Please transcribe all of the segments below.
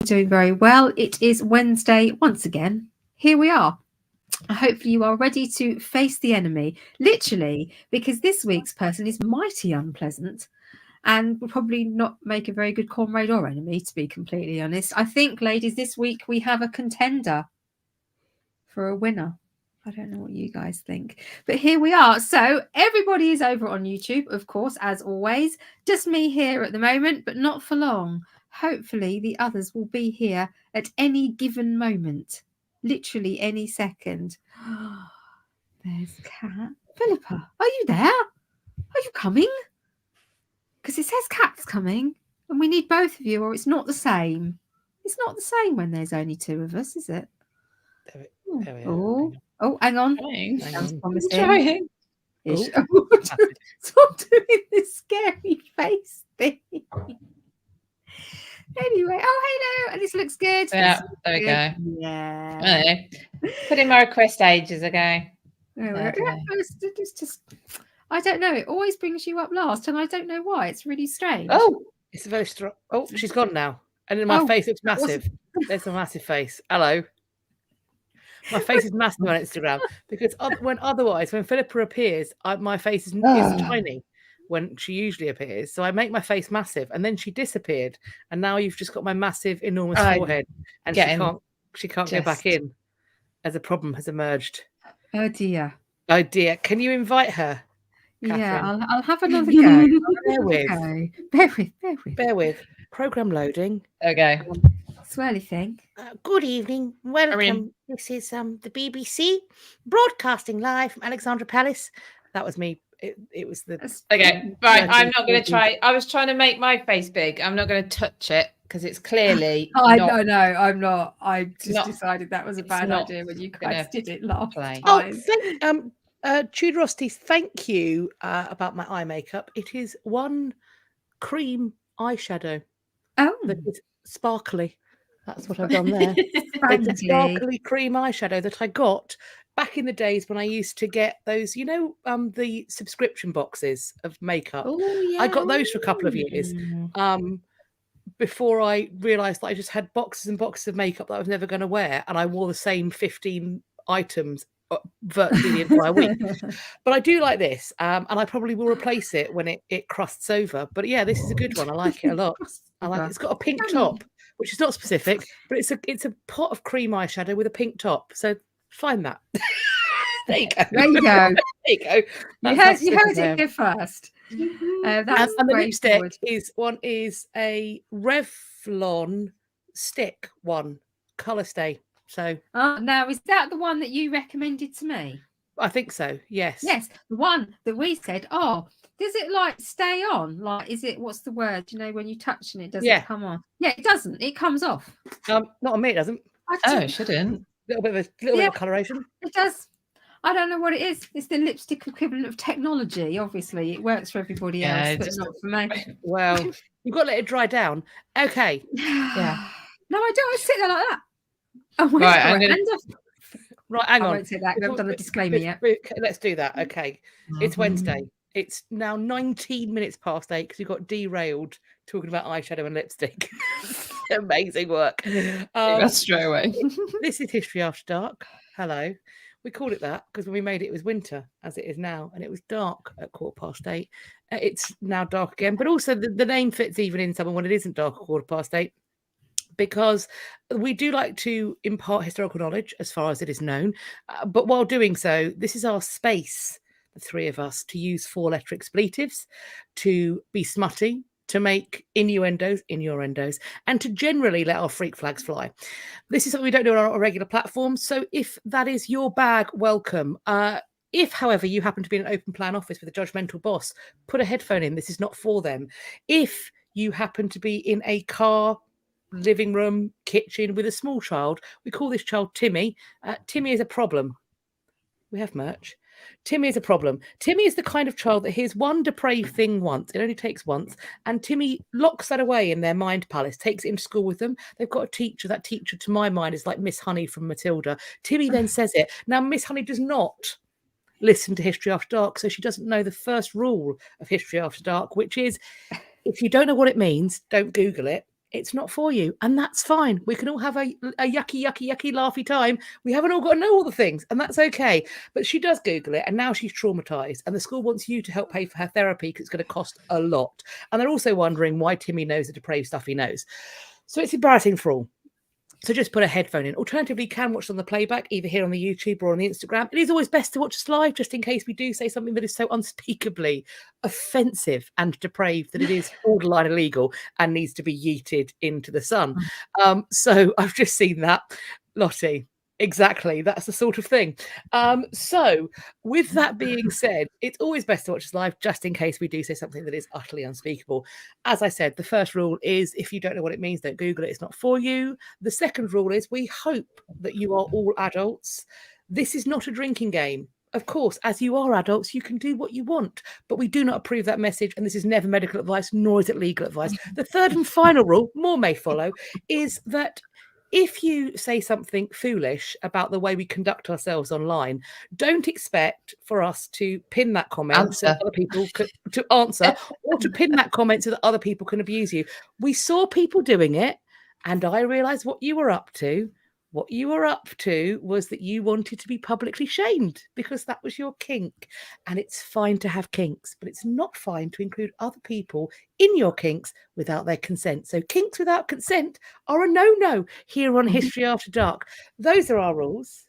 Doing very well. It is Wednesday once again. Here we are. Hopefully you are ready to face the enemy, literally, because this week's person is mighty unpleasant and will probably not make a very good comrade or enemy, to be completely honest. I think, ladies, this week we have a contender for a winner. I don't know what you guys think, but here we are. So everybody is over on YouTube, of course, as always. Just me here at the moment, but not for long. Hopefully the others will be here at any given moment, literally any second. There's Kat. Philippa, are you there? Are you coming? Because it says Kat's coming and we need both of you, or it's not the same. It's not the same when there's only two of us, is it? There we Oh, hang on. Hang on. Trying. Stop doing this scary face thing. Anyway, hello. This looks good. Yeah, there we go. Yeah. Put in my request ages ago. I don't know. It always brings you up last, and I don't know why. It's really strange. Oh, it's a very strong. Oh, she's gone now. And then my face looks massive. There's a massive face. Hello. My face is massive on Instagram because when Philippa appears, my face is tiny when she usually appears. So I make my face massive, and then she disappeared, and now you've just got my massive, enormous forehead, and she can't go back in, as a problem has emerged. Oh dear. Oh dear. Can you invite her? Catherine? Yeah, I'll have another go. Bear with. Program loading. Okay. Swirly thing. Good evening. Welcome. This is the BBC broadcasting live from Alexandra Palace. That was me. It was the okay. Right. I'm not going to try. I was trying to make my face big. I'm not going to touch it because it's clearly. No, I'm not. I just decided that was a bad idea when you guys did it last time. Tudorosity, thank you about my eye makeup. It is one cream eyeshadow. Oh, that is sparkly. That's what I've done there. It's a sparkly cream eyeshadow that I got back in the days when I used to get those, the subscription boxes of makeup. Oh, yeah. I got those for a couple of years before I realised that I just had boxes and boxes of makeup that I was never going to wear, and I wore the same 15 items virtually the entire week. But I do like this, and I probably will replace it when it crusts over. But yeah, this is a good one. I like it a lot. I like it. It's got a pink top, which is not specific, but it's a pot of cream eyeshadow with a pink top. So find that. There you go. There you go. There you go. You heard it here first. That's and the lipstick is a Revlon stick one, colour stay. So now is that the one that you recommended to me? I think so. Yes. Yes, the one that we said. Oh, does it like stay on? Like, is it? What's the word? When you touch and it doesn't come on. Yeah, it doesn't. It comes off. Not on me. It doesn't. It shouldn't. A little bit of coloration. It does. I don't know what it is. It's the lipstick equivalent of technology. Obviously, it works for everybody else, but not for me. Well, you've got to let it dry down. Okay. Yeah. No, I don't. I sit there like that. Oh, right. Hang on. I won't say that. I haven't done a disclaimer yet. Let's do that. Okay. It's Wednesday. It's now 19 minutes past 8 because you got derailed talking about eyeshadow and lipstick. Amazing work. That's straight away. This is History After Dark. Hello. We called it that because when we made it, it was winter, as it is now, and it was dark at 8:15. It's now dark again, but also the name fits even in summer when it isn't dark at 8:15. Because we do like to impart historical knowledge as far as it is known. But while doing so, this is our space, the three of us, to use four-letter expletives, to be smutty, to make innuendos, and to generally let our freak flags fly. This is something we don't do on our regular platforms. So if that is your bag, welcome. If, however, you happen to be in an open plan office with a judgmental boss, put a headphone in. This is not for them. If you happen to be in a car, living room, kitchen with a small child, we call this child Timmy. Timmy is a problem. We have merch. Timmy is a problem. Timmy is the kind of child that hears one depraved thing once. It only takes once. And Timmy locks that away in their mind palace, takes it into school with them. They've got a teacher. That teacher, to my mind, is like Miss Honey from Matilda. Timmy then says it. Now, Miss Honey does not listen to History After Dark, so she doesn't know the first rule of History After Dark, which is if you don't know what it means, don't Google it. it's not for you. And that's fine. We can all have a yucky, laughy time. We haven't all got to know all the things, and that's okay. But she does Google it, and now she's traumatized. And the school wants you to help pay for her therapy because it's going to cost a lot. And they're also wondering why Timmy knows the depraved stuff he knows. So it's embarrassing for all. So just put a headphone in. Alternatively, you can watch it on the playback, either here on the YouTube or on the Instagram. It is always best to watch us live, just in case we do say something that is so unspeakably offensive and depraved that it is borderline illegal and needs to be yeeted into the sun. So I've just seen that. Lottie, exactly. That's the sort of thing. So with that being said, it's always best to watch us live, just in case we do say something that is utterly unspeakable. As I said, the first rule is if you don't know what it means, don't Google it. It's not for you. The second rule is we hope that you are all adults. This is not a drinking game. Of course, as you are adults, you can do what you want, but we do not approve that message, and this is never medical advice, nor is it legal advice. The third and final rule, more may follow, is that if you say something foolish about the way we conduct ourselves online, don't expect for us to pin that comment so that other people to answer, or to pin that comment so that other people can abuse you. We saw people doing it, and I realised what you were up to. What you were up to was that you wanted to be publicly shamed because that was your kink. And it's fine to have kinks, but it's not fine to include other people in your kinks without their consent. So kinks without consent are a no-no here on History After Dark. Those are our rules.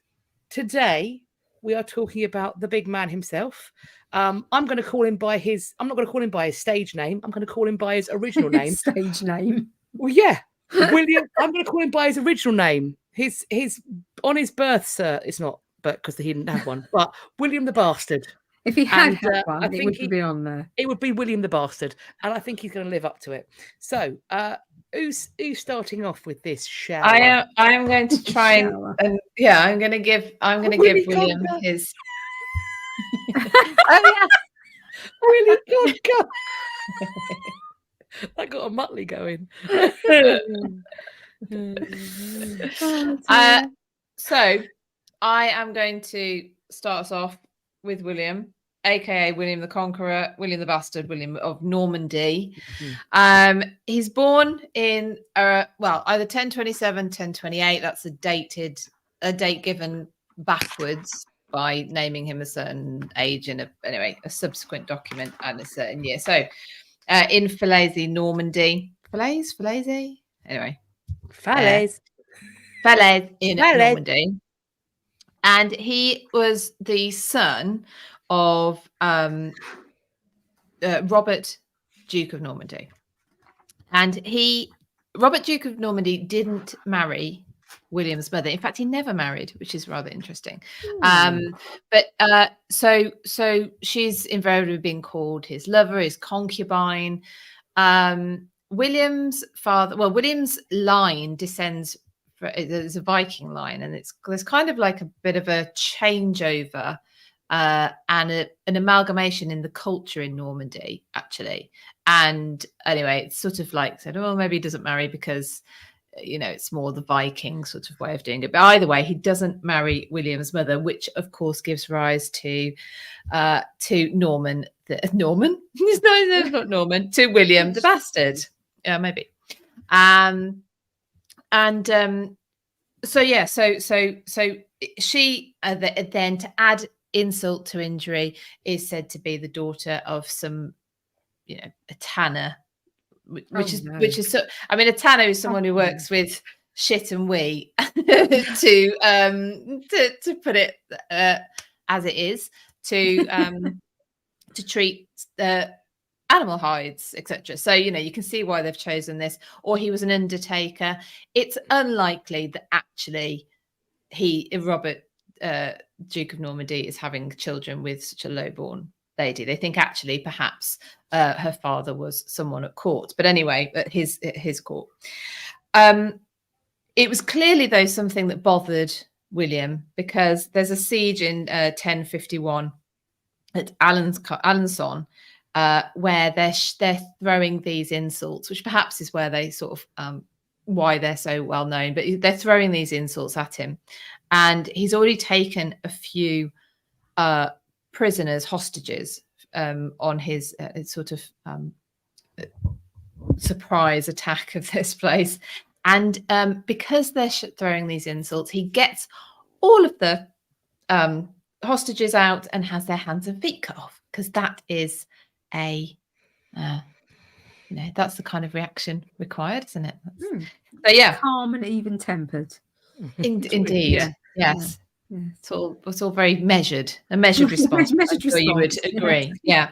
Today, we are talking about the big man himself. I'm going to call him by his... I'm not going to call him by his stage name. I'm going to call him by his original name. Stage name. Well, yeah. William. I'm going to call him by his original name. His on his birth cert, it's not, but because he didn't have one, but William the Bastard. If he had had one, I think it would be on there. It would be William the Bastard, and I think he's going to live up to it. So, who's starting off with this shower? I am going to try and yeah, I'm going to give William his. Oh yeah, William Conqueror. I got a Muttley going. So I am going to start us off with William, aka William the Conqueror, William the Bastard, William of Normandy. He's born in either 1027, 1028. That's a date given backwards by naming him a certain age in a subsequent document and a certain year. So in Falaise, Normandy. Falaise? Anyway. Falaise in Normandy. And he was the son of Robert, Duke of Normandy. And Robert, Duke of Normandy, didn't marry William's mother. In fact, he never married, which is rather interesting. So she's invariably been called his lover, his concubine. William's line descends. There's a Viking line, and there's kind of like a bit of a changeover and an amalgamation in the culture in Normandy, actually. And anyway, it's sort of like said, oh, maybe he doesn't marry because it's more the Viking sort of way of doing it. But either way, he doesn't marry William's mother, which of course gives rise to Norman. Norman? It's not Norman. To William the Bastard. Yeah, maybe. So she then, to add insult to injury, is said to be the daughter of some, a tanner, which is a tanner is someone who works with shit and wee to put it as it is, to treat animal hides, etc. So you can see why they've chosen this. Or he was an undertaker. It's unlikely that actually Robert, Duke of Normandy, is having children with such a lowborn lady. They think actually perhaps her father was someone at court. But anyway, at his court. It was clearly, though, something that bothered William, because there's a siege in 1051 at Alençon, where they're throwing these insults, which perhaps is where they sort of why they're so well known, but they're throwing these insults at him, and he's already taken a few hostages on his sort of surprise attack of this place. And because they're throwing these insults, he gets all of the hostages out and has their hands and feet cut off, because that is that's the kind of reaction required, isn't it? So yeah, calm and even tempered. Indeed, yes. It's all very measured, a measured response. Measured response. You would agree. Yeah.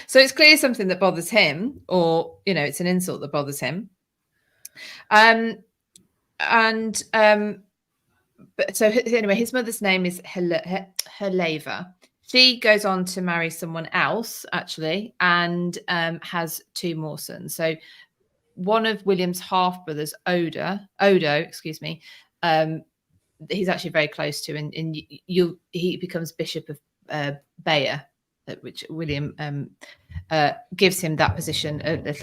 So it's clearly something that bothers him, or it's an insult that bothers him. But so anyway, his mother's name is Heleva. She goes on to marry someone else, actually, and has 2 more sons. So one of William's half brothers, Odo, he's actually very close to, and he becomes Bishop of Bayeux, which William gives him that position a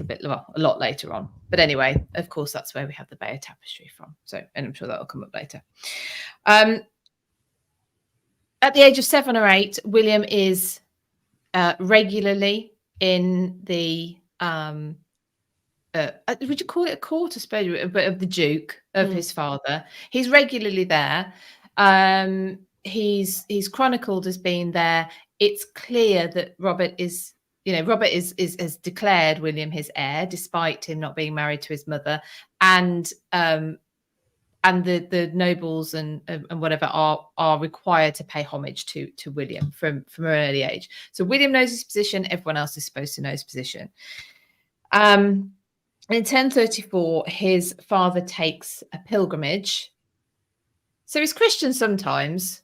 lot later on. But anyway, of course, that's where we have the Bayeux tapestry from. So, and I'm sure that'll come up later. At the age of 7 or 8, William is regularly in the would you call it a court, I suppose, but of the Duke, of his father. He's regularly there. He's chronicled as being there. It's clear that Robert has declared William his heir, despite him not being married to his mother, and the nobles and whatever are required to pay homage to William from an early age. So William knows his position. Everyone else is supposed to know his position. In 1034, his father takes a pilgrimage. So he's Christian sometimes,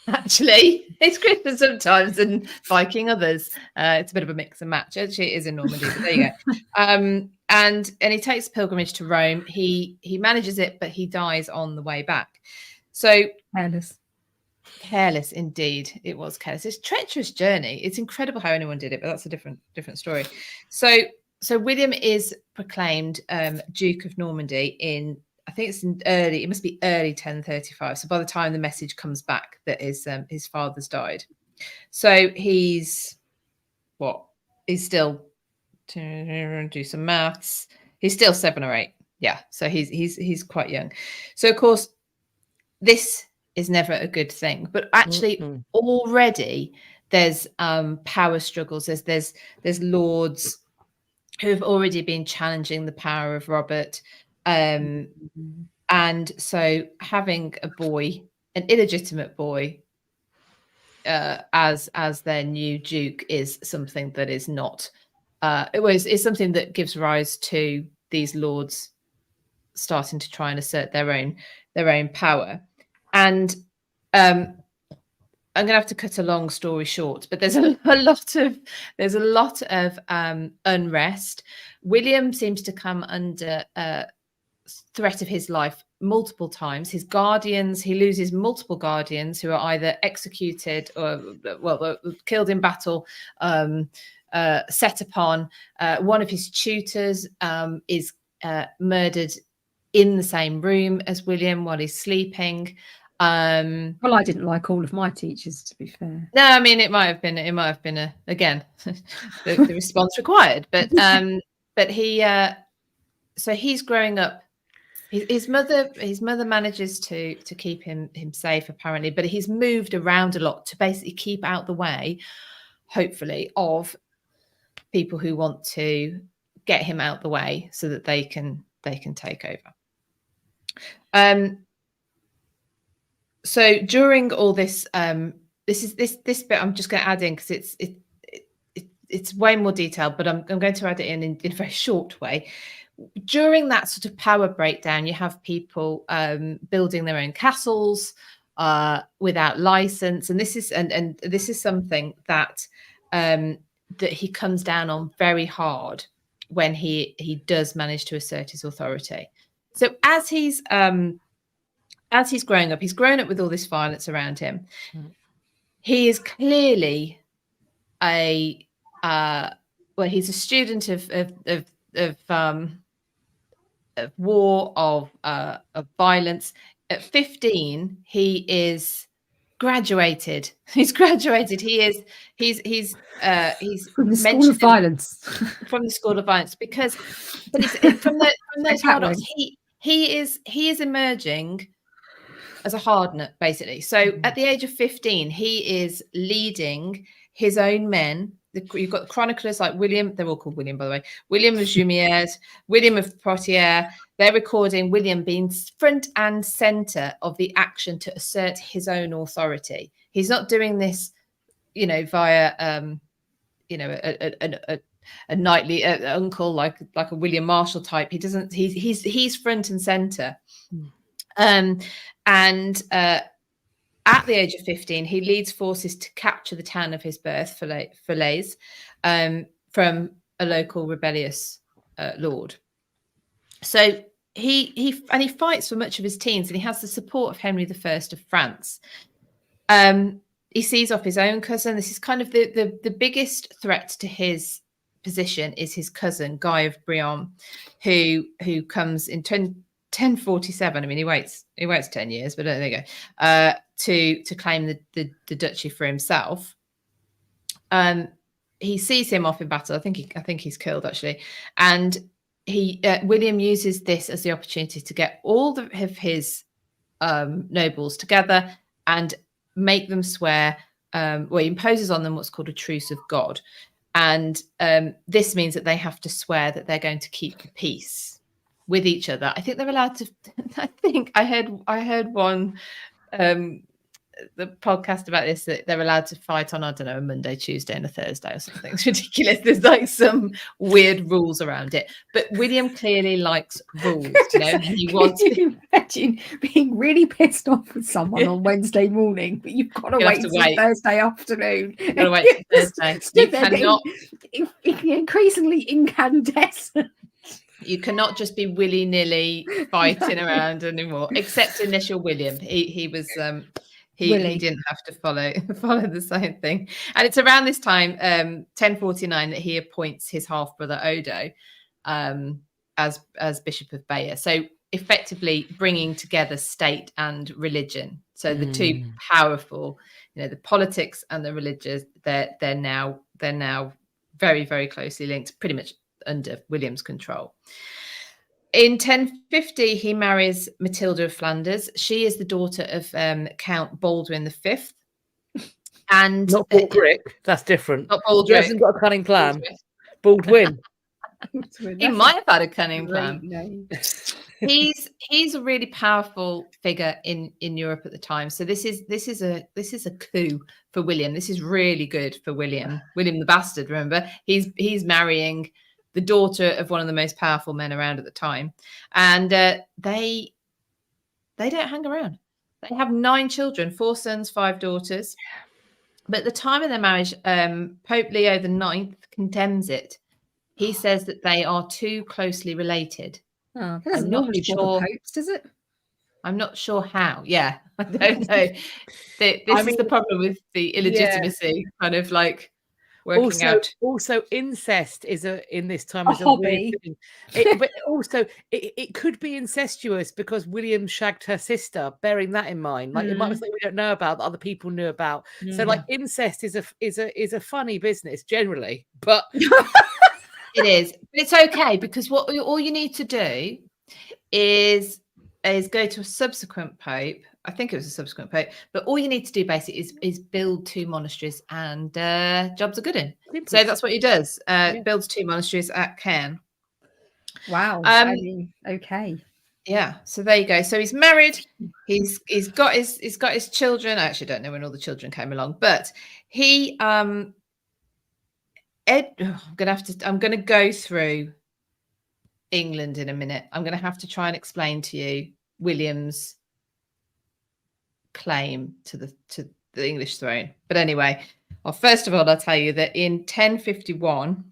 actually. He's Christian sometimes and Viking others. It's a bit of a mix and match. Actually, it is in Normandy, but there you go. And he takes a pilgrimage to Rome. He manages it, but he dies on the way back. So careless indeed. It was careless. It's a treacherous journey. It's incredible how anyone did it, but that's a different story. So William is proclaimed Duke of Normandy I think it's it must be early 1035. So by the time the message comes back that his father's died. So he's still, to do some maths, he's still 7 or 8. Yeah. So he's quite young. So of course, this is never a good thing, but actually already there's power struggles. There's lords who have already been challenging the power of Robert. And so having a boy, an illegitimate boy, as their new duke is something that is not, it's something that gives rise to these lords starting to try and assert their own power. And I'm going to have to cut a long story short, but there's a lot of unrest. William seems to come under threat of his life multiple times. His guardians, he loses multiple guardians who are either executed or killed in battle, set upon. One of his tutors is murdered in the same room as William while he's sleeping. Well, I didn't like all of my teachers, to be fair. No, I mean it might have been again the response required, but he so he's growing up. His mother manages to keep him safe apparently, but he's moved around a lot to basically keep out the way, hopefully, of people who want to get him out the way so that they can take over. So during all this, this bit I'm just going to add in because it's way more detailed, but I'm going to add it in a very short way. During that sort of power breakdown, you have people building their own castles without license, and this is something that he comes down on very hard when he does manage to assert his authority. So as he's growing up, he's grown up with all this violence around him. He is clearly he's a student of war, of violence. At 15, he is graduated. He's graduated. He's from the School of Violence. From the School of Violence, because but it's from those hard knocks, he is emerging as a hard nut, basically. So at the age of 15, he is leading his own men. You've got the chroniclers like William, they're all called William, by the way, William of Jumiers, William of Poitiers. They're recording William being front and center of the action to assert his own authority. He's not doing this, via, a knightly uncle like a William Marshall type. He doesn't. He's front and center. At the age of 15, he leads forces to capture the town of his birth, Falaise, from a local rebellious lord. So he fights for much of his teens, and he has the support of Henry I of France. He sees off his own cousin. This is kind of the biggest threat to his position is his cousin Guy of Brion, who comes in 1047. I mean, he waits 10 years, but there you go. To claim the duchy for himself. He sees him off in battle. I think he's killed, actually, and William uses this as the opportunity to get all of his nobles together and make them swear. He imposes on them what's called a truce of God, and this means that they have to swear that they're going to keep the peace with each other. I think they're allowed to. I think I heard one the podcast about this, that they're allowed to fight on, I don't know, a Monday, Tuesday, and a Thursday or something. It's ridiculous. There's like some weird rules around it. But William clearly likes rules. He wants. Can you imagine being really pissed off with someone on Wednesday morning, but you've got to wait until Thursday afternoon. You've got to wait till Thursday. You cannot. Increasingly incandescent. You cannot just be willy-nilly fighting around anymore, except initial William. He was. He didn't have to follow the same thing. And it's around this time, 1049, that he appoints his half-brother Odo as Bishop of Bayeux. So effectively bringing together state and religion. So the two powerful, the politics and the religious, they're now very, very closely linked, pretty much under William's control. In 1050, he marries Matilda of Flanders. She is the daughter of Count Baldwin V. And not Baldric. That's different. Not Baldric. He hasn't got a cunning plan. Baldwin. He might have had a cunning plan. He's a really powerful figure in Europe at the time. So this is a coup for William. This is really good for William. William the Bastard. Remember, he's marrying the daughter of one of the most powerful men around at the time. And they don't hang around. They have 9 children, 4 sons, 5 daughters. But at the time of their marriage, Pope Leo IX condemns it. He says that they are too closely related. Oh, that's normally sure. Popes, is it? I'm not sure how. Yeah, I don't know. This is the problem with the illegitimacy, kind of like... Also, incest is in this time as a hobby. But also, it could be incestuous because William shagged her sister. Bearing that in mind, like it might be something we don't know about that other people knew about. So, like, incest is a funny business generally, but it is. But it's okay because all you need to do is go to a subsequent pope. I think it was a subsequent pope, but all you need to do basically is build 2 monasteries and jobs are good in. So that's what he does. Builds 2 monasteries at Caen. Wow. Okay. Yeah. So there you go. So he's married. He's got his children. I actually don't know when all the children came along, but he I'm gonna go through England in a minute. I'm gonna have to try and explain to you William's claim to the English throne. But anyway, first of all, I'll tell you that in 1051,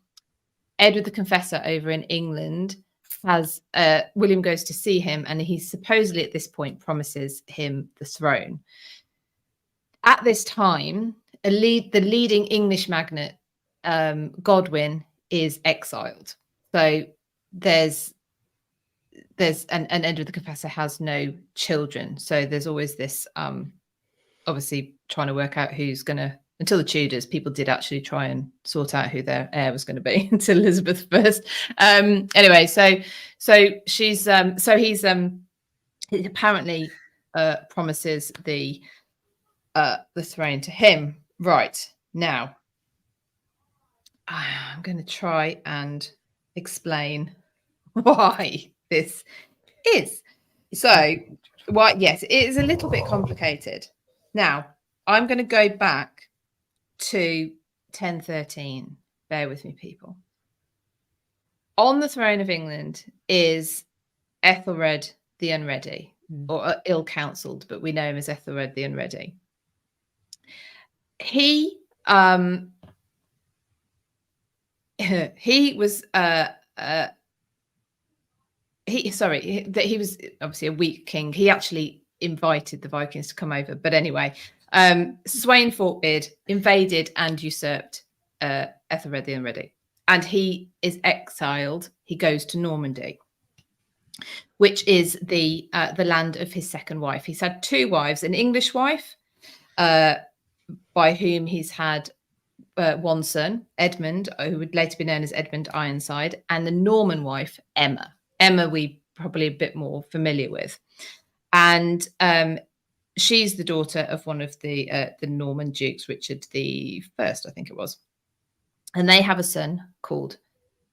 Edward the Confessor over in England has William goes to see him, and he supposedly at this point promises him the throne. At this time, the leading English magnate, Godwin, is exiled. So there's and Edward the Confessor has no children. So there's always this obviously trying to work out who's going to, until the Tudors, people did actually try and sort out who their heir was going to be until Elizabeth I. Anyway, so she's so he's he apparently promises the throne to him. Right now, I'm going to try and explain why this is. So, yes, it is a little bit complicated. Now, I'm going to go back to 1013. Bear with me, people. On the throne of England is Ethelred the Unready, or ill-counselled, but we know him as Ethelred the Unready. He was he was obviously a weak king. He actually invited the Vikings to come over, but anyway, Sweyn Forkbeard invaded and usurped Ethelred the Unready, and he is exiled. He goes to Normandy, which is the land of his second wife. He's had two wives: an English wife, by whom he's had one son, Edmund, who would later be known as Edmund Ironside, and the Norman wife, Emma. Emma, we probably a bit more familiar with, and she's the daughter of one of the Norman dukes, Richard I, I think it was, and they have a son called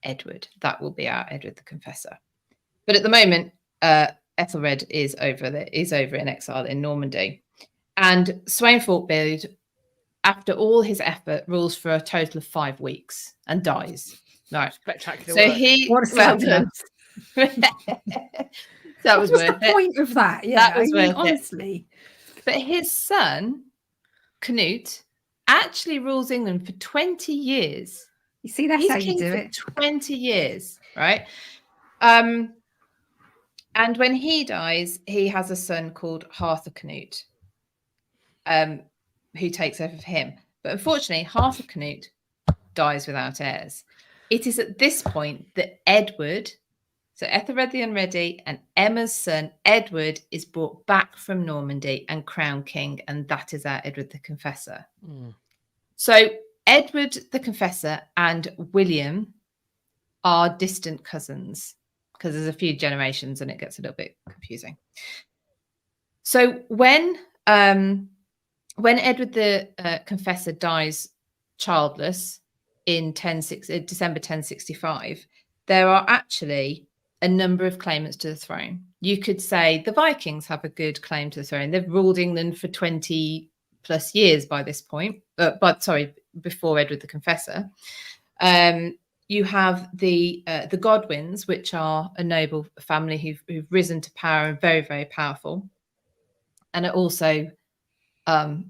Edward. That will be our Edward the Confessor. But at the moment, Ethelred is over in exile in Normandy, and Sweyn Forkbeard, after all his effort, rules for a total of 5 weeks and dies. Right, spectacular. So work. That was worth it. What's the point of that? Yeah, that was worth it. Honestly. But his son, Canute, actually rules England for 20 years. You see, that's how you do it. 20 years, right? And when he dies, he has a son called Harthacnut, who takes over for him. But unfortunately, Harthacnut dies without heirs. It is at this point that Edward, so Ethelred the Unready, and Emma's son Edward, is brought back from Normandy and crowned king, and that is our Edward the Confessor. So Edward the Confessor and William are distant cousins, because there's a few generations and it gets a little bit confusing. So when Edward the Confessor dies childless in December 1065, there are actually a number of claimants to the throne. You could say the Vikings have a good claim to the throne. They've ruled England for 20 plus years by this point, before Edward the Confessor. You have the Godwins, which are a noble family who've risen to power and very, very powerful, and are also Harold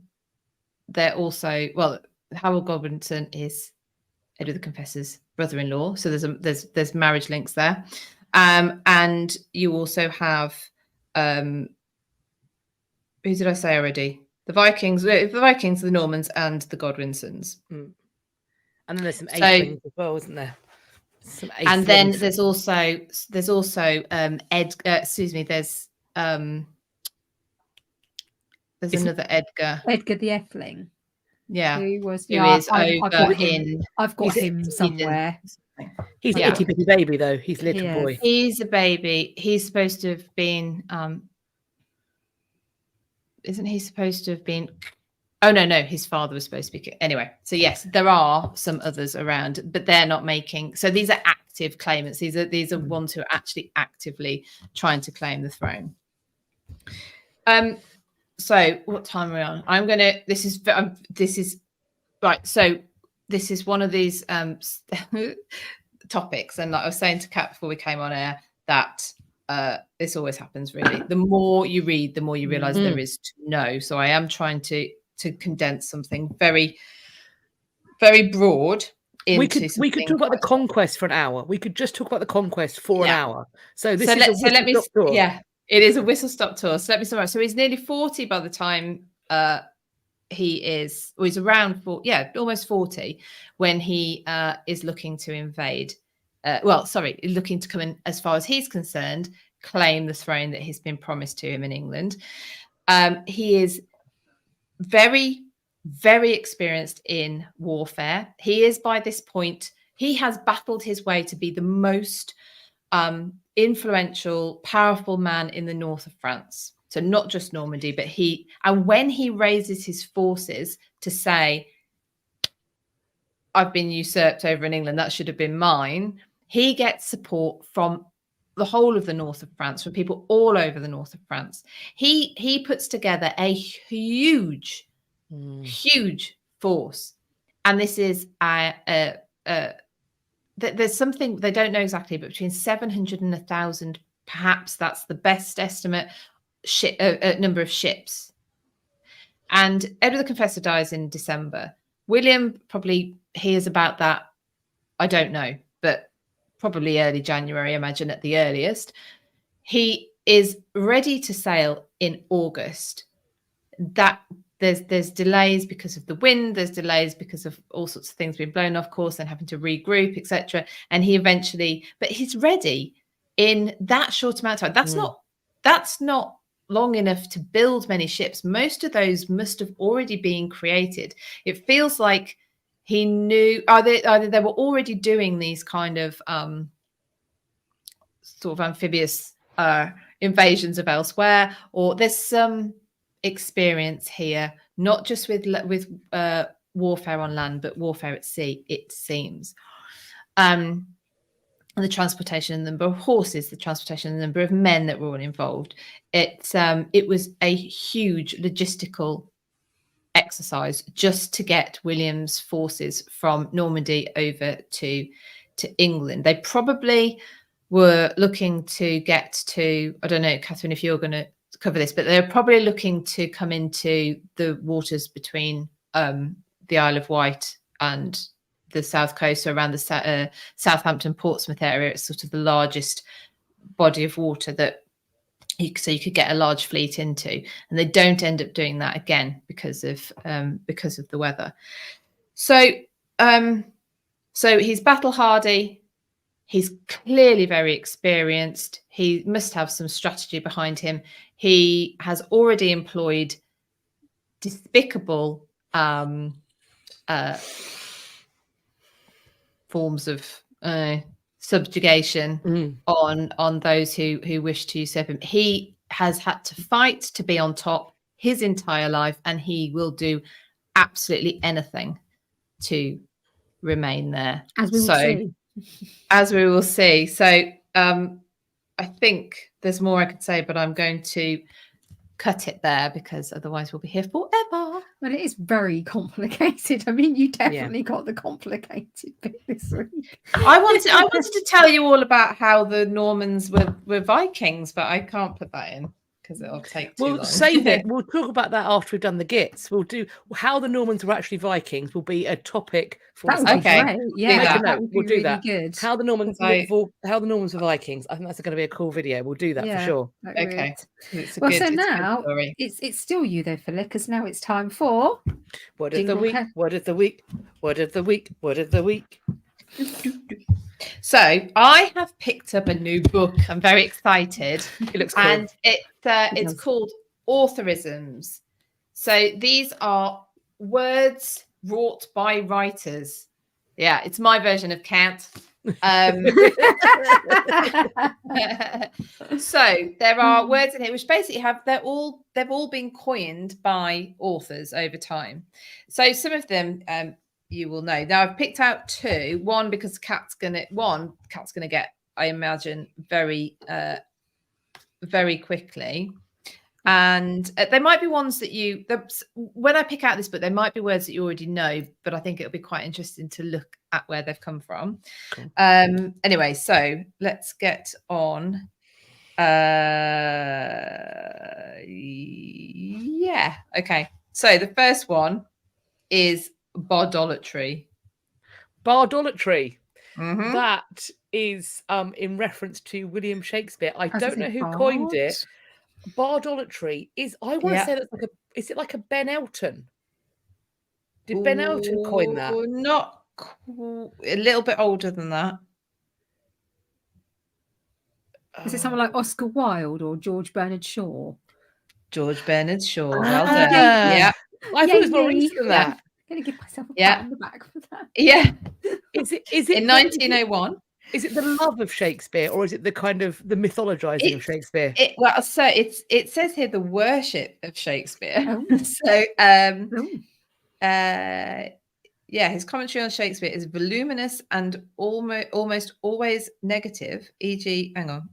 Godwinson is Edward the Confessor's brother-in-law, so there's marriage links there, and you also have who did I say already? The Vikings, the Normans, and the Godwinsons. And then there's some Acelings as well, isn't there? And then there's also there's another Edgar. Edgar the Effling. Yeah. Who was I've got him somewhere. He's an itty bitty baby though. He's a little boy. He's a baby. He's supposed to have been isn't he supposed to have been? Oh no, his father was supposed to be. Anyway, so yes, there are some others around, but they're not making. So these are active claimants. These are ones who are actually actively trying to claim the throne. So what time are we on? This is right. So this is one of these topics, and like I was saying to Kat before we came on air, that this always happens. Really, the more you read, the more you realise there is to know. So I am trying to condense something very, very broad. We could talk about the conquest for an hour. We could just talk about the conquest for an hour. So this is a whistle-stop tour. Yeah, it is a whistle-stop tour. So let me summarize. So he's nearly 40 by the time he's around almost 40 when he is looking to invade. Looking to come in, as far as he's concerned, claim the throne that has been promised to him in England. He is very, very experienced in warfare. He is, by this point, he has battled his way to be the most influential, powerful man in the north of France. So not just Normandy, but and when he raises his forces to say, I've been usurped over in England, that should have been mine, he gets support from the whole of the north of France, from people all over the north of France. He puts together a huge force. And this is there's something they don't know exactly, but between 700 and 1,000, perhaps that's the best estimate, number of ships. And Edward the Confessor dies in December. William probably hears about that, I don't know, but probably early January, I imagine, at the earliest. He is ready to sail in August. That there's delays because of the wind, there's delays because of all sorts of things being blown off course and having to regroup, etc. And he eventually, but he's ready in that short amount of time. That's not long enough to build many ships. Most of those must have already been created. It feels like he knew either they were already doing these kind of sort of amphibious invasions of elsewhere, or there's some experience here, not just with warfare on land, but warfare at sea, it seems. And the transportation, the number of horses, the transportation, the number of men that were all involved. It was a huge logistical exercise just to get William's forces from Normandy over to England. They probably were looking to get to, I don't know, Catherine, if you're going to cover this, but they're probably looking to come into the waters between the Isle of Wight and the south coast, so around the Southampton, Portsmouth area. It's sort of the largest body of water that you could get a large fleet into, and they don't end up doing that again because of the weather. So he's battle hardy. He's clearly very experienced. He must have some strategy behind him. He has already employed despicable forms of subjugation on those who wish to usurp him. He has had to fight to be on top his entire life, and he will do absolutely anything to remain there. As we will see. As we will see. So I think there's more I could say, but I'm going to cut it there because otherwise we'll be here forever. Well, it is very complicated. I mean, you definitely got the complicated bit this week. I wanted to tell you all about how the Normans were Vikings, but I can't put that in because it'll take too long. We'll save it. We'll talk about that after we've done the Gits. We'll do how the Normans were actually Vikings. Will be a topic for that would be great. Yeah, that would we'll be do really that. Good. How the Normans were Vikings. I think that's going to be a cool video. We'll do that for sure. Okay. Well, so now it's still you though, Philippa, because now it's time for Word of the week. Word of the week. Word of the week. Word of the week. So I have picked up a new book. I'm very excited. It looks cool. And it's called Authorisms. So these are words wrought by writers. Yeah, it's my version of Cant. So there are words in here which basically they've all been coined by authors over time. So some of them you will know. Now I've picked out two. One because Cat's gonna get, I imagine, very quickly. And there might be ones that when I pick out this book, there might be words that you already know, but I think it'll be quite interesting to look at where they've come from. Cool. Anyway, so let's get on. Yeah. Okay. So the first one is bardolatry. Bardolatry. Mm-hmm. That is in reference to William Shakespeare. I don't know who coined it. Bardolatry is, I want to say that's is it like a Ben Elton? Did Ben Elton coin that? Not a little bit older than that. Is it someone like Oscar Wilde or George Bernard Shaw? George Bernard Shaw. Well done. Yeah. I thought it was more recent than that. I'm going to give myself a pat on the back for that. Yeah. Is it in 1901? Is it the love of Shakespeare, or is it the kind of the mythologizing of Shakespeare? So it says here the worship of Shakespeare. Oh. Yeah, his commentary on Shakespeare is voluminous and almost always negative. E.g., hang on.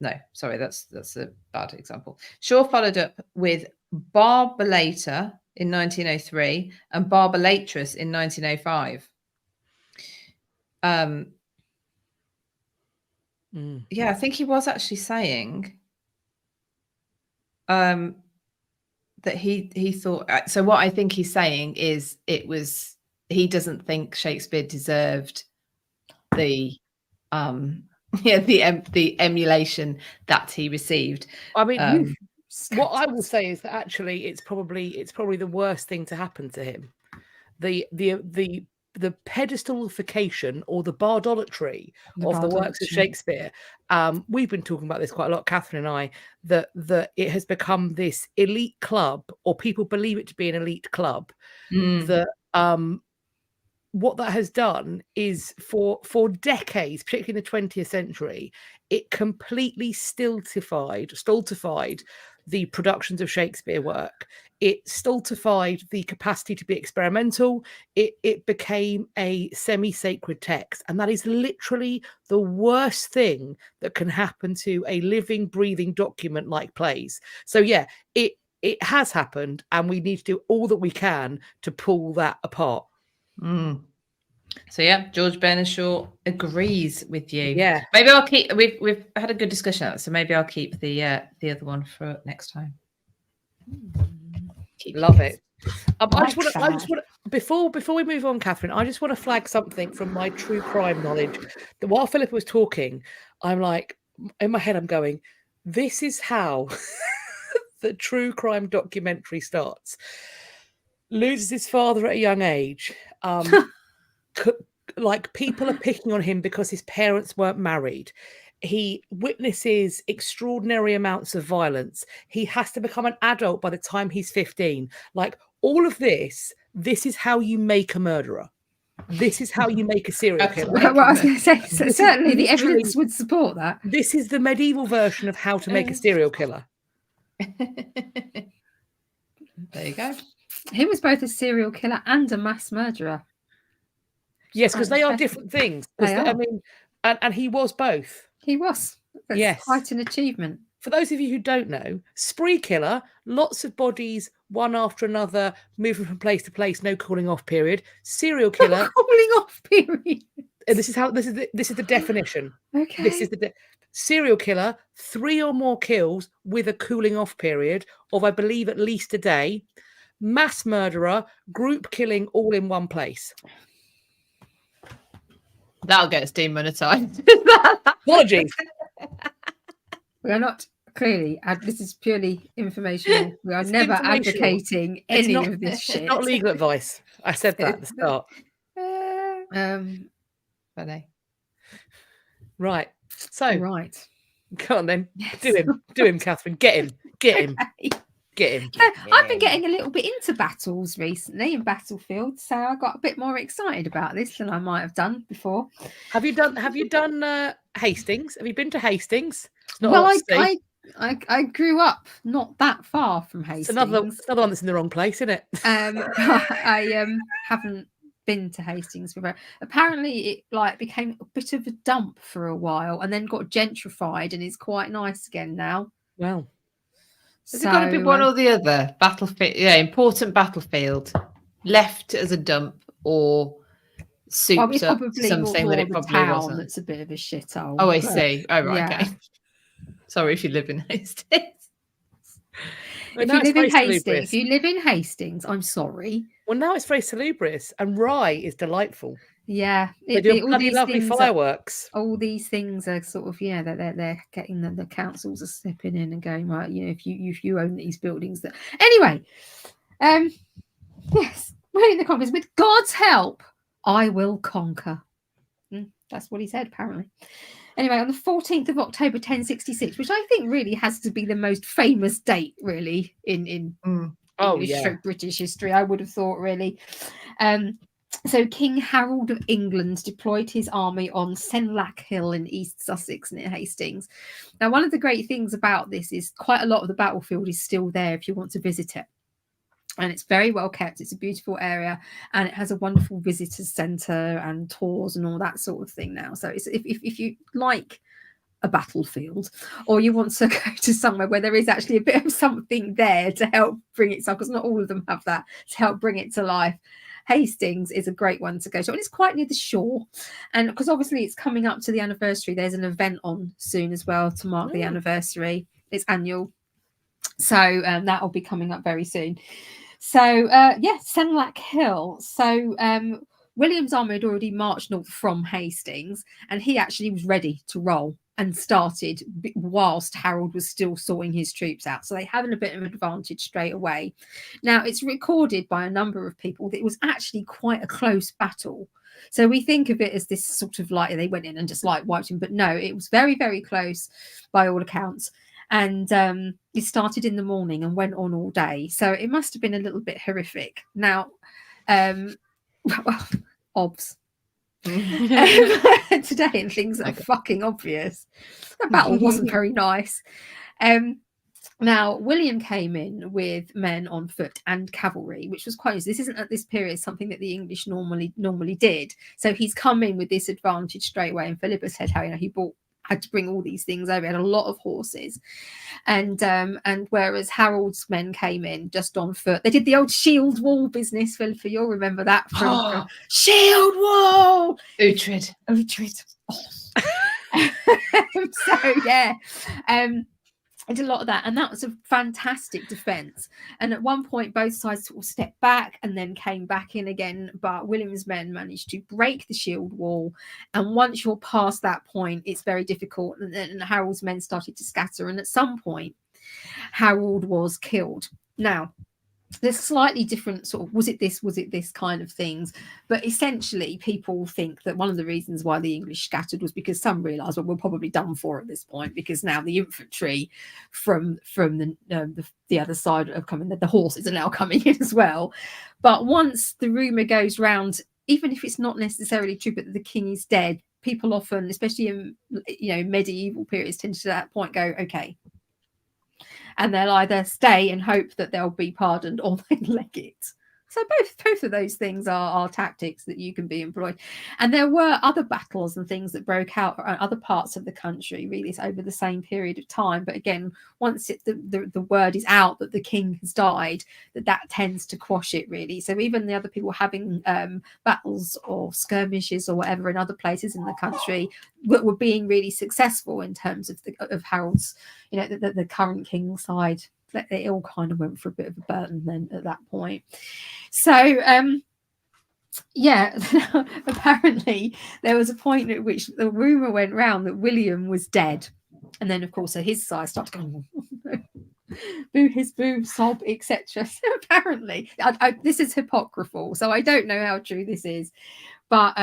No, sorry, that's a bad example. Shaw followed up with Barbalater in 1903 and Barbalatress in 1905. Yeah, I think he was actually saying that he thought. So what I think he's saying is he doesn't think Shakespeare deserved the the emulation that he received. I mean, what I will say is that actually it's probably the worst thing to happen to him. The pedestalification or the bardolatry of the works of Shakespeare. We've been talking about this quite a lot, Catherine and I, that it has become this elite club, or people believe it to be an elite club, that what that has done is for decades, particularly in the 20th century, it completely stultified the productions of Shakespeare work. It stultified the capacity to be experimental. It became a semi-sacred text. And that is literally the worst thing that can happen to a living, breathing document like plays. So yeah, it has happened, and we need to do all that we can to pull that apart. So yeah, George Bernard Shaw agrees with you. Yeah, maybe I'll keep. We've had a good discussion on it, so maybe I'll keep the other one for next time. Love it. I just want to before we move on, Catherine, I just want to flag something from my true crime knowledge. That while Philippa was talking, I'm like, in my head, I'm going, this is how the true crime documentary starts. Loses his father at a young age. Like, people are picking on him because his parents weren't married. He witnesses extraordinary amounts of violence. He has to become an adult by the time he's 15. Like, all of this is how you make a murderer. This is how you make a serial killer. Well, I was going to say, certainly the evidence would support that. This is the medieval version of how to make a serial killer. There you go. He was both a serial killer and a mass murderer. Yes, because they are different things. I mean, and he was both. He was. That's quite an achievement. For those of you who don't know, spree killer, lots of bodies, one after another, moving from place to place, no cooling off period. Serial killer, cooling off period. This is the definition. Okay. This is the serial killer, 3 or more kills with a cooling off period of, I believe, at least a day. Mass murderer, group killing, all in one place. That'll get us demonetized. Apologies. We are not clearly. This is purely informational. We are never advocating any of this shit. It's not legal advice. I said that at the start. Funny. Right. So. Right. Go on then. Yes. Do him, Catherine. Get him. Get him. I've been getting a little bit into battles recently in Battlefield, so I got a bit more excited about this than I might have done before. Have you done Hastings? Have you been to Hastings? Well, I grew up not that far from Hastings. It's another one that's in the wrong place, isn't it? I haven't been to Hastings before. Apparently, it became a bit of a dump for a while, and then got gentrified, and it's quite nice again now. Well. Is it got to be one or the other? Battlefield, important battlefield, left as a dump or souped up something that it probably wasn't. That's a bit of a shithole. Oh, I see. Oh, right, okay. Sorry if you live in Hastings. If you live in Hastings, I'm sorry. Well, now it's very salubrious, and Rye is delightful. Yeah, they do lovely fireworks. All these things are sort of they're getting the councils are stepping in and going, right, if you own these buildings. Anyway, yes, we're in the comments. With God's help, I will conquer. That's what he said, apparently. Anyway, on the 14th of October 1066, which I think really has to be the most famous date, really, in English British history, I would have thought, really. So King Harold of England deployed his army on Senlac Hill in East Sussex near Hastings. Now, one of the great things about this is quite a lot of the battlefield is still there if you want to visit it. And it's very well kept. It's a beautiful area, and it has a wonderful visitors centre and tours and all that sort of thing now. So it's, if you like a battlefield, or you want to go to somewhere where there is actually a bit of something there to help bring it to, because not all of them have that, to help bring it to life, Hastings is a great one to go to. And it's quite near the shore, and because obviously it's coming up to the anniversary, there's an event on soon as well to mark the anniversary. It's annual, so that will be coming up very soon. So Senlac Hill. So William's army had already marched north from Hastings, and he actually was ready to roll and started whilst Harold was still sorting his troops out. So they had a bit of an advantage straight away. Now, it's recorded by a number of people that it was actually quite a close battle. So we think of it as this sort of like they went in and just like wiped him. But no, it was very, very close by all accounts. And it started in the morning and went on all day. So it must have been a little bit horrific. Now, obs. Today, and things that are fucking obvious. The battle wasn't very nice. Now, William came in with men on foot and cavalry, which was quite. This isn't at this period something that the English normally did. So he's come in with this advantage straight away. And Philippa said how he had to bring all these things over. He had a lot of horses, and whereas Harold's men came in just on foot, they did the old shield wall business. Philippa, you'll remember that from shield wall. Uhtred. Oh. So yeah, I did a lot of that, and that was a fantastic defense. And at one point, both sides sort of stepped back and then came back in again. But William's men managed to break the shield wall, and once you're past that point, it's very difficult. And then Harold's men started to scatter, and at some point, Harold was killed. Now, there's slightly different sort of was it this kind of things, but essentially people think that one of the reasons why the English scattered was because some realized, well, we're probably done for at this point, because now the infantry from the other side are coming, the horses are now coming in as well. But once the rumor goes round, even if it's not necessarily true, but the king is dead, people often, especially in medieval periods, tend to at that point go, okay. And they'll either stay and hope that they'll be pardoned, or they leg it. So both of those things are tactics that you can be employed. And there were other battles and things that broke out around other parts of the country, really, over the same period of time. But again, once the word is out that the king has died, that tends to quash it, really. So even the other people having battles or skirmishes or whatever in other places in the country were being really successful in terms of Harold's, the current king's side. It all kind of went for a bit of a burden then at that point. So apparently there was a point at which the rumor went round that William was dead, and then of course his side started going, boo his boo, sob, etc. So apparently this is apocryphal, so I don't know how true this is, but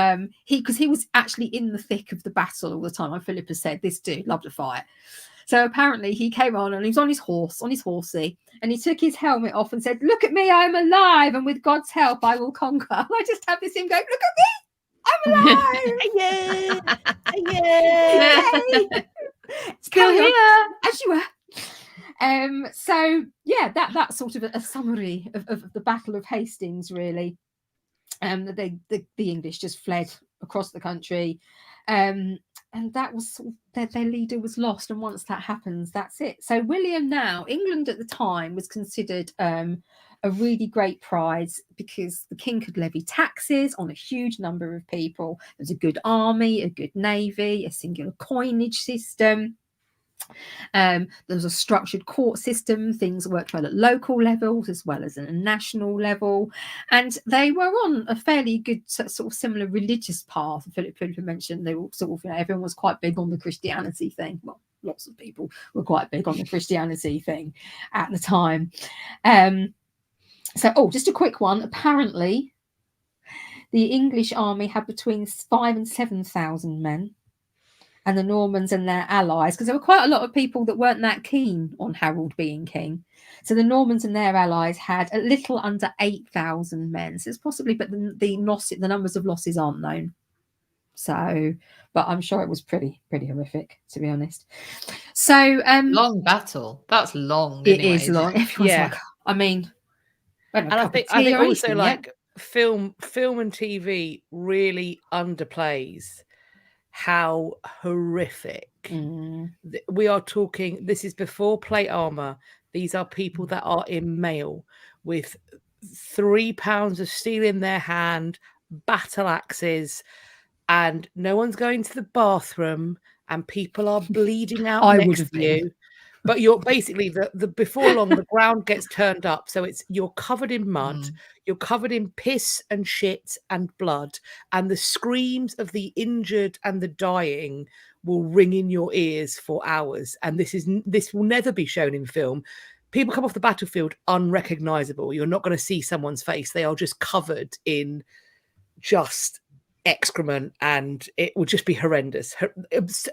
because he was actually in the thick of the battle all the time. Like Philippa said, this dude loved to fight. So apparently he came on and he was on his horsey, and he took his helmet off and said, "Look at me, I'm alive, and with God's help I will conquer." And I just have this him going, "Look at me, I'm alive." Yeah. Still here as you were. So yeah, that's sort of a summary of the Battle of Hastings, really. The English just fled across the country. And that was their leader was lost, and once that happens, that's it. So William, now England at the time was considered a really great prize, because the king could levy taxes on a huge number of people. There's a good army, a good navy, a singular coinage system. There was a structured court system. Things worked well at local levels as well as at a national level, and they were on a fairly good sort of similar religious path. Philippa mentioned they were sort of, everyone was quite big on the Christianity thing. Well, lots of people were quite big on the Christianity thing at the time. So just a quick one. Apparently, the English army had between 5,000 and 7,000 men. and the Normans and their allies, because there were quite a lot of people that weren't that keen on Harold being king. So the Normans and their allies had a little under 8,000 men. So it's possibly, but the numbers of losses aren't known. So, but I'm sure it was pretty horrific, to be honest. So long battle. That's long. It anyway, is long. Everyone's like, I mean, and I think also like film and TV really underplays how horrific we are talking. This is before plate armor. These are people that are in mail with 3 pounds of steel in their hand, battle axes, and no one's going to the bathroom, and people are bleeding out next to you. But you're basically the before long the ground gets turned up, so you're covered in mud, you're covered in piss and shit and blood, and the screams of the injured and the dying will ring in your ears for hours. And this will never be shown in film. People come off the battlefield unrecognizable. You're not going to see someone's face. They are just covered in just excrement, and it would just be horrendous.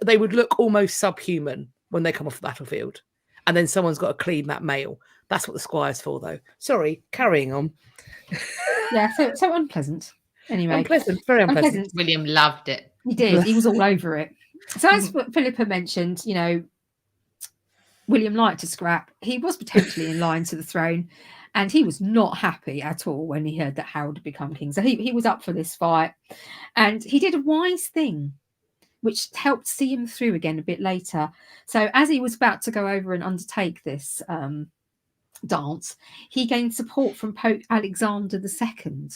They would look almost subhuman when they come off the battlefield, and then someone's got to clean that mail. That's what the squire's for, though. Sorry, carrying on. Yeah, so unpleasant. Anyway, very unpleasant. William loved it. He did. He was all over it. So as Philippa mentioned, William liked to scrap. He was potentially in line to the throne, and he was not happy at all when he heard that Harold had become king. So he was up for this fight, and he did a wise thing, which helped see him through again a bit later. So as he was about to go over and undertake this dance, he gained support from Pope Alexander II,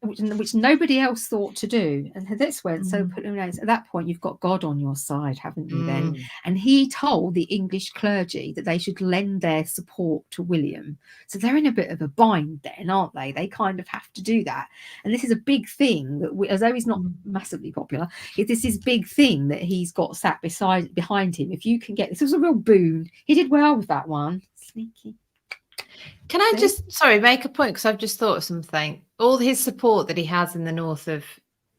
which nobody else thought to do. And this went so at that point, you've got God on your side, haven't you then? And he told the English clergy that they should lend their support to William. So they're in a bit of a bind then, aren't they? They kind of have to do that. And this is a big thing that although he's not massively popular, this is big thing that he's got sat behind him. If you can get this was a real boon. He did well with that one. Sneaky. Can I just, make a point? Because I've just thought of something. All his support that he has in the north of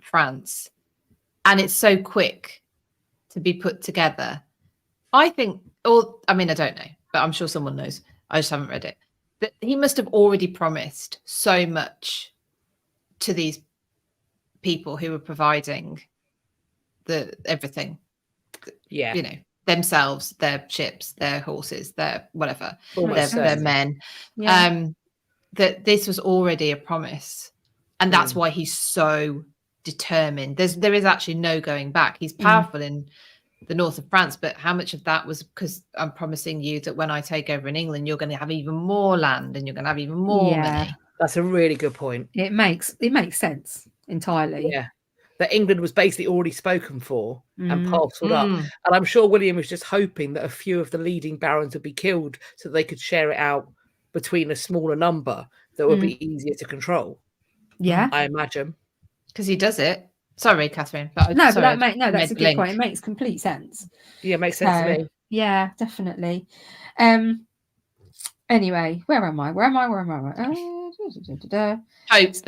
France, and it's so quick to be put together. I think, I don't know, but I'm sure someone knows. I just haven't read it. That he must have already promised so much to these people who were providing everything. Yeah. Themselves, their ships, their horses, their whatever, their men. Yeah. That this was already a promise, and that's why he's so determined. There is actually no going back. He's powerful in the north of France, but how much of that was because I'm promising you that when I take over in England, you're going to have even more land and you're going to have even more money. That's a really good point. It makes sense entirely. Yeah. That England was basically already spoken for and parcelled up. And I'm sure William was just hoping that a few of the leading barons would be killed so they could share it out between a smaller number that would be easier to control. Yeah. I imagine. Because he does it. Sorry, Catherine. But that's a good point. It makes complete sense. Yeah, it makes sense to me. Yeah, definitely. Anyway, where am I? The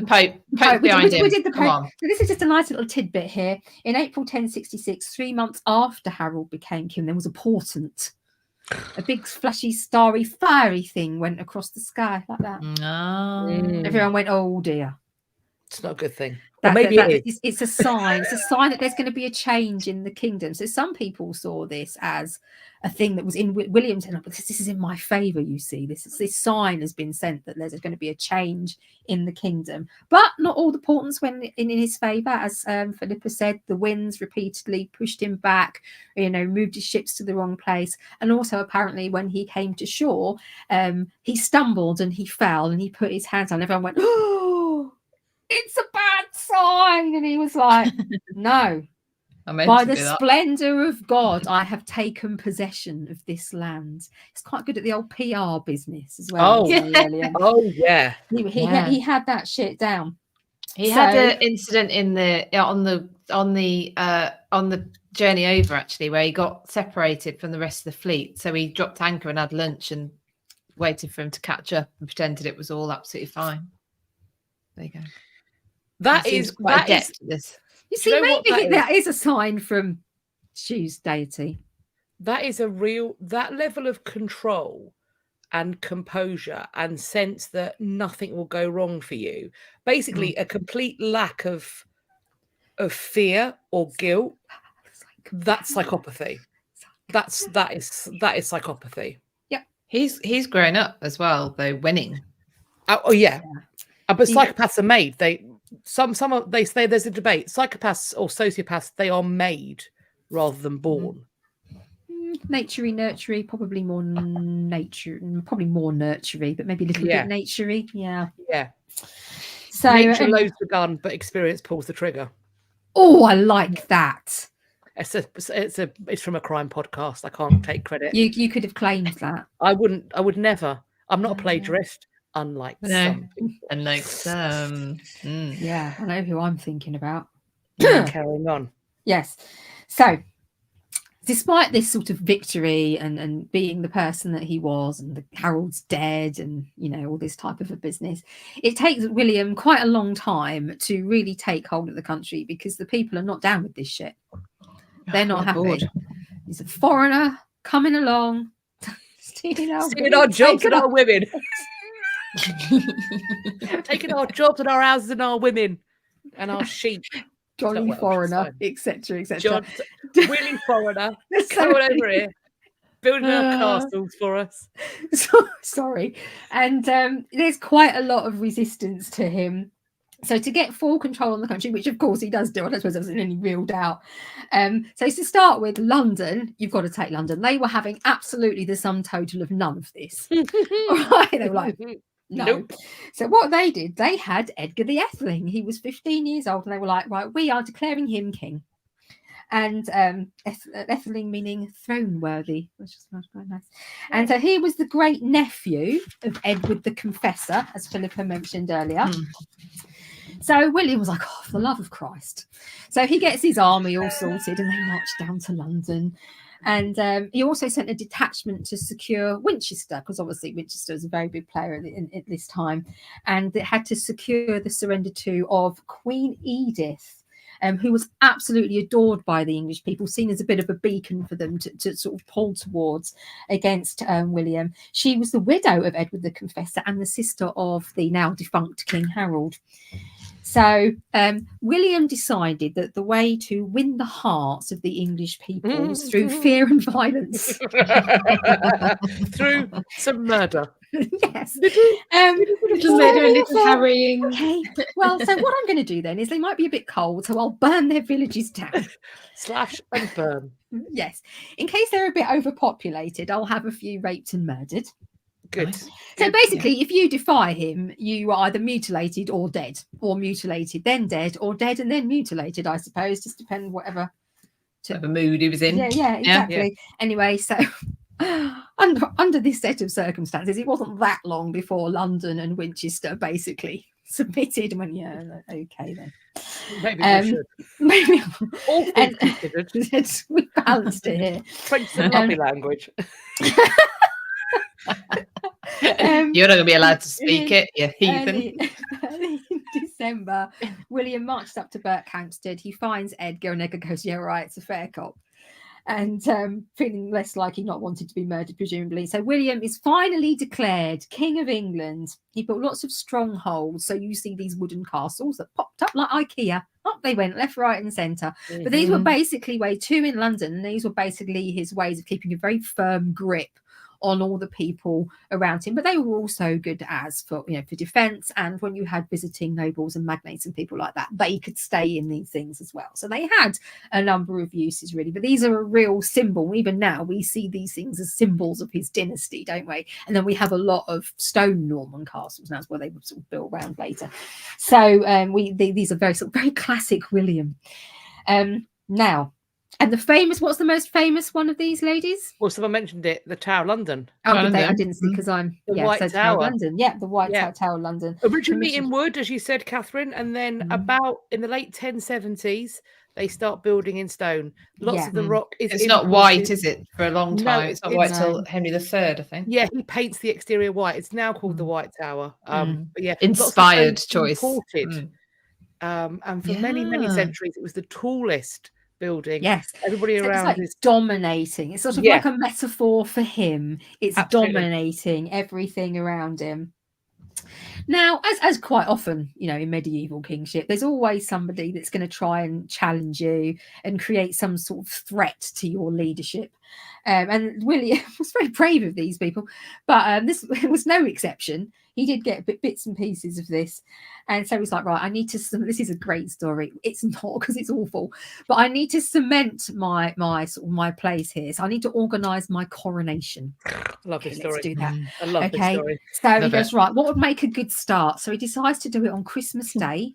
Pope behind him. We did the Pope. So this is just a nice little tidbit here. In April 1066, 3 months after Harold became king, there was a portent. A big, flashy, starry, fiery thing went across the sky like that. Everyone went, oh dear. It's not a good thing. It's a sign. It's a sign that there's going to be a change in the kingdom. So some people saw this as a thing that was in William's head. But this is in my favour. You see, this sign has been sent that there's going to be a change in the kingdom. But not all the portents went in his favour, as Philippa said. The winds repeatedly pushed him back. Moved his ships to the wrong place, and also apparently when he came to shore, he stumbled and he fell and he put his hands on. Everyone went, oh, it's a bad sign. And he was like, no, by the splendour of God, I have taken possession of this land. He's quite good at the old PR business as well. He had that shit down. He had an incident on the journey over, actually, where he got separated from the rest of the fleet. So he dropped anchor and had lunch and waited for him to catch up and pretended it was all absolutely fine. There you go. That is quite adept at this. You see, maybe that is a sign from choose deity. That is that level of control and composure and sense that nothing will go wrong for you. Basically, a complete lack of fear or guilt. That's psychopathy. That is psychopathy. Yep. He's grown up as well, though, winning. Oh yeah. But psychopaths are made. Some they say there's a debate. Psychopaths or sociopaths, they are made rather than born. Naturey, nurtury, probably more nurtury, but maybe a little bit naturey. Yeah. So nature loads the gun, but experience pulls the trigger. Oh, I like that. It's from a crime podcast. I can't take credit. You could have claimed that. I would never. I'm not a plagiarist, unlike some people. Unlike some. Yeah, I know who I'm thinking about. Carrying on. Yes. So despite this sort of victory and being the person that he was, and the Harold's dead, and all this type of a business, it takes William quite a long time to really take hold of the country, because the people are not down with this shit. They're not happy. Bored. He's a foreigner coming along, stealing our jobs and our women, taking our jobs and our houses and our women and our sheep. Johnny foreigner, etc., etc. Willie foreigner, coming over here, building our castles for us. Sorry, and there's quite a lot of resistance to him. So to get full control on the country, which of course he does do, I don't suppose there's any real doubt. So to start with, London, you've got to take London. They were having absolutely the sum total of none of this. Right? They were like, no. Nope. So what they did, they had Edgar the Etheling. He was 15 years old, and they were like, right, we are declaring him king. And Etheling meaning throne worthy, which is quite nice. And so he was the great nephew of Edward the Confessor, as Philippa mentioned earlier. So William was like, oh, for the love of Christ. So he gets his army all sorted, and they march down to London. And he also sent a detachment to secure Winchester, because obviously Winchester is a very big player at this time. And it had to secure the surrender of Queen Edith, who was absolutely adored by the English people, seen as a bit of a beacon for them to sort of pull towards against William. She was the widow of Edward the Confessor and the sister of the now defunct King Harold. So William decided that the way to win the hearts of the English people was through fear and violence. Through some murder. Yes. Little murder and little harrying. Okay. Well, so what I'm going to do then is they might be a bit cold, so I'll burn their villages down. Slash and burn. Yes. In case they're a bit overpopulated, I'll have a few raped and murdered. Good. Nice. So basically, if you defy him, you are either mutilated or dead, or mutilated, then dead, or dead and then mutilated, I suppose. Just depend whatever mood he was in. Yeah, exactly. Yeah. Anyway, so under this set of circumstances, it wasn't that long before London and Winchester basically submitted and went, yeah, okay then. Maybe we should. Maybe. All things considered. We balanced it here. French is a lovely language. You're not going to be allowed to speak it, you heathen. Early in December, William marches up to Berkhamsted. He finds Edgar, and Edgar goes, yeah, right, it's a fair cop. And feeling less likely not wanted to be murdered, presumably. So William is finally declared King of England. He built lots of strongholds. So you see these wooden castles that popped up like IKEA. Up they went, left, right and centre. Mm-hmm. But these were basically two in London. And these were basically his ways of keeping a very firm grip on all the people around him, but they were also good as for defense, and when you had visiting nobles and magnates and people like that, they could stay in these things as well. So they had a number of uses really, but these are a real symbol. Even now we see these things as symbols of his dynasty, don't we? And then we have a lot of stone Norman castles, and that's where they were sort of built around later. So these are very classic William. Now, and what's the most famous one of these ladies? Well, someone mentioned it, the Tower of London. Oh, I didn't see, because I'm the White Tower. London. Yeah, the White Tower of London. Originally in wood, as you said, Catherine, and then about in the late 1070s, they start building in stone. Lots of the rock is It's not white, is it? For a long time. No, it's not white till Henry III, I think. Yeah, he paints the exterior white. It's now called the White Tower. But yeah, inspired choice. Imported. And for many centuries, it was the tallest building. Yes. Everybody So around it's like is dominating. It's sort of like a metaphor for him. It's Absolutely. dominating everything around him. Now, as quite often, in medieval kingship, there's always somebody that's going to try and challenge you and create some sort of threat to your leadership. And William was very brave of these people, but this was no exception. He did get bits and pieces of this. And so he's like, right, I need to, this is a great story. It's not, because it's awful, but I need to cement my place here. So I need to organize my coronation. I love this story. Let's do that. I love this story. So he goes, right, what would make a good start? So he decides to do it on Christmas Day.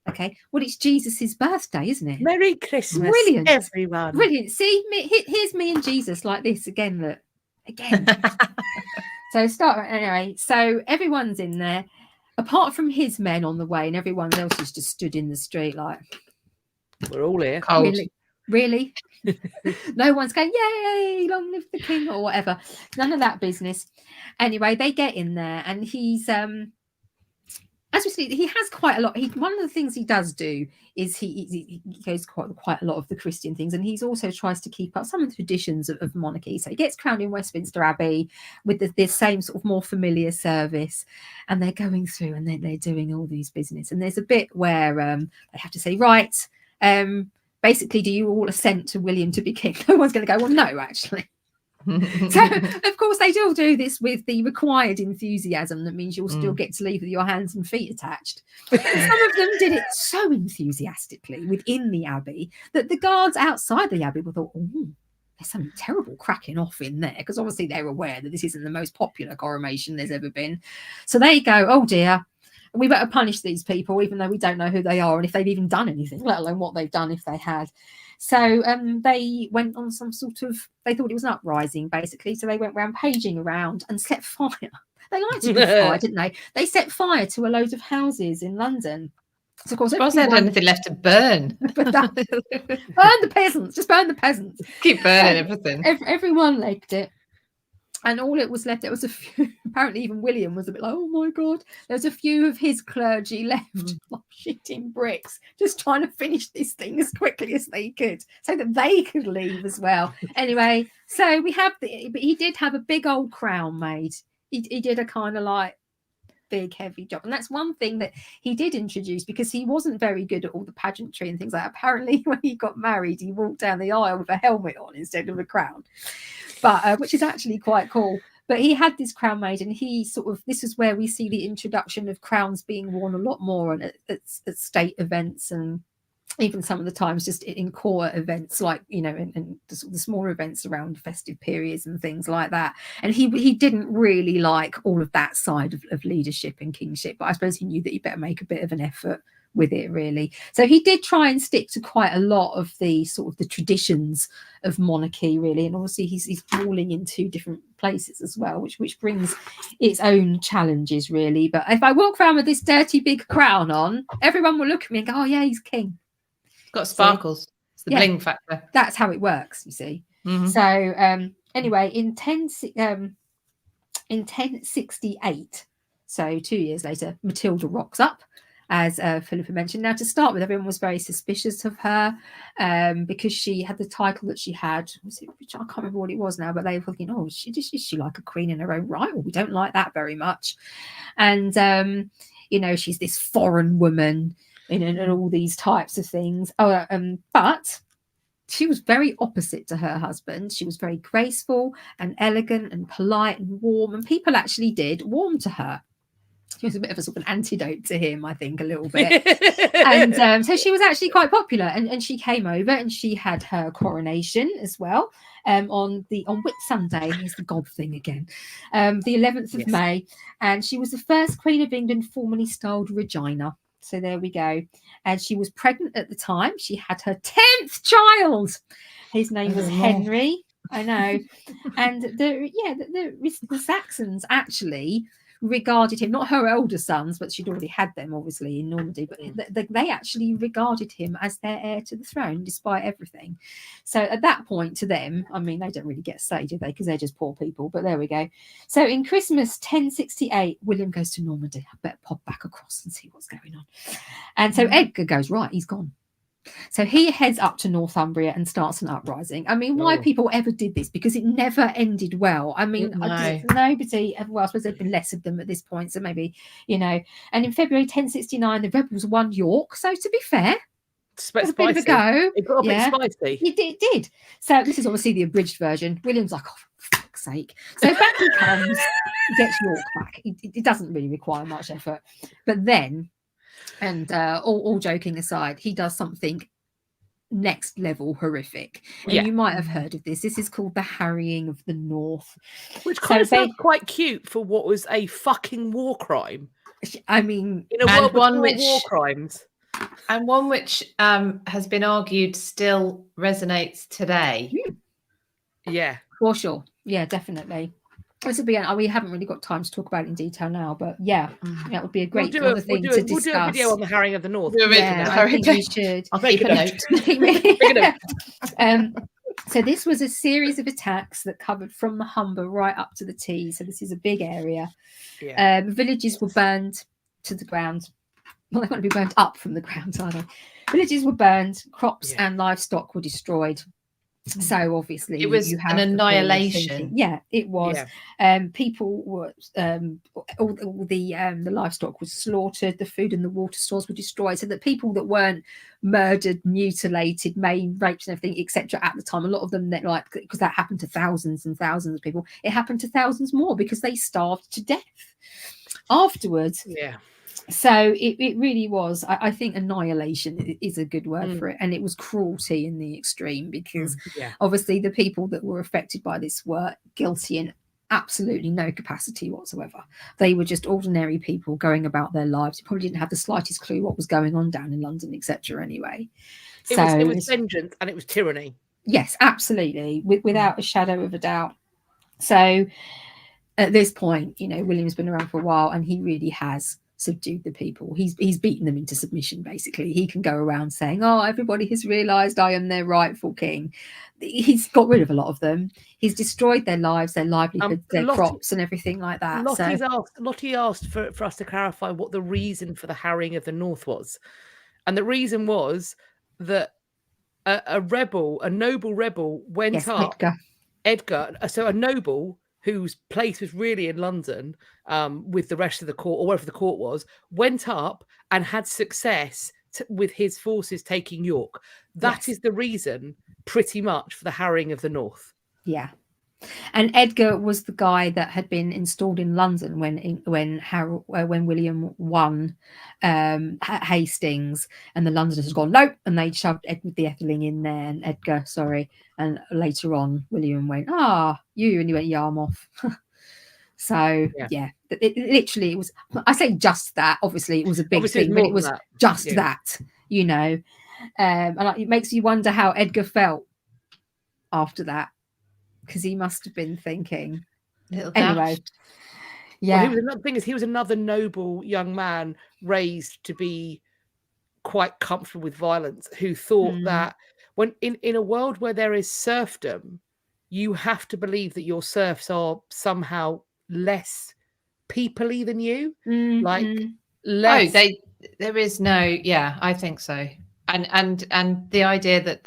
Okay. Well, it's Jesus's birthday, isn't it? Merry Christmas, brilliant, everyone. Brilliant. See, here's me and Jesus like this again. Look, again. So anyway. So everyone's in there, apart from his men on the way, and everyone else is just stood in the street like, we're all here. Cold. Really? No one's going, yay, long live the king or whatever. None of that business. Anyway, they get in there, and he's as we see, he has quite a lot. One of the things he does do is he goes quite a lot of the Christian things, and he's also tries to keep up some of the traditions of monarchy. So he gets crowned in Westminster Abbey with the same sort of more familiar service, and they're going through and they're doing all these business. And there's a bit where they have to say, right, basically, do you all assent to William to be king? No one's going to go, well, no, actually. So, of course, they do this with the required enthusiasm. That means you'll still get to leave with your hands and feet attached. And some of them did it so enthusiastically within the abbey that the guards outside the abbey thought, oh, there's something terrible cracking off in there, because obviously they're aware that this isn't the most popular coronation there's ever been. So they go, oh dear, we better punish these people, even though we don't know who they are and if they've even done anything, let alone what they've done if they had. So they went on some sort of, they thought it was an uprising, basically. So they went around paging around and set fire. They liked to be fire, didn't they? They set fire to a load of houses in London. So of course, I wasn't anything left to burn. Burn the peasants, just burn the peasants. Keep burning everything. Everyone legged it. And all it was left, there was a few, apparently even William was a bit like, oh my God, there's a few of his clergy left, like shitting bricks, just trying to finish this thing as quickly as they could so that they could leave as well. Anyway, so we have but he did have a big old crown made. He did a kind of like big heavy job, and that's one thing that he did introduce, because he wasn't very good at all the pageantry and things like that. Apparently when he got married, he walked down the aisle with a helmet on instead of a crown, but which is actually quite cool. But he had this crown made, and he this is where we see the introduction of crowns being worn a lot more at state events, and even some of the times just in core events, like and the smaller events around festive periods and things like that. And he didn't really like all of that side of leadership and kingship, but I suppose he knew that he better make a bit of an effort with it, really. So he did try and stick to quite a lot of the the traditions of monarchy, really. And obviously he's falling in two different places as well, which brings its own challenges, really. But if I walk around with this dirty big crown on, everyone will look at me and go, oh yeah, he's king. Got sparkles. It's the bling factor. That's how it works, you see. So anyway, in 1068, so 2 years later, Matilda rocks up, as Philippa mentioned. Now, to start with, everyone was very suspicious of her because she had the title that she had, which I can't remember what it was now, but they were thinking, oh, is she like a queen in her own right? Well, we don't like that very much. And she's this foreign woman and all these types of things. But she was very opposite to her husband. She was very graceful and elegant and polite and warm, and people actually did warm to her. She was a bit of a sort of an antidote to him, I think, a little bit. And so she was actually quite popular, and she came over and she had her coronation as well on Whit Sunday. Here's the God thing again, the 11th of May, and she was the first Queen of England formally styled Regina. So there we go. And she was pregnant at the time. She had her 10th child. His name was Henry. I know. And the Saxons actually regarded him, not her elder sons, but she'd already had them obviously in Normandy, but they actually regarded him as their heir to the throne despite everything. So at that point, to them, I mean, they don't really get a say, do they, because they're just poor people, but there we go. So in Christmas 1068, William goes to Normandy. I better pop back across and see what's going on. And so Edgar goes, right, he's gone. So he heads up to Northumbria and starts an uprising. I mean, why people ever did this? Because it never ended well. I mean, nobody ever, well, I suppose there'd been less of them at this point. So maybe, and in February 1069, the rebels won York. So to be fair, a bit of a go. It got a bit spicy. It did. So this is obviously the abridged version. William's like, oh, for fuck's sake. So back he comes, gets York back. It doesn't really require much effort. But then, and all joking aside, he does something next level horrific. And you might have heard of this. This is called the Harrying of the North. Which kind of sounds quite cute for what was a fucking war crime. I mean, in a world with war crimes. And one which has been argued still resonates today. Yeah. For sure. Yeah, definitely. This would be, we haven't really got time to talk about it in detail now, but yeah, that would be a great thing to discuss. We'll do a video on the Harrying of the North. I think we should. I'll make a note. So this was a series of attacks that covered from the Humber right up to the Tees. So this is a big area. Yeah. Villages were burned to the ground. Well, they want to be burned up from the ground, are they? Villages were burned, crops and livestock were destroyed. So obviously it was an annihilation. Yeah, it was. Yeah. People were all the livestock was slaughtered, the food and the water stores were destroyed, so that people that weren't murdered, mutilated, maimed, raped and everything, etc. at the time, a lot of them, because that happened to thousands and thousands of people, it happened to thousands more because they starved to death afterwards. Yeah. So it really was, I think annihilation is a good word for it. And it was cruelty in the extreme because obviously the people that were affected by this were guilty in absolutely no capacity whatsoever. They were just ordinary people going about their lives. They probably didn't have the slightest clue what was going on down in London, etc. anyway. It was vengeance and it was tyranny. Yes, absolutely. Without a shadow of a doubt. So at this point, William's been around for a while and he really has subdued the people. He's beaten them into submission. Basically, he can go around saying, "Oh, everybody has realised I am their rightful king." He's got rid of a lot of them. He's destroyed their lives, their livelihoods, their crops, and everything like that. Lottie asked for us to clarify what the reason for the Harrying of the North was, and the reason was that a noble rebel went up. Edgar. So a noble whose place was really in London with the rest of the court, or wherever the court was, went up and had success with his forces taking York. That is the reason, pretty much, for the Harrying of the North. Yeah. And Edgar was the guy that had been installed in London when William won Hastings, and the Londoners had gone nope, and they shoved Edward the Etheling in there, and Edgar, and later on William went you, and he went Yarmouth. So it literally was. I say just that. Obviously, it was a big thing, but it was just that, and it makes you wonder how Edgar felt after that. Because he must have been thinking. Anyway, yeah. Well, he was another noble young man raised to be quite comfortable with violence, who thought that when in a world where there is serfdom, you have to believe that your serfs are somehow less people-y than you. Like less. Oh, there is no. Yeah, I think so. And the idea that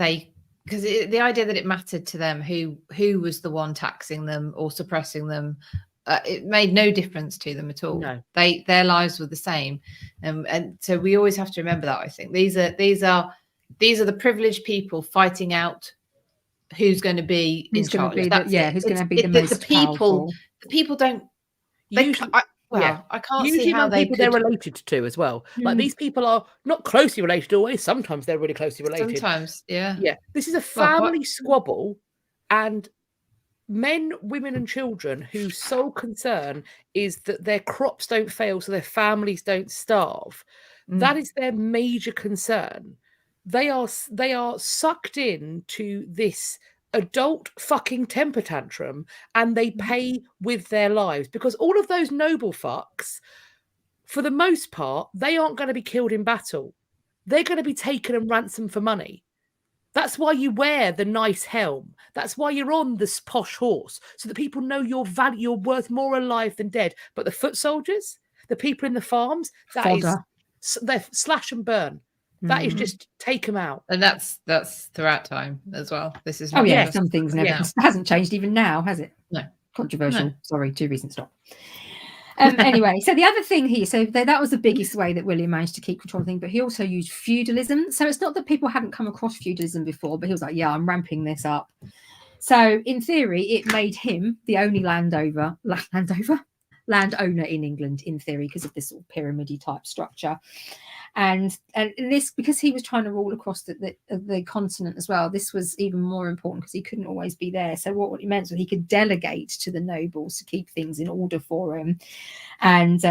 because the idea that it mattered to them who was the one taxing them or suppressing them, it made no difference to them at all. No. Their lives were the same, and so we always have to remember that. I think these are the privileged people fighting out who's going to be in charge. Who's going to be the most powerful. The people don't. I can't see how they're related to as well. Like these people are not closely related always. Sometimes they're really closely related. Sometimes, yeah. This is a family squabble, and men, women, and children whose sole concern is that their crops don't fail, so their families don't starve. That is their major concern. They are sucked into this adult fucking temper tantrum, and they pay with their lives, because all of those noble fucks, for the most part, they aren't going to be killed in battle. They're going to be taken and ransomed for money. That's why you wear the nice helm. That's why you're on this posh horse, so that people know you're worth more alive than dead. But the foot soldiers, the people in the farms, they're slash and burn. That is just take them out. And that's throughout time as well. This is not some things never. It hasn't changed even now, has it? No. Controversial. No. Sorry, 2 recent stop. Anyway, so the other thing here, so that was the biggest way that William managed to keep control of things, but he also used feudalism. So it's not that people hadn't come across feudalism before, but he was like, yeah, I'm ramping this up. So in theory, it made him the only landowner in England, in theory, because of this sort of pyramid type structure. And this, because he was trying to rule across the continent as well, this was even more important because he couldn't always be there. So what it meant was he could delegate to the nobles to keep things in order for him. And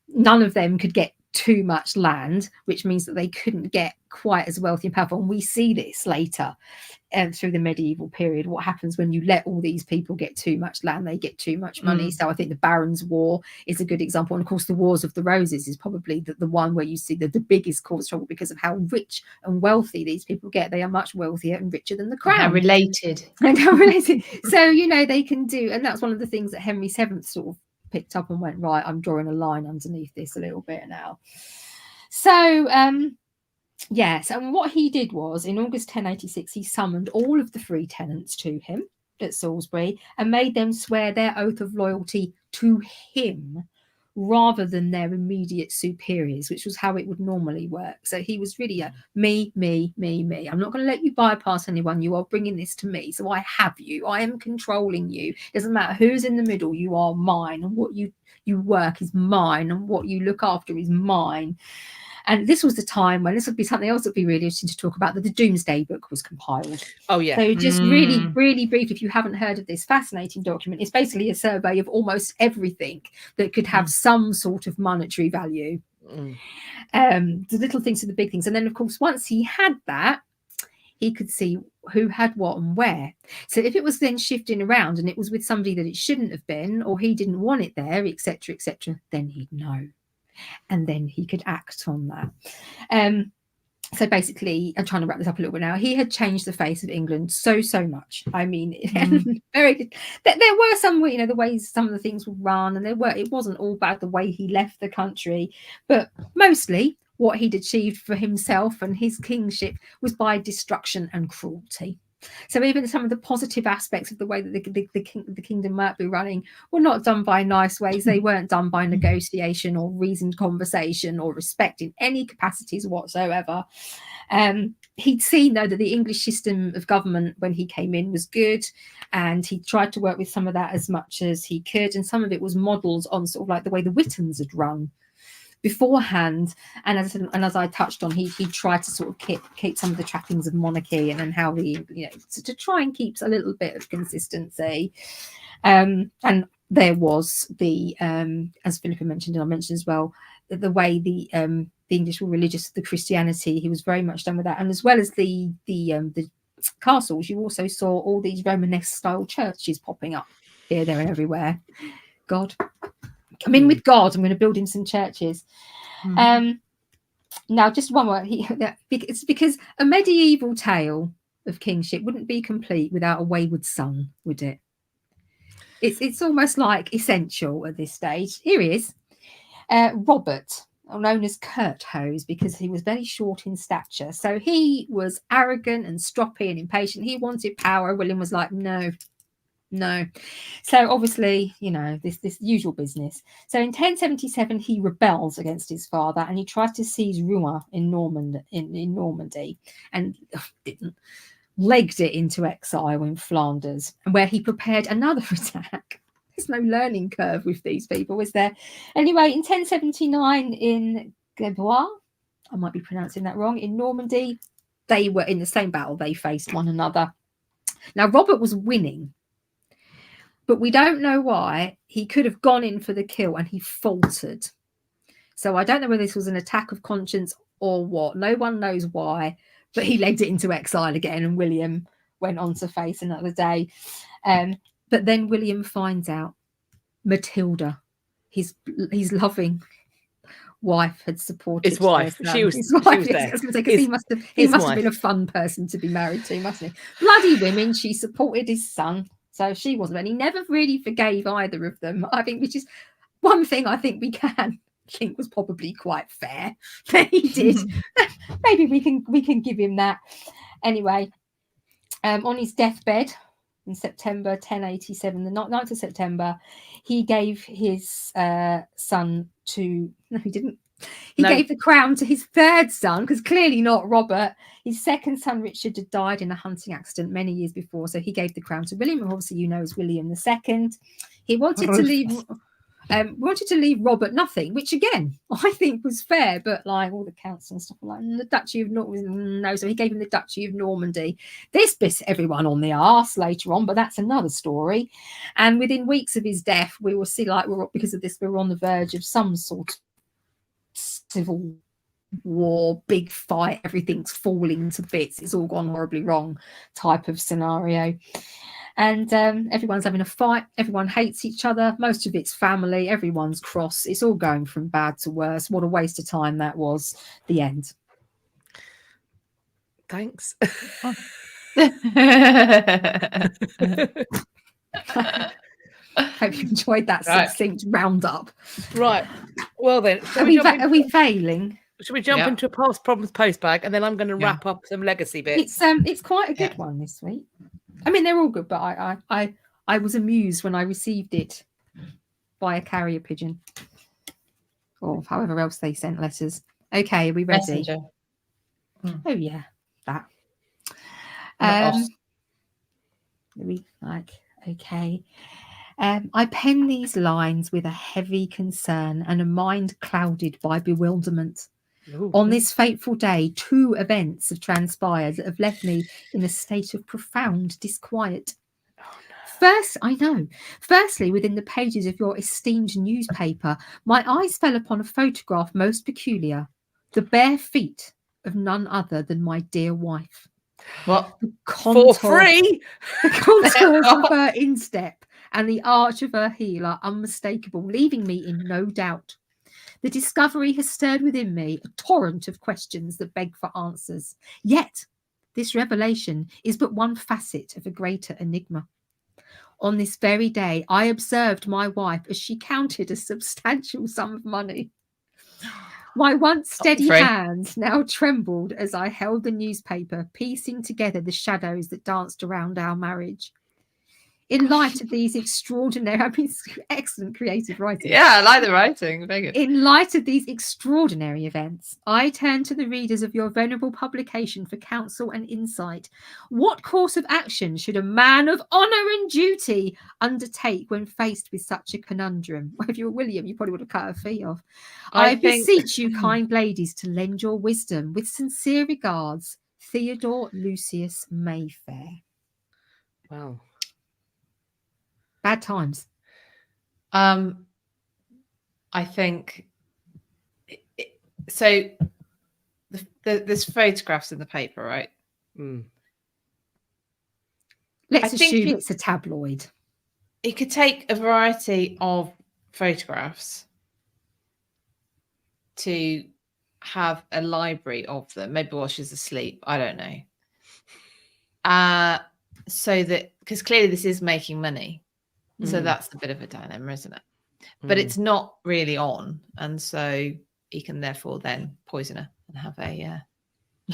none of them could get too much land, which means that they couldn't get quite as wealthy and powerful. And we see this later through the medieval period. What happens when you let all these people get too much land? They get too much money. So I think the Barons' War is a good example. And of course, the Wars of the Roses is probably the one where you see the biggest cause of trouble because of how rich and wealthy these people get. They are much wealthier and richer than the crown. How related. So, they can do. And that's one of the things that Henry VII sort of picked up and went, right, I'm drawing a line underneath this a little bit now. So yes, and what he did was in August 1086 he summoned all of the free tenants to him at Salisbury and made them swear their oath of loyalty to him rather than their immediate superiors, which was how it would normally work. So he was really me. I'm not going to let you bypass anyone. You are bringing this to me. So I have you. I am controlling you. It doesn't matter who's in the middle. You are mine. And what you work is mine. And what you look after is mine. And this was the time when this would be something else that would be really interesting to talk about, that the Domesday book was compiled. Oh, yeah. So just really, really brief, if you haven't heard of this fascinating document, it's basically a survey of almost everything that could have some sort of monetary value. The little things to the big things. And then, of course, once he had that, he could see who had what and where. So if it was then shifting around and it was with somebody that it shouldn't have been, or he didn't want it there, etc., then he'd know. And then he could act on that. So basically, I'm trying to wrap this up a little bit now. He had changed the face of England so much. I mean, very good. There were some, the ways some of the things were run, and it wasn't all bad the way he left the country, but mostly what he'd achieved for himself and his kingship was by destruction and cruelty. So even some of the positive aspects of the way that the kingdom might be running were not done by nice ways. They weren't done by negotiation or reasoned conversation or respect in any capacities whatsoever. He'd seen, though, that the English system of government when he came in was good, and he tried to work with some of that as much as he could. And some of it was modelled on sort of like the way the VIIIs had run beforehand, and as I touched on, he tried to sort of keep some of the trappings of monarchy and how to try and keep a little bit of consistency. And there was the as Philippa mentioned, and I mentioned as well, the way the English were religious, the Christianity, he was very much done with that. And as well as the castles, you also saw all these Romanesque style churches popping up here, there, and everywhere. God. I'm in with God. I'm going to build him some churches. Now, just one more. It's because a medieval tale of kingship wouldn't be complete without a wayward son, would it? It's almost like essential at this stage. Here he is, Robert, known as Curthose, because he was very short in stature. So he was arrogant and stroppy and impatient. He wanted power. William was like, no. So obviously, this usual business. So in 1077, he rebels against his father and he tried to seize Rouen in Normandy and didn't. Legged it into exile in Flanders, where he prepared another attack. There's no learning curve with these people, is there? Anyway, in 1079 in Gebois, I might be pronouncing that wrong, in Normandy, they were in the same battle. They faced one another. Now, Robert was winning, but we don't know why. He could have gone in for the kill and he faltered. So I don't know whether this was an attack of conscience or what. No one knows why, but he legged it into exile again and William went on to face another day. But then William finds out Matilda, his loving wife, had supported his wife. She was there. I was going to say, because he must have been a fun person to be married to, mustn't he? Bloody women. She supported his son. So she wasn't, and he never really forgave either of them. I think, which is one thing I think we can think was probably quite fair that he did. Maybe we can give him that. Anyway, on his deathbed in September 1087, the 9th of September, he gave his son to... No, he didn't. He gave the crown to his third son, because clearly not Robert. His second son, Richard, had died in a hunting accident many years before, so he gave the crown to William, who obviously you know as William II. He wanted to leave Robert nothing, which again I think was fair, but like all the counts and stuff like the Duchy of Normandy, no, so he gave him the Duchy of Normandy. This bit everyone on the arse later on, but that's another story. And within weeks of his death, we will see, like, because of this, we're on the verge of some sort of civil war, big fight, everything's falling to bits, it's all gone horribly wrong type of scenario. And everyone's having a fight, everyone hates each other, most of it's family, everyone's cross, it's all going from bad to worse. What a waste of time that was. The end. Thanks. Hope you enjoyed that succinct roundup. Right. Well then, are we failing? Should we jump into a past problems post bag, and then I'm going to wrap up some legacy bits? It's quite a good one this week. I mean, they're all good, but I was amused when I received it by a carrier pigeon, or however else they sent letters. Okay, are we ready? Messenger. Oh yeah, that. Okay. I pen these lines with a heavy concern and a mind clouded by bewilderment. Ooh. On this fateful day, 2 events have transpired that have left me in a state of profound disquiet. Oh, no. Firstly, within the pages of your esteemed newspaper, my eyes fell upon a photograph most peculiar, the bare feet of none other than my dear wife. What? For free? The contours of her instep and the arch of her heel are unmistakable, leaving me in no doubt. The discovery has stirred within me a torrent of questions that beg for answers. Yet, this revelation is but one facet of a greater enigma. On this very day, I observed my wife as she counted a substantial sum of money. My once steady hands now trembled as I held the newspaper, piecing together the shadows that danced around our marriage. In light of these extraordinary, excellent creative writing. Yeah, I like the writing. In light of these extraordinary events, I turn to the readers of your venerable publication for counsel and insight. What course of action should a man of honour and duty undertake when faced with such a conundrum? Well, if you were William, you probably would have cut her feet off. I beseech you, kind ladies, to lend your wisdom. With sincere regards, Theodore Lucius Mayfair. Wow. Bad times. I think so. There's photographs in the paper, right? Let's assume it's a tabloid. It could take a variety of photographs to have a library of them. Maybe while she's asleep. I don't know. So that, because clearly this is making money. So that's a bit of a dilemma, isn't it? But it's not really on. And so he can therefore then poison her and have a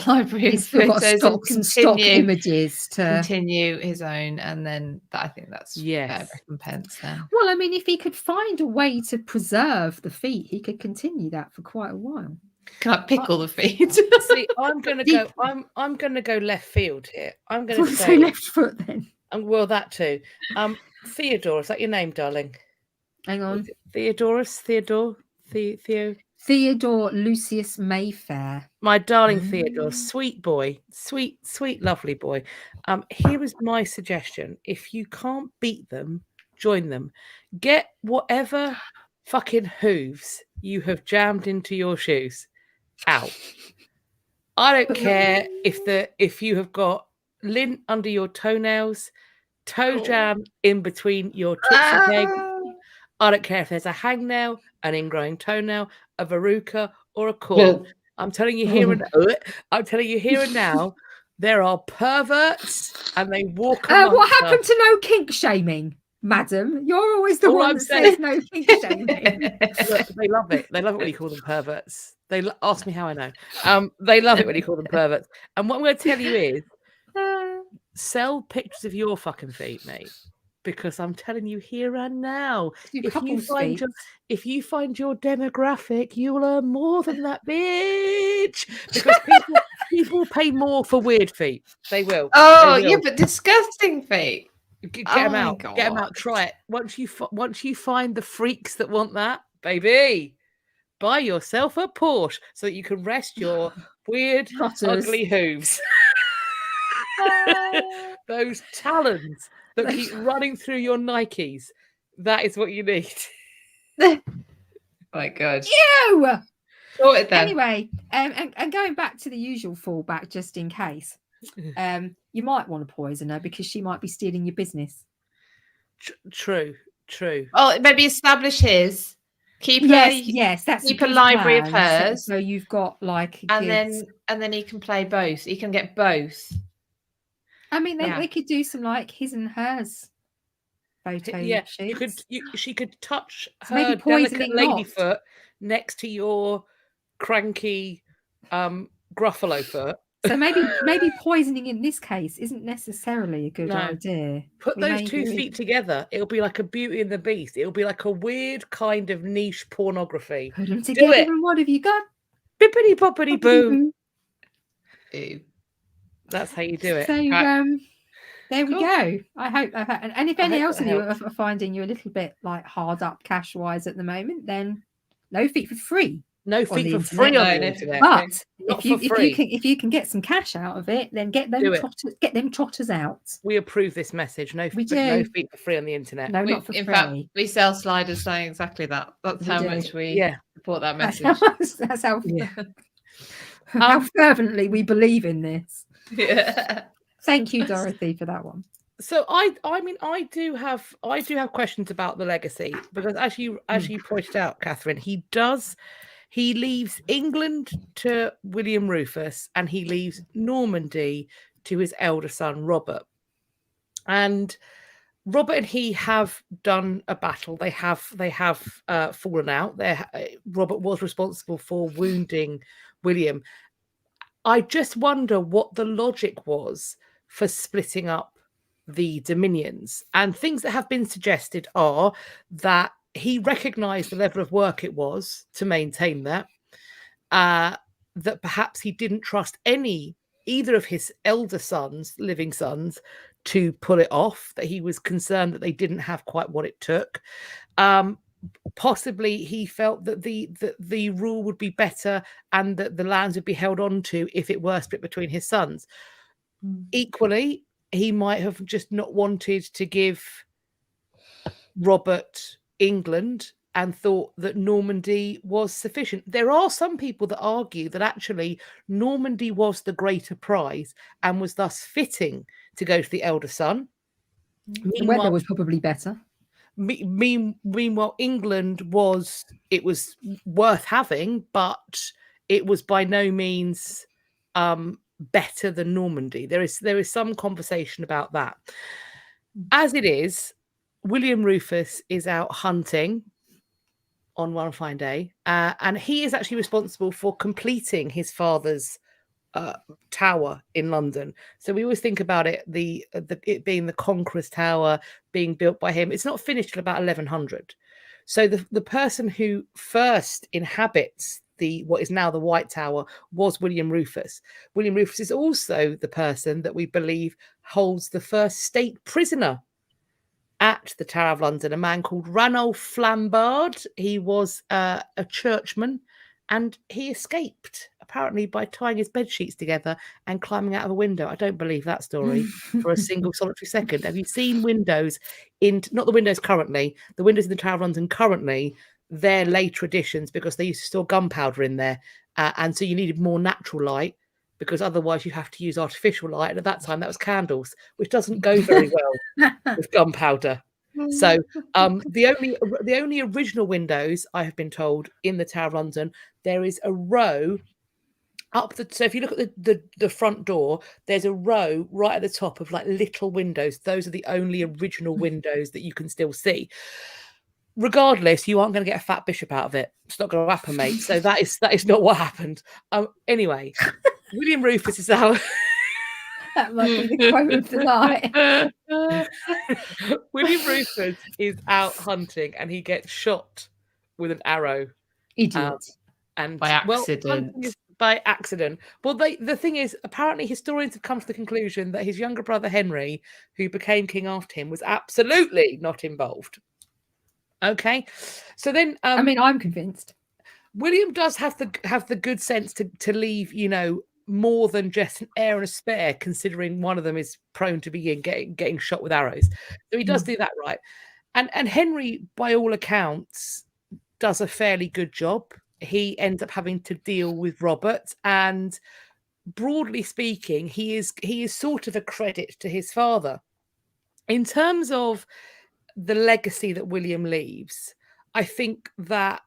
library of photos and stock images to continue his own. And then I think that's fair recompense then. Well, I mean, if he could find a way to preserve the feet, he could continue that for quite a while. Can I pickle the feet? See, I'm gonna go. I'm gonna go left field here. I'm gonna say left foot then. Well, that too. Theodore, is that your name, darling? Hang on. Theodore Lucius Mayfair. My darling Theodore, sweet boy, sweet, lovely boy. Here is my suggestion: if you can't beat them, join them. Get whatever fucking hooves you have jammed into your shoes out. I don't care if you have got lint under your toenails, toe jam in between your tootsie pegs. I don't care if there's a hangnail, an ingrowing toenail, a verruca, or a corn. I'm telling you here and now, there are perverts and they walk. What happened to no kink shaming? Madam, you're always the All one I'm that saying- says no kink shaming. Look, they love it. They love it when you call them perverts. They ask me how I know. They love it when you call them perverts. And what I'm going to tell you is, sell pictures of your fucking feet, mate. Because I'm telling you here and now, if you find your demographic, you'll earn more than that, bitch. Because people pay more for weird feet. They will. Oh, They will. yeah, but disgusting feet. Get them out. God. Get them out. Try it. Once you find the freaks that want that, baby, buy yourself a Porsche so that you can rest your weird, ugly hooves. Those talons that keep running through your Nikes. That is what you need. My God. You! Sort it then. Anyway, and going back to the usual fallback, just in case, you might want to poison her because she might be stealing your business. True. Oh, maybe establish his. Keep that's keep a library of hers. So you've got like, and then he can play both. He can get both. I mean, they could do some like his and hers photo. Yeah, shoots. she could touch So her maybe delicate lady not. foot next to your cranky Gruffalo foot. So maybe poisoning in this case isn't necessarily a good idea. Put those 2 feet together. It'll be like a Beauty and the Beast. It'll be like a weird kind of niche pornography. Put them together, and what have you got? Bippity boppity boo. Ew. That's how you do it. So there we go. I hope and if any else of you are finding you a little bit like hard up cash wise at the moment, then no feet for free. No feet for free on the internet. But if you can get some cash out of it, then get them trotters out. We approve this message. No feet for free on the internet. No, not for free. In fact, we sell sliders saying exactly that. That's how much we support that message. That's how fervently we believe in this. Yeah. Thank you, Dorothy, for that one. So I mean I do have questions about the legacy, because as you pointed out, Catherine, he leaves England to William Rufus and he leaves Normandy to his elder son Robert. And Robert and he have done a battle. They have fallen out. Robert was responsible for wounding William. I just wonder what the logic was for splitting up the dominions. And things that have been suggested are that he recognized the level of work it was to maintain that, that perhaps he didn't trust either of his elder sons, living sons, to pull it off, that he was concerned that they didn't have quite what it took. Possibly he felt that the rule would be better and that the lands would be held on to if it were split between his sons. Equally, he might have just not wanted to give Robert England and thought that Normandy was sufficient. There are some people that argue that actually Normandy was the greater prize and was thus fitting to go to the elder son. The weather was probably better. Meanwhile, England was worth having, but it was by no means better than Normandy. There is some conversation about that. As it is, William Rufus is out hunting on one fine day, and he is actually responsible for completing his father's tower in London. So we always think about it being the Conqueror's tower being built by him. It's not finished till about 1100. So the person who first inhabits what is now the White Tower was William Rufus. William Rufus is also the person that we believe holds the first state prisoner at the Tower of London, a man called Ranulph Flambard. He was a churchman, and he escaped apparently by tying his bed sheets together and climbing out of a window. I don't believe that story for a single solitary second. Have you seen windows not the windows currently, the windows in the Tower of London currently? They're later additions because they used to store gunpowder in there, and so you needed more natural light, because otherwise you have to use artificial light. And at that time, that was candles, which doesn't go very well with gunpowder. So the only original windows, I have been told, in the Tower of London, there is a row So if you look at the front door, there's a row right at the top of like little windows. Those are the only original windows that you can still see. Regardless, you aren't going to get a fat bishop out of it. It's not going to happen, mate. So that is not what happened. Anyway, William Rufus is out. That might be the quote of the night. William Rufus is out hunting and he gets shot with an arrow. Idiot. And by accident. By accident. Well, the thing is, apparently historians have come to the conclusion that his younger brother Henry, who became king after him, was absolutely not involved. Okay, so then I mean, I'm convinced. William does have the good sense to leave, more than just an heir and a spare, considering one of them is prone to be getting shot with arrows. So he does do that right. And Henry, by all accounts, does a fairly good job. He ends up having to deal with Robert, and broadly speaking, he is sort of a credit to his father. In terms of the legacy that William leaves, I think that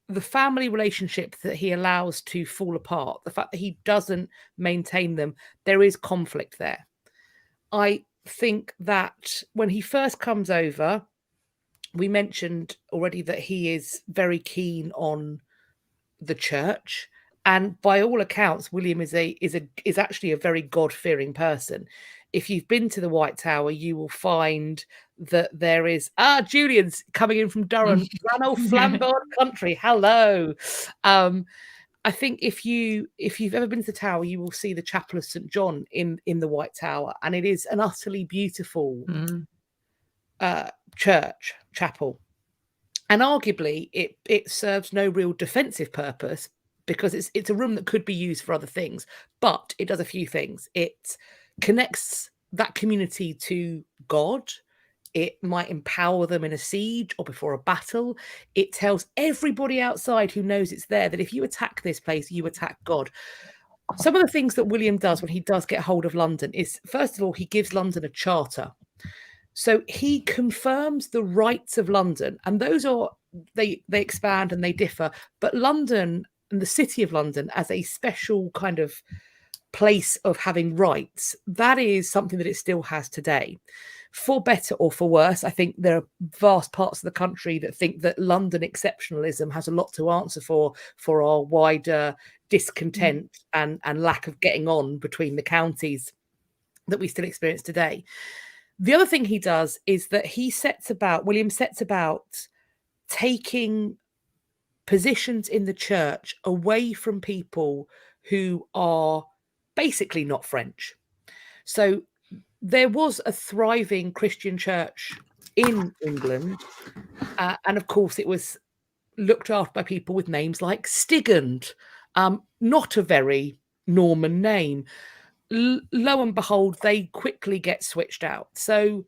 the family relationship that he allows to fall apart, the fact that he doesn't maintain them, there is conflict there. I think that when he first comes over, we mentioned already that he is very keen on the church, and by all accounts, William is actually a very God-fearing person. If you've been to the White Tower, you will find that there is Julian's coming in from Durham, Ranulph Flambard country. Hello. I think if you've ever been to the Tower, you will see the Chapel of St. John in the White Tower, and it is an utterly beautiful chapel. And arguably, it serves no real defensive purpose because it's a room that could be used for other things, but it does a few things. It connects that community to God. It might empower them in a siege or before a battle. It tells everybody outside who knows it's there that if you attack this place, you attack God. Some of the things that William does when he does get hold of London is, first of all, he gives London a charter. So he confirms the rights of London, and those are, they expand and they differ, but London and the city of London as a special kind of place of having rights, that is something that it still has today. For better or for worse, I think there are vast parts of the country that think that London exceptionalism has a lot to answer for our wider discontent and lack of getting on between the counties that we still experience today. The other thing he does is that William sets about taking positions in the church away from people who are basically not French. So there was a thriving Christian church in England, and of course it was looked after by people with names like Stigand, not a very Norman name. Lo and behold, they quickly get switched out. So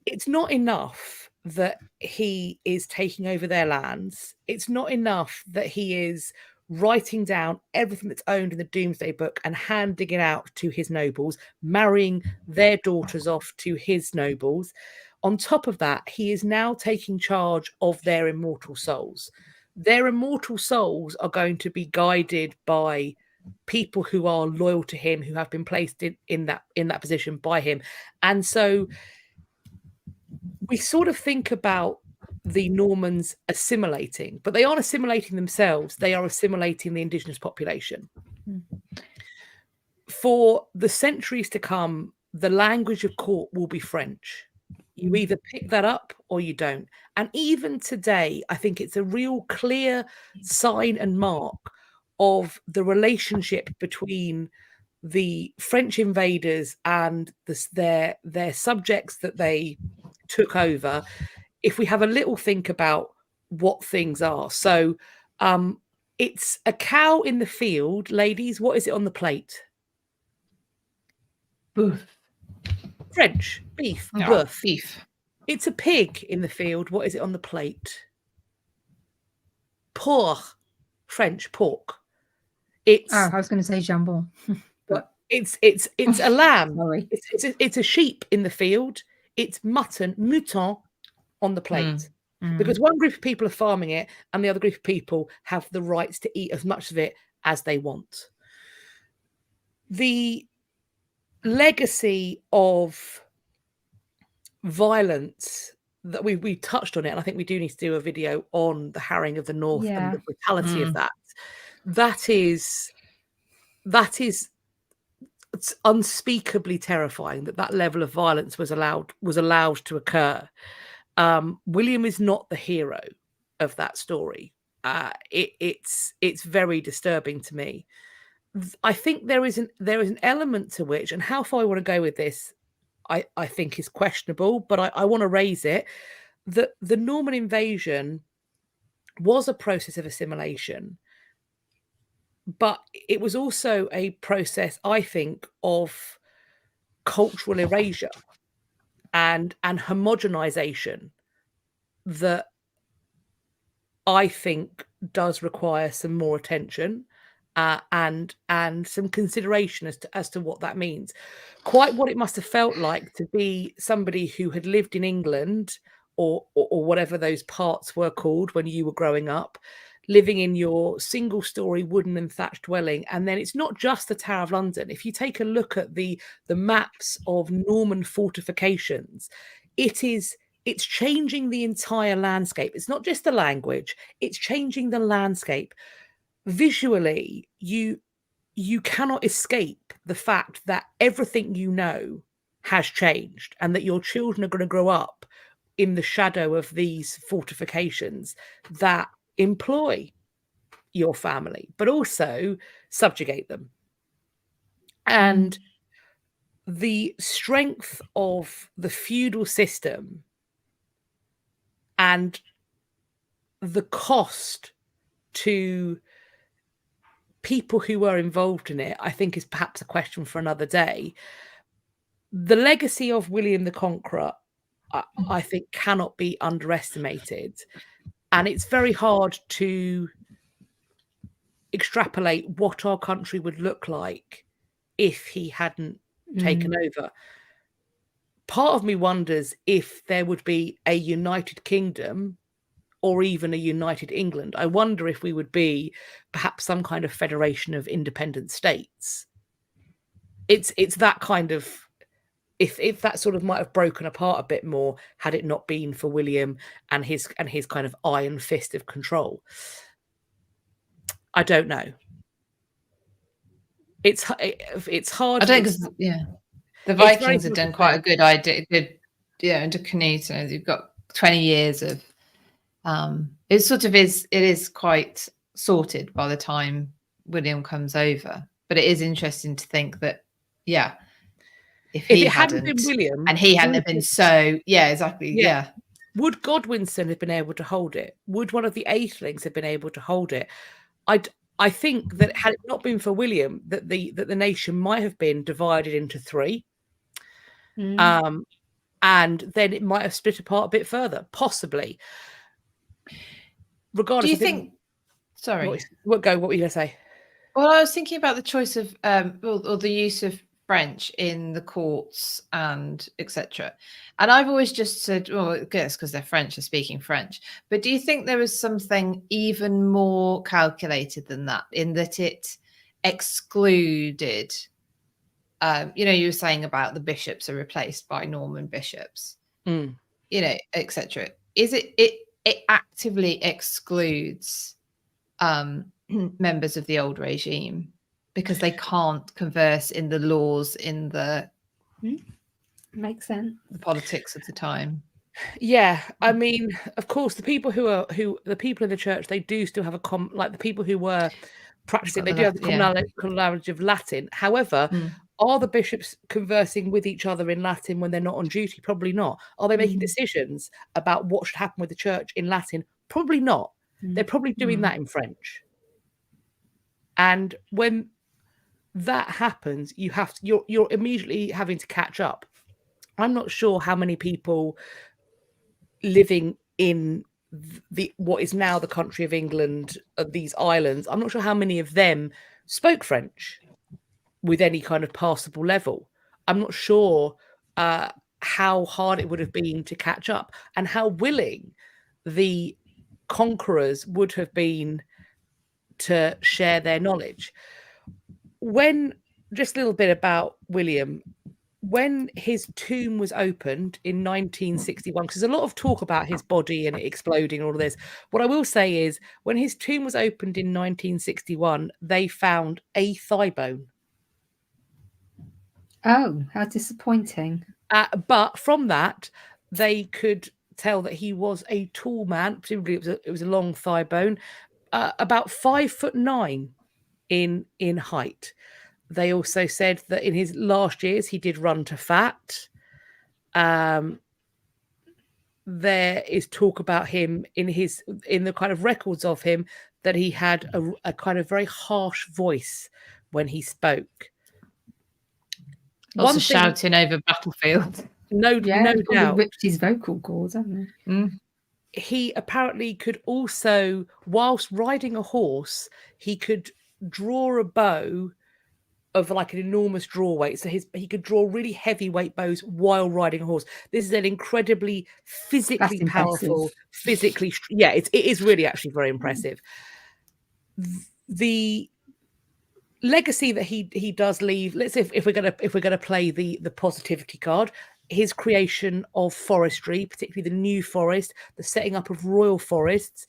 it's not enough that he is taking over their lands. It's not enough that he is writing down everything that's owned in the Domesday Book and handing it out to his nobles, marrying their daughters off to his nobles. On top of that, he is now taking charge of their immortal souls. Their immortal souls are going to be guided by people who are loyal to him, who have been placed in that position by him. And so we sort of think about the Normans assimilating, but they aren't assimilating themselves. They are assimilating the indigenous population. For the centuries to come, the language of court will be French. You either pick that up or you don't. And even today, I think it's a real clear sign and mark of the relationship between the French invaders and their subjects that they took over. If we have a little think about what things are. So it's a cow in the field. Ladies, what is it on the plate? Boof. French, beef, boeuf. Beef. It's a pig in the field. What is it on the plate? Porc, French, pork. It's. I was going to say jambon. But it's a lamb. Sorry. It's a sheep in the field. It's mutton, mouton, on the plate. Because one group of people are farming it and the other group of people have the rights to eat as much of it as they want. the legacy of violence that we touched on it, and I think we do need to do a video on the harrying of the North and the brutality of that. That is it's unspeakably terrifying that level of violence was allowed to occur. William is not the hero of that story. It's very disturbing to me. I think there is an element to which, and how far I want to go with this, I think is questionable, but I want to raise it, that the Norman invasion was a process of assimilation, but it was also a process, I think, of cultural erasure and homogenization that I think does require some more attention and some consideration as to what that means. Quite what it must have felt like to be somebody who had lived in England or whatever those parts were called when you were growing up, living in your single-story wooden and thatched dwelling. And then it's not just the Tower of London. If you take a look at the maps of Norman fortifications, it's changing the entire landscape. It's not just the language, it's changing the landscape. Visually, you cannot escape the fact that everything you know has changed and that your children are going to grow up in the shadow of these fortifications that employ your family, but also subjugate them. And the strength of the feudal system and the cost to people who were involved in it, I think, is perhaps a question for another day. The legacy of William the Conqueror, I think, cannot be underestimated. And it's very hard to extrapolate what our country would look like if he hadn't taken over. Part of me wonders if there would be a United Kingdom or even a United England. I wonder if we would be perhaps some kind of federation of independent states. It's that kind of, if that sort of might have broken apart a bit more had it not been for William and his kind of iron fist of control. I don't know. It's hard. I don't, because the Vikings have done quite a good idea. Under Canute, you've got 20 years of. It is quite sorted by the time William comes over. But it is interesting to think that, if it hadn't been William and he hadn't been would Godwinson have been able to hold it? Would one of the Aethelings have been able to hold it? I think that had it not been for William, that the nation might have been divided into three, and then it might have split apart a bit further, possibly. Regardless, do you think? Sorry, what were you going to say? Well, I was thinking about the choice of or the use of French in the courts and etc. And I've always just said, well, I guess because they're French, they're speaking French. But do you think there was something even more calculated than that, in that it excluded? You were saying about the bishops are replaced by Norman bishops, etc. Is it actively excludes members of the old regime because they can't converse in the laws, in the makes sense, the politics of the time? Yeah, I mean, of course, the people the people in the church, they do still have like the people who were practicing, they do have the common knowledge of Latin. However, are the bishops conversing with each other in Latin when they're not on duty? Probably not. Are they making decisions about what should happen with the church in Latin? Probably not. They're probably doing that in French. And when that happens, you're immediately having to catch up. I'm not sure how many people living in what is now the country of England, these islands, I'm not sure how many of them spoke French with any kind of passable level. I'm not sure how hard it would have been to catch up and how willing the conquerors would have been to share their knowledge. When just a little bit about William. When his tomb was opened in 1961, because there's a lot of talk about his body and it exploding and all of this. What I will say is, when his tomb was opened in 1961, they found a thigh bone. Oh, how disappointing. But from that, they could tell that he was a tall man. Presumably it was a long thigh bone, about 5'9" in height. They also said that in his last years, he did run to fat. There is talk about him in the kind of records of him that he had a kind of very harsh voice when he spoke. Lots of shouting over battlefield. No doubt. Ripped his vocal cords, haven't they? Mm. He apparently could also, whilst riding a horse, he could draw a bow of like an enormous draw weight. So he could draw really heavyweight bows while riding a horse. This is an incredibly physically powerful, it is really actually very impressive. The legacy that he does leave, let's say if we're gonna play the positivity card, his creation of forestry, particularly the New Forest, the setting up of royal forests.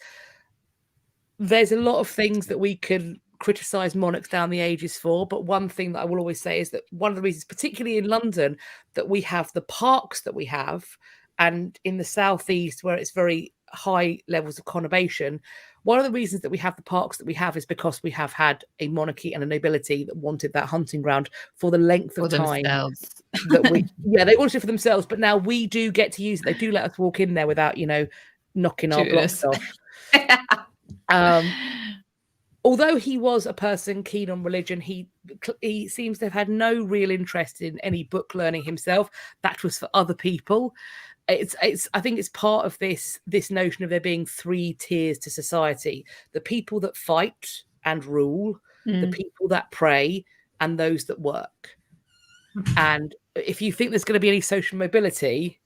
There's a lot of things that we can criticize monarchs down the ages for, but one thing that I will always say is that one of the reasons, particularly in London, that we have the parks that we have, and in the southeast where it's very high levels of conurbation, one of the reasons that we have the parks that we have is because we have had a monarchy and a nobility that wanted that hunting ground for the length of time that they wanted it for themselves, but now we do get to use it. They do let us walk in there without knocking our blocks off. Although he was a person keen on religion, he seems to have had no real interest in any book learning himself. That was for other people. I think it's part of this notion of there being three tiers to society: the people that fight and rule, the people that pray, and those that work. And if you think there's going to be any social mobility,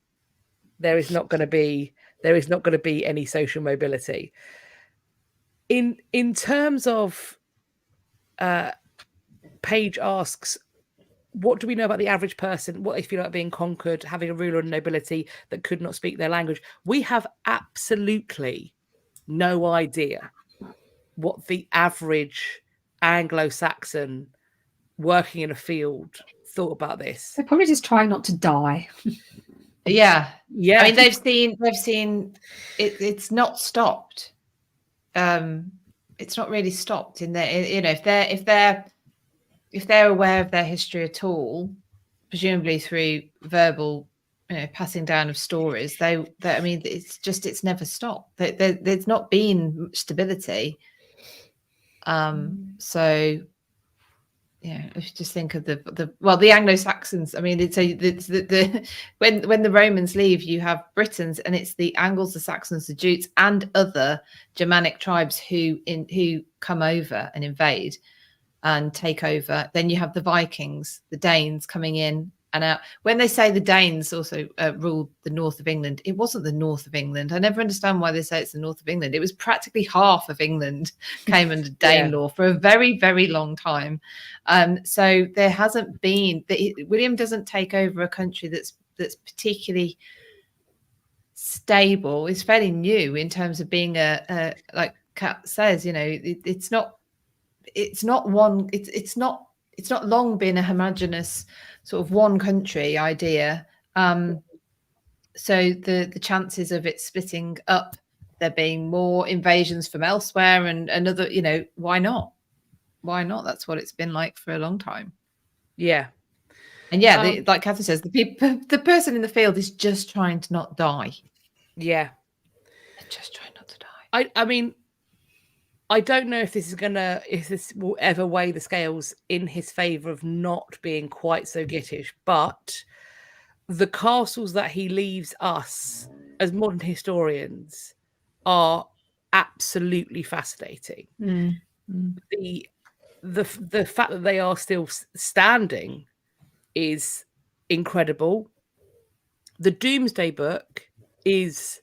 there is not going to be any social mobility. In terms of, Paige asks, what do we know about the average person? What they feel like being conquered, having a ruler and nobility that could not speak their language? We have absolutely no idea what the average Anglo-Saxon working in a field thought about this. They're probably just trying not to die. Yeah. I mean, they've seen it's not stopped. It's not really stopped in there. If they're aware of their history at all, presumably through verbal, passing down of stories, I mean, it's never stopped. There's not been stability. So yeah, if you just think of the Anglo-Saxons. I mean, when the Romans leave, you have Britons, and it's the Angles, the Saxons, the Jutes, and other Germanic tribes who come over and invade and take over. Then you have the Vikings, the Danes coming in and out. When they say the Danes also ruled the north of England, it wasn't the north of England. I never understand why they say it's the north of England. It was practically half of England came under Dane law for a very, very long time. So there hasn't been, William doesn't take over a country that's particularly stable. It's fairly new in terms of being like Kat says, it's not long been a homogenous sort of one country idea. So the chances of it splitting up, there being more invasions from elsewhere and another, why not? Why not? That's what it's been like for a long time. Yeah. And like Catherine says, the person in the field is just trying to not die. Yeah. They're just trying not to die. I mean, I don't know if this will ever weigh the scales in his favour of not being quite so gittish, but the castles that he leaves us as modern historians are absolutely fascinating. The fact that they are still standing is incredible. The Domesday book is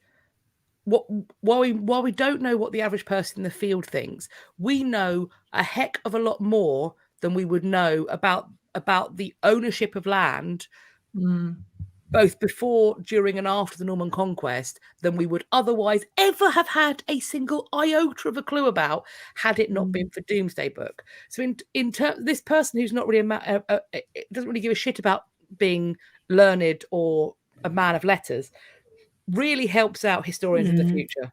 while we don't know what the average person in the field thinks, we know a heck of a lot more than we would know about about the ownership of land, both before, during, and after the Norman conquest, than we would otherwise ever have had a single iota of a clue about, had it not been for Domesday Book. So, this person who's not really doesn't really give a shit about being learned or a man of letters, really helps out historians of the future.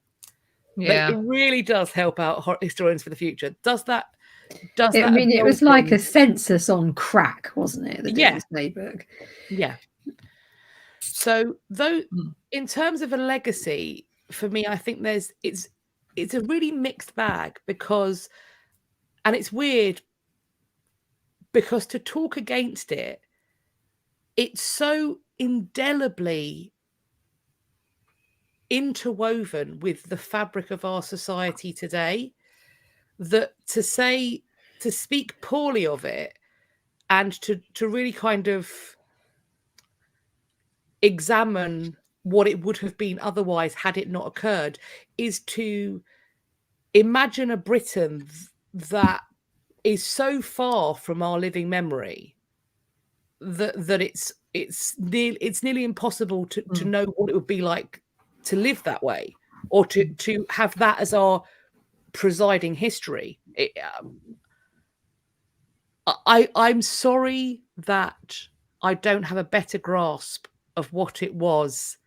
Yeah, it really does help out historians for the future. I mean, it was like a census on crack, wasn't it? The Domesday Book. Yeah. So, though, in terms of a legacy, for me, I think it's a really mixed bag, because, and it's weird, because to talk against it, it's so indelibly interwoven with the fabric of our society today, that to speak poorly of it and to really kind of examine what it would have been otherwise had it not occurred, is to imagine a Britain that is so far from our living memory that it's nearly impossible to know what it would be like to live that way, or to have that as our presiding history. I'm sorry that I don't have a better grasp of what it was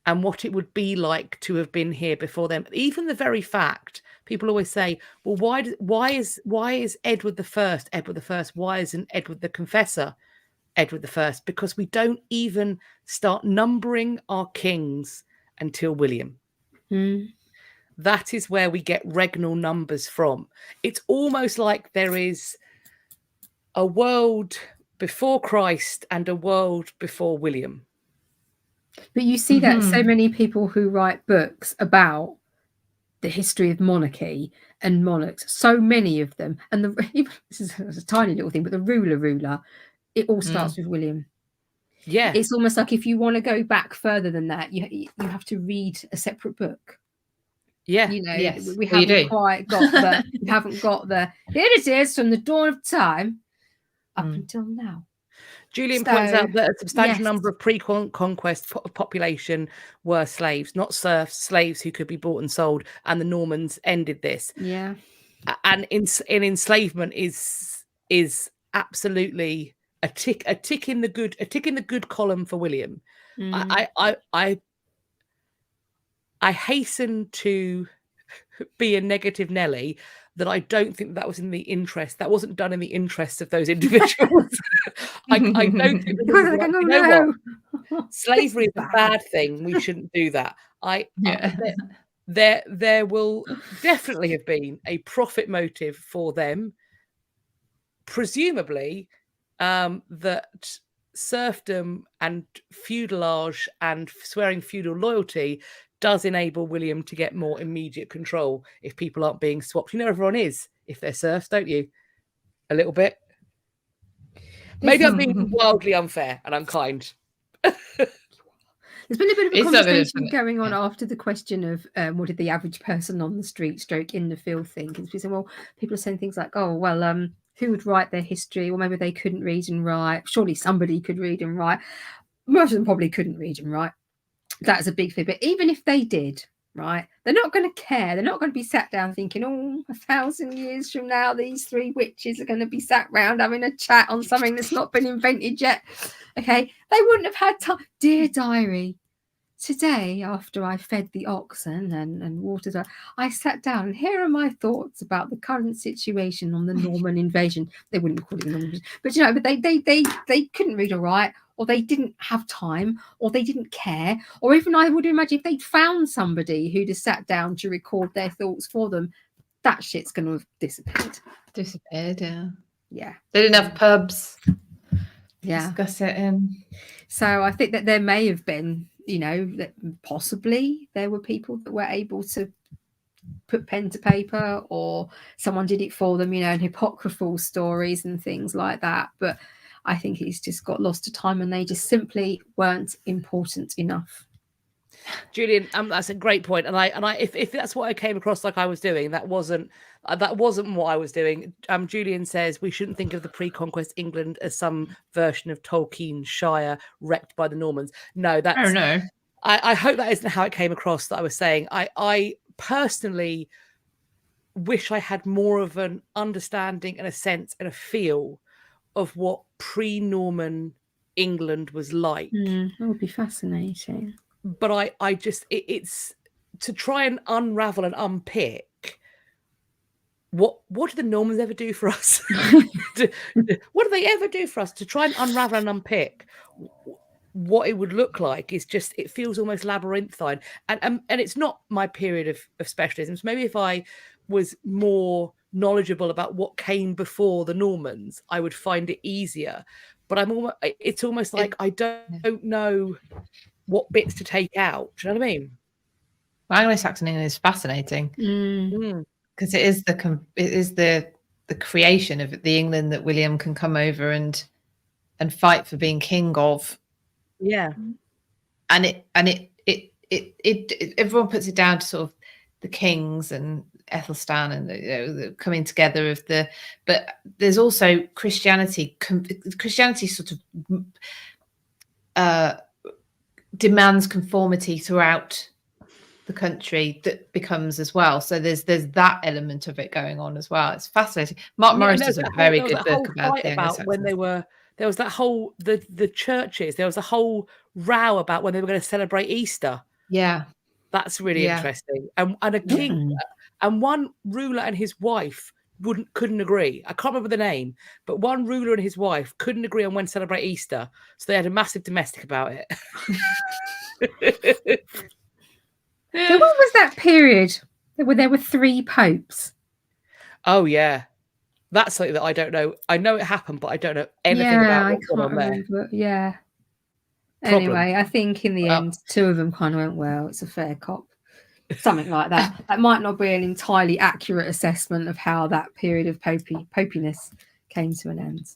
and what it would be like to have been here before them. Even the very fact, people always say, well, why is Edward I? Why isn't Edward the Confessor Edward I? Because we don't even start numbering our kings until William. That is where we get regnal numbers from. It's almost like there is a world before Christ and a world before William. But you see that so many people who write books about the history of monarchy and monarchs, so many of them, and this is a tiny little thing, but the ruler, it all starts with William. Yeah, it's almost like if you want to go back further than that, you have to read a separate book. Yeah, you know, we haven't quite got the we haven't got the here it is from the dawn of time up until now. Julian points out that a substantial number of pre-conquest population were slaves, not serfs, slaves who could be bought and sold, and the Normans ended this. Yeah, and in enslavement is absolutely a tick in the good column for William. I hasten to be a negative Nelly that I don't think that was in the interest. That wasn't done in the interest of those individuals. I don't think what? Slavery is a bad thing. We shouldn't do that. There will definitely have been a profit motive for them, presumably, that serfdom and feudalage and swearing feudal loyalty does enable William to get more immediate control if people aren't being swapped. You know, everyone is if they're serfs, don't you? A little bit. Maybe I'm being wildly unfair and unkind. There's been a bit of a conversation going on after the question of what did the average person on the street stroke in the field think? And people are saying things like, oh, well, who would write their history? Or maybe they couldn't read and write. Surely somebody could read and write. Most of them probably couldn't read and write. That's a big thing. But even if they did, right, they're not going to care. They're not going to be sat down thinking, 1,000 years from now, these three witches are going to be sat round having a chat on something that's not been invented yet. Okay, they wouldn't have had time. Dear diary, today, after I fed the oxen and watered, I sat down, and here are my thoughts about the current situation on the Norman invasion. They wouldn't call it Norman invasion, but they couldn't read or write, or they didn't have time, or they didn't care, or even I would imagine if they'd found somebody who'd have sat down to record their thoughts for them, that shit's going to have disappeared. Yeah. They didn't have pubs. Yeah. Discuss it in. So I think that there may have been, that possibly there were people that were able to put pen to paper, or someone did it for them, and apocryphal stories and things like that. But I think it's just got lost to time, and they just simply weren't important enough. Julian, that's a great point. And I, if that's what I came across like I was doing, that wasn't That wasn't what I was doing. Julian says we shouldn't think of the pre-conquest England as some version of Tolkien's Shire wrecked by the Normans. No, that's. Oh no. I hope that isn't how it came across that I was saying. I personally wish I had more of an understanding and a sense and a feel of what pre-Norman England was like. That would be fascinating. But I just it's to try and unravel and unpick what do the Normans ever do for us? What do they ever do for us? To try and unravel and unpick what it would look like is just, it feels almost labyrinthine, and it's not my period of specialisms. Maybe if I was more knowledgeable about what came before the Normans, I would find it easier. But it's almost like I don't know what bits to take out. Do you know what I mean? Well, Anglo-Saxon England is fascinating because it is the creation of the England that William can come over and fight for being king of. Yeah, and it everyone puts it down to sort of the kings and Ethelstan and the coming together of but there's also Christianity. Christianity sort of demands conformity throughout the country that becomes as well. So there's that element of it going on as well. It's fascinating. Mark Morris does a very good book about when they were. There was that whole the churches. There was a whole row about when they were going to celebrate Easter. Yeah, that's really interesting. And a king and one ruler and his wife couldn't agree. I can't remember the name, but one ruler and his wife couldn't agree on when to celebrate Easter, so they had a massive domestic about it. So what was that period where there were 3 popes? Oh yeah. That's something that I don't know. I know it happened, but I don't know anything about what's going on there. Yeah. Anyway, I think in the end, 2 of them kind of went, well, it's a fair cop. Something like that. That might not be an entirely accurate assessment of how that period of popiness came to an end.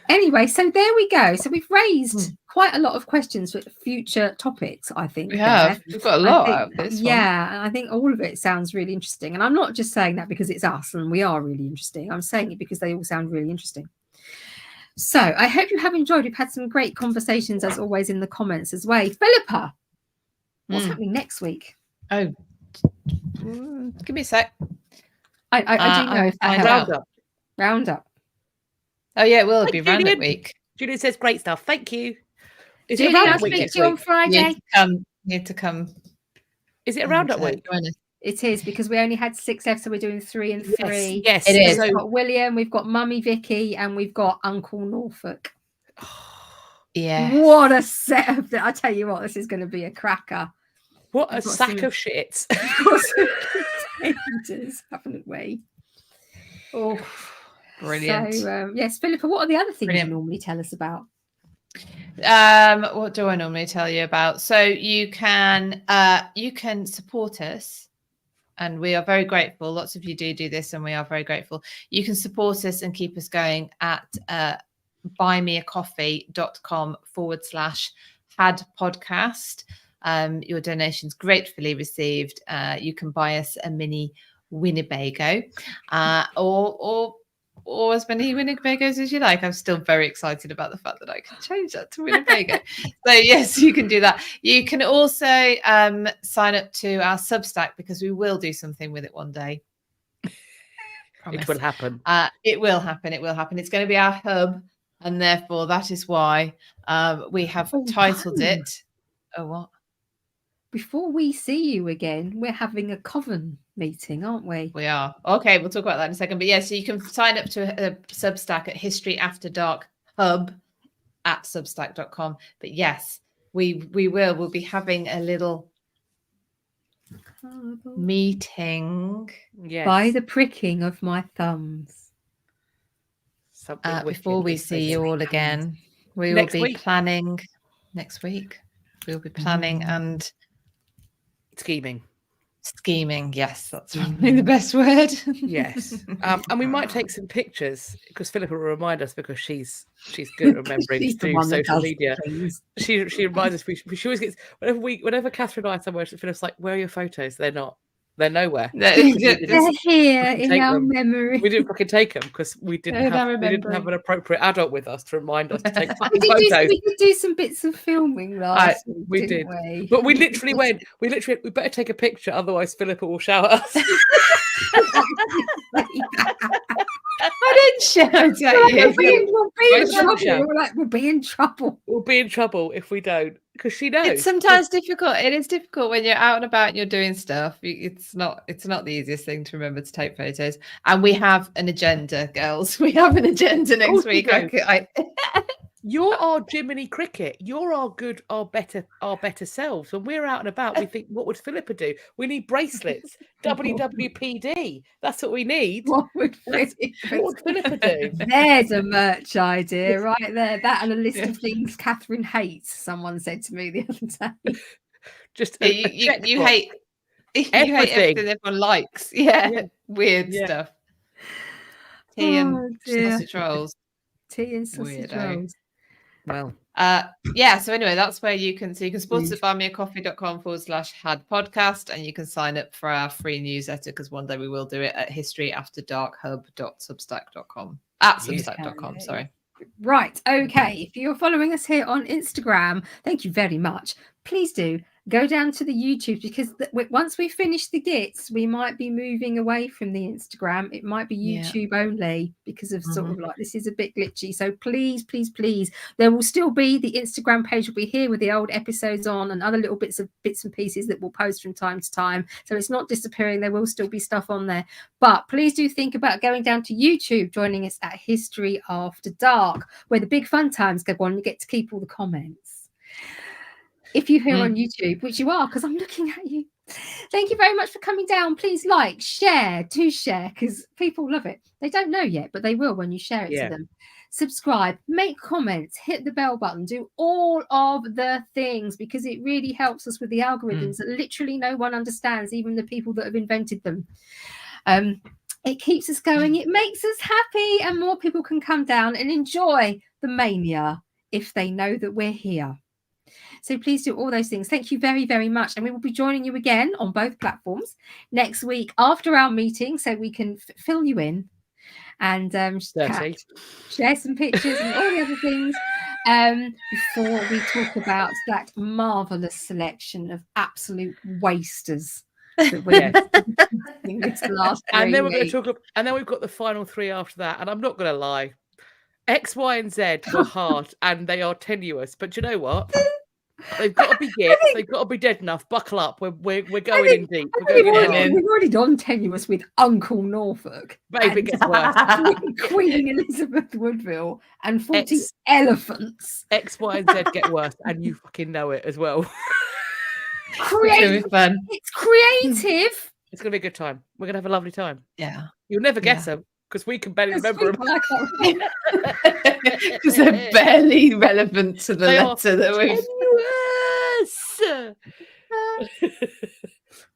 Anyway, so there we go. So we've raised quite a lot of questions for future topics, I think. We have. We've got a lot out of this. Yeah, and I think all of it sounds really interesting. And I'm not just saying that because it's us and we are really interesting. I'm saying it because they all sound really interesting. So I hope you have enjoyed. We've had some great conversations, as always, in the comments as well. Philippa, what's happening next week? Oh, give me a sec. I do know if that Roundup. Oh yeah, it will be Roundup week. Julian says great stuff. Thank you. Is it Roundup week next week? On Friday? You need to come. Is it a Roundup week? It is, because we only had 6 episodes, so we're doing 3 and 3. Yes, it is. We've got William, we've got Mummy Vicky, and we've got Uncle Norfolk. Yeah. What a set of I tell you what, this is going to be a cracker. What a sack of shit. Haven't we? Oh, brilliant. So, yes, Philippa, what are the other things you normally tell us about? What do I normally tell you about? So you can support us, and we are very grateful. Lots of you do this, and we are very grateful. You can support us and keep us going at buymeacoffee.com/had podcast. Your donations gratefully received. You can buy us a mini Winnebago, or as many Winnebagos as you like. I'm still very excited about the fact that I can change that to Winnebago. So yes, you can do that. You can also sign up to our Substack, because we will do something with it one day. Promise. It will happen. It will happen. It will happen. It's going to be our hub, and therefore that is why we have titled it. Oh, what? Before we see you again, we're having a coven meeting, aren't we? We are. Okay, we'll talk about that in a second. But yes, so you can sign up to a Substack at History After Dark Hub at substack.com. But yes, we'll be having a little meeting. Yes. By the pricking of my thumbs. Before we see you all again, we will be planning next week. We'll be planning and scheming. Yes, that's probably the best word. Yes. And we might take some pictures, because Philippa will remind us, because she's good at remembering through social media. She reminds us. She always gets, whenever Catherine and I are somewhere, Philippa's like, where are your photos? They're not. They're nowhere. They're here in our memory. We didn't fucking take them because we didn't have an appropriate adult with us to remind us to take fucking photos. We did do some bits of filming last week, we did. But we literally went, we better take a picture, otherwise Philippa will shout at us. I didn't shout at you. We'll be in trouble. We'll be in trouble if we don't, because she knows. It's sometimes difficult. It is difficult when you're out and about and you're doing stuff. It's not the easiest thing to remember to take photos. And we have an agenda, girls. We have an agenda next week. You're our Jiminy Cricket. You're our better selves. When we're out and about, we think, what would Philippa do? We need bracelets. WWPD. That's what we need. What would Philippa do? There's a merch idea right there. That and a list of things Catherine hates. Someone said to me the other day. Just you hate everything everyone likes. Weird stuff. Tea and sausage rolls. Tea and sausage rolls. Well, so anyway, that's where you can support us at buymeacoffee.com/had podcast, and you can sign up for our free newsletter, because one day we will do it at historyafterdarkhub.substack.com @substack.com. Sorry. Right. Okay. If you're following us here on Instagram, thank you very much. Please do go down to the YouTube, because once we finish the Gits, we might be moving away from the Instagram. It might be YouTube only, because of sort of like, this is a bit glitchy. So please, please, please, there will still be the Instagram page will be here with the old episodes on and other little bits and pieces that we'll post from time to time. So it's not disappearing. There will still be stuff on there. But please do think about going down to YouTube, joining us at History After Dark, where the big fun times go on. You get to keep all the comments. If you're here on YouTube, which you are, because I'm looking at you, thank you very much for coming down. Please like, share, because people love it. They don't know yet, but they will when you share it to them. Subscribe, make comments, hit the bell button, do all of the things, because it really helps us with the algorithms that literally no one understands, even the people that have invented them. It keeps us going. It makes us happy, and more people can come down and enjoy the mania if they know that we're here. So please do all those things. Thank you very, very much. And we will be joining you again on both platforms next week after our meeting, so we can fill you in and share some pictures and all the other things before we talk about that marvellous selection of absolute wasters that we're this last 3 and then we're weeks. going to talk, and then we've got the final 3 after that. And I'm not going to lie, X, Y, and Z were hard and they are tenuous. But you know what? They've got to be Gits. They've got to be dead enough. Buckle up. We're going in deep. We've already done tenuous with Uncle Norfolk. Baby, it gets worse. Queen Elizabeth Woodville and 40 elephants. X, Y, and Z get worse, and you fucking know it as well. Creative. It's fun. It's creative. It's going to be a good time. We're going to have a lovely time. Yeah. You'll never guess them, because we can barely remember them. Because they're barely relevant to the letter that we've...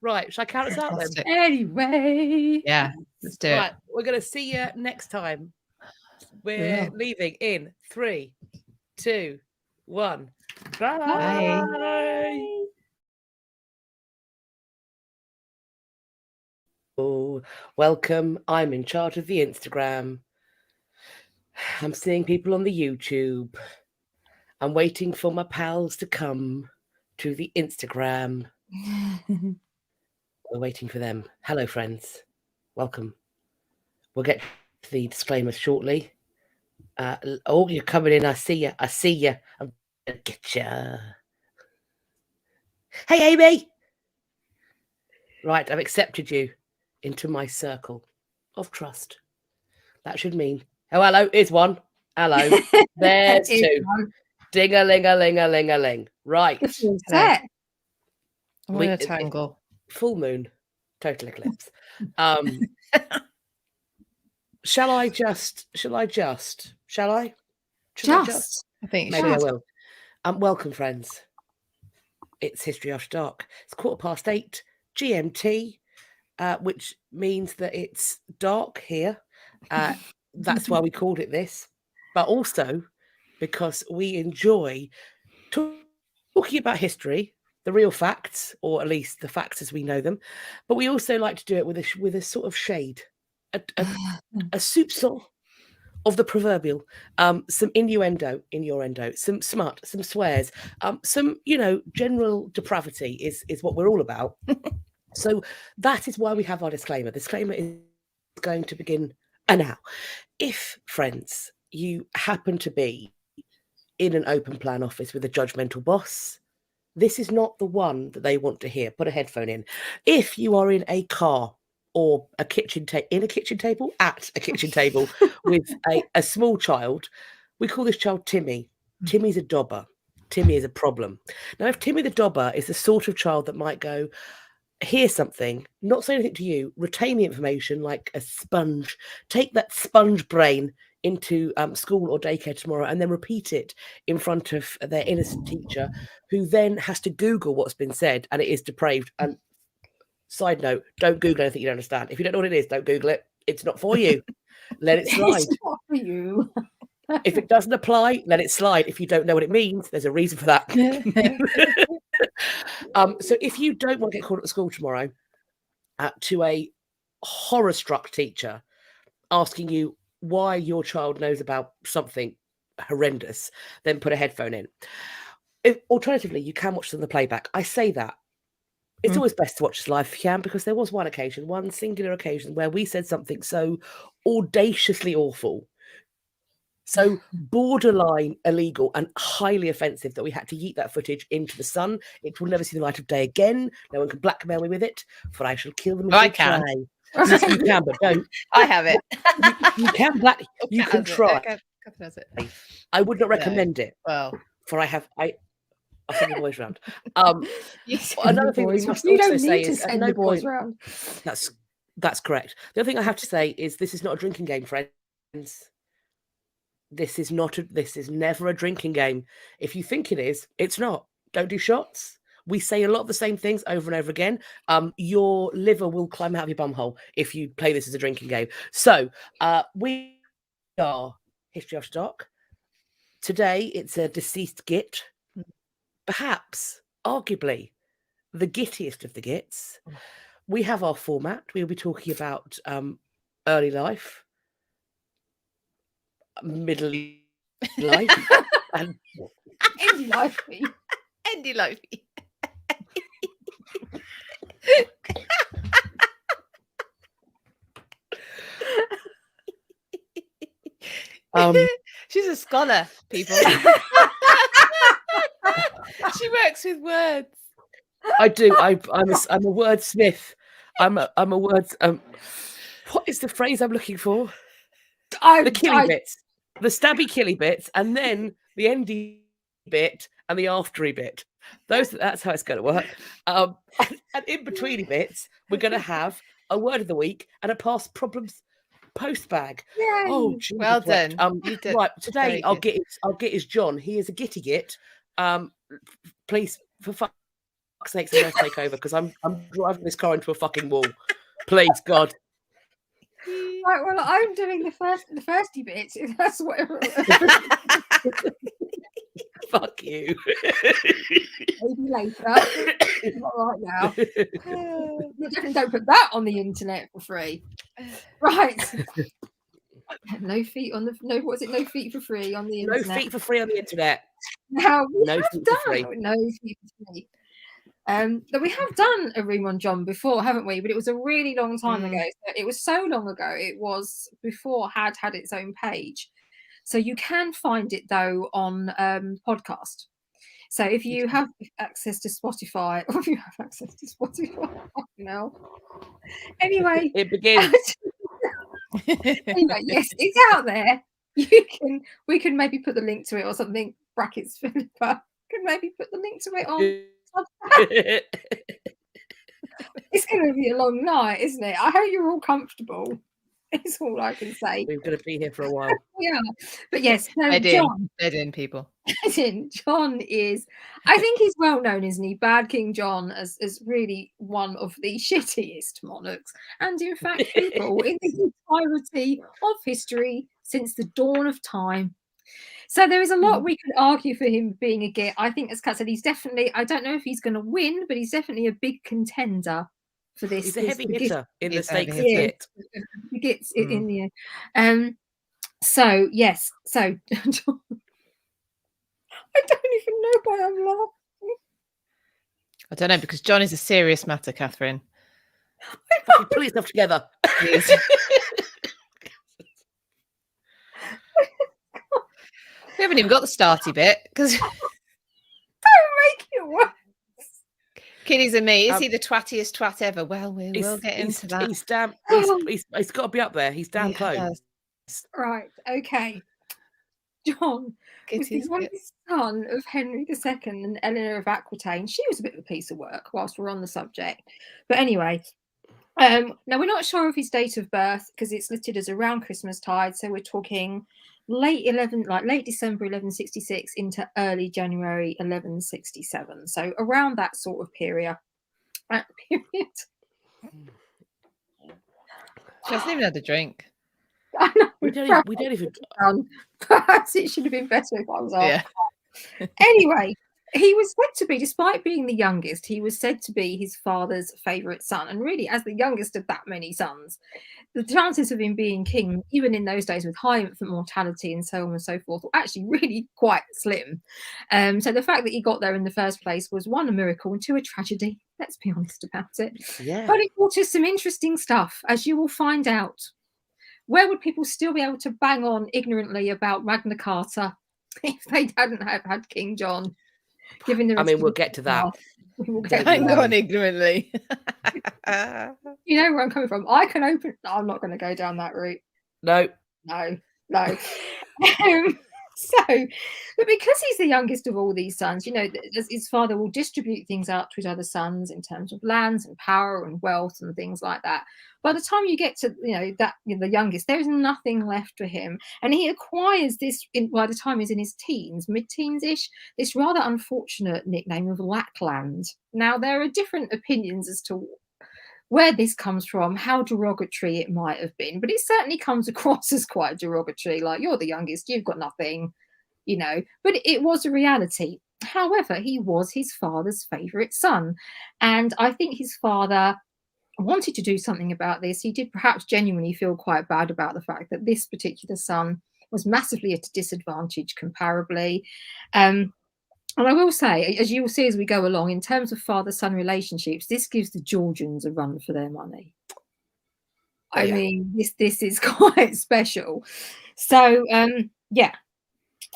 Right, shall I count us out then? Anyway. Yeah, let's do it. Right, we're going to see you next time. We're leaving in 3, 2, 1. Bye. Bye. Oh, welcome. I'm in charge of the Instagram. I'm seeing people on the YouTube. I'm waiting for my pals to come to the Instagram. We're waiting for them. Hello, friends. Welcome. We'll get to the disclaimers shortly. You're coming in. I see you. I'm gonna get you. Hey, Amy. Right, I've accepted you into my circle of trust. That should mean... Oh, hello. Here's one. Hello. There's 2. Ding-a-ling-a-ling-a-ling-a-ling. Right. Set. What a tangle. Full moon. Total eclipse. Shall I? I think maybe I will. Welcome, friends. It's History After Dark. It's 8:15 GMT, which means that it's dark here. That's why we called it this. But also because we enjoy talking about history, the the real facts, or at least the facts as we know them. But we also like to do it with a sort of shade, a soupçon of the proverbial, some innuendo in your endo, some smut, some swears, some, general depravity is what we're all about. So that is why we have our disclaimer. Disclaimer is going to begin now. If, friends, you happen to be in an open plan office with a judgmental boss, this is not the one that they want to hear. Put a headphone in. If you are in a car or a kitchen table at a kitchen table with a small child, we call this child Timmy. Timmy's a dobber. Timmy is a problem. Now, if Timmy the dobber is the sort of child that might go, hear something, not say anything to you, retain the information like a sponge, take that sponge brain into school or daycare tomorrow and then repeat it in front of their innocent teacher, who then has to Google what's been said, and it is depraved. And side note, don't Google anything you don't understand. If you don't know what it is, don't Google it. It's not for you. Let it slide. It's not for you. If it doesn't apply, let it slide. If you don't know what it means, there's a reason for that. So if you don't want to get called at the school tomorrow to a horror-struck teacher asking you why your child knows about something horrendous, then put a headphone in. Alternatively, you can watch them on the playback. I say that. It's always best to watch this live if you can, because there was one singular occasion where we said something so audaciously awful, so borderline illegal and highly offensive that we had to yeet that footage into the sun. It will never see the light of day again. No one can blackmail me with it, for I shall kill them if I they can. try. Yes, you can, but don't. I have it. You can you can try. I would not recommend it. Well, for I send the boys round. Another thing we must you also don't say need to is send the boys round. That's correct. The other thing I have to say is this is not a drinking game, friends. This is never a drinking game. If you think it is, it's not. Don't do shots. We say a lot of the same things over and over again. Your liver will climb out of your bumhole if you play this as a drinking game. So we are History After Dark. Today it's a deceased git. Perhaps, arguably, the gittiest of the gits. We have our format. We'll be talking about early life, middle life, and Endy lifey. Endy lifey. She's a scholar, people. She works with words. I do. I'm a wordsmith. I'm a words. What is the phrase I'm looking for? The killy bits, the stabby killy bits, and then the endy bit and the aftery bit. That's how it's going to work. And in betweeny bits, we're going to have a word of the week and a past problems post bag. Yay. Oh, Jesus, well done. Right, today I'll get his John. He is a gitty git. Please, for fuck's sake, someone else take over, because I'm driving this car into a fucking wall. Please, God. Right, well, I'm doing the firsty bit. If that's what. Fuck you. Maybe later. Not right now. You definitely don't put that on the internet for free. Right. No feet on the no feet for free on the internet. No feet for free on the internet. Now we no have feet done for free. no feet for free. But we have done a room on John before, haven't we? But it was a really long time ago. So it was so long ago. It was before had its own page. So you can find it though on podcast. So if you have access to Spotify, or if you have access to Spotify, no. Anyway, it begins. Anyway, yes, it's out there. We can maybe put the link to it or something. Brackets Philippa can maybe put the link to it on. It's going to be a long night, isn't it? I hope you're all comfortable. It's all I can say. We're going to be here for a while. Yeah, but yes, no, John. Dead in people. John is, I think he's well known, isn't he? Bad King John as really one of the shittiest monarchs, and in fact, people in the entirety of history since the dawn of time. So there is a lot we could argue for him being a Git. I think, as Kat said, he's definitely, I don't know if he's going to win, but he's definitely a big contender for this. He's a heavy hitter in the stakes of yeah, Git. He gets it in the end. So, yes. So, I don't even know why I'm laughing. I don't know, because John is a serious matter, Catherine. Pull yourself together. Please. We haven't even got the starty bit, because don't make it worse. Kiddies and me, is he the twattiest twat ever? Well, we will get into that. He's damn. He's got to be up there. He's damn close. Right. Okay. John was the youngest son of Henry II and Eleanor of Aquitaine. She was a bit of a piece of work whilst we're on the subject. But anyway, now we're not sure of his date of birth because it's listed as around Christmas tide. So we're talking late December 1166 into early January 1167. So around that sort of period. She hasn't even had a drink. I know. We don't even. Perhaps it should have been better if I was off. Yeah. Anyway, he was said to be, despite being the youngest, he was said to be his father's favourite son. And really, as the youngest of that many sons, the chances of him being king, even in those days with high infant mortality and so on and so forth, were actually really quite slim. So the fact that he got there in the first place was, one, a miracle, and two, a tragedy. Let's be honest about it. Yeah. But it brought us some interesting stuff, as you will find out. Where would people still be able to bang on ignorantly about Magna Carta if they hadn't have had King John? We'll get to that. Bang on ignorantly. You know where I'm coming from. I'm not going to go down that route. No. But because he's the youngest of all these sons, his father will distribute things out to his other sons in terms of lands and power and wealth and things like that. By the time you get to the youngest, there is nothing left for him, and he acquires this by the time he's in his teens, mid-teens-ish, this rather unfortunate nickname of Lackland. Now there are different opinions as to where this comes from, how derogatory it might have been, but it certainly comes across as quite derogatory, like, you're the youngest, you've got nothing, but it was a reality. However, he was his father's favourite son, and I think his father wanted to do something about this. He did perhaps genuinely feel quite bad about the fact that this particular son was massively at a disadvantage comparably. And I will say, as you will see as we go along, in terms of father-son relationships, this gives the Georgians a run for their money. I mean, this is quite special. So,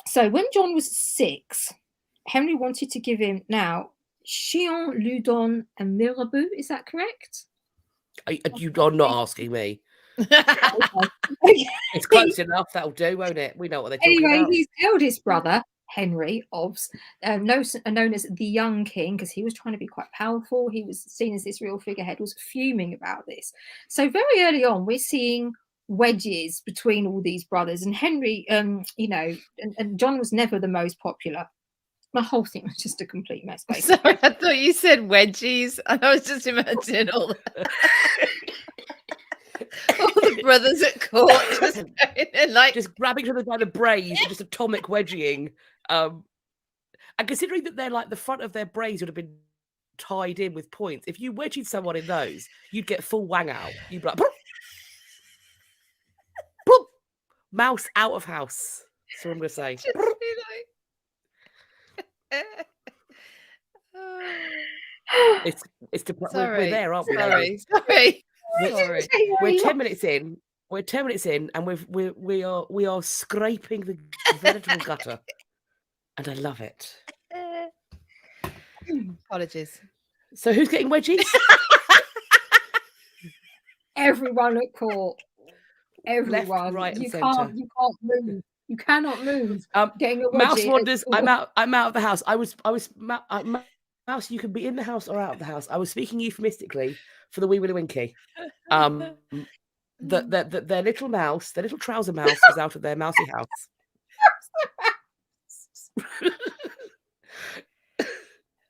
So when John was 6, Henry wanted to give him now Chillon, Loudon, and Mirabeau. Is that correct? You are not asking me. Okay. It's close enough. That'll do, won't it? We know what they're talking about. His eldest brother, Henry, known as the young king, because he was trying to be quite powerful, he was seen as this real figurehead, was fuming about this. So very early on, we're seeing wedges between all these brothers, and Henry, and John was never the most popular. My whole thing was just a complete mess. Basically. Sorry, I thought you said wedgies, and I was just imagining all the brothers at court just grabbing each other by the braids and just atomic wedging. And considering that they're like the front of their braids would have been tied in with points, if you wedged someone in those, you'd get full wang out. You'd be like, boop, boop, mouse out of house. That's what I'm going to say. Just It's we're there, aren't we? Sorry. We're 10 minutes in. We're 10 minutes in, and we are scraping the veritable gutter, and I love it. Apologies. So who's getting wedgies? Everyone at court. Everyone. Left, right, and centre. You can't move. You cannot move. Getting a wedgie. Mouse wanders. I'm out of the house. Mouse, you can be in the house or out of the house. I was speaking euphemistically for the wee Willy Winky. Their little mouse, their little trouser mouse, was out of their mousy house.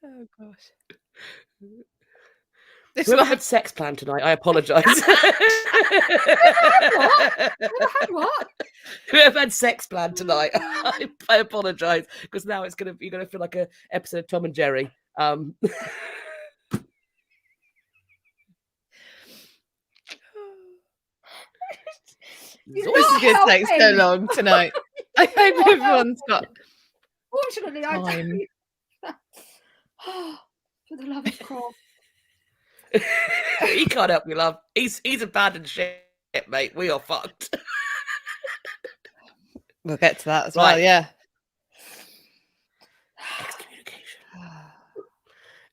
Oh gosh. Whoever had sex planned tonight, I apologise. Had what? Whoever had sex planned tonight, I apologise, because now you're gonna feel like an episode of Tom and Jerry. This is going to take so long tonight. I hope everyone's got. Fortunately, I time. don't. For the love of Croft. He can't help you, love. He's abandoned ship, mate. We are fucked. We'll get to that as well, yeah. Excommunication.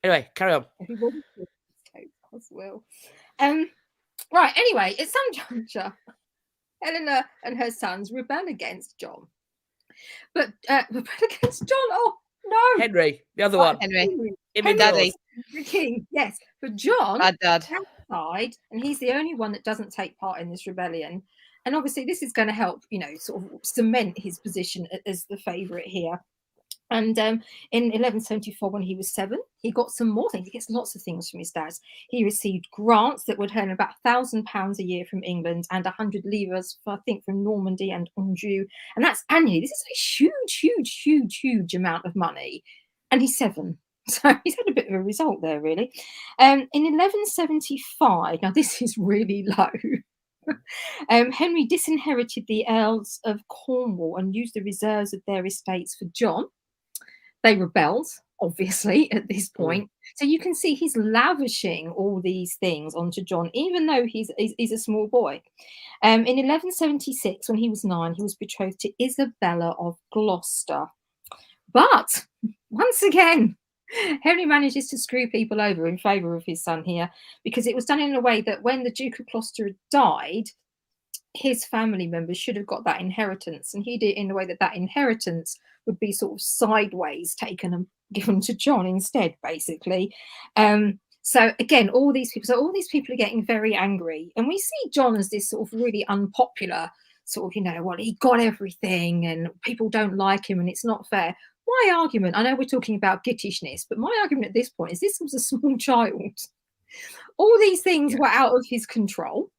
Anyway, carry on. Everybody as well. Right, anyway, at some juncture, Eleanor and her sons rebel against John. But rebel against John? Oh, no. Henry, the other one. Henry, Daddy. The king, yes. But John, bad dad, outside, and he's the only one that doesn't take part in this rebellion. And obviously, this is going to help, sort of cement his position as the favourite here. And in 1174, when he was 7, he got some more things. He gets lots of things from his dad. He received grants that would earn about £1,000 a year from England and 100 livres, I think, from Normandy and Anjou. And that's annually. This is a huge amount of money. And he's 7. So he's had a bit of a result there, really. In 1175, now this is really low. Henry disinherited the Earls of Cornwall and used the reserves of their estates for John. They rebelled, obviously, at this point. So you can see he's lavishing all these things onto John, even though he's a small boy. In 1176, when he was 9, he was betrothed to Isabella of Gloucester. But once again, Henry manages to screw people over in favour of his son here, because it was done in a way that when the Duke of Gloucester had died, his family members should have got that inheritance, and he did it in a way that inheritance would be sort of sideways taken and given to John instead, basically. So again, all these people are getting very angry, and we see John as this sort of really unpopular sort of, well, he got everything and people don't like him and it's not fair. My argument, I know we're talking about gittishness, but my argument at this point is this was a small child. All these things were out of his control.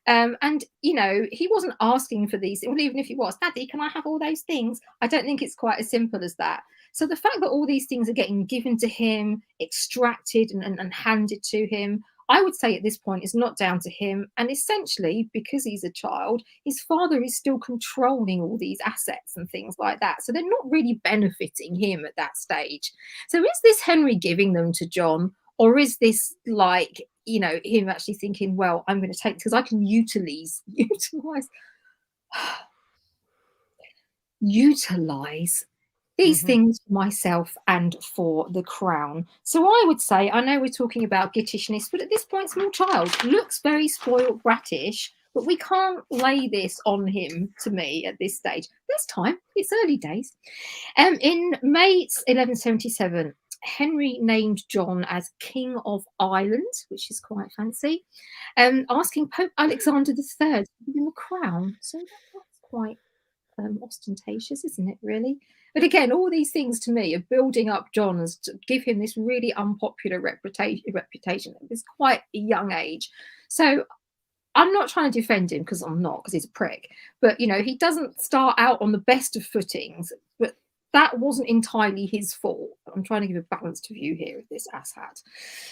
And, he wasn't asking for these. Well, even if he was, Daddy, can I have all those things? I don't think it's quite as simple as that. So the fact that all these things are getting given to him, extracted and handed to him, I would say at this point is not down to him. And essentially, because he's a child, his father is still controlling all these assets and things like that. So they're not really benefiting him at that stage. So is this Henry giving them to John? Or is this like, him actually thinking, well, I'm going to take, because I can utilize these things for myself and for the crown. So I would say, I know we're talking about gittishness, but at this point, small child looks very spoiled, brattish, but we can't lay this on him, to me, at this stage. There's time. It's early days. In May 1177, Henry named John as King of Ireland, which is quite fancy, asking Pope Alexander III to give him a crown. So that's quite ostentatious, isn't it, really? But again, all these things to me are building up John as to give him this really unpopular reputation at this quite a young age. So I'm not trying to defend him, because I'm not, because he's a prick. But, he doesn't start out on the best of footings, but that wasn't entirely his fault. I'm trying to give a balanced view here of this asshat.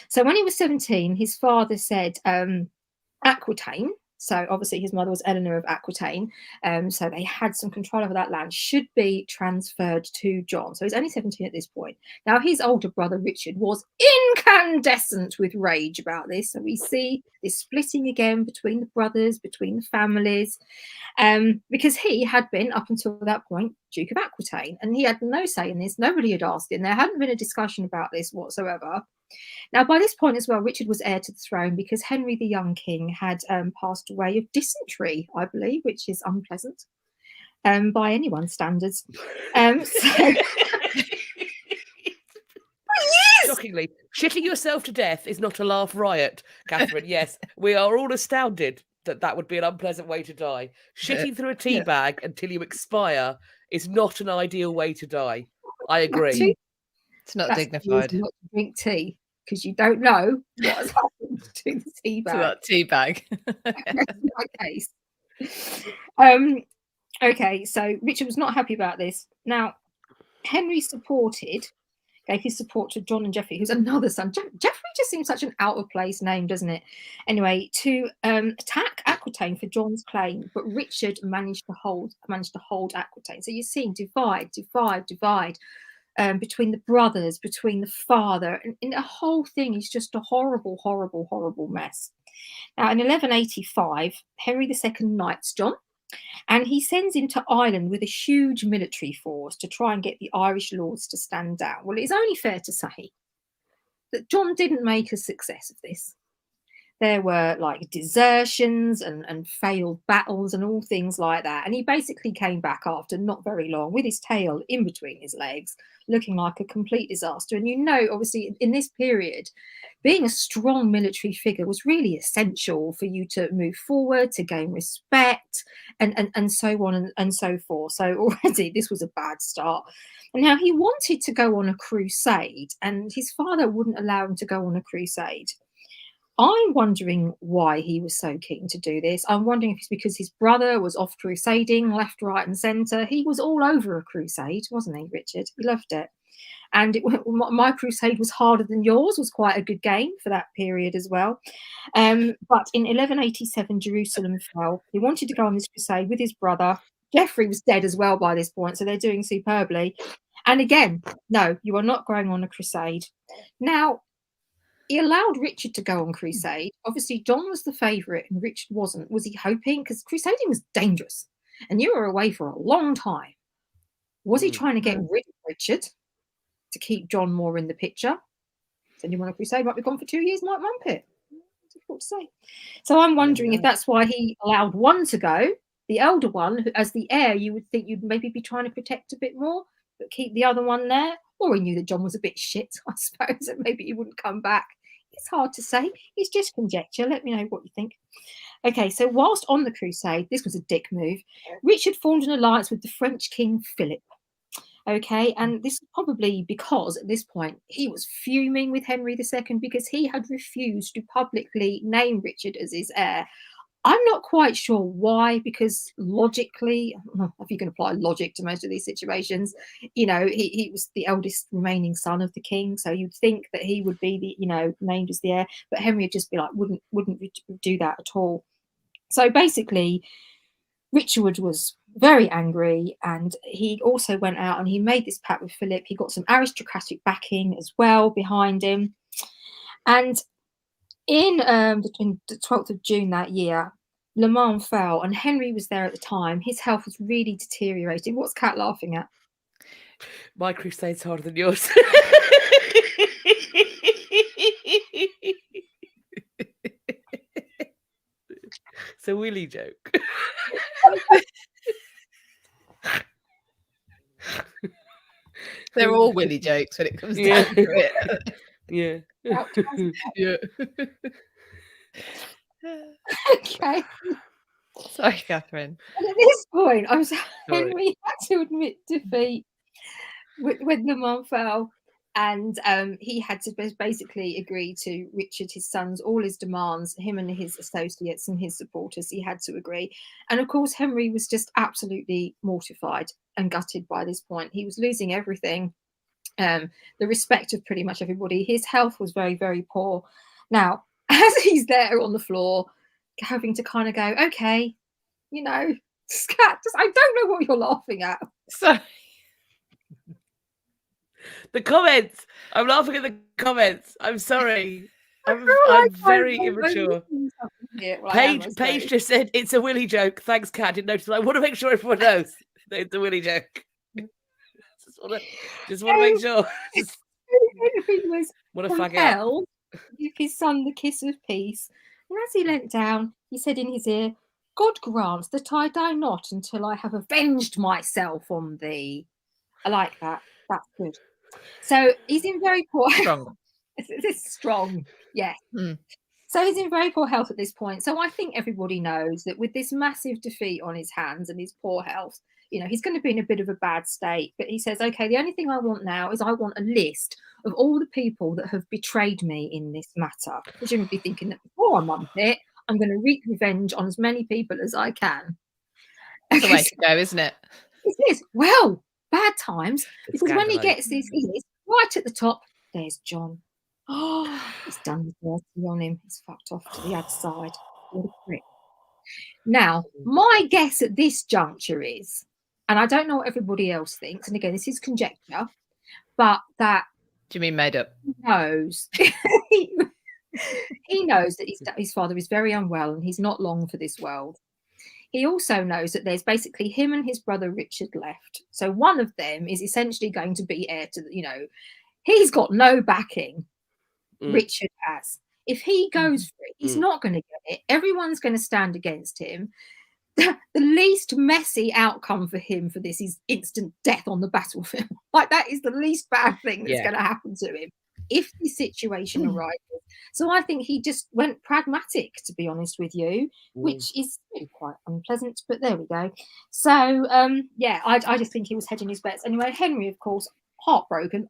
So when he was 17, his father said Aquitaine. So obviously his mother was Eleanor of Aquitaine. So they had some control over that land, should be transferred to John. So he's only 17 at this point. Now his older brother Richard was incandescent with rage about this. So we see this splitting again between the brothers, between the families, because he had been, up until that point, Duke of Aquitaine, and he had no say in this. Nobody had asked him. There hadn't been a discussion about this whatsoever. Now, by this point as well, Richard was heir to the throne because Henry the young king had passed away of dysentery, I believe, which is unpleasant by anyone's standards. Shockingly, shitting yourself to death is not a laugh riot, Catherine. Yes, we are all astounded that would be an unpleasant way to die. Shitting through a tea bag until you expire is not an ideal way to die. I agree. It's not dignified. Not to drink tea. because you don't know what has happened to the tea bag. To that tea bag. That's my case. Okay, so Richard was not happy about this. Now, Henry gave his support to John and Geoffrey, who's another son. Geoffrey just seems such an out of place name, doesn't it? Anyway, to attack Aquitaine for John's claim, but Richard managed to hold Aquitaine. So you're seeing divide between the brothers, between the father, and the whole thing is just a horrible, horrible, horrible mess. Now, in 1185, Henry II knights John, and he sends him to Ireland with a huge military force to try and get the Irish lords to stand down. Well, it's only fair to say that John didn't make a success of this. There were like desertions and failed battles and all things like that. And he basically came back after not very long with his tail in between his legs, looking like a complete disaster. And you know, obviously, in this period, being a strong military figure was really essential for you to move forward, to gain respect, and so on and so forth. So already this was a bad start. And now he wanted to go on a crusade, and his father wouldn't allow him to go on a crusade. I'm wondering why he was so keen to do this. I'm wondering if it's because his brother was off crusading left, right, and centre. He was all over a crusade, wasn't he, Richard? He loved it. And my crusade was harder than yours was quite a good game for that period as well. But in 1187, Jerusalem fell. He wanted to go on this crusade with his brother. Geoffrey was dead as well by this point, so they're doing superbly. And again, no, you are not going on a crusade. Now, he allowed Richard to go on crusade. Obviously, John was the favourite and Richard wasn't. Was he hoping? Because crusading was dangerous and you were away for a long time. Was he trying to get rid of Richard to keep John more in the picture? So anyone on crusade might be gone for 2 years, might rump it. Difficult to say. So I'm wondering if that's why he allowed one to go, the elder one, who, as the heir, you would think you'd maybe be trying to protect a bit more, but keep the other one there. Or he knew that John was a bit shit, I suppose, and maybe he wouldn't come back. It's hard to say. It's just conjecture. Let me know what you think. Okay, so whilst on the crusade, this was a dick move, Richard formed an alliance with the French king Philippa. Okay, and this is probably because at this point he was fuming with Henry II because he had refused to publicly name Richard as his heir. I'm not quite sure why, because logically, if you can apply logic to most of these situations, you know, he was the eldest remaining son of the king, so you'd think that he would be the, you know, named as the heir, but Henry would just be like, wouldn't do that at all. So basically, Richard was very angry, and he also went out and he made this pact with Philip. He got some aristocratic backing as well behind him, and in the 12th of June that year, Le Mans fell, and Henry was there at the time. His health was really deteriorating. What's Kat laughing at? My crusade's harder than yours. It's a willy joke. They're all willy jokes when it comes down to it. Yeah. Yeah. Okay. Sorry, Catherine. And at this point, Henry had to admit defeat when Le Mans fell, and he had to basically agree to Richard, his sons, all his demands, him and his associates and his supporters. He had to agree, and of course, Henry was just absolutely mortified and gutted by this point. He was losing everything, the respect of pretty much everybody. His health was very, very poor. Now, as he's there on the floor, having to kind of go, okay, you know, Scat, I don't know what you're laughing at. Sorry. The comments. I'm laughing at the comments. I'm sorry. I'm very immature. Paige just said it's a willy joke. Thanks, Kat. I didn't notice. I want to make sure everyone knows that it's a willy joke. Just want to make sure. Henry was compelled to give his son the kiss of peace, and as he leant down, he said in his ear, "God grant that I die not until I have avenged myself on thee." I like that. That's good. So he's in very poor health. It's strong, yes. So he's in very poor health at this point. So I think everybody knows that with this massive defeat on his hands and his poor health, he's going to be in a bit of a bad state. But he says, okay, the only thing I want now is I want a list of all the people that have betrayed me in this matter. Presumably thinking that before I'm on it, I'm going to wreak revenge on as many people as I can. That's the way to go, isn't it? It is. Well, bad times. Because when he gets this list, right at the top, there's John. Oh, he's done the dirty on him. He's fucked off to the other side. What a prick. Now, my guess at this juncture is, and I don't know what everybody else thinks, and again, this is conjecture, but that... Do you mean made up? He knows. He knows that his father is very unwell and he's not long for this world. He also knows that there's basically him and his brother Richard left. So one of them is essentially going to be heir to, he's got no backing. Richard has. If he goes for it, he's not going to get it. Everyone's going to stand against him. The least messy outcome for him for this is instant death on the battlefield. Like, that is the least bad thing that's going to happen to him if the situation arises. So I think he just went pragmatic, to be honest with you, which is really quite unpleasant, but there we go. So I just think he was hedging his bets. Anyway, Henry, of course, heartbroken,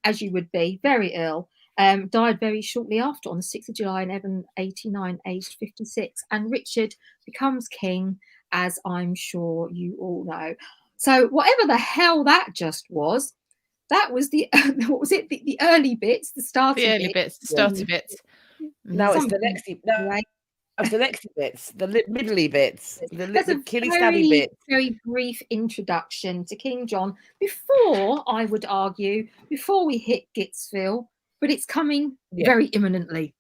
as you would be, very ill, died very shortly after on the 6th of July in 1189, aged 56, and Richard becomes king, as I'm sure you all know. So whatever the hell that just was, that was the what was it? The early bits, the starting bits. Starter bits. Now it's the next bits, the middly bits, the killy stabby bits. Very brief introduction to King John before, I would argue, before we hit Gitsville, but it's coming very imminently.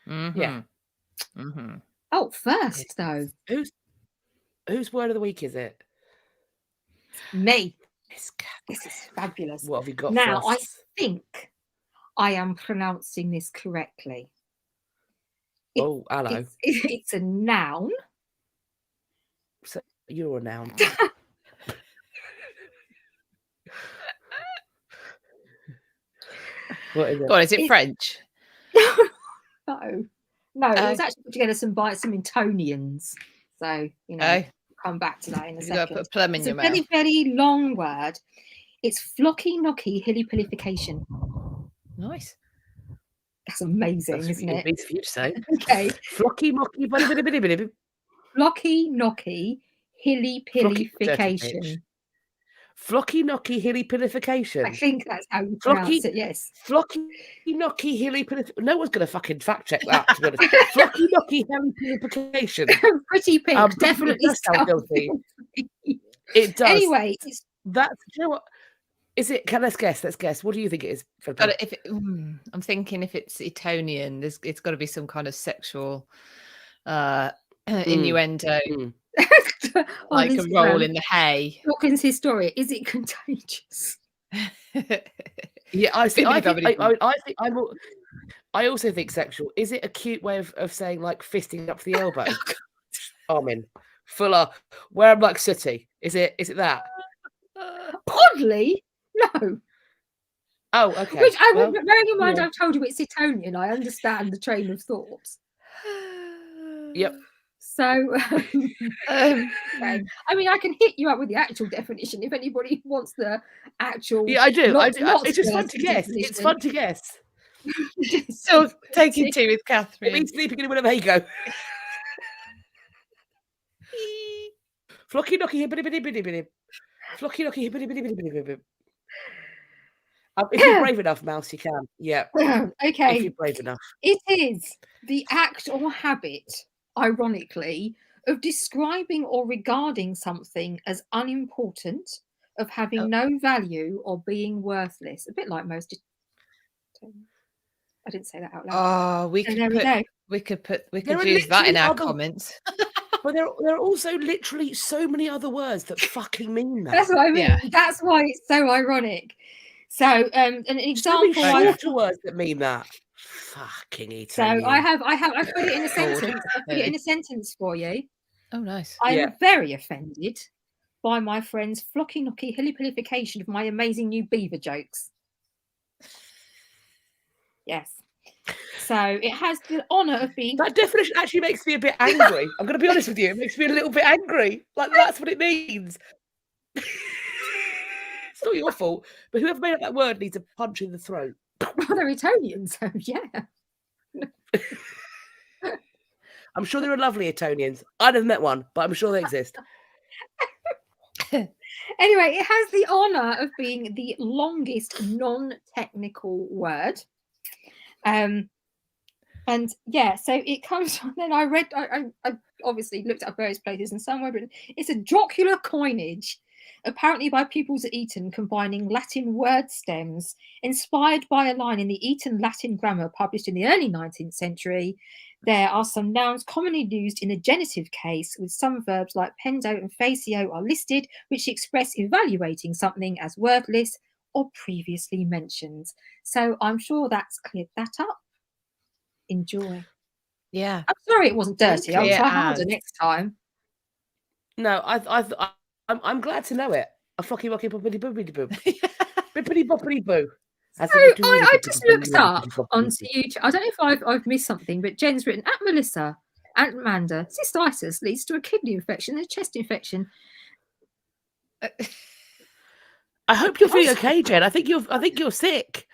Mm-hmm. Oh, first though, whose word of the week is it? Me. This is fabulous. What have you got now? for us? I think I am pronouncing this correctly. Hello. It's a noun. So you're a noun. What is it? God, is it French? No. It was actually put together some Etonians. So, come back to that in a second. You've got to put a plum in your mouth. It's a very, very long word. It's flocky knocky hilly-pillification. Nice. That's amazing, isn't it? It's for you to say. Okay. Flocky mocky bitty. Flocky knocky hilly-pillification. Flocky knocky hilly pillification. I think that's how you pronounce it, yes. Flocky knocky hilly pillification. No one's going to fucking fact check that, to be honest. Flocky knocky hilly pillification. Pretty pink, definitely does sound guilty. It does. Anyway, that's, you know what? Is it? Let's guess. What do you think it is? I'm thinking if it's Etonian, it's got to be some kind of sexual innuendo. Like a roll in the hay. Dawkins' Historia. Is it contagious? Yeah, I also think sexual. Is it a cute way of saying like fisting up to the elbow? I'm in fuller. Where I'm like sooty. Is it that? Oddly, no. Oh, okay. Which bearing in mind, I've told you it's Etonian. I understand the train of thought. Yep. So, okay. I mean, I can hit you up with the actual definition if anybody wants the actual. Yeah, I do. It's just fun to guess. It's fun to guess. Still taking tea with Catherine. It means sleeping in whenever you go. Flocky knocky hippity bitty bitty bitty. Flocky knocky hippity bitty bitty bitty bitty. If you're brave enough, Mouse, you can. Yeah. Okay. If you're brave enough. It is the act or habit, ironically, of describing or regarding something as unimportant, of having no value or being worthless. A bit like most. I didn't say that out loud. Oh, we could use that in our comments. But there are also literally so many other words that fucking mean that. That's what I mean. Yeah. That's why it's so ironic. So, an example. So many shorter words that mean that. Fucking Italian. So I put it in a sentence. I put it in a sentence for you. Oh, nice. I'm very offended by my friend's flocky knocky hilly-pillification of my amazing new beaver jokes. Yes. So it has the honour of being. That definition actually makes me a bit angry. I'm going to be honest with you. It makes me a little bit angry. Like, that's what it means. It's not your fault. But whoever made up that word needs a punch in the throat. Well, they're Etonian, so yeah. I'm sure there are lovely Etonians. I never met one, but I'm sure they exist. Anyway, it has the honour of being the longest non-technical word. And yeah, so it comes from, then I read, I obviously looked at various places, and somewhere written, it's a jocular coinage, apparently by pupils at Eton, combining Latin word stems, inspired by a line in the Eton Latin grammar published in the early 19th century. There are some nouns commonly used in the genitive case, with some verbs like pendo and facio are listed, which express evaluating something as wordless or previously mentioned. So I'm sure that's cleared that up. Enjoy. Yeah. I'm sorry it wasn't dirty. I'll Clear try harder as. next time. No, I'm glad to know it. A flocky wocky boppity boopity boop. Bippity boppity boo. So I just looked up onto YouTube. I don't know if I've missed something, but Jen's written at Melissa, at Amanda, cystitis leads to a kidney infection and a chest infection. I hope you're feeling okay, Jen. I think you're sick.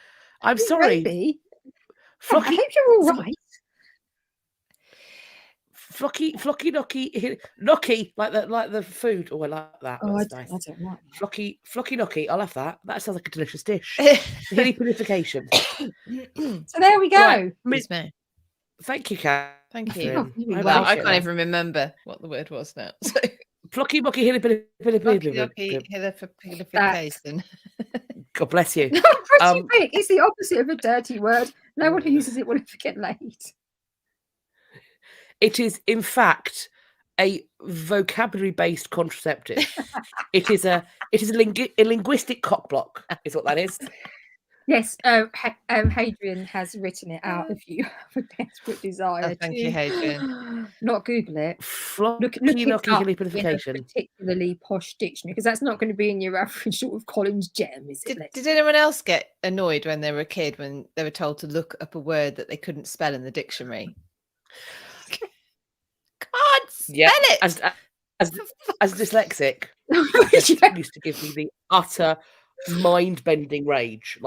I'm sorry. Maybe. Flocky, I hope you're all right. Flocky, knocky, like the food. Oh, I like that. Oh, That's I nice. don't like that. Flocky, knocky. I'll have that. That sounds like a delicious dish. Hilly purification. So there we go. Right. Thank you, Kat. Thank you. Oh, you're Well, I appreciate can't even remember what the word was now. So, Flocky, mocky, hilly purification. God bless you. Pretty big. It's the opposite of a dirty word. No one who uses it will ever get laid. It is, in fact, a vocabulary-based contraceptive. It is a linguistic cockblock, is what that is. Yes, Hadrian has written it out if you have a desperate desire. Thank you, Hadrian. Not Google it. Look it Flocky, up hilly in a purification. particularly posh dictionary, because that's not going to be in your average sort of Collins gem, is it? Did anyone else get annoyed when they were a kid when they were told to look up a word that they couldn't spell in the dictionary? Can't spell it. As dyslexic, it used to give me the utter mind-bending rage.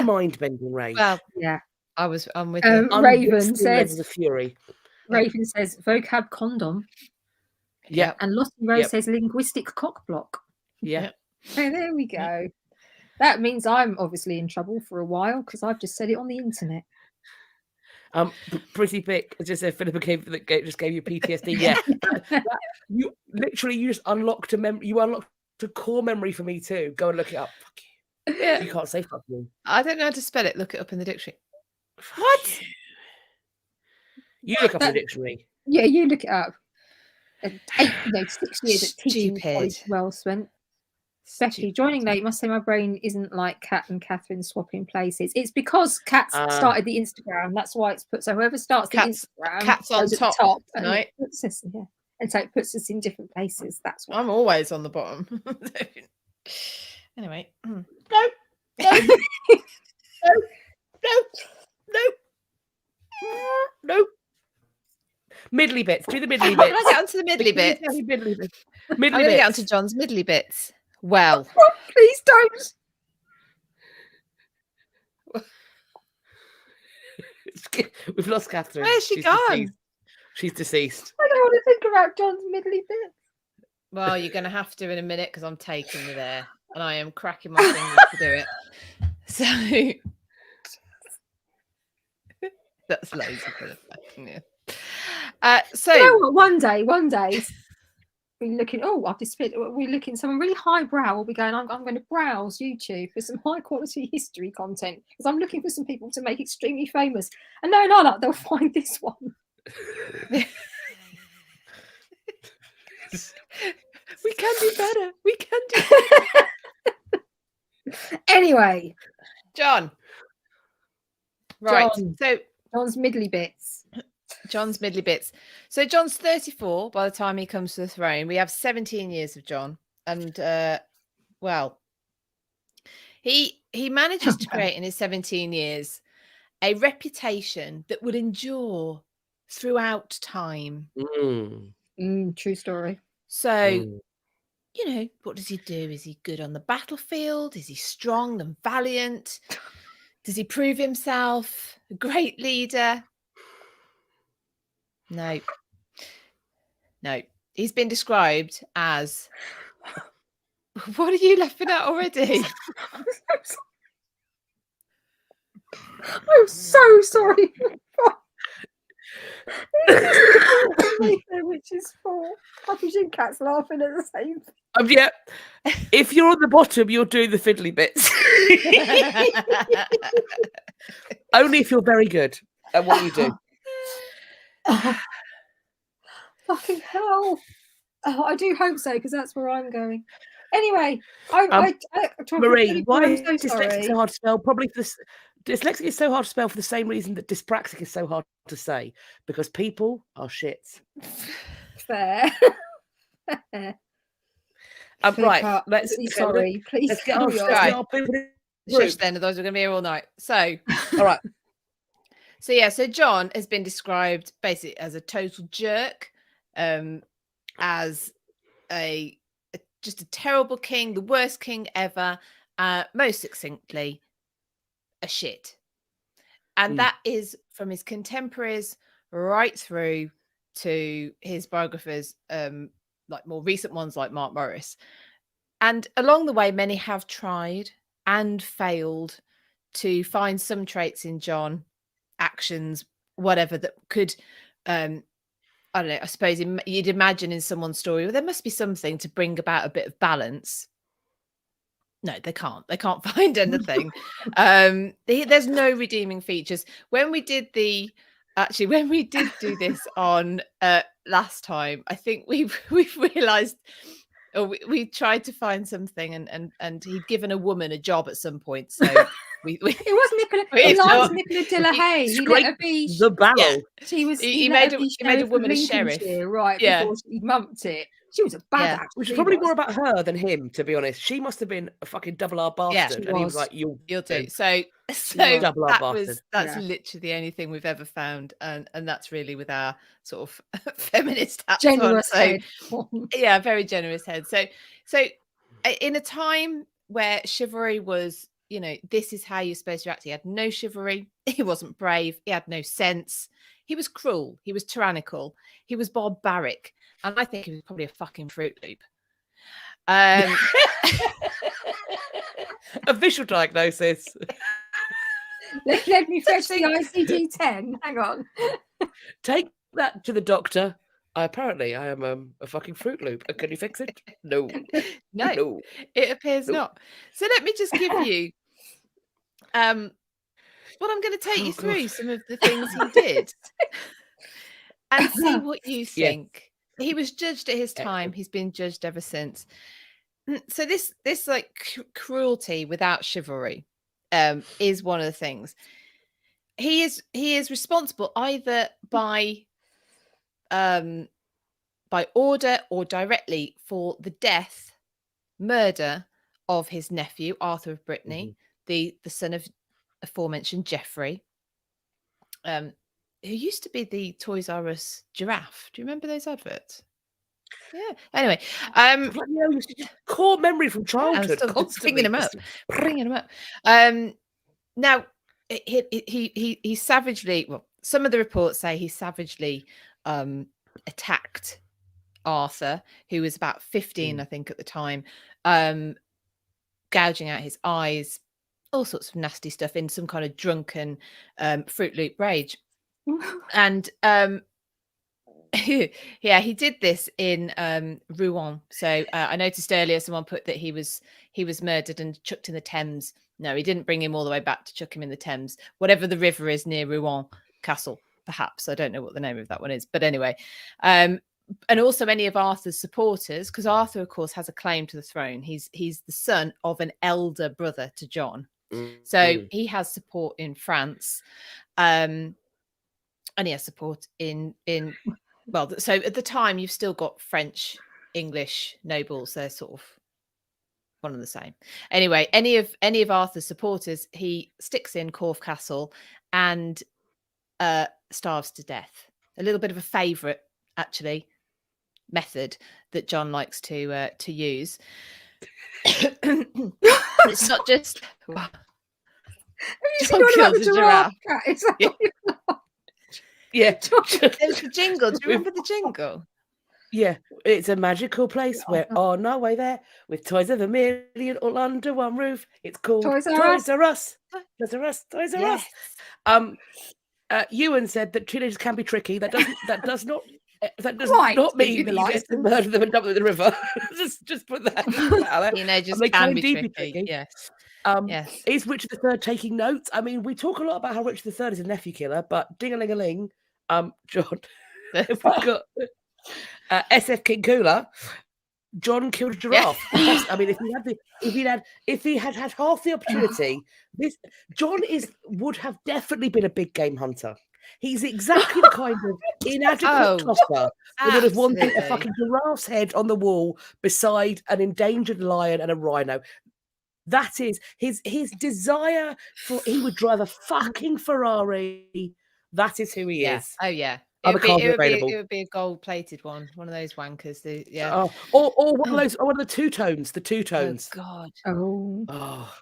Mind-bending rage. Well, yeah, I'm with you. Raven says the fury. Raven says vocab condom. Yeah. And Lottie Rose says linguistic cockblock. Yeah. So there we go. That means I'm obviously in trouble for a while because I've just said it on the internet. Pretty Pick just said Philippa just gave you PTSD. Yeah. You just unlocked a memory. You unlocked a core memory for me too. Go and look it up. Fuck you. Yeah. You can't say fuck me. I don't know how to spell it. Look it up in the dictionary. What? You look up in the dictionary. Yeah, you look it up. 6 years at teaching college well spent. Becky, joining late, must say my brain isn't like Kat and Catherine swapping places. It's because Kat started the Instagram. That's why it's put. So whoever starts the Instagram, Kat's on top right? And so it puts us in different places. That's why I'm always on the bottom. Anyway, No. Middly bits. Do the middly bits. Can I get onto the middly bits? I'm going to get onto John's middly bits. Well, please don't. We've lost Catherine. Where's she gone? Deceased. She's deceased. I don't want to think about John's middly bits. Well, you're going to have to in a minute because I'm taking you there, and I am cracking my fingers to do it. So that's lazy for the fact. Yeah. So you know what? One day. We're looking. Oh, I've just spit. We're looking. Someone really highbrow will be going. I'm going to browse YouTube for some high quality history content because I'm looking for some people to make extremely famous. And no, not they'll find this one. We can do better. We can do better. Anyway, John. Right. So John's middly bits. So John's 34 by the time he comes to the throne. We have 17 years of John, and well, he manages to create in his 17 years a reputation that would endure throughout time. True story. So you know, what does he do? Is he good on the battlefield? Is he strong and valiant? Does he prove himself a great leader? No. No. He's been described as... What are you laughing at already? I'm so sorry. Which is for... I presume Cat's laughing at the same thing. Yeah. If you're on the bottom, you're doing the fiddly bits. Only if you're very good at what you do. Oh, fucking hell. Oh, I do hope so, because that's where I'm going. Anyway, Marie, why I'm is so dyslexic sorry. so hard to spell? Probably for this. Dyslexic is so hard to spell for the same reason that dyspraxic is so hard to say, because people are shits. Fair. Right, let's sorry, please. Let's get our people in the Shush group. then, otherwise we're going to be here all night. So, All right. So John has been described basically as a total jerk, as just a terrible king, the worst king ever, most succinctly, a shit. And that is from his contemporaries right through to his biographers, like more recent ones like Mark Morris. And along the way, many have tried and failed to find some traits in John, actions, whatever, that could, I don't know, I suppose you'd imagine in someone's story, well, there must be something to bring about a bit of balance. No, they can't. They can't find anything. There's no redeeming features. When we did do this on last time, I think we've realised, or we tried to find something, and he'd given a woman a job at some point. So it was Nicola Dillahay. He let her be the barrel. Yeah. He made a woman a sheriff, right? Yeah. Before he mumped it. She was a bad actress. Which is probably more about her than him, to be honest. She must have been a fucking double R bastard. And he was like, you'll do. So double R bastard. That's literally the only thing we've ever found. And that's really with our sort of feminist hats generous on. head. Yeah, very generous head. So in a time where chivalry was, you know, this is how you're supposed to act. He had no chivalry. He wasn't brave. He had no sense. He was cruel. He was tyrannical. He was barbaric. And I think he was probably a fucking Fruit Loop. Official diagnosis. Let me fetch the ICD-10. Hang on. Take that to the doctor. Apparently, I am a fucking Fruit Loop. Can you fix it? No. No. It appears not. So let me just give you... well, I'm going to take you through some of the things he did and see what you think. He was judged at his time. He's been judged ever since. So this like cruelty without chivalry is one of the things. He is responsible either by order or directly for the murder of his nephew Arthur of Brittany, the son of aforementioned Geoffrey, who used to be the Toys R Us giraffe. Do you remember those adverts? Yeah. Anyway, core memory from childhood. I'm still bringing him up. Now he savagely. Well, some of the reports say he savagely attacked Arthur, who was about 15, I think, at the time, gouging out his eyes, all sorts of nasty stuff in some kind of drunken Fruit Loop rage. And he did this in Rouen. So I noticed earlier someone put that he was murdered and chucked in the Thames. No, he didn't bring him all the way back to chuck him in the Thames, whatever the river is near Rouen Castle, perhaps. I don't know what the name of that one is, but anyway. And also any of Arthur's supporters, because Arthur, of course, has a claim to the throne. He's the son of an elder brother to John. So he has support in France. And he has support in well, so at the time you've still got French, English nobles. They're sort of one and the same. Anyway, any of Arthur's supporters, he sticks in Corfe Castle and starves to death. A little bit of a favourite, actually, method that John likes to use. It's not just Have you John seen all about killed the a giraffe cat? Is that Yeah. what you- Yeah. There's the jingle. Do you remember the jingle? Yeah, it's a magical place. We're on our way there with toys of a million all under one roof. It's called Toys R Toys R Us. Toys R Us. Toys R Us. Yes. Ewan said that teenagers can be tricky. That does not Quite, not give mean you that the you get to licence. murder them and dump them in the river. just put that out there. Teenagers They can can be indeed tricky. Yes. Yes. Is Richard III taking notes? I mean, we talk a lot about how Richard III is a nephew killer, but ding-a-ling-a-ling, John, we've got SF King Cooler. John killed a giraffe. Yeah. I mean, if he had half the opportunity, John would have definitely been a big game hunter. He's exactly the kind of inadequate tosser that would have wanted a fucking giraffe's head on the wall beside an endangered lion and a rhino. That is his desire for. He would drive a fucking Ferrari. That is who he is. Oh yeah. Other cars are available. It would be a gold-plated one of those wankers. Or one of those. Or one of the two-tones. The two-tones. Oh God. Oh.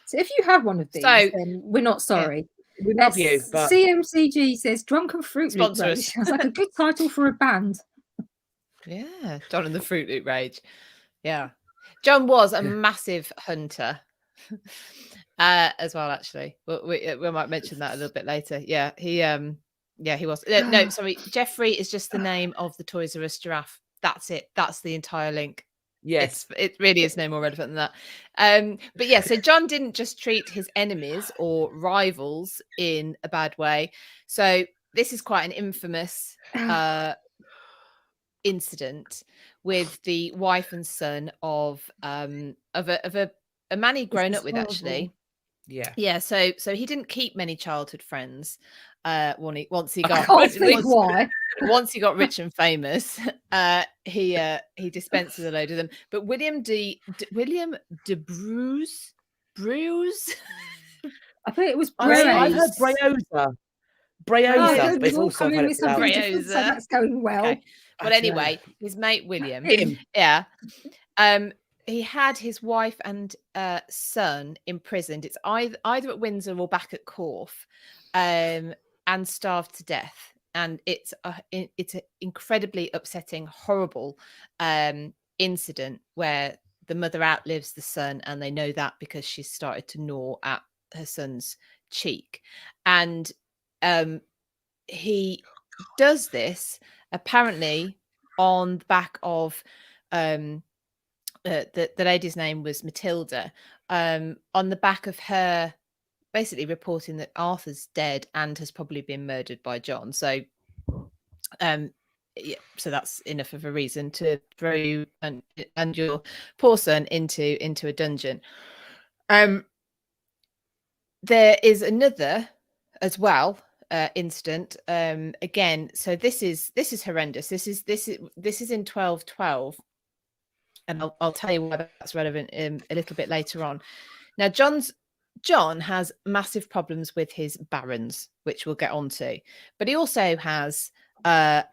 So if you have one of these, then we're not sorry. Yeah. We love you. But... CMCG says Drunken Fruit Loop Sponsor Rage. us. Sounds like a good title for a band. Yeah, John and the Fruit Loop Rage. Yeah. John was a massive hunter as well, actually. We might mention that a little bit later. Yeah, he was. No, sorry. Jeffrey is just the name of the Toys R Us giraffe. That's it. That's the entire link. Yes. It really is no more relevant than that. But yeah, so John didn't just treat his enemies or rivals in a bad way. So this is quite an infamous incident with the wife and son of a man he'd grown up with, actually. Yeah. So he didn't keep many childhood friends. Once he got once he got rich and famous, he dispensed with a load of them. But William de Bruce. I think it was I've heard Breosa. Breosa, but it's also coming with something different, so that's going well. Okay. Well, anyway, his mate William, he had his wife and son imprisoned. It's either at Windsor or back at Corfe, and starved to death. And it's an incredibly upsetting, horrible incident where the mother outlives the son, and they know that because she started to gnaw at her son's cheek. And he does this apparently on the back of the lady's name was Matilda, on the back of her basically reporting that Arthur's dead and has probably been murdered by John. So so that's enough of a reason to throw you and your poor son into a dungeon. There is another as well incident again. So this is horrendous. This is in 1212, and I'll tell you why that's relevant a little bit later on. Now John has massive problems with his barons, which we'll get onto, but he also has well,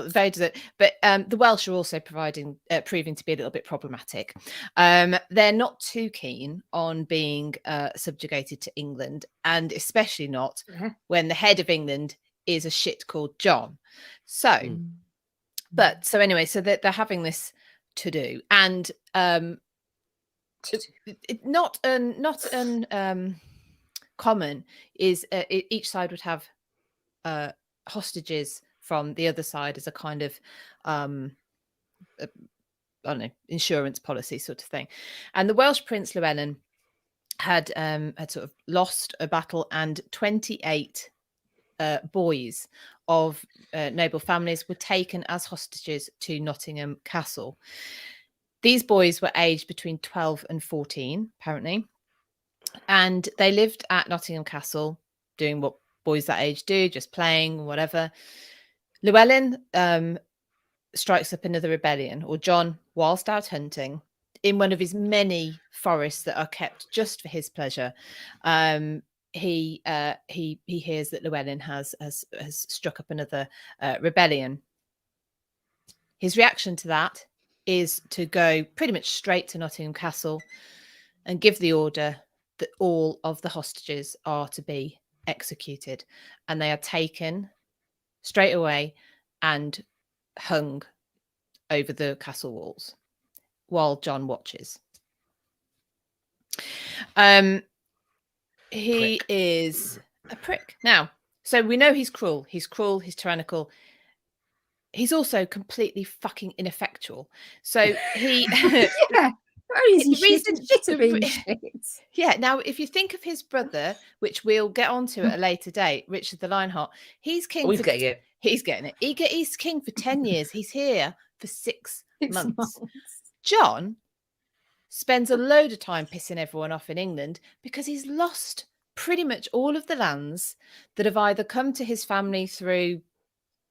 very desert, but the Welsh are also proving to be a little bit problematic. They're not too keen on being subjugated to England, and especially not when the head of England is a shit called John. So, so anyway, so they're having this to do, and not common is each side would have hostages from the other side as a kind of I don't know, insurance policy sort of thing. And the Welsh Prince Llewellyn had sort of lost a battle, and 28 boys of noble families were taken as hostages to Nottingham Castle. These boys were aged between 12 and 14, apparently, and they lived at Nottingham Castle doing what boys that age do, just playing, whatever. Llewellyn strikes up another rebellion, or John, whilst out hunting in one of his many forests that are kept just for his pleasure. He hears that Llewellyn has struck up another rebellion. His reaction to that is to go pretty much straight to Nottingham Castle and give the order that all of the hostages are to be executed, and they are taken straight away and hung over the castle walls while John watches. He is a prick. Now, so we know he's cruel. He's cruel. He's tyrannical. He's also completely fucking ineffectual. So he... yeah. Yeah. Now, if you think of his brother, which we'll get onto at a later date, Richard the Lionheart, he's king. He's getting it. He's getting it. He's king for 10 years. He's here for 6 months. John spends a load of time pissing everyone off in England because he's lost pretty much all of the lands that have either come to his family through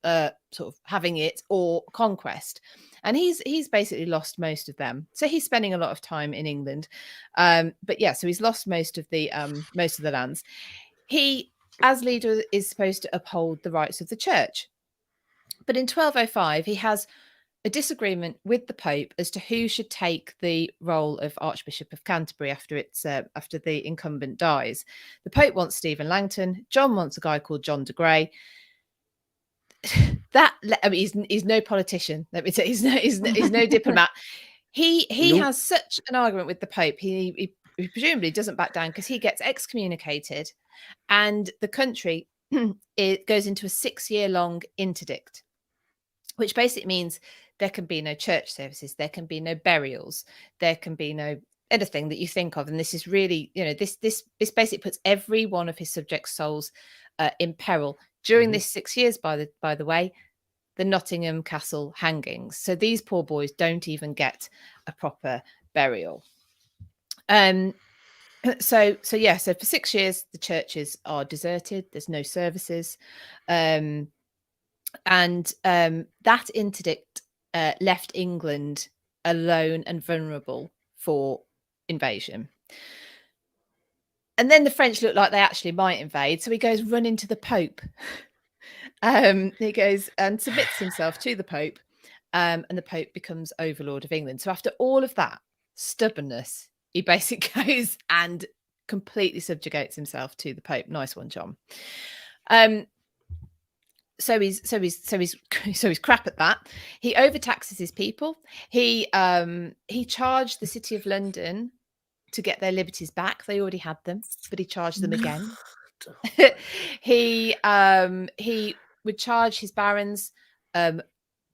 sort of having it or conquest, and he's basically lost most of them. So he's spending a lot of time in England, but yeah, so he's lost most of the lands. He, as leader, is supposed to uphold the rights of the church, but in 1205 he has a disagreement with the Pope as to who should take the role of Archbishop of Canterbury after the incumbent dies. The Pope wants Stephen Langton. John wants a guy called John de Grey. He's no politician. Let me say, he's no diplomat. He nope. has such an argument with the Pope. He presumably doesn't back down because he gets excommunicated, and the country it goes into a 6-year-long interdict, which basically means there can be no church services, there can be no burials, there can be no anything that you think of. And this is really, this basically puts every one of his subjects' souls in peril. During this 6 years, by the way, the Nottingham Castle hangings. So these poor boys don't even get a proper burial. So for 6 years, the churches are deserted. There's no services. And that interdict left England alone and vulnerable for invasion. And then the French look like they actually might invade. So he goes running to the Pope. He goes and submits himself to the Pope. And the Pope becomes overlord of England. So after all of that stubbornness, he basically goes and completely subjugates himself to the Pope. Nice one, John. So he's crap at that. He overtaxes his people. He charged the City of London to get their liberties back. They already had them, but he charged them again. He would charge his barons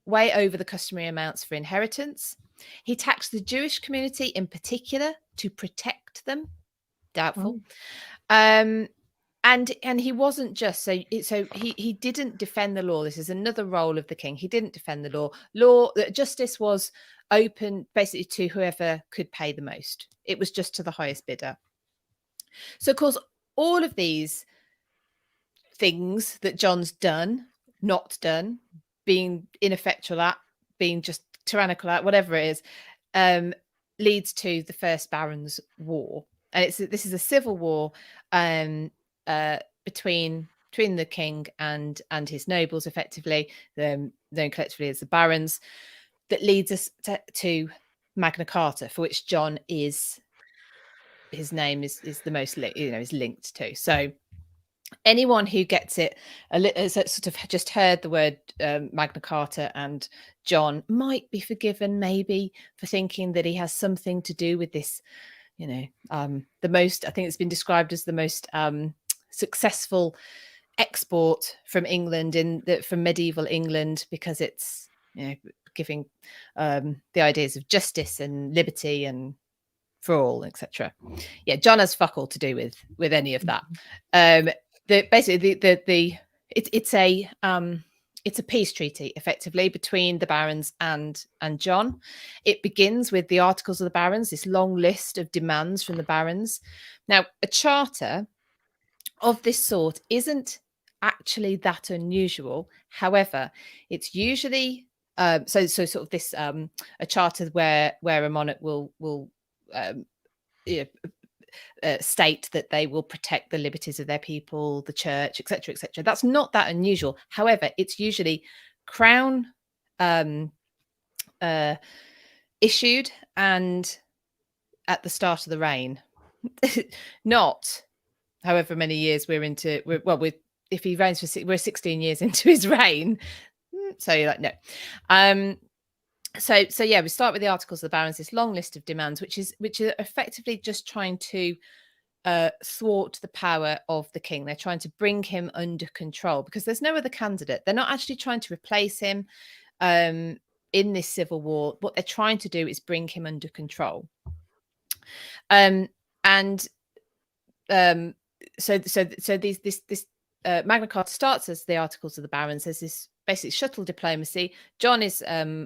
way over the customary amounts for inheritance. He taxed the Jewish community in particular to protect them. Doubtful. Oh. And he wasn't just so he didn't defend the law. This is another role of the king. He didn't defend the law. Justice was open basically to whoever could pay the most. It was just to the highest bidder. So of course, all of these things that John's done, not done, being ineffectual at, being just tyrannical at, whatever it is, leads to the First Barons' War. And this is a civil war between the king and his nobles, effectively, known collectively as the barons, that leads us to Magna Carta, for which John his name is the most is linked to. So anyone who gets it sort of just heard the word Magna Carta and John might be forgiven maybe for thinking that he has something to do with this, the most, I think it's been described as the most successful export from England from medieval England, because it's giving the ideas of justice and liberty and for all, etc. Yeah, John has fuck all to do with any of that. It's a peace treaty effectively between the barons and John. It begins with the Articles of the Barons, this long list of demands from the barons. Now, a charter of this sort isn't actually that unusual. However, it's usually so sort of this a charter where a monarch will state that they will protect the liberties of their people, the church, etc., etc. That's not that unusual. However, it's usually crown issued, and at the start of the reign. Not however many years we're into. If he reigns for, we're 16 years into his reign. So you're like, no. So yeah, we start with the Articles of the Barons, this long list of demands, which are effectively just trying to thwart the power of the king. They're trying to bring him under control because there's no other candidate. They're not actually trying to replace him in this civil war. What they're trying to do is bring him under control. So this Magna Carta starts as the Articles of the Barons. There's this basic shuttle diplomacy. John is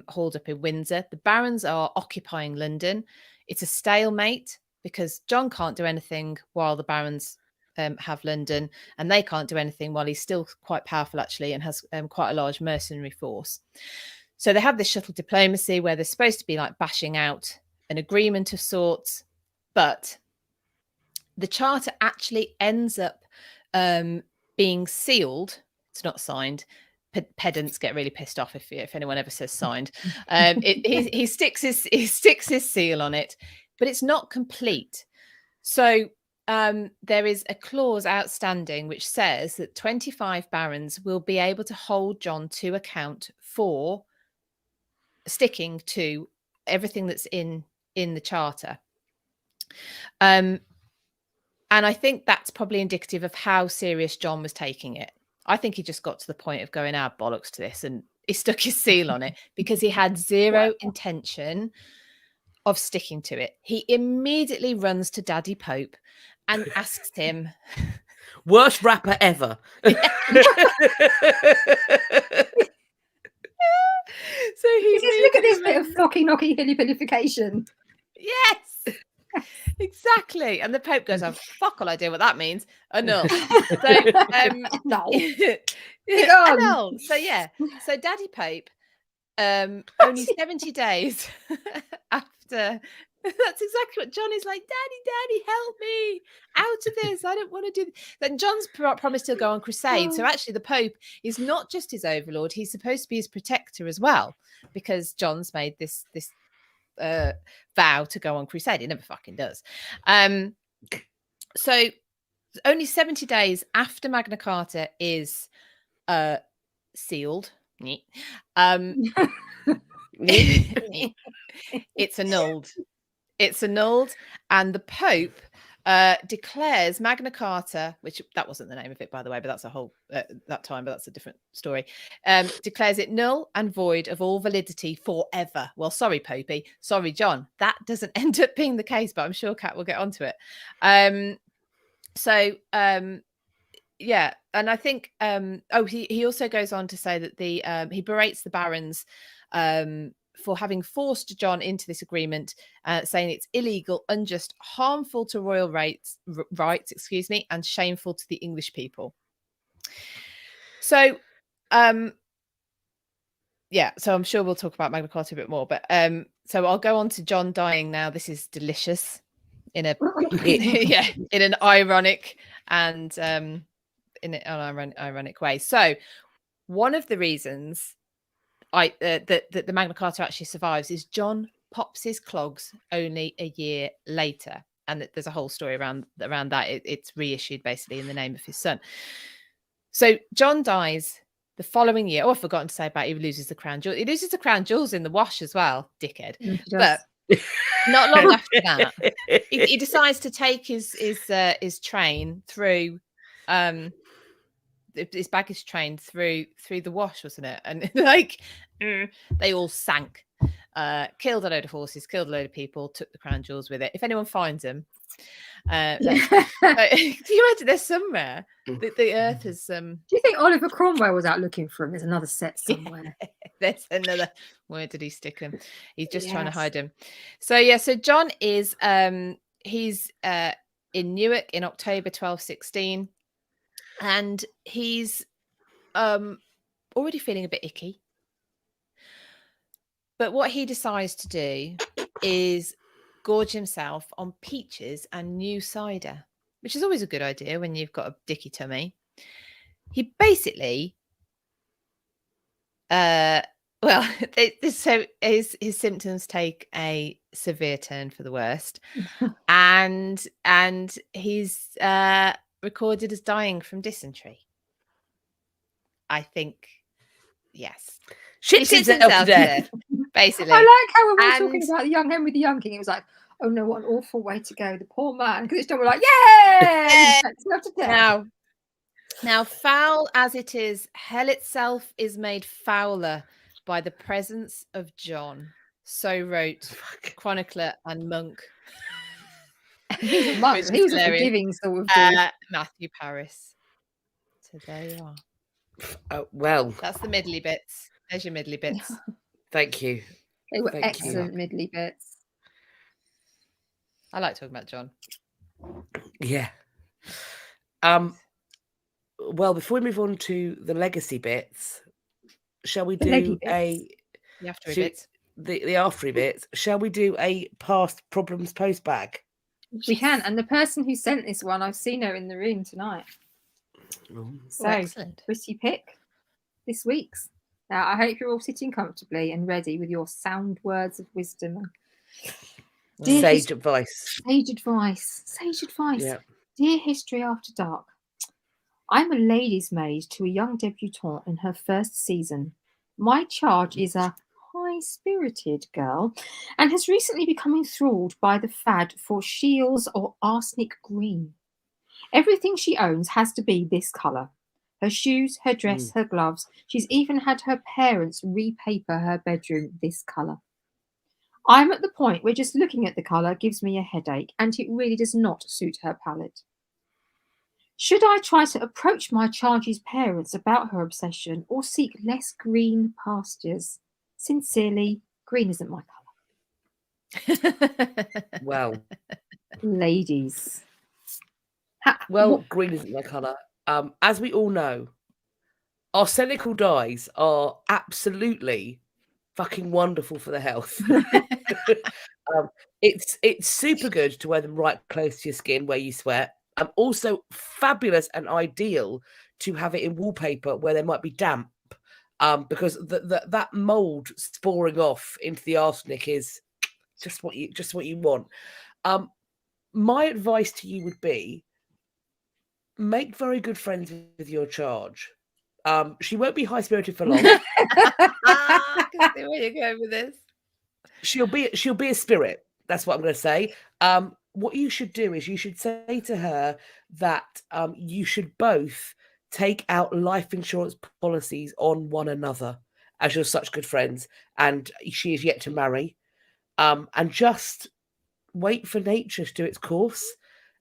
hauled up in Windsor. The barons are occupying London. It's a stalemate because John can't do anything while the barons have London, and they can't do anything while he's still quite powerful, actually, and has quite a large mercenary force. So they have this shuttle diplomacy where they're supposed to be like bashing out an agreement of sorts, but the charter actually ends up being sealed. It's not signed. Pedants get really pissed off if anyone ever says signed. He sticks his seal on it, but it's not complete. So there is a clause outstanding which says that 25 barons will be able to hold John to account for sticking to everything that's in the charter. And I think that's probably indicative of how serious John was taking it. I think he just got to the point of going, bollocks to this, and he stuck his seal on it because he had zero intention of sticking to it. He immediately runs to Daddy Pope and asks him, worst rapper ever. So he look at this bit of flocky knocky hilly-pillification. Yes, exactly. And the Pope goes, "Oh, fuck all idea what that means." Annul. Annul. So yeah. So Daddy Pope, only 70 days after. That's exactly what John is like. Daddy, help me out of this. I don't want to do this. Then John's promised he'll go on crusade. So actually the Pope is not just his overlord. He's supposed to be his protector as well, because John's made this vow to go on crusade. He never fucking does. So only 70 days after Magna Carta is sealed, it's annulled. It's annulled, and the Pope declares Magna Carta, which that wasn't the name of it, by the way, but that's a whole that time, but that's a different story. Declares it null and void of all validity forever. Well, sorry, Popey, sorry, John, that doesn't end up being the case, but I'm sure Kat will get onto it. Yeah, and I think he also goes on to say that he berates the barons for having forced John into this agreement, saying it's illegal, unjust, harmful to royal rights, and shameful to the English people. So, yeah, so I'm sure we'll talk about Magna Carta a bit more, but so I'll go on to John dying now. This is delicious in an ironic and in an ironic way. So, one of the reasons that the Magna Carta actually survives is John pops his clogs only a year later, and there's a whole story around that. It's reissued basically in the name of his son. So John dies the following year. I've forgotten to say about he loses the crown jewels. He loses the crown jewels in the wash as well, dickhead. But not long after that, he decides to take his train through. His baggage train through the wash, wasn't it? And they all sank, killed a load of horses, killed a load of people, took the crown jewels with it. If anyone finds them, do you imagine there's somewhere the earth is do you think Oliver Cromwell was out looking for him? There's another set somewhere. There's another. Where did he stick him? He's just trying to hide him. So John is he's in Newark in October 1216. And he's already feeling a bit icky. But what he decides to do is gorge himself on peaches and new cider, which is always a good idea when you've got a dicky tummy. He basically Well, so his symptoms take a severe turn for the worst, and he's recorded as dying from dysentery. I think, yes. Shits himself to death. Basically. I like how when we were talking about the young Henry the Young King, it was like, oh no, what an awful way to go, the poor man. Because it's done, we're like, yay! Now, foul as it is, hell itself is made fouler by the presence of John. So wrote chronicler and monk. He's a monk. He was a forgiving sort of dude. Matthew Paris. So there you are. Well, that's the middly bits. There's your middly bits. Thank you. They were excellent middly bits. I like talking about John. Yeah. Well, before we move on to the legacy bits, shall we do the after bits? The after bits. Shall we do a past problems post bag? We can. And the person who sent this one, I've seen her in the room tonight. So, excellent. Pretty pick this week's. Now, I hope you're all sitting comfortably and ready with your sound words of wisdom. Sage advice. Sage advice. Sage advice. Yeah. Dear History After Dark, I'm a lady's maid to a young debutante in her first season. My charge is a high-spirited girl and has recently become enthralled by the fad for shields or arsenic green. Everything she owns has to be this colour. Her shoes, her dress, her gloves. She's even had her parents repaper her bedroom this colour. I'm at the point where just looking at the colour gives me a headache, and it really does not suit her palette. Should I try to approach my charge's parents about her obsession or seek less green pastures? Sincerely, green isn't my colour. Well. Ladies. Green isn't my colour. As we all know, arsenical dyes are absolutely fucking wonderful for the health. It's super good to wear them right close to your skin where you sweat. Also fabulous and ideal to have it in wallpaper where there might be damp, because that mold sporing off into the arsenic is just what you want. My advice to you would be, make very good friends with your charge. She won't be high-spirited for long. I can see where you're going with this. She'll be a spirit. That's what I'm going to say. What you should do is you should say to her that you should both take out life insurance policies on one another, as you're such good friends, and she is yet to marry. And just wait for nature to do its course,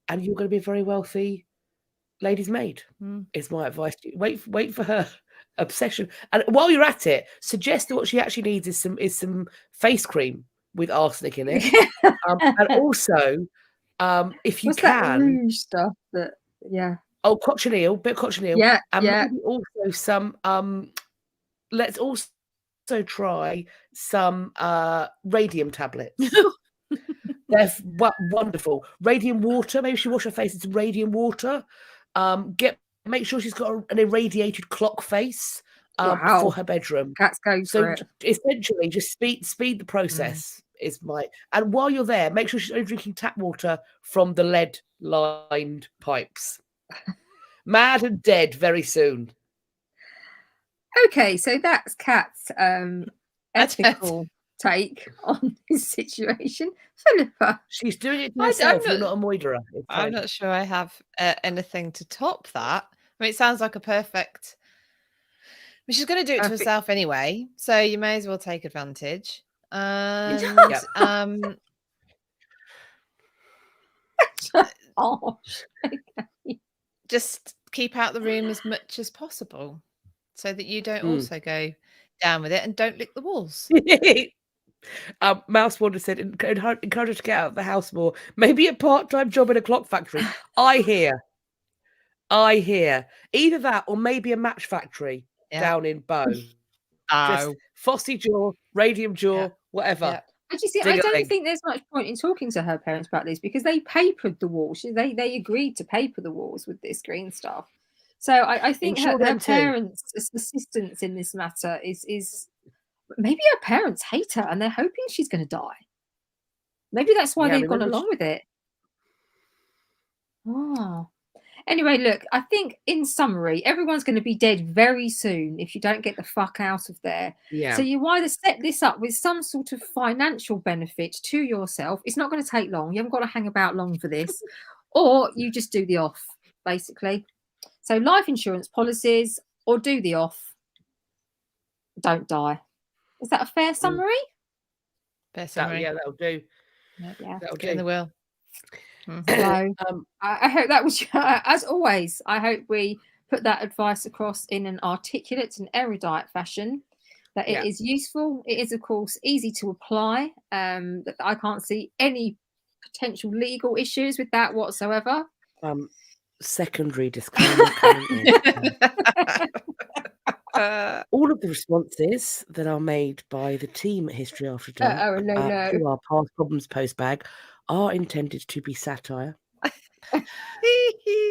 and you're going to be a very wealthy lady's maid. Is my advice to you. Wait for her obsession, and while you're at it, suggest that what she actually needs is some face cream with arsenic in it. And also, if you can, that rouge stuff that cochineal, bit of cochineal, and maybe also some. Let's also try some radium tablets. They're wonderful. Radium water. Maybe she wash her face in some radium water. Make sure she's got an irradiated clock face for her bedroom. Cats go for it. Essentially, just speed the process is my. And while you're there, make sure she's only drinking tap water from the lead-lined pipes. Mad and dead very soon. Okay, so that's Kat's ethical take on this situation. Philippa. She's doing it to herself. You're not a moiderer. I'm not sure I have anything to top that. I mean, it sounds like a perfect. I mean, she's going to do it to herself anyway, so you may as well take advantage. And just keep out the room as much as possible, so that you don't also go down with it, and don't lick the walls. Mouse Wonder said, encourage her to get out of the house more. Maybe a part-time job in a clock factory. I hear. Either that or maybe a match factory down in Bow. Just Fossy jaw, radium jaw, whatever. But you see, I don't think there's much point in talking to her parents about this, because they papered the walls. They agreed to paper the walls with this green stuff. So I think her parents' assistance in this matter is Maybe her parents hate her and they're hoping she's going to die. Maybe that's why they've gone along with it. Oh. Anyway, look, I think in summary, everyone's going to be dead very soon if you don't get the fuck out of there. Yeah. So you either set this up with some sort of financial benefit to yourself. It's not going to take long. You haven't got to hang about long for this. Or you just do the off, basically. So life insurance policies or do the off. Don't die. Is that a fair summary? Fair summary. Yeah, that'll do. Yeah. That'll Get in the will. So I hope that was, as always, I hope we put that advice across in an articulate and erudite fashion, that it is useful. It is, of course, easy to apply. That I can't see any potential legal issues with that whatsoever. Secondary disclaimer coming in. All of the responses that are made by the team at History After Dark to our past problems postbag are intended to be satire.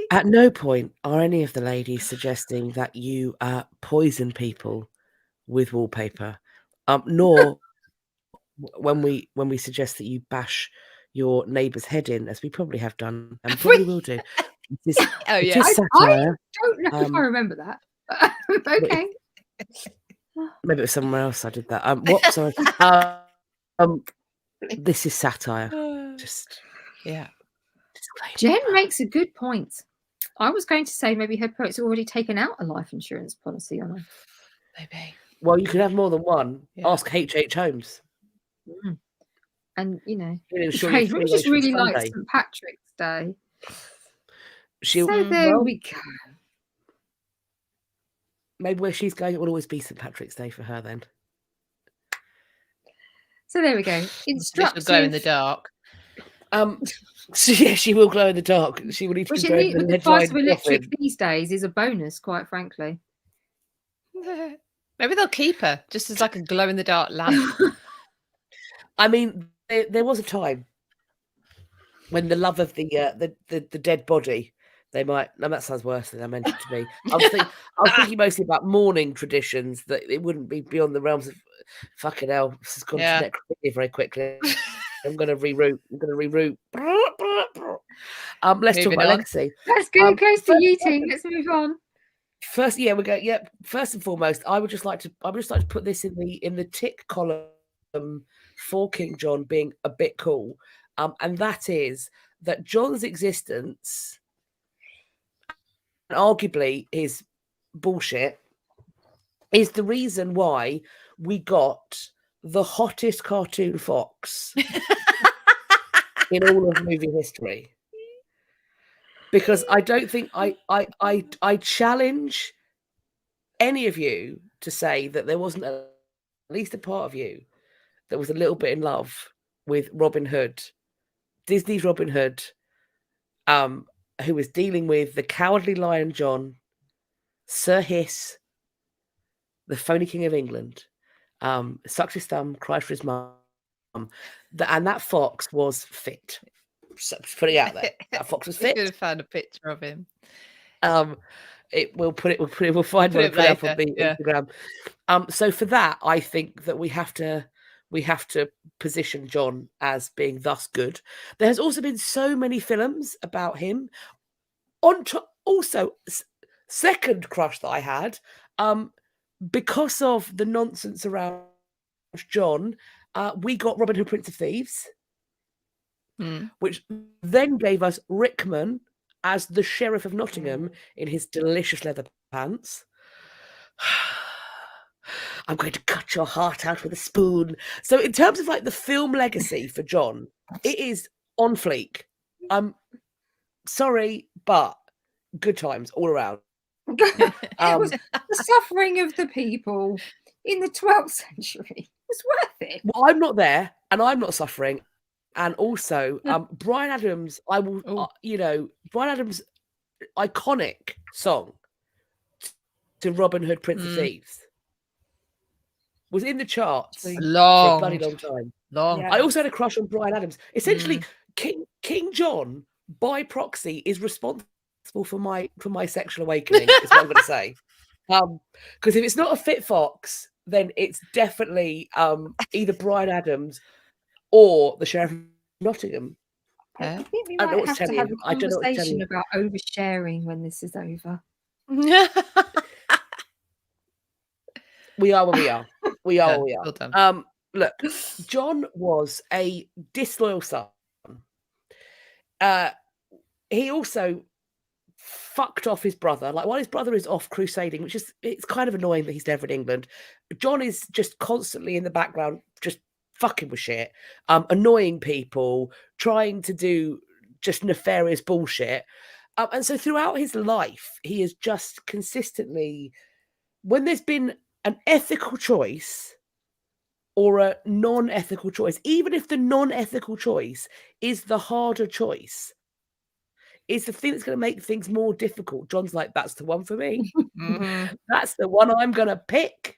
At no point are any of the ladies suggesting that you poison people with wallpaper, nor when we suggest that you bash your neighbour's head in, as we probably have done and probably will do. It is satire. I don't know if I remember that. Okay. Maybe it was somewhere else I did that. What? Sorry. This is satire. Just Jen makes a good point. I was going to say maybe her parents have already taken out a life insurance policy on her. Maybe. Well, you can have more than one. Ask H.H. Holmes. And you know, we just really like St. Patrick's Day. So there we go. Maybe where she's going, it will always be St. Patrick's Day for her then. So there we go. Instructive. She'll glow in the dark. So yeah, she will glow in the dark. She will need to be the price of electric these days is a bonus, quite frankly. Maybe they'll keep her just as like a glow in the dark lamp. I mean, there was a time when the love of the dead body, they might. No, that sounds worse than I meant it to be. I was thinking mostly about mourning traditions, that it wouldn't be beyond the realms of fucking hell. This has gone to necrophilia very quickly. I'm going to reroute. Let's talk about legacy. Let's go close to eating. Let's move on. First, we go. Yeah, first and foremost, I would just like to put this in the tick column for King John being a bit cool, and that is that John's existence, and arguably his bullshit, is the reason why we got the hottest cartoon fox in all of movie history. Because I don't think I challenge any of you to say that there wasn't at least a part of you that was a little bit in love with Robin Hood, Disney's Robin Hood, who was dealing with the Cowardly Lion John, Sir Hiss, the phony King of England, sucked his thumb, cried for his mum, and that fox was fit. So put it out there. That fox was fit. Could have found a picture of him. We'll find one and put it up on the Instagram. So for that, I think that we have to position John as being thus good. There has also been so many films about him. Also, second crush that I had, because of the nonsense around John, we got Robin Hood, Prince of Thieves, which then gave us Rickman as the Sheriff of Nottingham in his delicious leather pants. I'm going to cut your heart out with a spoon. So in terms of like the film legacy for John, it is on fleek. I'm sorry, but good times all around. It was the suffering of the people in the 12th century. It was worth it. Well, I'm not there, and I'm not suffering. And also, Bryan Adams, Bryan Adams' iconic song to Robin Hood, Prince of Thieves was in the charts for a bloody long time. Yeah. I also had a crush on Bryan Adams. Essentially, King John, by proxy, is responsible for my sexual awakening, is what I'm going to say. Because if it's not a fit fox, then it's definitely either Bryan Adams or the Sheriff of Nottingham. I think we I don't know might what to have tell to you. have a I don't know what to tell conversation you. about oversharing when this is over. We are where we are. We are where we Well are. done. Look, John was a disloyal son. He also fucked off his brother. Like, while his brother is off crusading, which is, it's kind of annoying that he's never in England, John is just constantly in the background, just fucking with shit, annoying people, trying to do just nefarious bullshit. And so throughout his life, he is just consistently, when there's been an ethical choice or a non-ethical choice, even if the non-ethical choice is the harder choice, is the thing that's going to make things more difficult, John's like, that's the one for me. Mhm. That's the one I'm going to pick.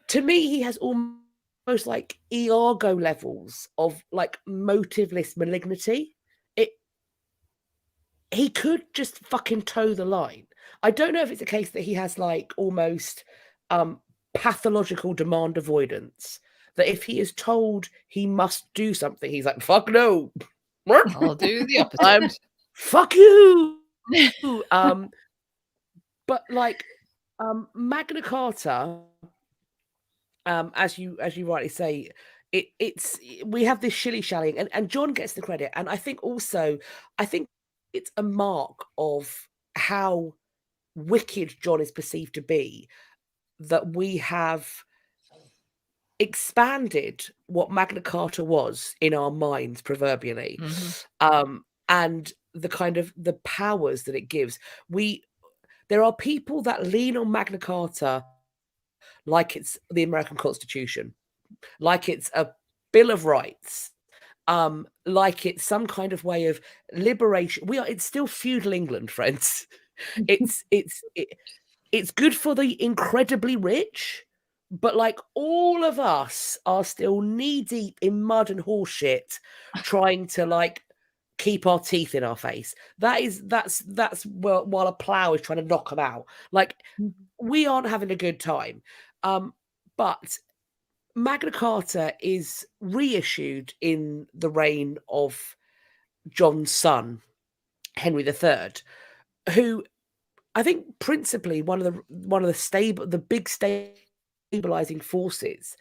To me, he has almost like Iago levels of like motiveless malignity. He could just fucking toe the line. I don't know if it's a case that he has like almost pathological demand avoidance, that if he is told he must do something, he's like, fuck no. I'll do the opposite. Fuck you. But like Magna Carta, as you rightly say, it's we have this shilly-shallying, and John gets the credit, and I think it's a mark of how wicked John is perceived to be, that we have expanded what Magna Carta was in our minds, proverbially, and the kind of the powers that it gives. There are people that lean on Magna Carta like it's the American Constitution, like it's a Bill of Rights, like it's some kind of way of liberation. It's still feudal England, friends. It's good for the incredibly rich, but like all of us are still knee deep in mud and horseshit, trying to like keep our teeth in our face. That's while a plow is trying to knock them out. Like, we aren't having a good time. But Magna Carta is reissued in the reign of John's son, Henry III, who I think principally one of the big stabilizing forces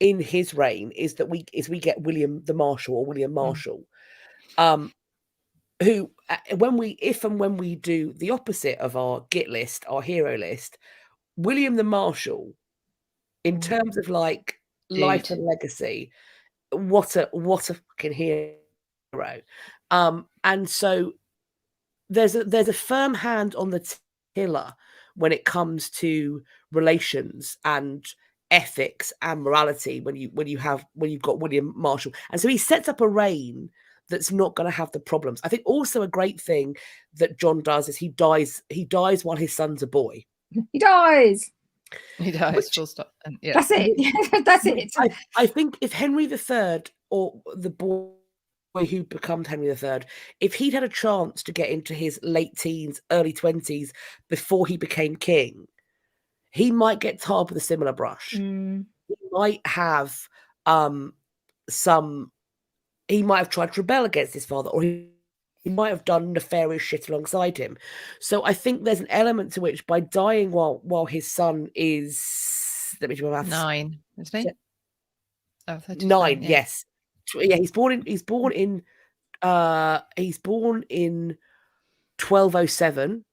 in his reign is that we get William the Marshal, or William Marshal, who when we do the opposite of our Git list, our hero list, William the Marshal, in terms of like life and legacy, what a fucking hero. And so there's a firm hand on the tiller when it comes to relations and ethics and morality when you've got William Marshal. And so he sets up a reign that's not going to have the problems. I think also a great thing that John does is he dies while his son's a boy. He dies. Full stop. And, yeah. That's it. That's it. I think if Henry III, or the boy who becomes Henry III, if he'd had a chance to get into his late teens, early 20s before he became king, he might get tarred with a similar brush. He might have he might have tried to rebel against his father, or he might have done nefarious shit alongside him. So I think there's an element to which, by dying while his son is, let me do my maths. 9, isn't he? Oh, 9, yeah. Yes. Yeah, he's born in 1207,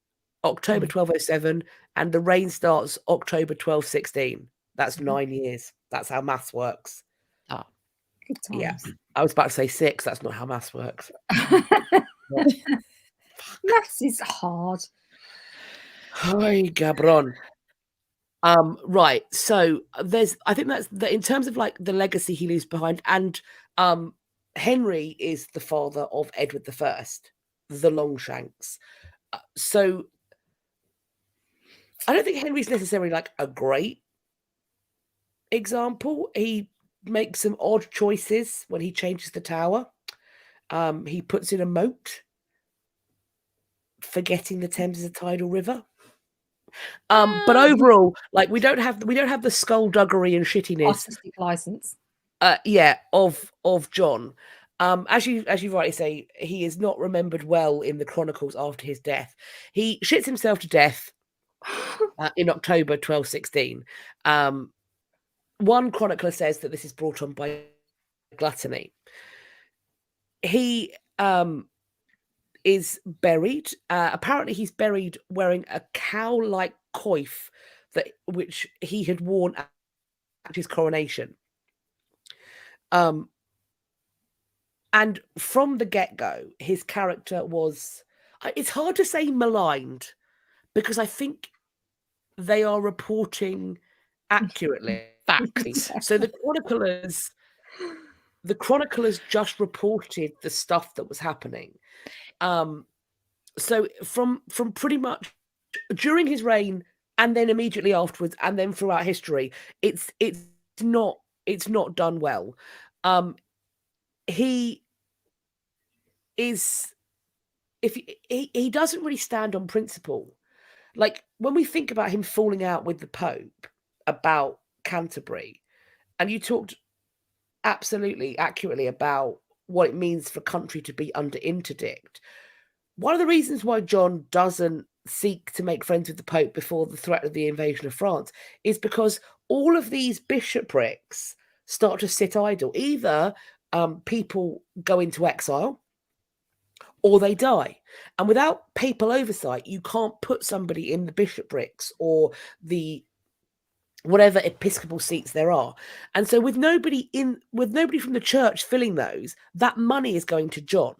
October 1207, and the reign starts October 1216. That's 9 years. That's how maths works. Oh, good times. Yeah. I was about to say 6. That's not how maths works. Maths is hard. Hi, Gabron. Right. So I think that's in terms of like the legacy he leaves behind, and Henry is the father of Edward I, the Longshanks. So I don't think Henry's necessarily like a great example. He makes some odd choices when he changes the tower. He puts in a moat, forgetting the Thames is a tidal river. But overall, like we don't have the skullduggery and shittiness Artistic license. Of John. As you rightly say, he is not remembered well in the chronicles after his death. He shits himself to death in October 1216. One chronicler says that this is brought on by gluttony. He is buried. Apparently, he's buried wearing a cow-like coif which he had worn at his coronation. And from the get-go, his character was... It's hard to say maligned, because I think they are reporting accurately. Facts. So the chroniclers just reported the stuff that was happening. So from pretty much during his reign, and then immediately afterwards, and then throughout history, it's not done well. He is, if he doesn't really stand on principle. Like when we think about him falling out with the Pope about Canterbury, and you talked absolutely accurately about what it means for country to be under interdict. One of the reasons why John doesn't seek to make friends with the Pope before the threat of the invasion of France is because all of these bishoprics start to sit idle. Either people go into exile or they die. And without papal oversight, you can't put somebody in the bishoprics or the whatever episcopal seats there are. And so with nobody from the church filling those, that money is going to John.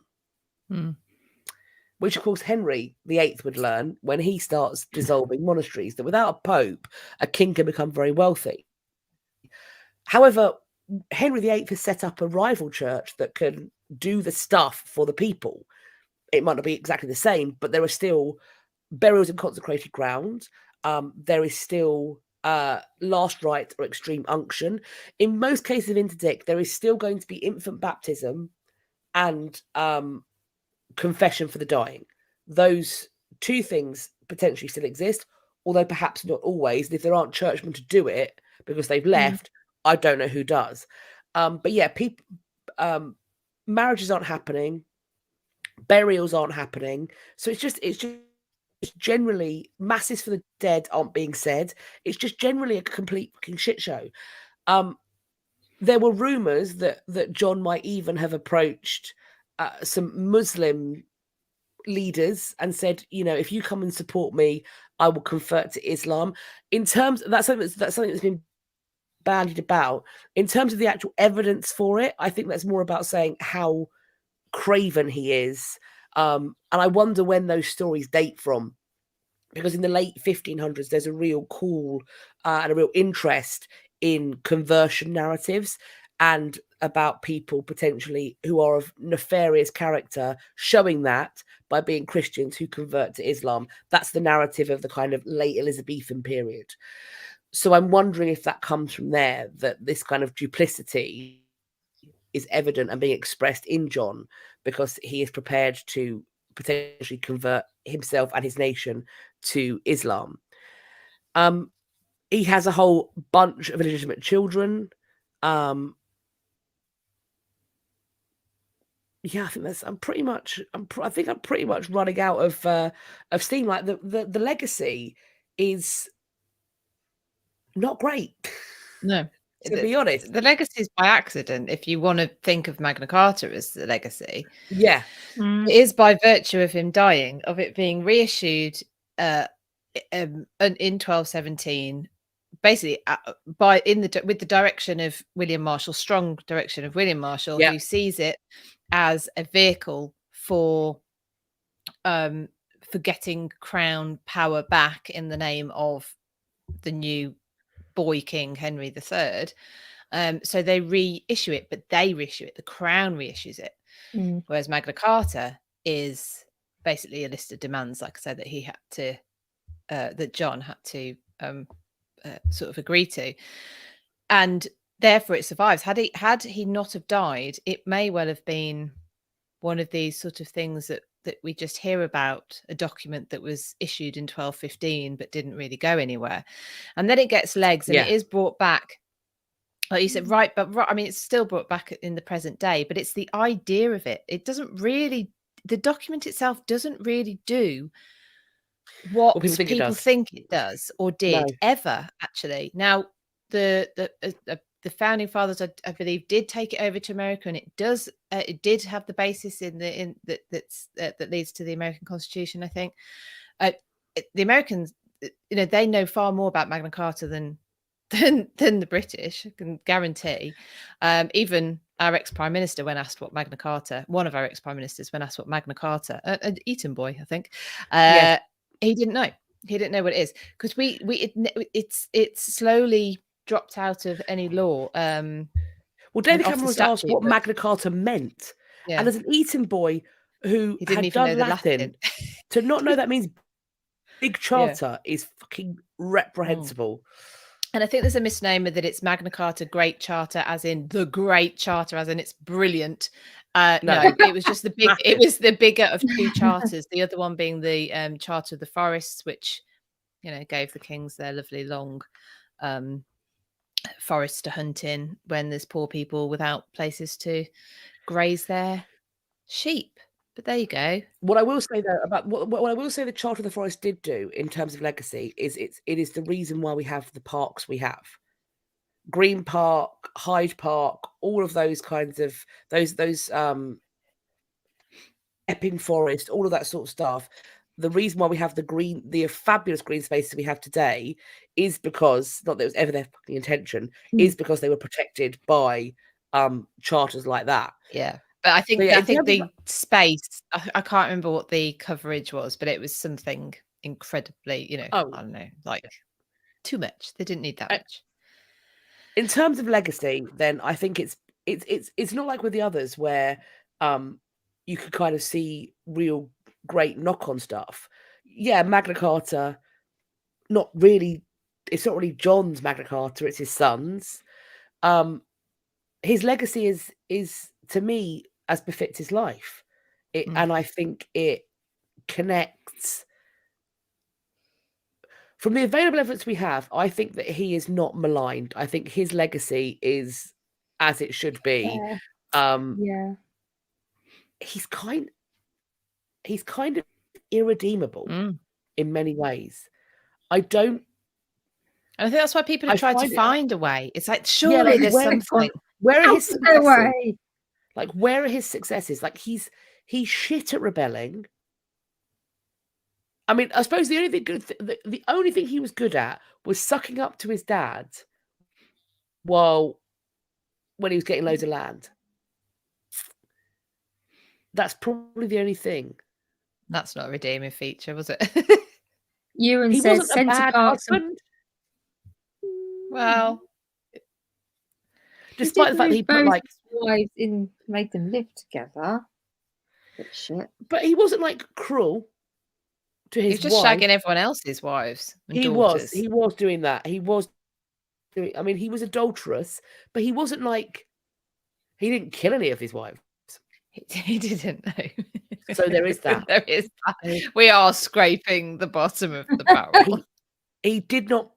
Which, of course, Henry VIII would learn when he starts dissolving monasteries, that without a pope, a king can become very wealthy. However, Henry VIII has set up a rival church that can do the stuff for the people. It might not be exactly the same, but there are still burials in consecrated ground. There is still last rite or extreme unction. In most cases of interdict, there is still going to be infant baptism and confession for the dying. Those two things potentially still exist, although perhaps not always. And if there aren't churchmen to do it because they've left, I don't know who does. But yeah, people, marriages aren't happening, burials aren't happening. So it's just generally masses for the dead aren't being said. It's just generally a complete fucking shit show. There were rumors that John might even have approached some Muslim leaders and said, if you come and support me, I will convert to Islam. In terms of that's something that's been bandied about. In terms of the actual evidence for it, I think that's more about saying how craven he is. And I wonder when those stories date from, because in the late 1500s, there's a real call and a real interest in conversion narratives and about people potentially who are of nefarious character, showing that by being Christians who convert to Islam. That's the narrative of the kind of late Elizabethan period. So I'm wondering if that comes from there, that this kind of duplicity is evident and being expressed in John because he is prepared to potentially convert himself and his nation to Islam. He has a whole bunch of illegitimate children. Yeah, I think I'm pretty much running out of steam. Like the legacy is not great. No. To be honest, the legacy is by accident. If you want to think of Magna Carta as the legacy, yeah, it is by virtue of him dying, of it being reissued in 1217, basically with the direction of William Marshall, strong direction of William Marshall, who sees it as a vehicle for getting crown power back in the name of the new boy king Henry III. So they reissue it, but they reissue it. The crown reissues it. Whereas Magna Carta is basically a list of demands, like I said, that he had to, that John had to sort of agree to, and therefore it survives. Had he not have died, it may well have been one of these sort of things that we just hear about a document that was issued in 1215 but didn't really go anywhere, and then it gets legs and it is brought back. Like you said, right, I mean, it's still brought back in the present day, but it's the idea of it. It doesn't really, the document itself doesn't really do what people think it does or did ever, actually. Now, the founding fathers, I believe, did take it over to America, and it did have the basis that leads to the American Constitution, I think. The Americans, they know far more about Magna Carta than the British, I can guarantee. Even our ex-prime minister, when asked what Magna Carta, one of our ex-prime ministers, when asked what Magna Carta, an Eton boy, I think, he didn't know. He didn't know what it is, because it's slowly dropped out of any law. Well, David Cameron was asked what Magna Carta meant, and as an Eton boy who had done Latin, to not know that means big charter is fucking reprehensible. And I think there's a misnomer that it's Magna Carta Great Charter, as in the Great Charter, as in it's brilliant. No, it was just it was the bigger of two charters. The other one being the Charter of the Forests, which gave the kings their lovely long forests to hunt in when there's poor people without places to graze their sheep. But there you go. What I will say though about what I will say the Charter of the Forest did do in terms of legacy is it is the reason why we have the parks we have. Green Park, Hyde Park, all of those kinds of those Epping Forest, all of that sort of stuff. The reason why we have the fabulous green spaces we have today is because, not that it was ever their fucking intention, is because they were protected by charters like that. Yeah. But I think the space, I can't remember what the coverage was, but it was something incredibly, I don't know, like too much. They didn't need that much. In terms of legacy, then I think it's not like with the others where you could kind of see real great knock-on stuff. Yeah, Magna Carta, it's not really John's Magna Carta, it's his son's. His legacy is to me as befits his life. And I think it connects. From the available evidence we have, I think that he is not maligned. I think his legacy is as it should be. He's kind of irredeemable in many ways. And I think that's why people have tried to find a way. It's like, surely there's something. Where are his successes? Like, where are his successes? Like, he's shit at rebelling. I mean, I suppose the only thing he was good at was sucking up to his dad when he was getting loads of land. That's probably the only thing. That's not a redeeming feature, was it? Ewan he says, wasn't a bad husband. Well, despite the fact that he put wives in, made them live together. Shit. But he wasn't cruel to his wife. He was just shagging everyone else's wives and daughters. He was doing that. He was doing. I mean, he was adulterous, but he wasn't he didn't kill any of his wives. He didn't know. So there is that. There is that. We are scraping the bottom of the barrel. He did not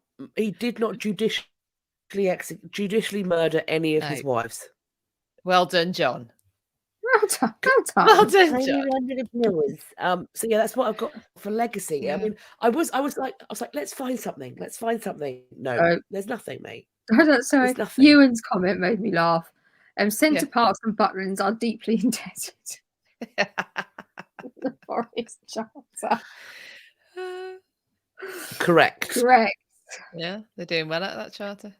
judicially murder any of his wives. Well done, John. Well done, John. So yeah, that's what I've got for legacy. Yeah. I mean, I was like, let's find something. No, there's nothing, mate. Sorry, Ewan's comment made me laugh. Centre Parks and Butlins are deeply indebted. The Forest Charter. Correct. Yeah, they're doing well at that charter.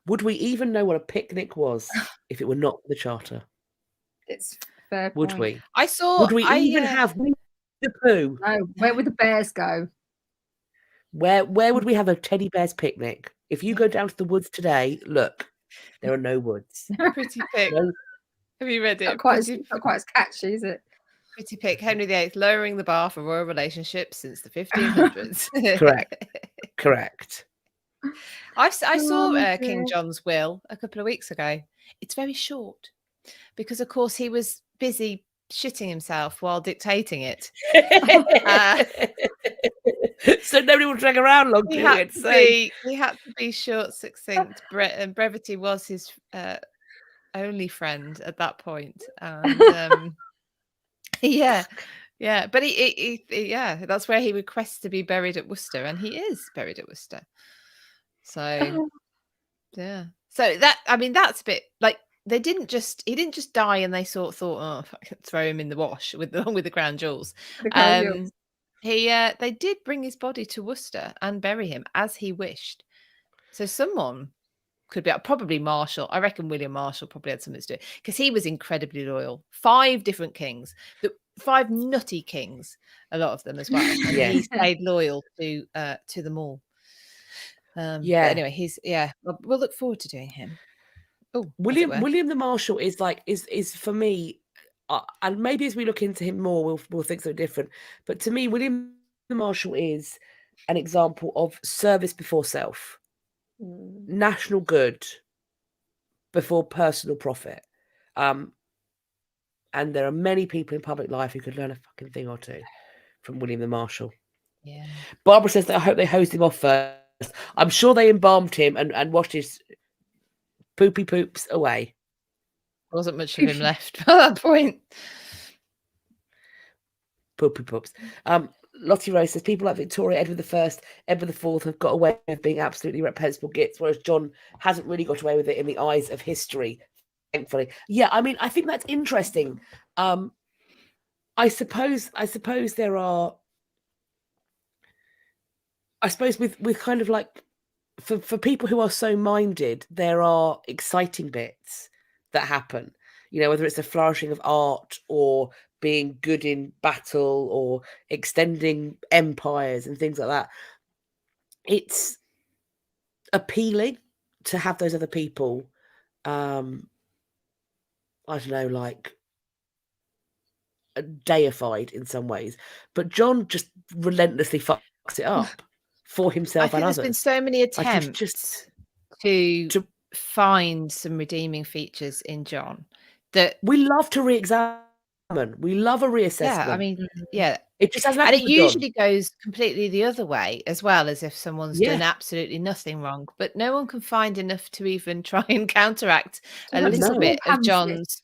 Would we even know what a picnic was if it were not the charter? It's fair point. Would we? Would we even have Winnie the Pooh? No, where would the bears go? Where would we have a teddy bear's picnic? If you go down to the woods today, look, there are no woods. Pretty pick. Have you read it? Not quite as catchy, is it? Pretty pick. Henry VIII lowering the bar for royal relationships since the 1500s. Correct. I saw King John's will a couple of weeks ago. It's very short because, of course, he was busy shitting himself while dictating it. So nobody will drag around long. He had to be short, succinct. Brevity was his only friend at that point, and yeah. But he that's where he requests to be buried at Worcester, and he is buried at Worcester. So yeah. So that's a bit like he didn't just die and they thought, oh, throw him in the wash with the crown jewels. They did bring his body to Worcester and bury him as he wished. So someone could be probably Marshall. I reckon William Marshall probably had something to do it because he was incredibly loyal. 5 different kings, 5 nutty kings, a lot of them as well. And he stayed loyal to them all. But anyway, we'll look forward to doing him. Oh, William the Marshal is for me, and maybe as we look into him more, we'll think something different. But to me, William the Marshal is an example of service before self, national good before personal profit. And there are many people in public life who could learn a fucking thing or two from William the Marshal. Yeah. Barbara says that I hope they hosed him off first. I'm sure they embalmed him and washed his poopy poops away. There wasn't much of him left at that point. Poopy poops. Lottie Rose says people like Victoria, Edward I, Edward IV have got away with being absolutely reprehensible gits, whereas John hasn't really got away with it in the eyes of history, thankfully. Yeah, I mean, I think that's interesting. I suppose there are. I suppose with kind of like for people who are so minded, there are exciting bits that happen. You know, whether it's the flourishing of art or being good in battle or extending empires and things like that. It's appealing to have those other people, I don't know, like deified in some ways. But John just relentlessly fucks it up for himself and others. There's been so many attempts to find some redeeming features in John that we love to re-examine. We love a reassessment. Yeah, I mean, it just hasn't. And it usually goes completely the other way as well, as if someone's done absolutely nothing wrong, but no one can find enough to even try and counteract a little bit of John's.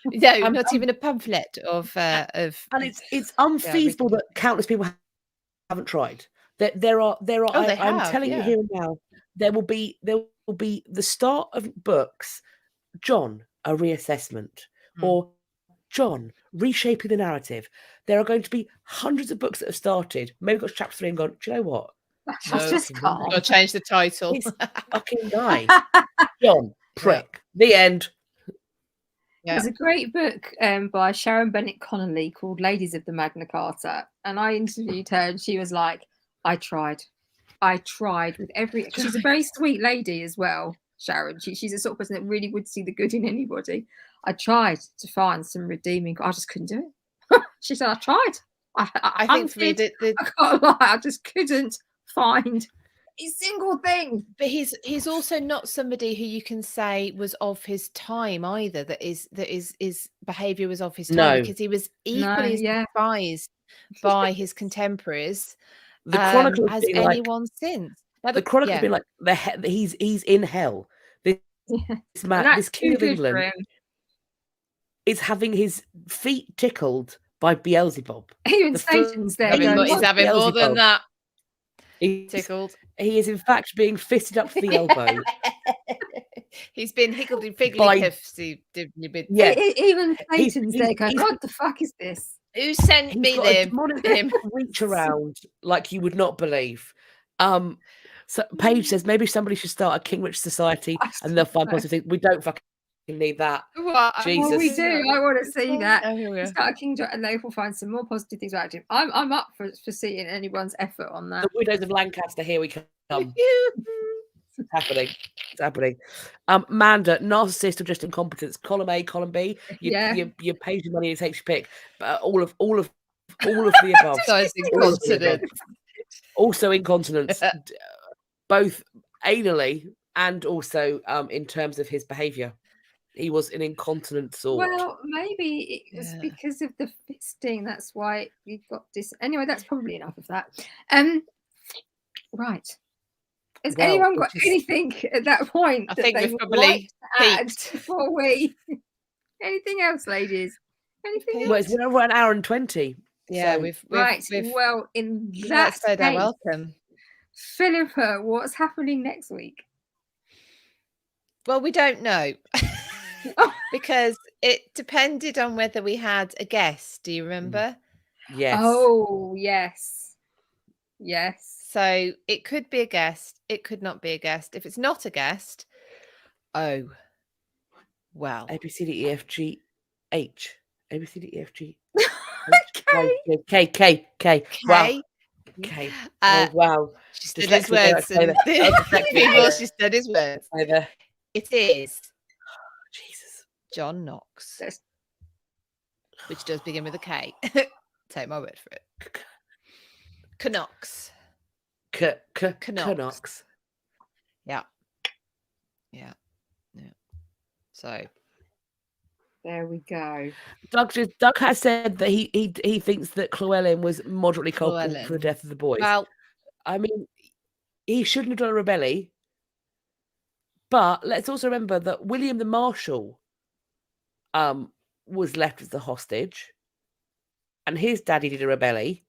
No, not even a pamphlet of. And it's unfeasible that countless people haven't tried. There are. I'm telling you here and now, there will be the start of books. John, a reassessment, or John reshaping the narrative. There are going to be hundreds of books that have started. Maybe got to chapter 3 and gone, do you know what? Just can't. Or change the title. This fucking guy. John, prick. The end. Yeah. There's a great book by Sharon Bennett Connolly called Ladies of the Magna Carta. And I interviewed her and she was like, I tried with every. She's a very sweet lady as well, Sharon. She's a sort of person that really would see the good in anybody. I tried to find some redeeming. I just couldn't do it. She said, I tried. I think for me, I can't lie. I just couldn't find a single thing. But he's also not somebody who you can say was of his time either. That is his behaviour was of his time because he was equally despised by his contemporaries. The Chronicle as anyone since. Now, the Chronicle has been like he's in hell. This man, this king of England, is having his feet tickled by Beelzebub. Even Satan's there. He's having more than that. Tickled. He is in fact being fisted up to the elbow. He's been hickled in figgly-piffs. Even Satan's there going, what the fuck is this? Who sent me them? Reach around like you would not believe. So Paige says maybe somebody should start a King Rich society and they'll find positive things. We don't fucking need that. What? Jesus. Well, we do. I want to see that. Start a King and they will find some more positive things about him. I'm up for seeing anyone's effort on that. The Widows of Lancaster, here we come. It's happening. Manda, narcissist or just incompetence? Column A, column B. You pay your money, it takes your pick. But all of the above. Also incontinence, both anally and also in terms of his behaviour. He was an incontinent sort. Well, maybe it was because of the fisting. That's why you got this. Anyway, that's probably enough of that. Right. Has anyone got anything at that point? I that think they we've would probably like to add peaked. before we. Anything else, ladies? Anything Well, else? it's over an hour and 20. Yeah, so. we've well, in that let's say they're case, welcome. Philippa, what's happening next week? Well, we don't know. Because it depended on whether we had a guest. Do you remember? Yes. Oh, yes. Yes. So it could be a guest. It could not be a guest. If it's not a guest, oh, well. A, B, C, D, E, F, G, H. A, B, C, D, E, F, G, K. Wow. K. Oh, wow. She said his words. And people, she said his words. It is Jesus. John Knox, which does begin with a K. Take my word for it. Knox. Knox. Yeah. So there we go. Doug has said that he thinks that Llewellyn was moderately culpable for the death of the boys. Well, I mean, he shouldn't have done a rebellion. But let's also remember that William the Marshal was left as the hostage, and his daddy did a rebellion,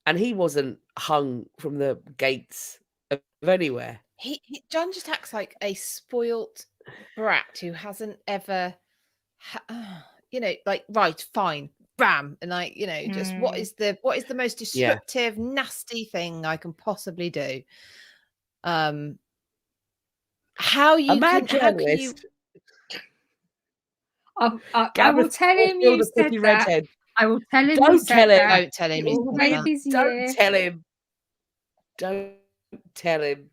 and he wasn't hung from the gates of anywhere. John just acts like a spoilt brat who hasn't ever, like, right, fine, bam, and like, just what is the most disruptive, nasty thing I can possibly do? How you I will tell him you said that. I will tell him. Don't tell him. Don't tell him. Don't tell him. Don't tell him.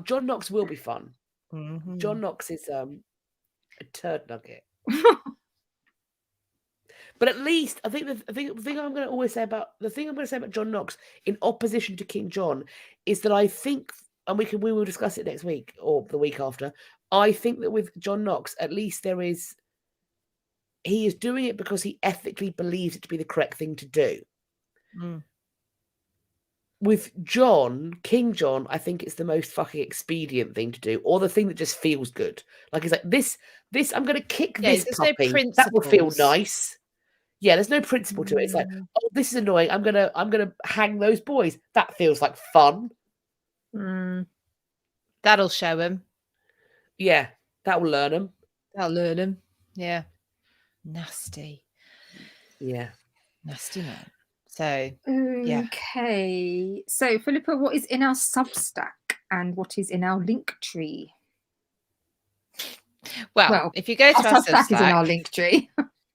John Knox will be fun. Mm-hmm. John Knox is a turd nugget. But at least I think the thing I'm going to say about John Knox in opposition to King John is that I think, and we will discuss it next week or the week after. I think that with John Knox, at least he is doing it because he ethically believes it to be the correct thing to do. Mm. With King John, I think it's the most fucking expedient thing to do, or the thing that just feels good. Like it's like this. I'm going to kick this puppy. No that will feel nice. Yeah, there's no principle to it. It's like, oh, this is annoying. I'm gonna hang those boys. That feels like fun. That'll show him. Yeah, that will learn him. That'll learn him. Yeah. Nasty. Yeah. Nasty man. So, okay. So, Philippa, what is in our Substack and what is in our link tree? Well, if you go to our Substack, is in our link tree.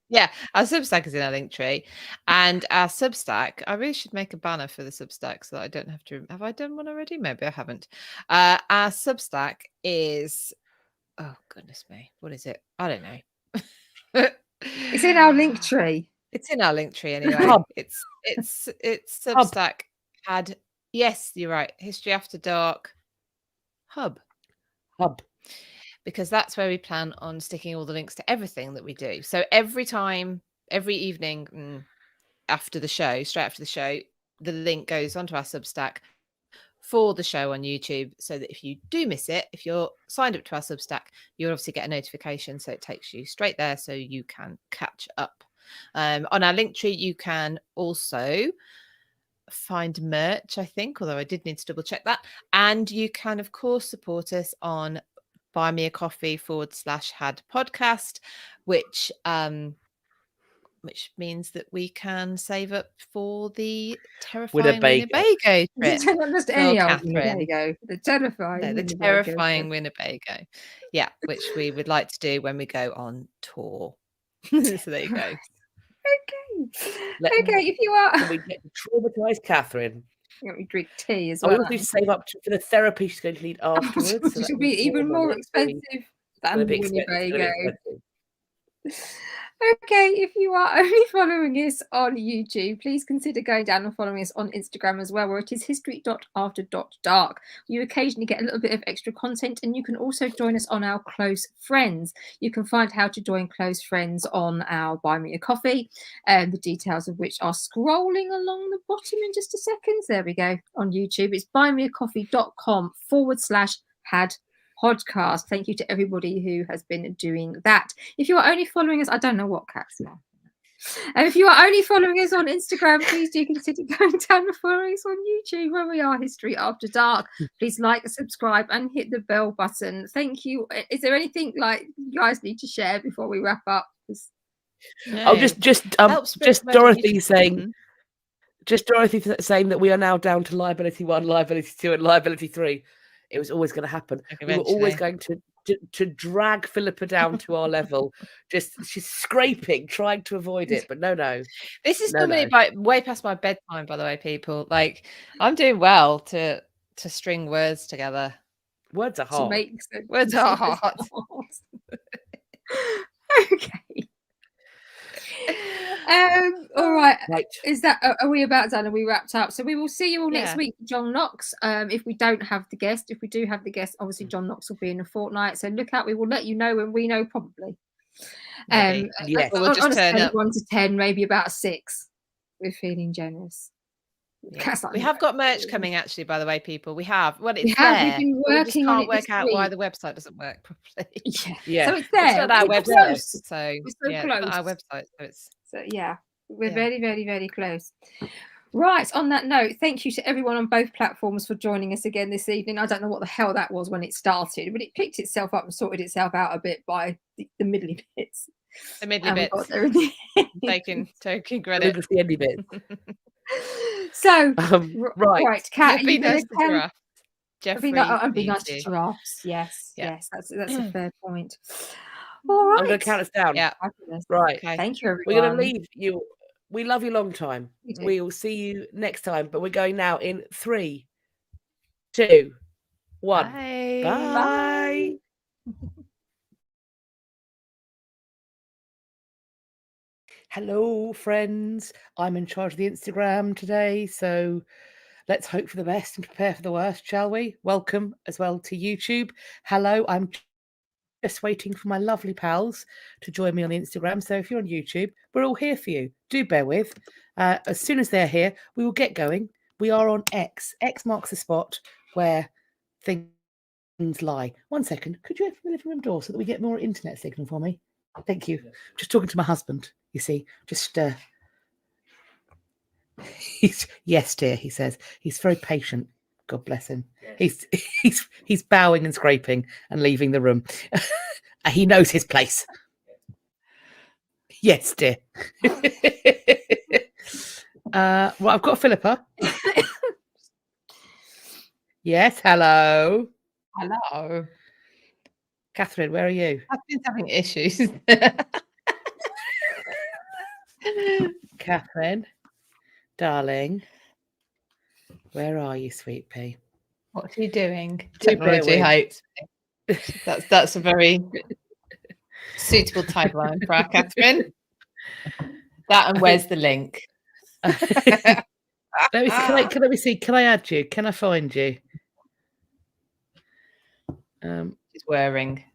Yeah, our Substack is in our link tree. And our Substack, I really should make a banner for the Substack so that I don't have to. Have I done one already? Maybe I haven't. Our Substack is, oh, goodness me. What is it? I don't know. It's in our link tree. It's in our link tree anyway. It's Substack had, yes, you're right. History After Dark Hub. Because that's where we plan on sticking all the links to everything that we do. So every evening straight after the show, the link goes onto our Substack for the show on YouTube, so that if you do miss it, if you're signed up to our Substack, you'll obviously get a notification, so it takes you straight there so you can catch up. On our link tree, you can also find merch, I think, although I did need to double check that. And you can, of course, support us on Buy Me a Coffee /had podcast, which means that we can save up for the terrifying Winnebago trip. Not just any old Winnebago. The terrifying Winnebago. Yeah, which we would like to do when we go on tour. So there you go. Okay, if you are. Can we get traumatized Catherine? We drink tea as well. I want to save up for the therapy she's going to need afterwards. Which will be even more expensive than Winnebago. Okay, if you are only following us on YouTube, please consider going down and following us on Instagram as well, where it is history.after.dark. You occasionally get a little bit of extra content, and you can also join us on our close friends. You can find how to join close friends on our Buy Me a Coffee, the details of which are scrolling along the bottom in just a second. There we go. On YouTube, it's buymeacoffee.com/had podcast. Thank you to everybody who has been doing that. If you are only following us, I don't know what Cat's now. And if you are only following us on Instagram, please do consider going down and following us on YouTube, where we are History After Dark. Please like, subscribe, and hit the bell button. Thank you. Is there anything like you guys need to share before we wrap up? No. Oh, just Dorothy saying. Just Dorothy saying that we are now down to liability 1, liability 2, and liability 3. It was always going to happen. We were always going to drag Philippa down to our level. She's scraping, trying to avoid it, but no. This is normally way past my bedtime, by the way, people. Like, I'm doing well to string words together. Words are hard. Words are hard. Okay. All right. Is that are we about done? Are we wrapped up? So we will see you all next week, John Knox. If we don't have the guest, if we do have the guest, obviously John Knox will be in a fortnight. So look out. We will let you know when we know, probably. Yes. We'll just turn up 1 to 10, maybe about a 6. We're feeling generous. Yeah. We have got merch coming, actually, by the way, people. We have. Well, it's there. We've been working on it. Can't work out why the website doesn't work properly. Yeah. So it's there. It's not our website. Close. So it's so yeah, close. it's not our website. So we're very, very, very close. Right. On that note, thank you to everyone on both platforms for joining us again this evening. I don't know what the hell that was when it started, but it picked itself up and sorted itself out a bit by the middly bits. The middly bits. Taking credit. The endy bits. So, right, Kat, be nice to giraffes. Jeffrey, I'd be nice to giraffes. Yes, that's a fair point. All right, I'm going to count us down. Yeah, right. Okay. Thank you, everyone. We're going to leave you. We love you long time. We will see you next time. But we're going now in 3, 2, 1. Bye. Bye. Hello, friends. I'm in charge of the Instagram today, so let's hope for the best and prepare for the worst, shall we? Welcome as well to YouTube. Hello, I'm just waiting for my lovely pals to join me on Instagram. So if you're on YouTube, we're all here for you. Do bear with. As soon as they're here, we will get going. We are on X. X marks the spot where things lie. 1 second. Could you open the living room door so that we get more internet signal for me? Thank you. Just talking to my husband, you see. Just yes, dear, he says. He's very patient. God bless him. Yes. He's bowing and scraping and leaving the room. He knows his place. Yes, dear. Well, I've got Philippa. Yes, hello. Hello. Catherine, where are you? I've been having issues. Catherine, darling, where are you, sweet pea? What are you doing? Technology hates me. That's a very suitable tagline for our Catherine. That and where's the link? Let me see. Can I add you? Can I find you?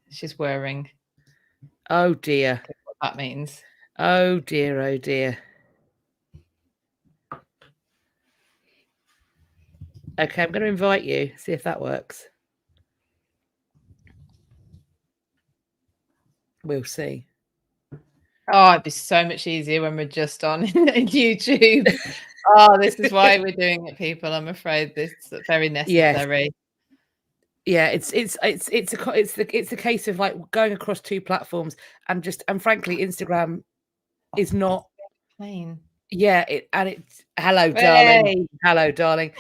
She's wearing. Oh dear. What that means. Oh dear. Oh dear. Okay, I'm going to invite you. See if that works. We'll see. Oh, it'd be so much easier when we're just on YouTube. Oh, this is why we're doing it, people. I'm afraid this is very necessary. Yes. Yeah, it's the case of like going across 2 platforms and frankly, Instagram is not plain. Yeah, hello, darling. Hello, darling.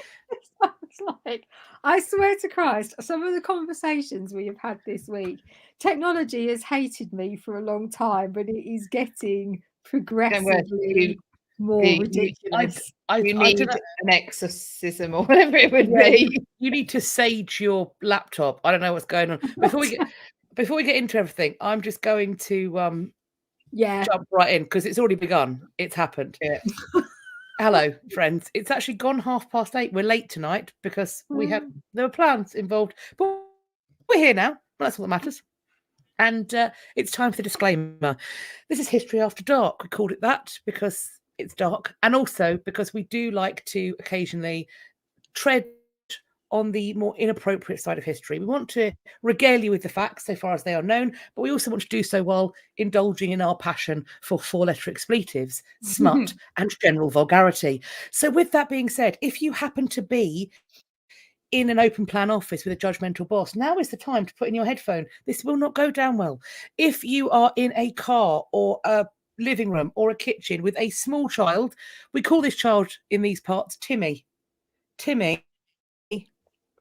It's like, I swear to Christ, some of the conversations we have had this week, technology has hated me for a long time, but it is getting progressively more ridiculous. You need an exorcism or whatever it would be. You need to sage your laptop. I don't know what's going on. Before we get into everything, I'm just going to Yeah. jump right in because it's already begun. It's happened. Yeah. Hello, friends. It's actually gone 8:30. We're late tonight because there were plans involved, but we're here now. Well, that's what matters. And it's time for the disclaimer. This is History After Dark. We called it that because it's dark, and also because we do like to occasionally tread on the more inappropriate side of history. We want to regale you with the facts so far as they are known, but we also want to do so while indulging in our passion for four-letter expletives, smut, and general vulgarity. So with that being said, if you happen to be in an open plan office with a judgmental boss, now is the time to put in your headphone. This will not go down well. If you are in a car or a living room or a kitchen with a small child, we call this child in these parts Timmy. Timmy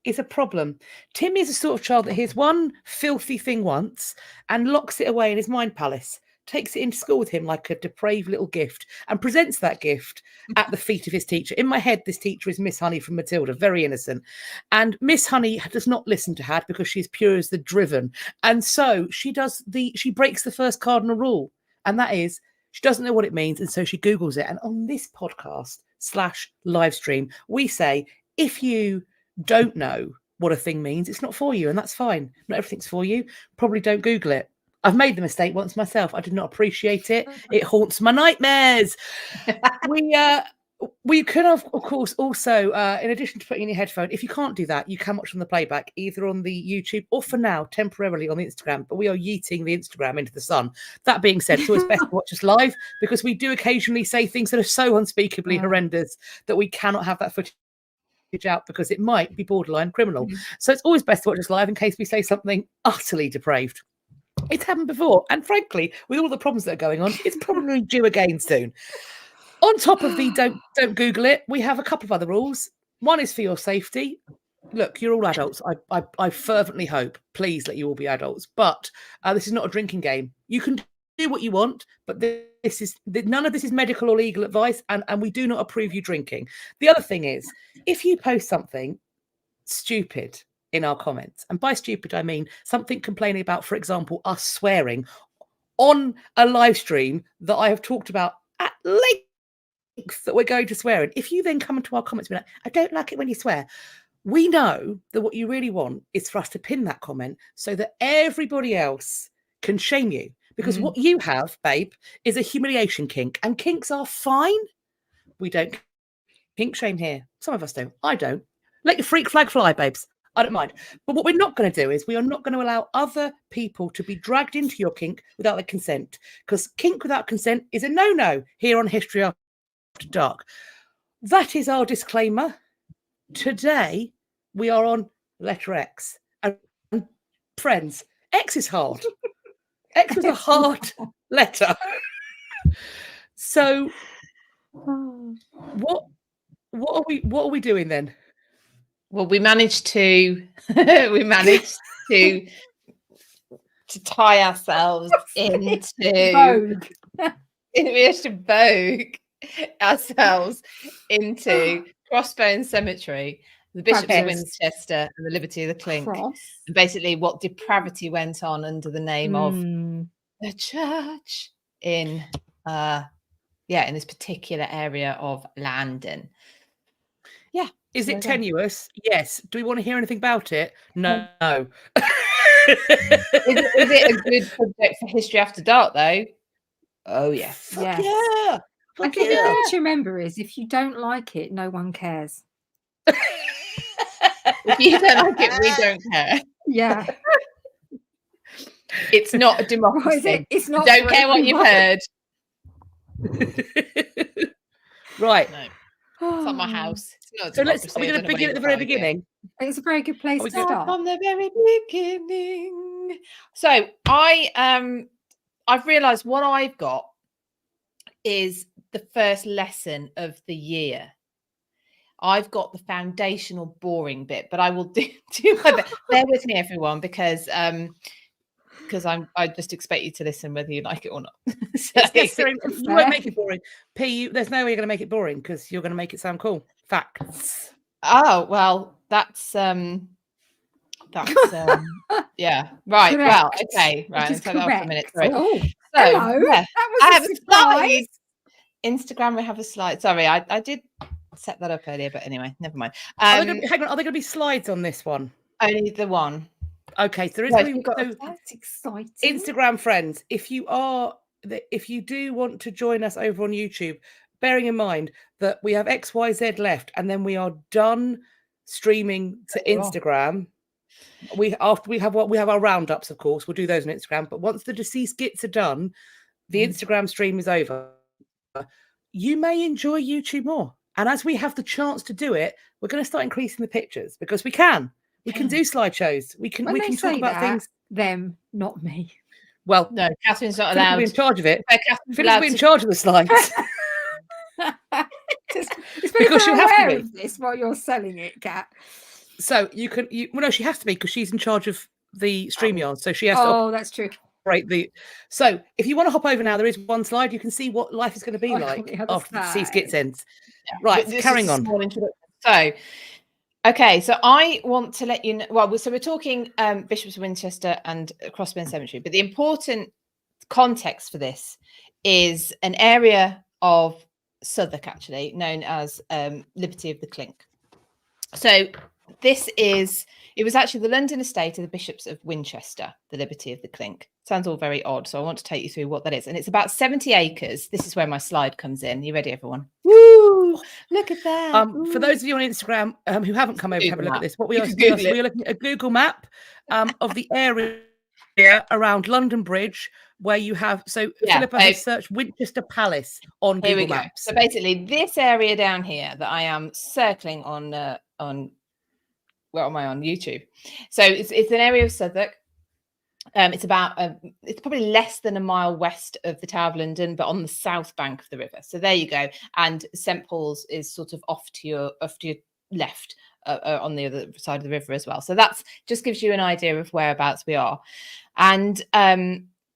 is a problem. Timmy is the sort of child that hears one filthy thing once and locks it away in his mind palace, takes it into school with him like a depraved little gift, and presents that gift at the feet of his teacher. In my head, this teacher is Miss Honey from Matilda, very innocent. And Miss Honey does not listen to Had because she's pure as the driven. And so she breaks the first cardinal rule, and that is she doesn't know what it means, and so she Googles it. And on this podcast / live stream, we say, if you don't know what a thing means, it's not for you, and that's fine. Not everything's for you. Probably don't Google it. I've made the mistake once myself. I did not appreciate it. It haunts my nightmares. We could have, of course, also, in addition to putting in your headphone, if you can't do that, you can watch on the playback, either on the YouTube or for now, temporarily on the Instagram. But we are yeeting the Instagram into the sun. That being said, it's always best to watch us live because we do occasionally say things that are so unspeakably horrendous that we cannot have that footage out because it might be borderline criminal. So it's always best to watch us live in case we say something utterly depraved. It's happened before, and frankly, with all the problems that are going on, it's probably due again soon. On top of the don't Google it, we have a couple of other rules. One is for your safety. Look, you're all adults. I fervently hope, please let you all be adults. But this is not a drinking game. You can do what you want, but none of this is medical or legal advice, and we do not approve you drinking. The other thing is, if you post something stupid in our comments, and by stupid I mean something complaining about, for example, us swearing on a live stream that I have talked about at length that we're going to swear in, if you then come into our comments and be like, I don't like it when you swear, we know that what you really want is for us to pin that comment so that everybody else can shame you. Because what you have, babe, is a humiliation kink, and kinks are fine. We don't kink shame here. Some of us do. I don't. Let your freak flag fly, babes. I don't mind. But what we're not going to do is we are not going to allow other people to be dragged into your kink without their consent. Because kink without consent is a no-no here on History After Dark. That is our disclaimer. Today, we are on letter X. And friends, X is hard. X was a hard letter. So what are we doing then? Well, we managed to tie ourselves into Vogue. We managed to vogue ourselves into Crossbones Cemetery, the Bishops of Winchester, and the Liberty of the Clink. And basically what depravity went on under the name of the church in this particular area of London. Yeah. Is it tenuous? Yes. Do we want to hear anything about it? No. Is it a good subject for History After Dark, though? Oh, yes. Yes. Yeah. I think the thing to remember is if you don't like it, no one cares. If you don't like it, we don't care. Yeah. It's not a democracy. It's not. Don't care what you've heard. Right. No. It's not my house. It's not a democracy. Are we going to begin at the very beginning? It's a very good place to start. From the very beginning. So I've realised what I've got is the first lesson of the year. I've got the foundational boring bit, but I will do my best. Bear with me, everyone, because I just expect you to listen whether you like it or not. So, you won't make it boring. There's no way you're going to make it boring because you're going to make it sound cool. Facts. Oh well, that's yeah. Right. Correct. Well, okay. Right. Let's take that off for a minute. Right. Hello. yeah, That was I a have a surprise. slide. Instagram, we have a slide. Sorry, I did set that up earlier, but anyway, never mind. Are there going to be slides on this one? Only the one. Okay, so there is No, going to be That's exciting. Instagram friends. If you do want to join us over on YouTube, bearing in mind that we have XYZ left, and then we are done streaming to Instagram. After we have our roundups, of course, we'll do those on Instagram. But once the Deceased Gits are done, the Instagram stream is over. You may enjoy YouTube more, and as we have the chance to do it, we're going to start increasing the pictures because we can. We can do slideshows. We can talk about things. Them, not me. Well, no, Catherine's not Philippa allowed. will be in charge of it. Philippa will be in charge of the slides. Because she'll have to be. Of this while you're selling it, Kat. So you can. Well, no, she has to be because she's in charge of the StreamYard. So she has to. Oh, that's true. Operate So if you want to hop over now, there is one slide. You can see what life is going to be like after the Deceased Gits ends. Yeah. Right, carrying on. So. Okay, so I want to let you know. Well, so we're talking Bishops of Winchester and Crossbones Cemetery, but the important context for this is an area of Southwark, actually known as Liberty of the Clink. So it was actually the London estate of the Bishops of Winchester, the Liberty of the Clink. Sounds all very odd, so I want to take you through what that is. And it's about 70 acres. This is where my slide comes in. You ready, everyone? Woo! Look at that. For those of you on Instagram who haven't come over to have a look at this, what we are looking at a Google map of the area around London Bridge, where you have Philippa has searched Winchester Palace on Google Maps. So basically, this area down here that I am circling on where am I on YouTube? So it's an area of Southwark. It's probably less than a mile west of the Tower of London, but on the south bank of the river. So there you go. And St Paul's is sort of off to your left on the other side of the river as well. So that's just gives you an idea of whereabouts we are. And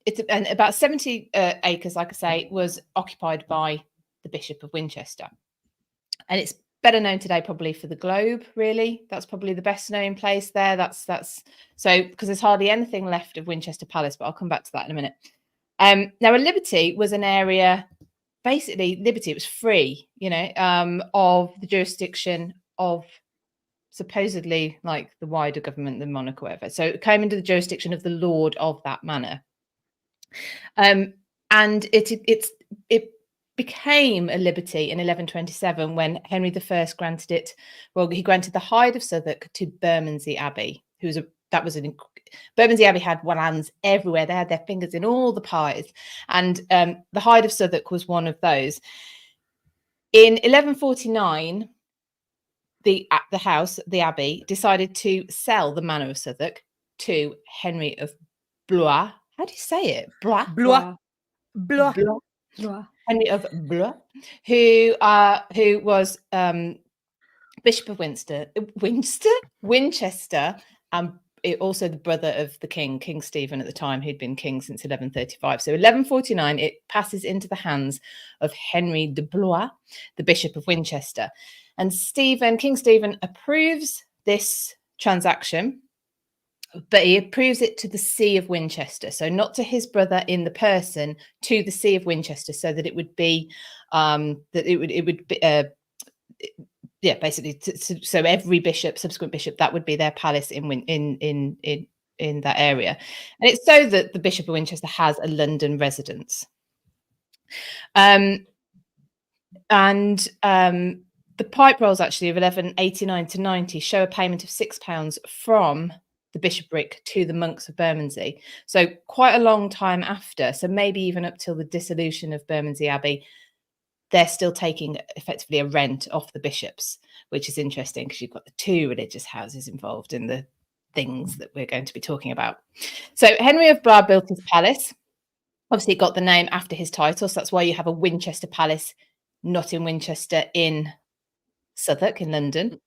it's about 70 acres, like I say, was occupied by the Bishop of Winchester. And it's better known today probably for the Globe, really. That's probably the best known place there. That's so because there's hardly anything left of Winchester Palace, but I'll come back to that in a minute. Now, a Liberty was an area, basically Liberty, it was free, of the jurisdiction of supposedly like the wider government, the monarch or whatever. So it came into the jurisdiction of the lord of that manor. And it became a liberty in 1127 when Henry I granted it. Well, he granted the Hyde of Southwark to Bermondsey Abbey, Bermondsey Abbey had lands everywhere. They had their fingers in all the pies, and the Hyde of Southwark was one of those. In 1149, the Abbey, decided to sell the Manor of Southwark to Henry of Blois. How do you say it? Blois. Henry of Blois, who was Bishop of Winchester, and also the brother of the King Stephen at the time, who'd been king since 1135. So 1149, it passes into the hands of Henry de Blois, the Bishop of Winchester. And King Stephen approves this transaction, but he approves it to the See of Winchester. So not to his brother in the person, to the See of Winchester, so that it would be basically so every subsequent bishop, that would be their palace in that area. And it's so that the Bishop of Winchester has a London residence. The pipe rolls actually of 1189 to 90 show a payment of £6 from the bishopric to the monks of Bermondsey. So quite a long time after, so maybe even up till the dissolution of Bermondsey Abbey, they're still taking effectively a rent off the bishops, which is interesting because you've got the two religious houses involved in the things that we're going to be talking about. So Henry of Blois built his palace. Obviously, it got the name after his title, so that's why you have a Winchester Palace, not in Winchester, in Southwark, in London.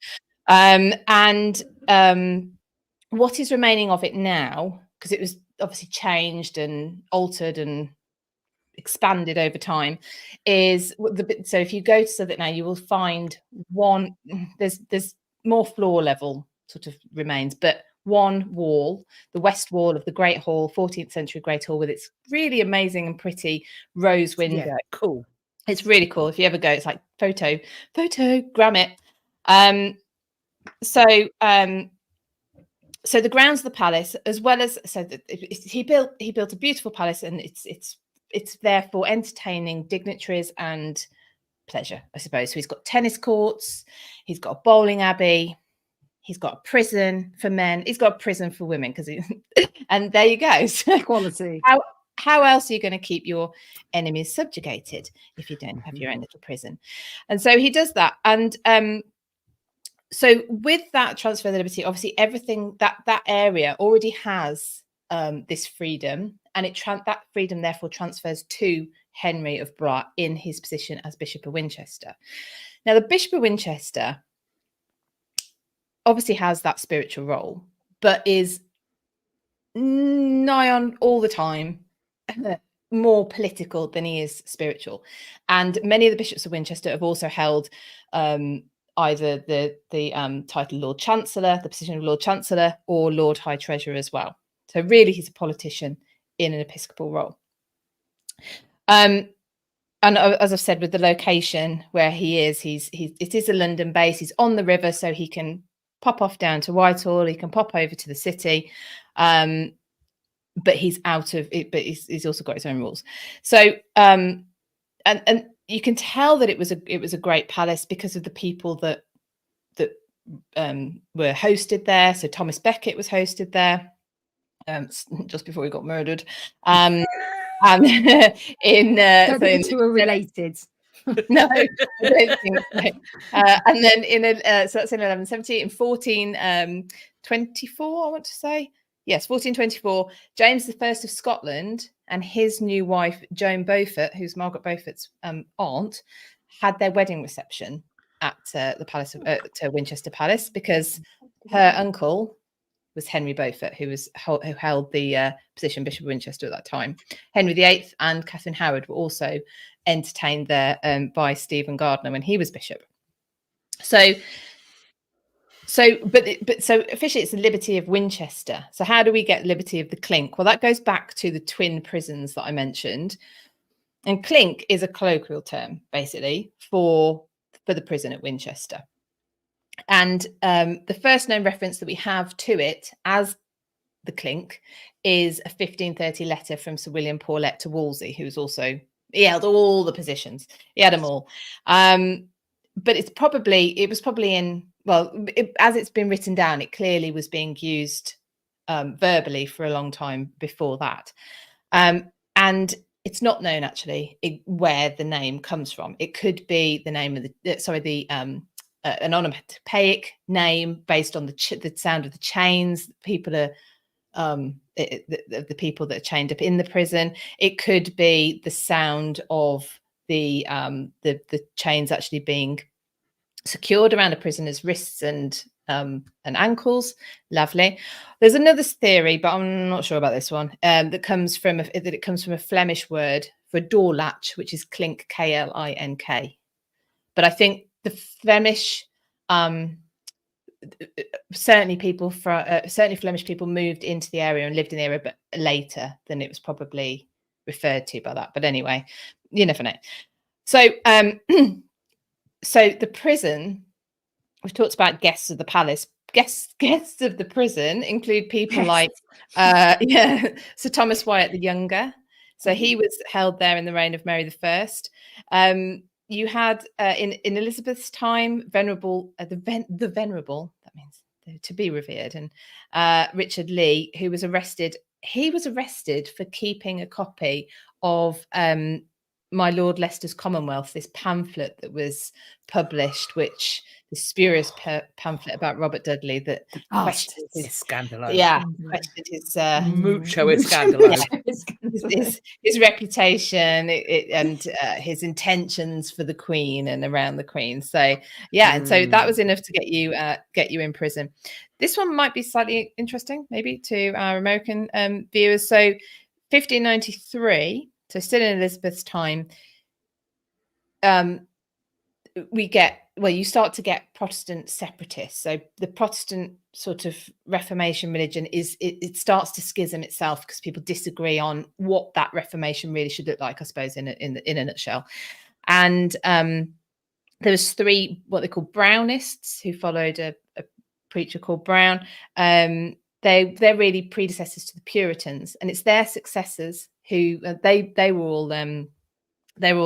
What is remaining of it now, because it was obviously changed and altered and expanded over time, is so if you go to Southwark now, you will find there's more floor level sort of remains, but one wall, the west wall of the Great Hall, 14th century Great Hall, with its really amazing and pretty rose window. Yeah, cool. It's really cool. If you ever go, it's like photogram it. So the grounds of the palace, as well as he built a beautiful palace, and it's there for entertaining dignitaries and pleasure, I suppose. So he's got tennis courts, he's got a bowling abbey, he's got a prison for men, he's got a prison for women, because and there you go. So Quality. How else are you going to keep your enemies subjugated if you don't have your own little prison? And so he does that. And so with that transfer of liberty, obviously everything that area already has this freedom, and that freedom therefore transfers to Henry of Blois in his position as Bishop of Winchester. Now, the Bishop of Winchester obviously has that spiritual role, but is nigh on all the time more political than he is spiritual. And many of the bishops of Winchester have also held either the title Lord Chancellor, the position of Lord Chancellor, or Lord High Treasurer as well. So really, he's a politician in an episcopal role. And as I've said, with the location where he is, it is a London base. He's on the river, so he can pop off down to Whitehall. He can pop over to the city, but he's out of it. But he's also got his own rules. So and you can tell that it was a great palace because of the people that were hosted there. So Thomas Becket was hosted there just before he got murdered. And the two are related. No, I don't think so. And then so that's in 1170. In 1424, I want to say. Yes, 1424, James I of Scotland and his new wife, Joan Beaufort, who's Margaret Beaufort's aunt, had their wedding reception at the palace to Winchester Palace, because her uncle was Henry Beaufort, who held the position Bishop of Winchester at that time. Henry VIII and Catherine Howard were also entertained there by Stephen Gardiner when he was bishop. So officially it's the liberty of Winchester. So how do we get liberty of the clink? Well, that goes back to the twin prisons that I mentioned. And clink is a colloquial term, basically, for the prison at Winchester. And the first known reference that we have to it as the clink is a 1530 letter from Sir William Paulet to Wolsey, who was also, he held all the positions. He had them all. But it was probably in, well, as it's been written down, it clearly was being used verbally for a long time before that. And it's not known actually where the name comes from. It could be the name of an onomatopoeic name based on the sound of the chains. People are the people that are chained up in the prison. It could be the sound of the chains actually being secured around a prisoner's wrists and ankles. Lovely. There's another theory, but I'm not sure about this one. That comes from a Flemish word for a door latch, which is clink, K-L-I-N-K. But I think the Flemish, certainly Flemish people moved into the area and lived in the area, but later than it was probably referred to by that. But anyway, you never know. So, so the prison, we've talked about guests of the palace. Guests of the prison include people like, Sir Thomas Wyatt the Younger. So he was held there in the reign of Mary I. You had in Elizabeth's time, the venerable, that means to be revered, and Richard Lee, who was arrested. He was arrested for keeping a copy of My Lord Leicester's Commonwealth, this pamphlet that was published, which the spurious pamphlet about Robert Dudley that questioned his scandalous. Yeah, questioned his mucho is scandalous. His reputation and his intentions for the Queen and around the Queen. So yeah, and so that was enough to get you in prison. This one might be slightly interesting, maybe to our American viewers. So 1593. So still in Elizabeth's time, we get you start to get Protestant separatists. So the Protestant sort of Reformation religion it starts to schism itself because people disagree on what that Reformation really should look like, I suppose, in a nutshell. And there was 3 what they call Brownists who followed a preacher called Brown. They're really predecessors to the Puritans, and it's their successors who they were all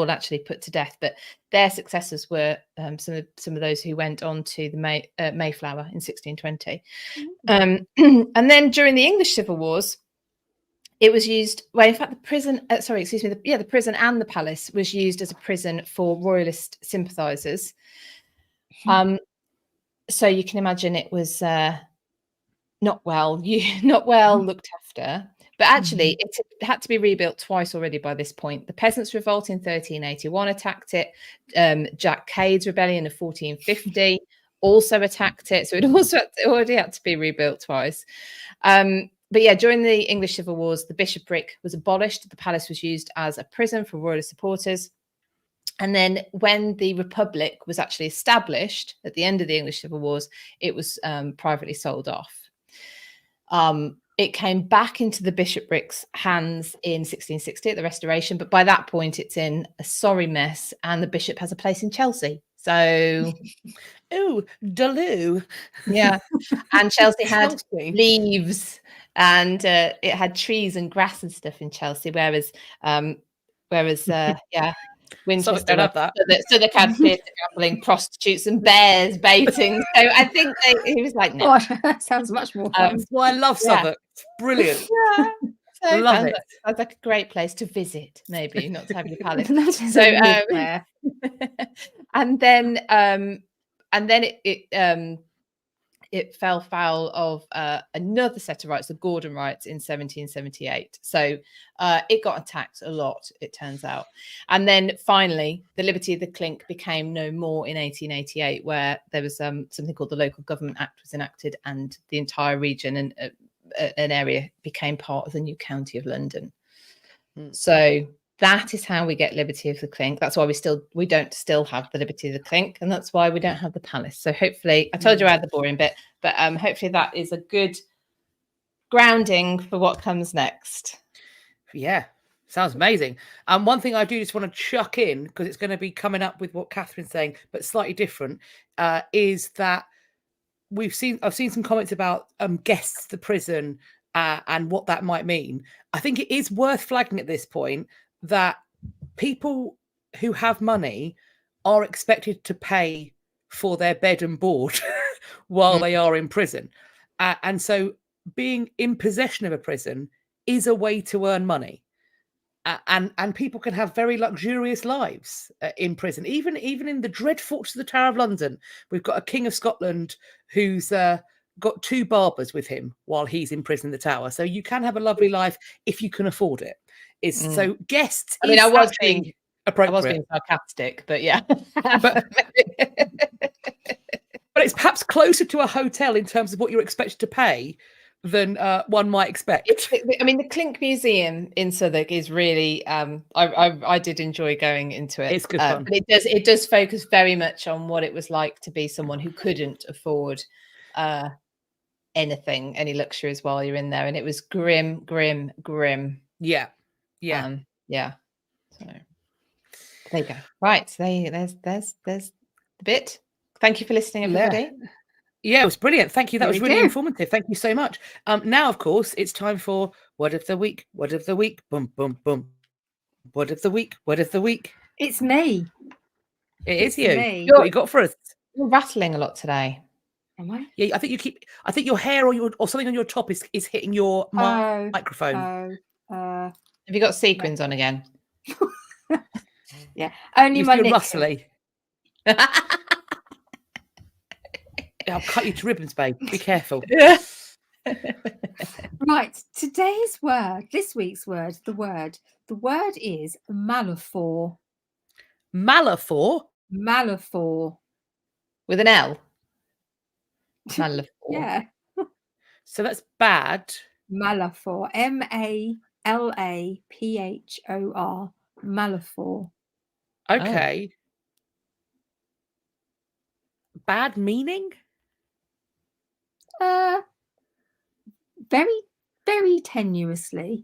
actually put to death, but their successors were some of those who went on to the Mayflower in 1620. And then during the English Civil Wars, it was used. Well, in fact, the prison. The prison and the palace was used as a prison for royalist sympathisers. So you can imagine it was not well looked after. But actually, it had to be rebuilt twice already by this point. The Peasants' Revolt in 1381 attacked it. Jack Cade's rebellion of 1450 also attacked it. So it also already had to be rebuilt twice. But yeah, during the English Civil Wars, the bishopric was abolished. The palace was used as a prison for royalist supporters. And then when the Republic was actually established at the end of the English Civil Wars, it was privately sold off. It came back into the bishopric's hands in 1660 at the Restoration, but by that point it's in a sorry mess, and the bishop has a place in Chelsea. So, oh, Delou, yeah, and Chelsea had leaves, and it had trees and grass and stuff in Chelsea, whereas Winchester don't have that. So they had theatre gambling, prostitutes, and bears baiting. So I think he was like, no. That sounds much more fun. That's why I love Southwark. It's brilliant. Yeah. So love it. Sounds like a great place to visit, maybe not to have your palace. So, and then it fell foul of another set of rights, the Gordon rights, in 1778. So it got attacked a lot, it turns out. And then finally, the liberty of the clink became no more in 1888, where there was something called the Local Government Act was enacted, and the entire region and an area became part of the new county of London. So that is how we get liberty of the clink. That's why we don't still have the liberty of the clink, and that's why we don't have the palace. So hopefully, I told you I had the boring bit, but hopefully that is a good grounding for what comes next. Yeah, sounds amazing. One thing I do just want to chuck in, because it's going to be coming up with what Catherine's saying, but slightly different, is that I've seen some comments about guests to prison and what that might mean. I think it is worth flagging at this point that people who have money are expected to pay for their bed and board while they are in prison. And so being in possession of a prison is a way to earn money. And people can have very luxurious lives in prison. Even in the dread fortress of the Tower of London, we've got a King of Scotland who's got 2 barbers with him while he's in prison in the Tower. So you can have a lovely life if you can afford it. So guests. I mean, I was being sarcastic, but yeah. but it's perhaps closer to a hotel in terms of what you're expected to pay than one might expect. I mean, the Clink Museum in Southwark is really. I did enjoy going into it. It's good fun, but it does focus very much on what it was like to be someone who couldn't afford any luxuries while you're in there, and it was grim. Yeah. So there you go. Right, there's the bit. Thank you for listening, everybody. Yeah, it was brilliant. Thank you. That was really do. informative. Thank you so much. Now, of course, it's time for Word of the Week. Word of the Week. Boom, boom, boom. Word of the Week. Word of the Week. It's me. It's you. Me. What you got for us? You're rattling a lot today. Am I? Yeah, I think your hair or something on your top is hitting your microphone. Have you got sequins on again? Yeah, only my You're knickers. rustly. I'll cut you to ribbons, babe. Be careful. Right, this week's word, the word is malaphor. Malaphor? With an L? Malaphor. Yeah. So that's bad. Malaphor. Malaphor. Malaphor. Okay. bad meaning? Very, very tenuously.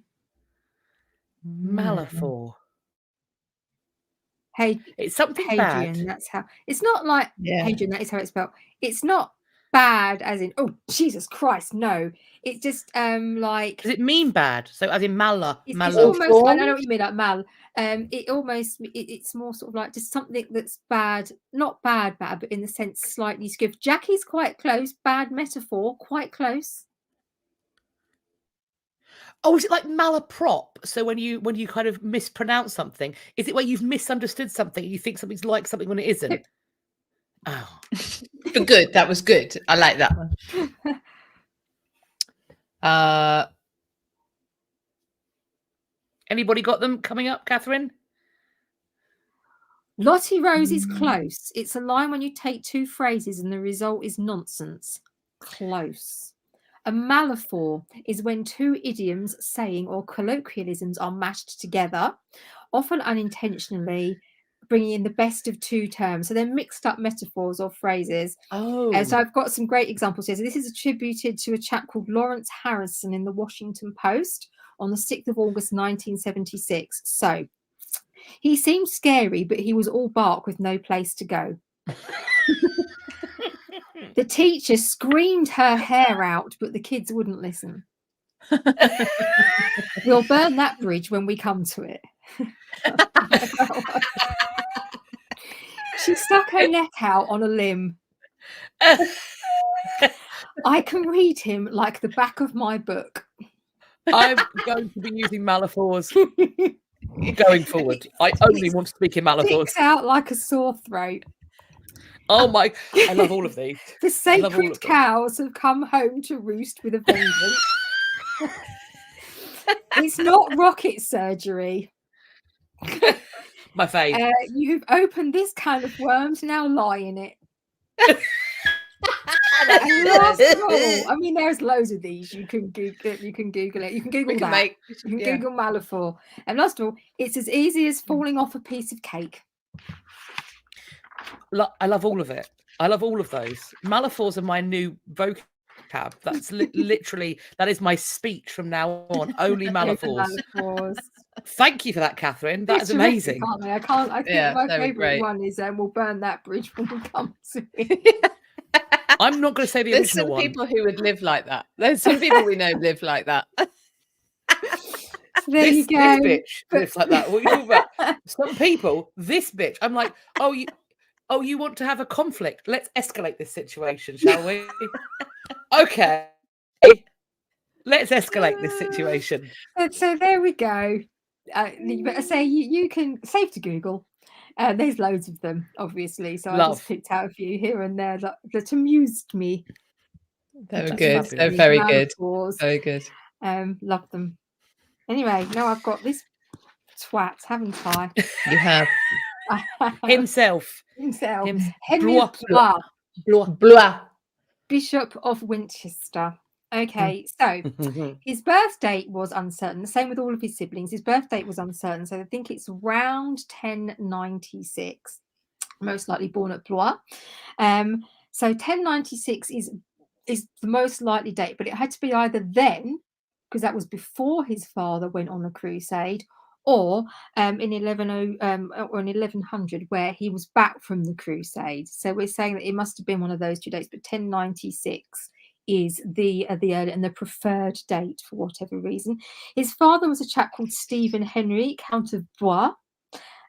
Malafor. Hey, It's something Hadrian, bad. that's how. It's not like Yeah. Hadrian, that is how it's spelled. It's not bad as in, oh, Jesus Christ, no. It's just like. Does it mean bad? So as in mala. It's Mala. almost, I know what you mean, like mal. It's more sort of like just something that's bad, not bad, but in the sense slightly skewed. Jackie's quite close. Bad metaphor, quite close. Oh, is it like malaprop? So when you kind of mispronounce something, is it where you've misunderstood something? You think something's like something when it isn't? Oh, But good. That was good. I like that one. Anybody got them coming up, Catherine? Lottie Rose is close. It's a line when you take two phrases and the result is nonsense. Close. A malaphor is when two idioms, saying, or colloquialisms are mashed together, often unintentionally, bringing in the best of two terms. So they're mixed up metaphors or phrases. Oh. So I've got some great examples here. So this is attributed to a chap called Lawrence Harrison in the Washington Post on the 6th of August, 1976. So he seemed scary, but he was all bark with no place to go. The teacher screamed her hair out, but the kids wouldn't listen. We'll burn that bridge when we come to it. She stuck her neck out on a limb. I can read him like the back of my book. I'm going to be using malaphors going forward. I only want to speak in malaphors. Sticks out like a sore throat. Oh my! I love all of these. The sacred cows have come home to roost with a vengeance. It's not rocket surgery. My fave. You've opened this can of worms, now lie in it. I mean, there's loads of these. You can Google it. You can Google it. You can Google that. You can Google malaphor. And last of all, it's as easy as falling off a piece of cake. I love all of it. I love all of those. Malaphors are my new vocab. That's literally, that is my speech from now on. Only malaphors. Thank you for that, Catherine. That is amazing. I think my favourite one is we'll burn that bridge when we come to it. I'm not going to say the original one. There's some people who would live like that. There's some people we know live like that. There you go. This bitch lives like that. What are you talking about? Some people, this bitch. I'm like, oh, you want to have a conflict? Let's escalate this situation, shall we? Okay. Let's escalate this situation. So there we go. You better say you can, safe to Google. There's loads of them, obviously. So I just picked out a few here and there that amused me. They were good. They're very good. Very good. Love them. Anyway, now I've got this twat, haven't I? You have. Himself. Henry Blois. Bishop of Winchester. Okay, so his birth date was uncertain. The same with all of his siblings. His birth date was uncertain. So I think it's around 1096. Most likely born at Blois. So 1096 is the most likely date, but it had to be either then, because that was before his father went on a crusade, or in 1100, where he was back from the crusade. So we're saying that it must have been one of those two dates, but 1096 is the early and the preferred date for whatever reason. His father was a chap called Stephen Henry, Count of Blois,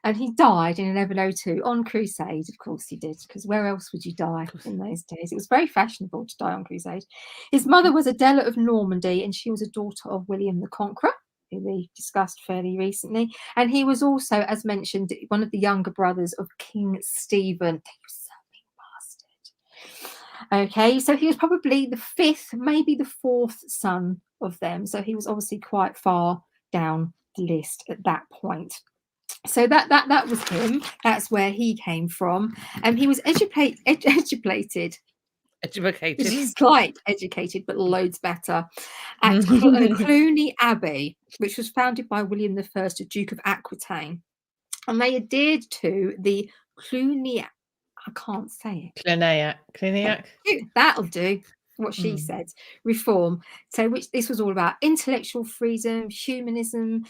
and he died in 1102 on crusade. Of course he did, because where else would you die in those days? It was very fashionable to die on crusade. His mother was Adela of Normandy, and she was a daughter of William the Conqueror, who we discussed fairly recently. And he was also, as mentioned, one of the younger brothers of King Stephen. Okay, so he was probably the fifth, maybe the fourth son of them. So he was obviously quite far down the list at that point. So that was him. That's where he came from. And he was educated. Slight educated, but loads better, at Cluny Abbey, which was founded by William I, Duke of Aquitaine. And they adhered to the Cluniac I can't say it. Cliniac. That'll do. What she said. Reform. So which this was all about intellectual freedom, humanism,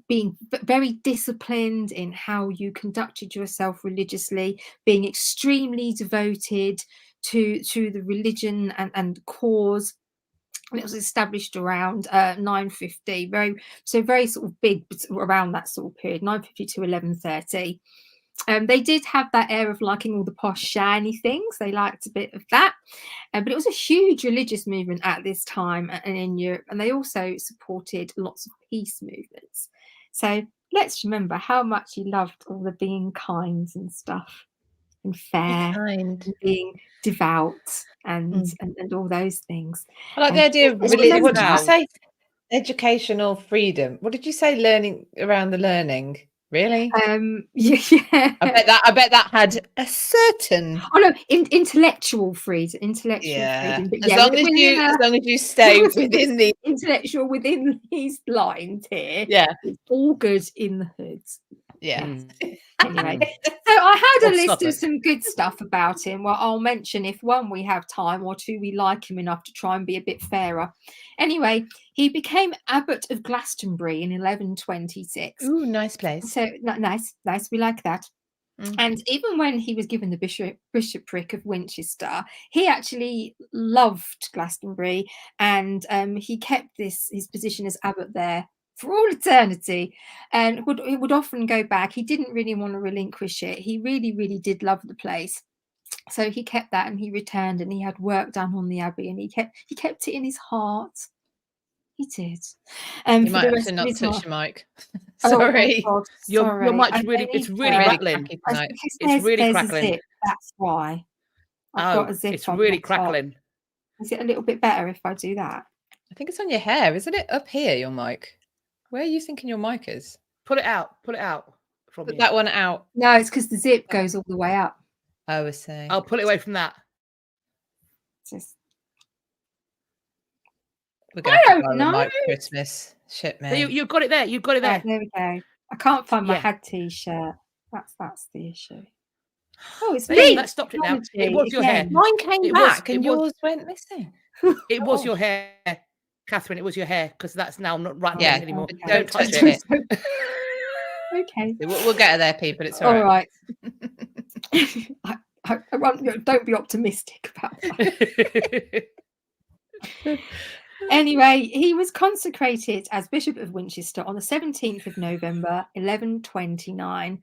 being very disciplined in how you conducted yourself religiously, being extremely devoted to the religion and cause. And it was established around 950, very sort of big around that sort of period, 950 to 1130. They did have that air of liking all the posh, shiny things. They liked a bit of that. But it was a huge religious movement at this time and in Europe. And they also supported lots of peace movements. So let's remember how much he loved all the being kind and stuff, and fair, and being devout, and all those things. I like the idea of what did you say? Educational freedom. What did you say? Learning around the learning. Really? Yeah. I bet that had a certain. Oh no, intellectual freedom. Intellectual freedom. But as long as you stay within the intellectual within these lines here. Yeah, it's all good in the hood. Yeah. Anyway, so I had a list of some good stuff about him. Well, I'll mention if one, we have time, or two, we like him enough to try and be a bit fairer. Anyway, he became Abbot of Glastonbury in 1126. Ooh, nice place. So nice. We like that. And even when he was given the bishopric of Winchester, he actually loved Glastonbury, and he kept his position as abbot there for all eternity, and would often go back. He didn't really want to relinquish it. He really, really did love the place. So he kept that, and he returned, and he had work done on the abbey, and he kept it in his heart. He did. You might have to not touch your mic. Sorry. Oh, your mic's really, it's really rattling. It's really crackling. That's why. I've got a zip it's on really top. crackling. Is it a little bit better if I do that? I think it's on your hair, isn't it? Up here, your mic. Where are you thinking your mic is? Put it out. Put that one out. No, it's because the zip goes all the way up. I was saying. I'll pull it away from that. We're going to have a mic Christmas. Shit, man. You've got it there. You've got it there. Right, there we go. I can't find my head t-shirt. That's the issue. Oh, it's me. That stopped it now. It was your hair. Mine came back and yours went missing. It was your hair, Catherine. It was your hair, because that's now not right anymore. Okay. Don't touch it. Okay. We'll get her there, people. It's all right. Don't be optimistic about that. Anyway, he was consecrated as Bishop of Winchester on the 17th of November, 1129.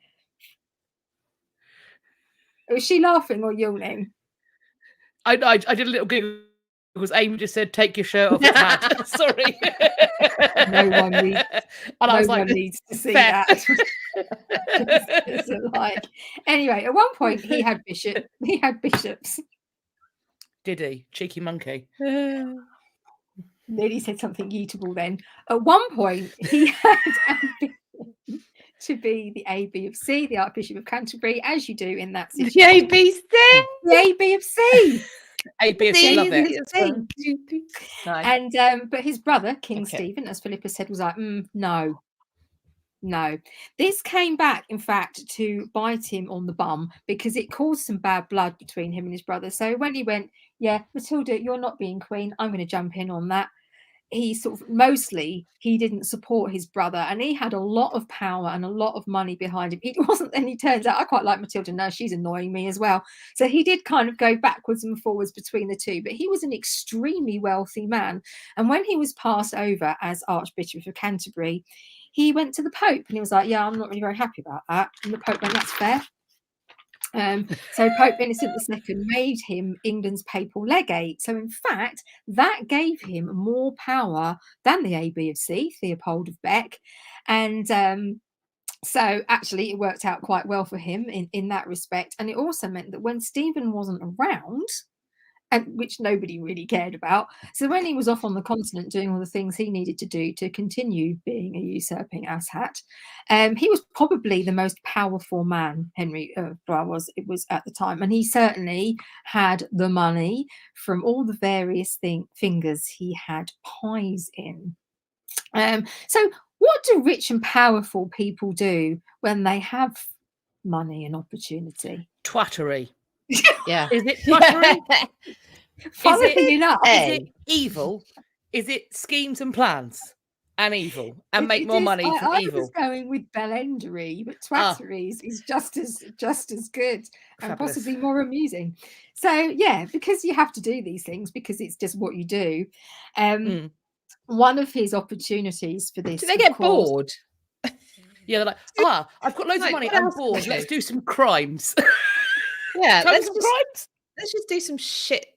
Was she laughing or yawning? I did a little giggle because Amy just said, "Take your shirt off." It's mad. Sorry. No one needs to see that. Anyway, at one point he had bishops. Did he? Cheeky monkey. Nearly said something eatable then. At one point, he had ambition to be the AB of C, the Archbishop of Canterbury, as you do in that situation. The ABC? The AB of C. AB of C, love it. Nice. And but his brother, King Stephen, as Philippa said, was like, no. This came back, in fact, to bite him on the bum, because it caused some bad blood between him and his brother. So when he went, yeah, Matilda, you're not being queen, I'm going to jump in on that. He he didn't support his brother, and he had a lot of power and a lot of money behind him. And he turns out, I quite like Matilda. No, she's annoying me as well. So he did kind of go backwards and forwards between the two, but he was an extremely wealthy man. And when he was passed over as Archbishop of Canterbury, he went to the Pope and he was like, yeah, I'm not really very happy about that. And the Pope went, that's fair. So Pope Innocent II made him England's papal legate. So in fact, that gave him more power than the AB of C, Theopold of Bec. And so actually it worked out quite well for him in that respect. And it also meant that when Stephen wasn't around, and which nobody really cared about. So when he was off on the continent doing all the things he needed to do to continue being a usurping asshat, he was probably the most powerful man Henry was at the time. And he certainly had the money from all the various fingers he had pies in. So what do rich and powerful people do when they have money and opportunity. Twattery. Yeah. Is it twattery? Funnily enough, Is it evil? Is it schemes and plans and evil and make more money from I evil? was going with bellendery, but twattery is just as good and Fabulous. possibly more amusing. So yeah, because you have to do these things because it's just what you do. One of his opportunities for this. Do they get bored? Yeah, they're like, I've got loads of money. I'm bored. Let's do some crimes. Yeah, crimes. Let's just do some shit.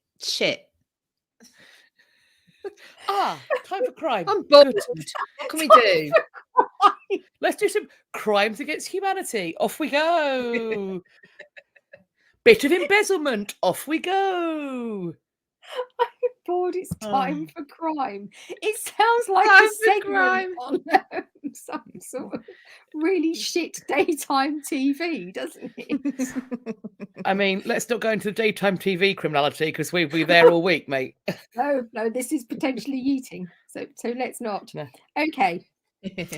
Time for crime. I'm bored. What can we do? Let's do some crimes against humanity. Off we go. Bit of embezzlement. Off we go. I'm bored. It's time for crime. It sounds like a segment on some sort of really shit daytime TV, doesn't it? I mean, let's not go into the daytime TV criminality because we'll be there all week, mate. No, this is potentially eating. So let's not. No. Okay.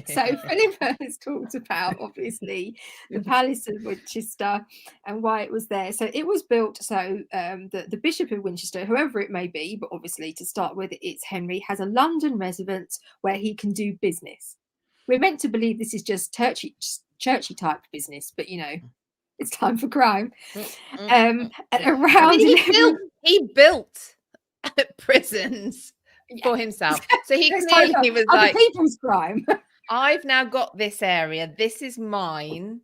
So Philippa has talked about, obviously, the Palace of Winchester and why it was there. So it was built so the Bishop of Winchester, whoever it may be, but obviously to start with, it's Henry, has a London residence where he can do business. We're meant to believe this is just churchy type business, but it's time for crime. And around he built prisons for himself, so he clearly was like people's crime. I've now got this area. This is mine.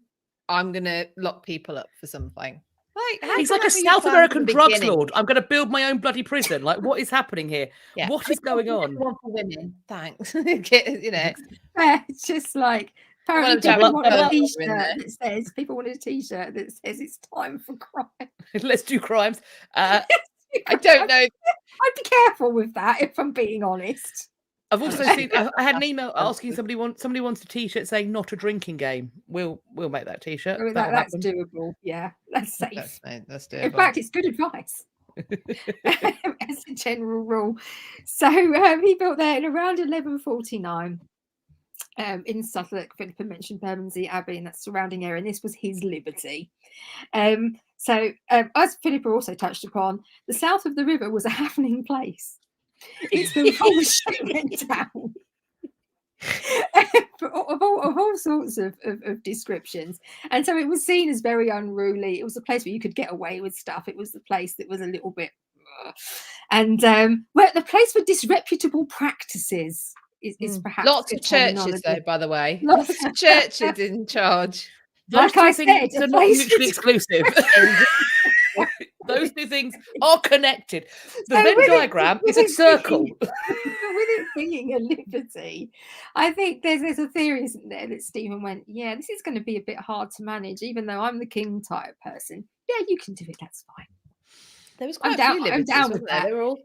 I'm gonna lock people up for something. He's like a South American drugs lord. I'm going to build my own bloody prison. Like, what is happening here? Yeah. What is going on? For women, thanks. It's just like apparently people want a t-shirt that says it's time for crime. Let's do crimes. I don't know. I'd be careful with that if I'm being honest. I've also seen. I had an email asking somebody wants a t-shirt saying "not a drinking game." We'll make that t-shirt. I mean, that's doable. Yeah, that's safe. That's doable. In fact, it's good advice as a general rule. So he built there in around 1149. In Suffolk, Philippa mentioned Bermondsey Abbey and that surrounding area, and this was his liberty. So, as Philippa also touched upon, the south of the river was a happening place. It's been full shit went down. of all sorts of descriptions. And so it was seen as very unruly. It was a place where you could get away with stuff. It was the place that was a little bit... And where the place for disreputable practices is perhaps... Lots of churches, though, by the way. Lots of churches in charge. Those like I said, are not mutually exclusive. Those two things are connected. The Venn diagram is a circle. With it being a liberty, I think there's a theory, isn't there, that Stephen went, yeah, this is going to be a bit hard to manage, even though I'm the king type person. Yeah, you can do it. That's fine. There was quite a few liberties, down with that. They were all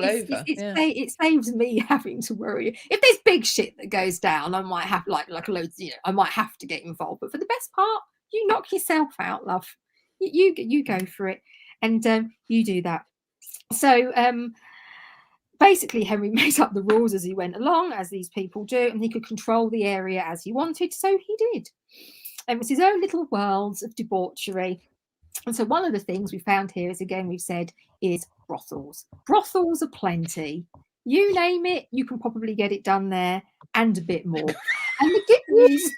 over. It saves me having to worry. If there's big shit that goes down, I might have like loads. I might have to get involved. But for the best part, you knock yourself out, love. You go for it, and you do that. So basically, Henry made up the rules as he went along, as these people do, and he could control the area as he wanted. So he did. It was his own little worlds of debauchery. And so one of the things we found here is, again, we've said, is brothels. Brothels are plenty. You name it, you can probably get it done there and a bit more. And the good news...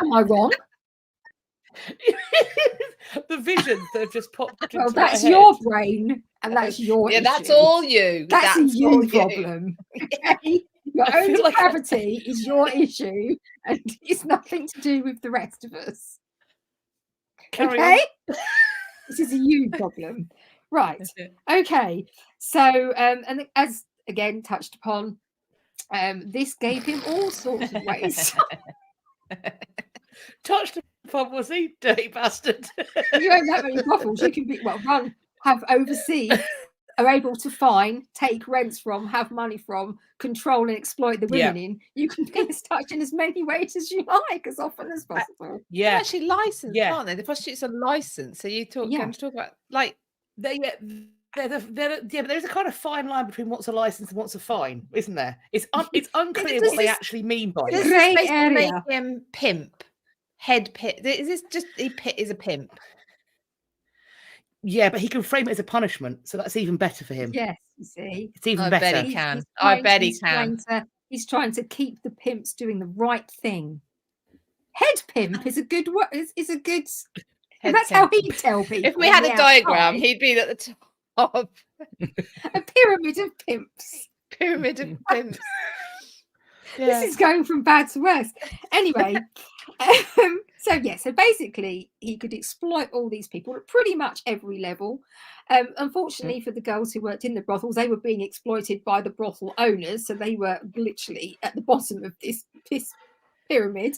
Am I wrong? The visions that have just popped well, that's your brain and that's your issue. That's all you. That's a you problem. Okay? Your own depravity is your issue and it's nothing to do with the rest of us. Carry on. This is a you problem. Right. Okay. So, and as again touched upon, this gave him all sorts of ways. Touched upon, was he? Dirty bastard. You own that many brothels, you can be, have oversee, are able to fine, take rents from, have money from, control and exploit the women in. You can be as touched in as many ways as you like, as often as possible. Yeah, they're actually licensed, aren't they? The prostitutes are licensed. So you talk about like there's a kind of fine line between what's a license and what's a fine, isn't there? It's unclear what they actually mean by it. This is basically make him pimp head pit. Is this just is a pimp? Yeah, but he can frame it as a punishment, so that's even better for him. Yes, you see. It's even I better. bet he can. I bet he can. He's trying to keep the pimps doing the right thing. Head pimp is a good word. Is a good. That's how he'd tell people. If we had a diagram, he'd be at the top. A pyramid of pimps. Pyramid of pimps. Yeah. This is going from bad to worse. Anyway, so basically he could exploit all these people at pretty much every level. Unfortunately for the girls who worked in the brothels, they were being exploited by the brothel owners, so they were literally at the bottom of this pyramid,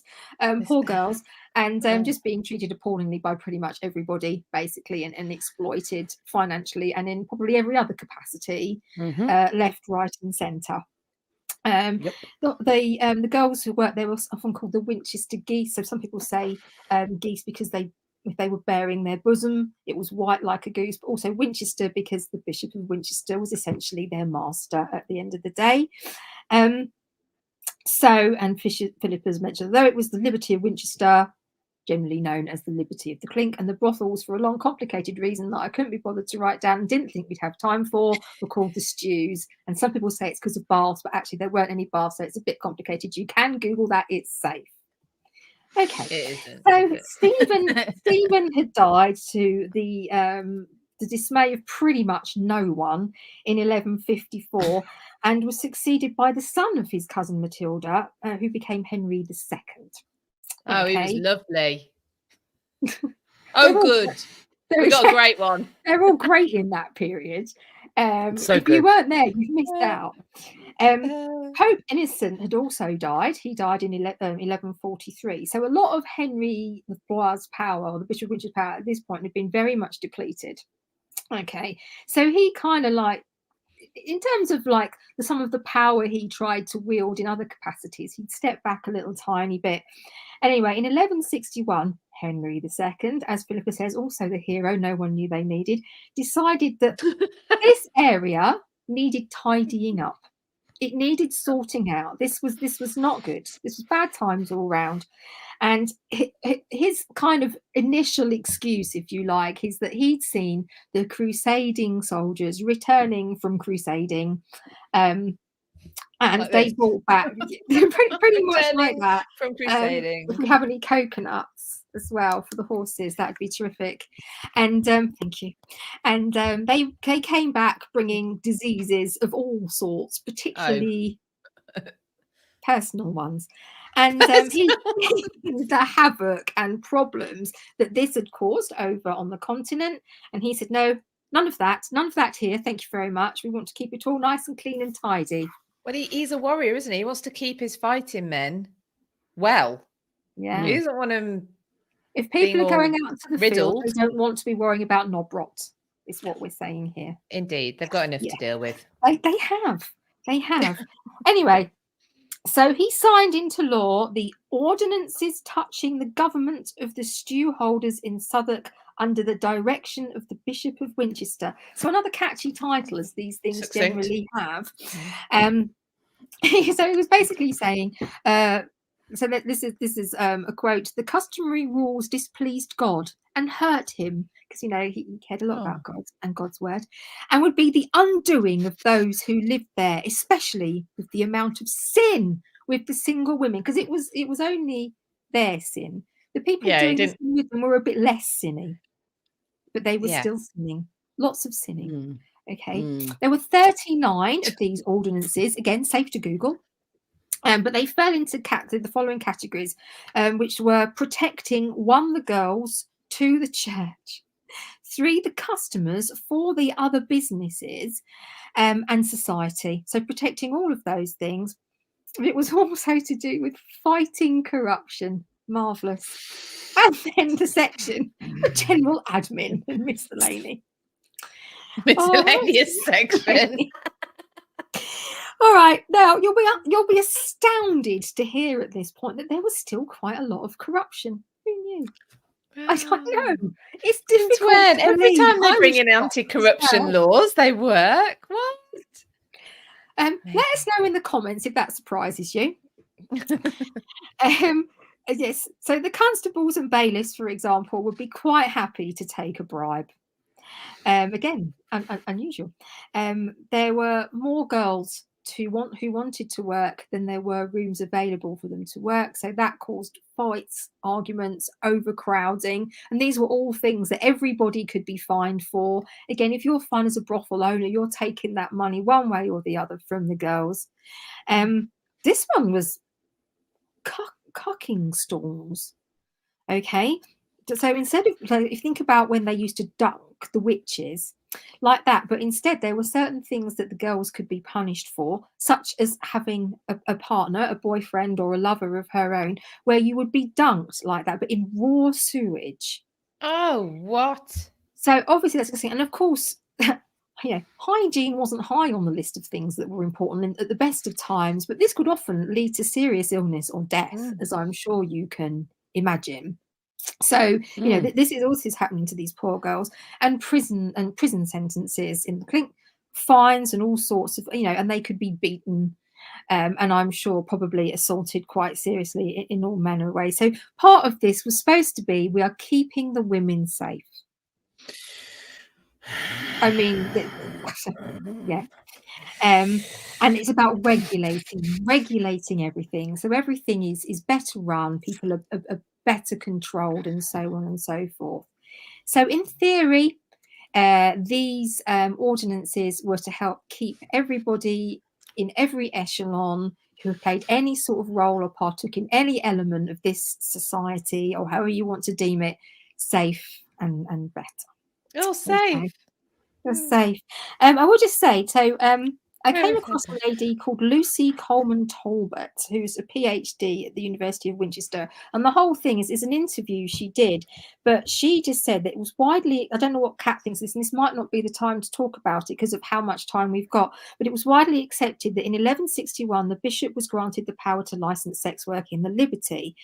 poor girls, and just being treated appallingly by pretty much everybody, basically, and exploited financially and in probably every other capacity, left, right, and centre. The girls who worked there were often called the Winchester geese. So some people say geese because if they were bearing their bosom, it was white like a goose, but also Winchester because the Bishop of Winchester was essentially their master at the end of the day. And Philippa's mentioned, though it was the Liberty of Winchester, generally known as the Liberty of the Clink, and the brothels, for a long, complicated reason that I couldn't be bothered to write down and didn't think we'd have time for, were called the stews. And some people say it's because of baths, but actually there weren't any baths, so it's a bit complicated. You can Google that; it's safe. Okay, so Stephen had died to the dismay of pretty much no one in 1154, and was succeeded by the son of his cousin Matilda, who became Henry II. Oh, he was lovely. Good. We got a great one. They're all great in that period. So if you weren't there, you've missed out. Pope Innocent had also died. He died in 1143. So a lot of Henry IV's power, or the Bishop of Winchester's power at this point, had been very much depleted. Okay, so he kind of in terms of some of the power he tried to wield in other capacities, he'd step back a little tiny bit. Anyway, in 1161, Henry II, as Philippa says, also the hero no one knew they needed, decided that this area needed tidying up. It needed sorting out. This was not good. This was bad times all round. And his kind of initial excuse, if you like, is that he'd seen the crusading soldiers returning from crusading, and they brought back pretty much like that. From crusading. If we have any coconuts as well for the horses, that'd be terrific. And thank you. And they came back bringing diseases of all sorts, particularly personal ones. And the havoc and problems that this had caused over on the continent. And he said, no, none of that here. Thank you very much. We want to keep it all nice and clean and tidy. Well, he's a warrior, isn't he? He wants to keep his fighting men well. Yeah. He doesn't want them. If people are going out to the field, they don't want to be worrying about knob rot, is what we're saying here. Indeed. They've got enough to deal with. They have. Anyway, so he signed into law the ordinances touching the government of the stew holders in Southwark under the direction of the Bishop of Winchester. So another catchy title, as these things generally have. So it was basically saying, so that this is a quote: "The customary rules displeased God and hurt him," because he cared a lot about God and God's word, "and would be the undoing of those who lived there, especially with the amount of sin with the single women," because it was only their sin. The people doing this with them were a bit less sinny, but they were still sinning. Lots of sinning. Okay, there were 39 of these ordinances. Again, safe to Google. But they fell into the following categories, which were protecting 1, the girls, 2, the church, 3, the customers, 4, the other businesses, and society. So protecting all of those things. It was also to do with fighting corruption. Marvellous. And then the section for general admin and miscellany. Miscellaneous section. All right, now you'll be astounded to hear at this point that there was still quite a lot of corruption. Who knew? I don't know. It's difficult. Every time they bring in anti-corruption laws, they work. What? Let us know in the comments if that surprises you. Yes. So the constables and bailiffs, for example, would be quite happy to take a bribe. Again, unusual. There were more girls who wanted to work than there were rooms available for them to work. So that caused fights, arguments, overcrowding, and these were all things that everybody could be fined for. Again, if you're fined as a brothel owner, you're taking that money one way or the other from the girls. This one was cocking stalls. Okay, so instead of, if you think about when they used to dunk the witches like that, but instead there were certain things that the girls could be punished for, such as having a partner, a boyfriend or a lover of her own, where you would be dunked like that, but in raw sewage. Oh, what? So obviously that's disgusting. And of course, hygiene wasn't high on the list of things that were important at the best of times, but this could often lead to serious illness or death, as I'm sure you can imagine. So this is happening to these poor girls, and prison sentences in the clink, fines and all sorts of, and they could be beaten, and I'm sure probably assaulted quite seriously in all manner of ways. So part of this was supposed to be, we are keeping the women safe. I mean, yeah. And it's about regulating everything, so everything is better run, people are better controlled, and so on and so forth. So in theory, these ordinances were to help keep everybody in every echelon who have played any sort of role or partook in any element of this society, or however you want to deem it, safe and better. Oh, safe. Okay. Safe. I will just say, so I came across a lady called Lucy Coleman Talbot, who's a PhD at the University of Winchester, and the whole thing is an interview she did, but she just said that it was widely, I don't know what Kat thinks of this, and this might not be the time to talk about it because of how much time we've got, but it was widely accepted that in 1161 the bishop was granted the power to license sex work in the Liberty.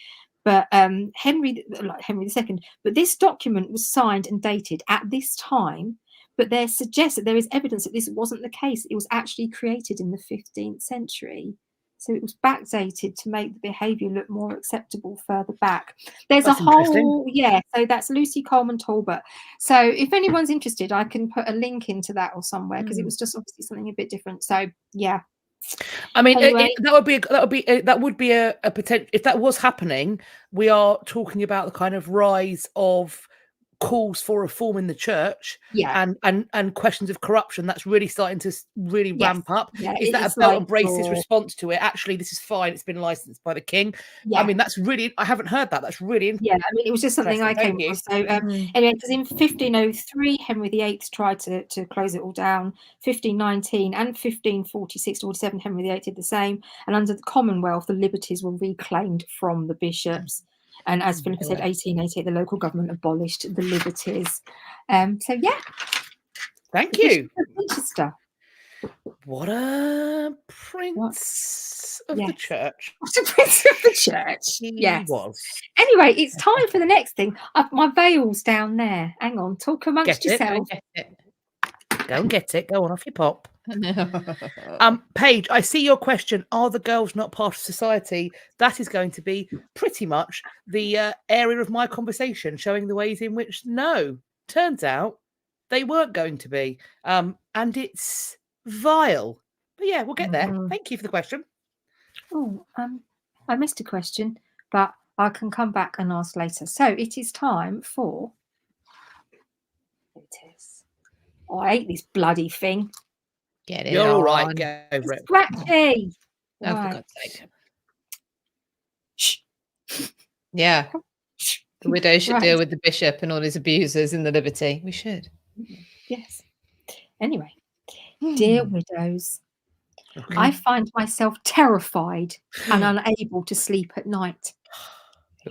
But Henry II, but this document was signed and dated at this time. But there suggests that there is evidence that this wasn't the case. It was actually created in the 15th century. So it was backdated to make the behaviour look more acceptable further back. There's a whole, so that's Lucy Coleman Talbot. So if anyone's interested, I can put a link into that or somewhere, because it was just obviously something a bit different. So, yeah. I mean, anyway, that would be a potential. If that was happening, we are talking about the kind of rise of calls for reform in the church, and questions of corruption that's really starting to really ramp up. Is that a belt and braces response to it? Actually, this is fine, it's been licensed by the king. I mean, that's really, I haven't heard that. That's really interesting. I mean, it was just something I came across. So anyway, because in 1503 Henry VIII tried to close it all down. 1519 and 1546-47 Henry VIII did the same, and under the Commonwealth the liberties were reclaimed from the bishops. And as Philippa said, 1888, the local government abolished the liberties. So, yeah. Thank you. Winchester. What a prince of the church. What a prince of the church. He was. Anyway, it's time for the next thing. My veil's down there. Hang on. Talk amongst yourselves. Go and get it. Go on, off your pop. Paige, I see your question. Are the girls not part of society? That is going to be pretty much the area of my conversation, showing the ways in which no, turns out they weren't going to be. And it's vile. But yeah, we'll get there. Thank you for the question. Oh, I missed a question, but I can come back and ask later. So it is time for. It is. Oh, I hate this bloody thing. Get it. You're on. all right. Go over it. Scratchy. Oh, for God's sake. Shh. Yeah. The widow should deal with the bishop and all his abusers in the Liberty. We should. Yes. Anyway, dear widows, I find myself terrified and unable to sleep at night.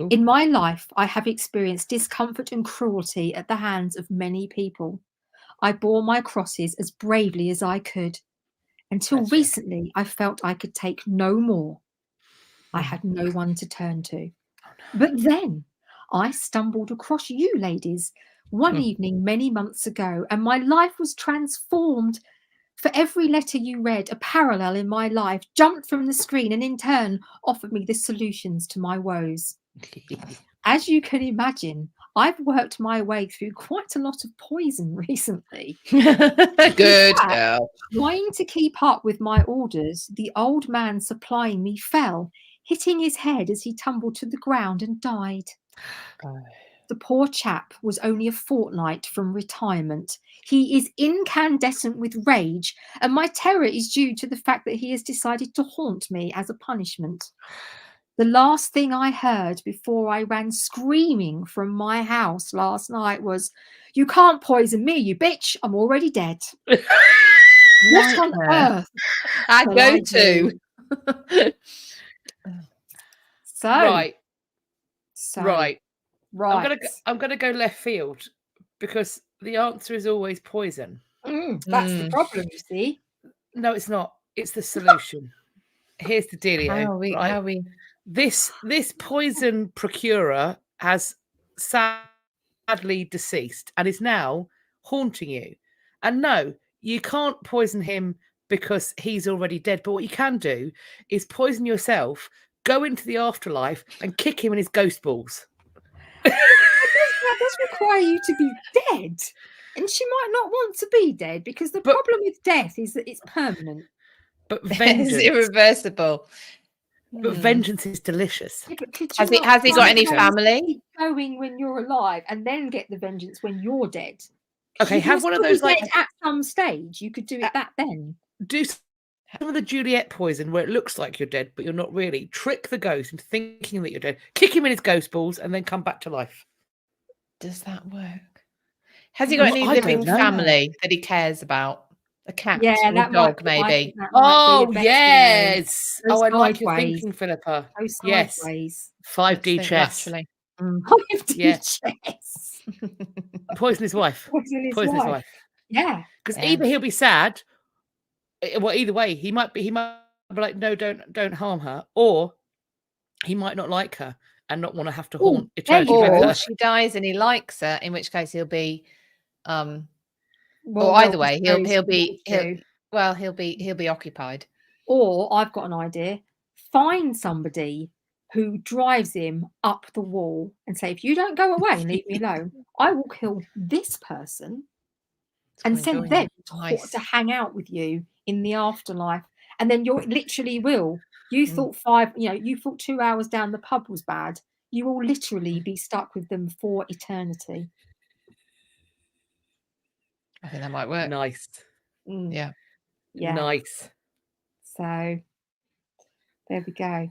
In my life, I have experienced discomfort and cruelty at the hands of many people. I bore my crosses as bravely as I could. Until recently, I felt I could take no more. I had no one to turn to. But then I stumbled across you, ladies, one evening many months ago, and my life was transformed. For every letter you read, a parallel in my life jumped from the screen and in turn offered me the solutions to my woes. As you can imagine, I've worked my way through quite a lot of poison recently. Good fact, girl. Trying to keep up with my orders, the old man supplying me fell, hitting his head as he tumbled to the ground and died. The poor chap was only a fortnight from retirement. He is incandescent with rage, and my terror is due to the fact that he has decided to haunt me as a punishment. The last thing I heard before I ran screaming from my house last night was, "You can't poison me, you bitch. I'm already dead." What on earth? I shall go I to. do? So, Right. right. I'm gonna go left field because the answer is always poison. That's the problem, you see. No, it's not. It's the solution. Here's the dealio. How are we? This poison procurer has sadly deceased and is now haunting you. And no, you can't poison him because he's already dead. But what you can do is poison yourself, go into the afterlife, and kick him in his ghost balls. That does require you to be dead. And she might not want to be dead because the problem with death is that it's permanent. But vengeance, It's irreversible. But vengeance is delicious. Yeah, Has he got any family? Keep going when you're alive and then get the vengeance when you're dead. Okay, have one of those like at some stage. You could do it that then. Do some of the Juliet poison where it looks like you're dead, but you're not really. Trick the ghost into thinking that you're dead. Kick him in his ghost balls and then come back to life. Does that work? Has he got any living family that he cares about? A cat or a dog, maybe? Oh, yes. Oh, I like your thinking, Philippa. Yes. 5D chess. 5D chess. Poison his wife. Poison his wife. Yeah. Because either he'll be sad, well, either way, he might be like, no, don't harm her, or he might not like her and not want to have to haunt eternity. Or she dies and he likes her, in which case he'll be or either way, he'll be occupied. Or I've got an idea. Find somebody who drives him up the wall and say, if you don't go away and leave me alone, I will kill this person and send them to hang out with you in the afterlife. And then you literally will. You thought 2 hours down the pub was bad. You will literally be stuck with them for eternity. I think that might work. Nice. Yeah. Nice. So there we go.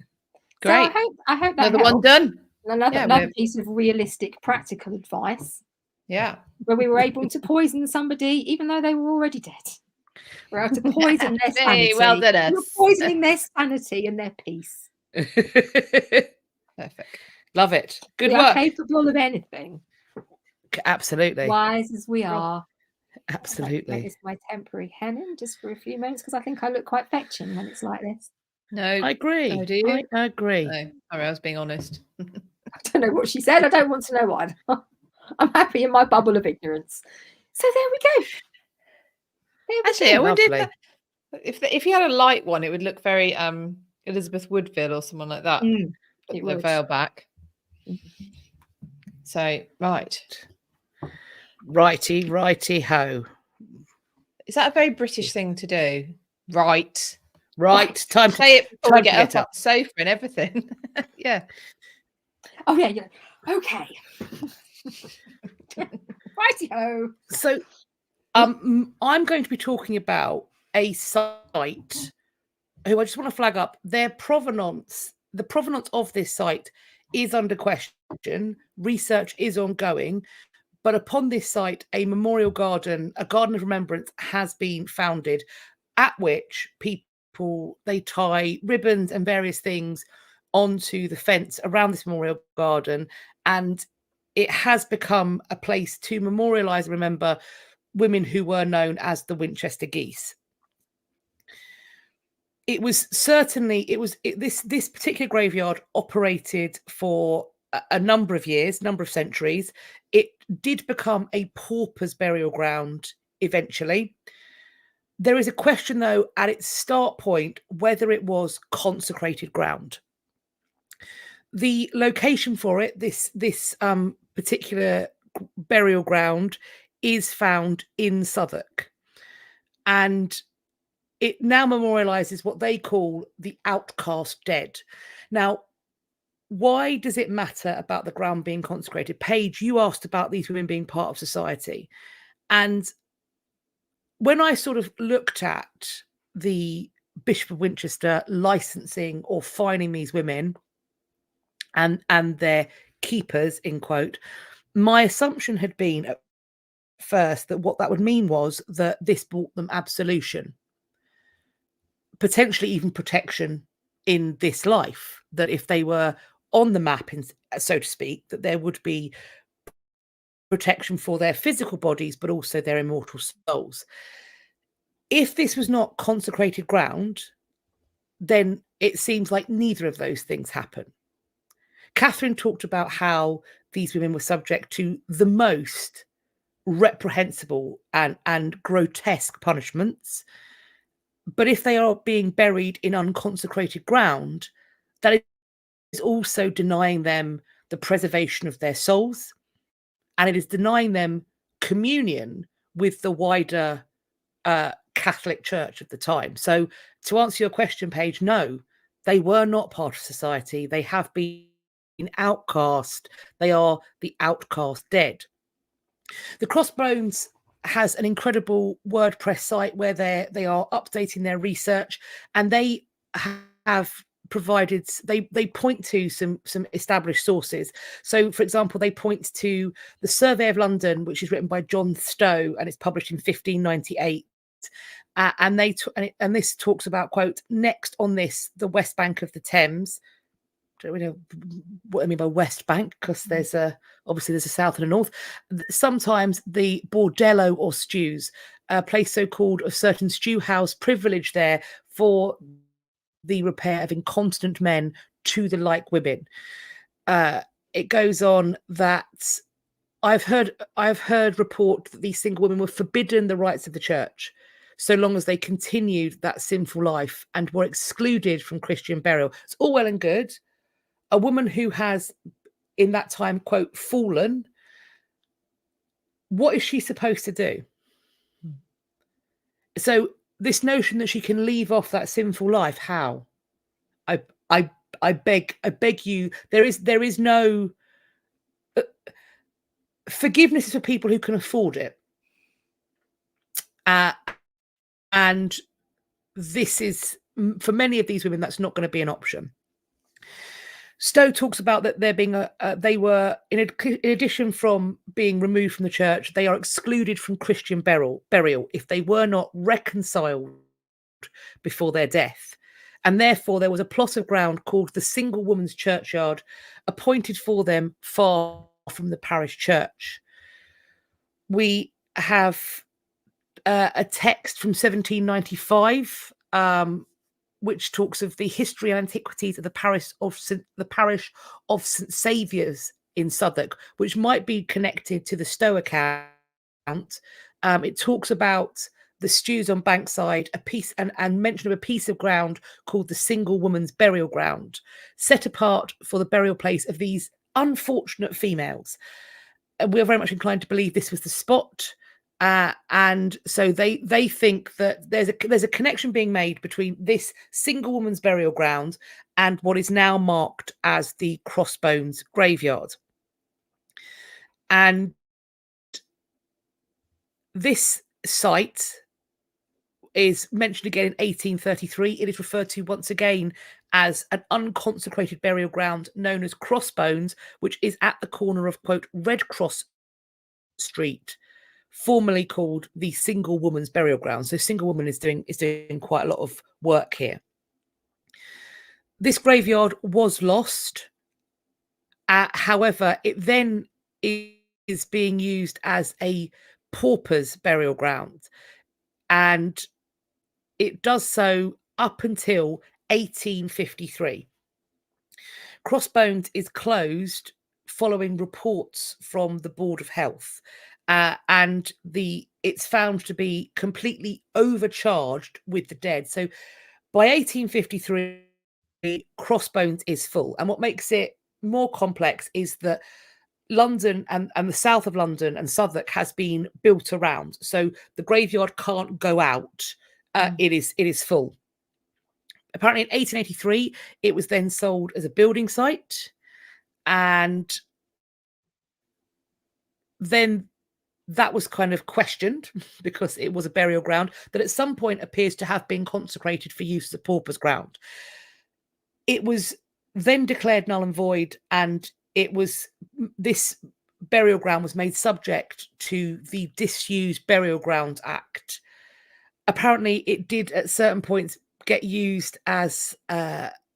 Great. So I hope that another one done. Another piece of realistic, practical advice. Yeah. Where we were able to poison somebody even though they were already dead. We're able to poison their sanity. Well done, us. We're poisoning their sanity and their peace. Perfect. Love it. Good we work. Are capable of anything. Absolutely. Wise as we are. Absolutely. That is my temporary henna just for a few moments because I think I look quite fetching when it's like this. No, I agree. Oh, do you? I agree. No, sorry, I was being honest. I don't know what she said. I don't want to know either. I'm happy in my bubble of ignorance. So there we go. Actually, I wonder if you had a light one, it would look very Elizabeth Woodville or someone like that. It the would. veil back. So righty ho. Is that a very British thing to do? Right. Time to say it before we get up on the sofa and everything. Yeah. Oh yeah. Okay. Righty ho. So I'm going to be talking about a site who I just want to flag up. Their provenance, the provenance of this site is under question. Research is ongoing. But upon this site, a memorial garden, a garden of remembrance has been founded at which people, they tie ribbons and various things onto the fence around this memorial garden. And it has become a place to memorialize and remember women who were known as the Winchester geese. It was certainly, this particular graveyard operated for a number of years, number of centuries. It did become a pauper's burial ground eventually. There is a question, though, at its start point, whether it was consecrated ground. the location for it, this particular burial ground, is found in Southwark, and it now memorializes what they call the outcast dead. Now, why does it matter about the ground being consecrated? Paige, you asked about these women being part of society. And when I sort of looked at the Bishop of Winchester licensing or fining these women and their keepers, in quote, my assumption had been at first that what that would mean was that this brought them absolution, potentially even protection in this life, that if they were on the map, so to speak, that there would be protection for their physical bodies, but also their immortal souls. If this was not consecrated ground, then it seems like neither of those things happen. Catherine talked about how these women were subject to the most reprehensible and grotesque punishments. But if they are being buried in unconsecrated ground, that is also denying them the preservation of their souls, and it is denying them communion with the wider Catholic Church of the time. So to answer your question, Paige, no, they were not part of society. They have been outcast. They are the outcast dead. The Crossbones has an incredible WordPress site where they are updating their research, and they have provided, they point to some established sources. So, for example, they point to the Survey of London, which is written by John Stowe, and it's published in 1598. And this talks about, quote, next on this, the West Bank of the Thames. Don't we know what I mean by West Bank? Because there's obviously there's a south and a north. Sometimes the bordello or stews, a place so called of certain stew house, privileged there for the repair of incontinent men to the like women. It goes on that I've heard report that these single women were forbidden the rites of the church so long as they continued that sinful life and were excluded from Christian burial. It's all well and good. A woman who has, in that time, quote, fallen, what is she supposed to do? So this notion that she can leave off that sinful life, how? I beg you, there is no forgiveness is for people who can afford it. And this is, for many of these women, that's not going to be an option. Stowe talks about that there being they were, in addition from being removed from the church, they are excluded from Christian burial if they were not reconciled before their death. And therefore there was a plot of ground called the Single Woman's Churchyard, appointed for them far from the parish church. We have a text from 1795, which talks of the history and antiquities of the parish of St Saviour's in Southwark, which might be connected to the Stowe account. It talks about the stews on Bankside, a piece and mention of a piece of ground called the Single Woman's Burial Ground, set apart for the burial place of these unfortunate females. We are very much inclined to believe this was the spot. And so they think that there's a connection being made between this single woman's burial ground and what is now marked as the Crossbones graveyard. And this site is mentioned again in 1833. It is referred to once again as an unconsecrated burial ground known as Crossbones, which is at the corner of, quote, Red Cross Street, formerly called the Single Woman's Burial Ground. So Single Woman is doing quite a lot of work here. This graveyard was lost. However, it then is being used as a pauper's burial ground. And it does so up until 1853. Crossbones is closed following reports from the Board of Health. And it's found to be completely overcharged with the dead. So by 1853, Crossbones is full. And what makes it more complex is that London and the south of London and Southwark has been built around, so the graveyard can't go out. It is full. Apparently, in 1883, it was then sold as a building site, and then that was kind of questioned because it was a burial ground that at some point appears to have been consecrated for use as a pauper's ground. It was then declared null and void, and this burial ground was made subject to the Disused Burial Ground Act. Apparently, it did at certain points get used as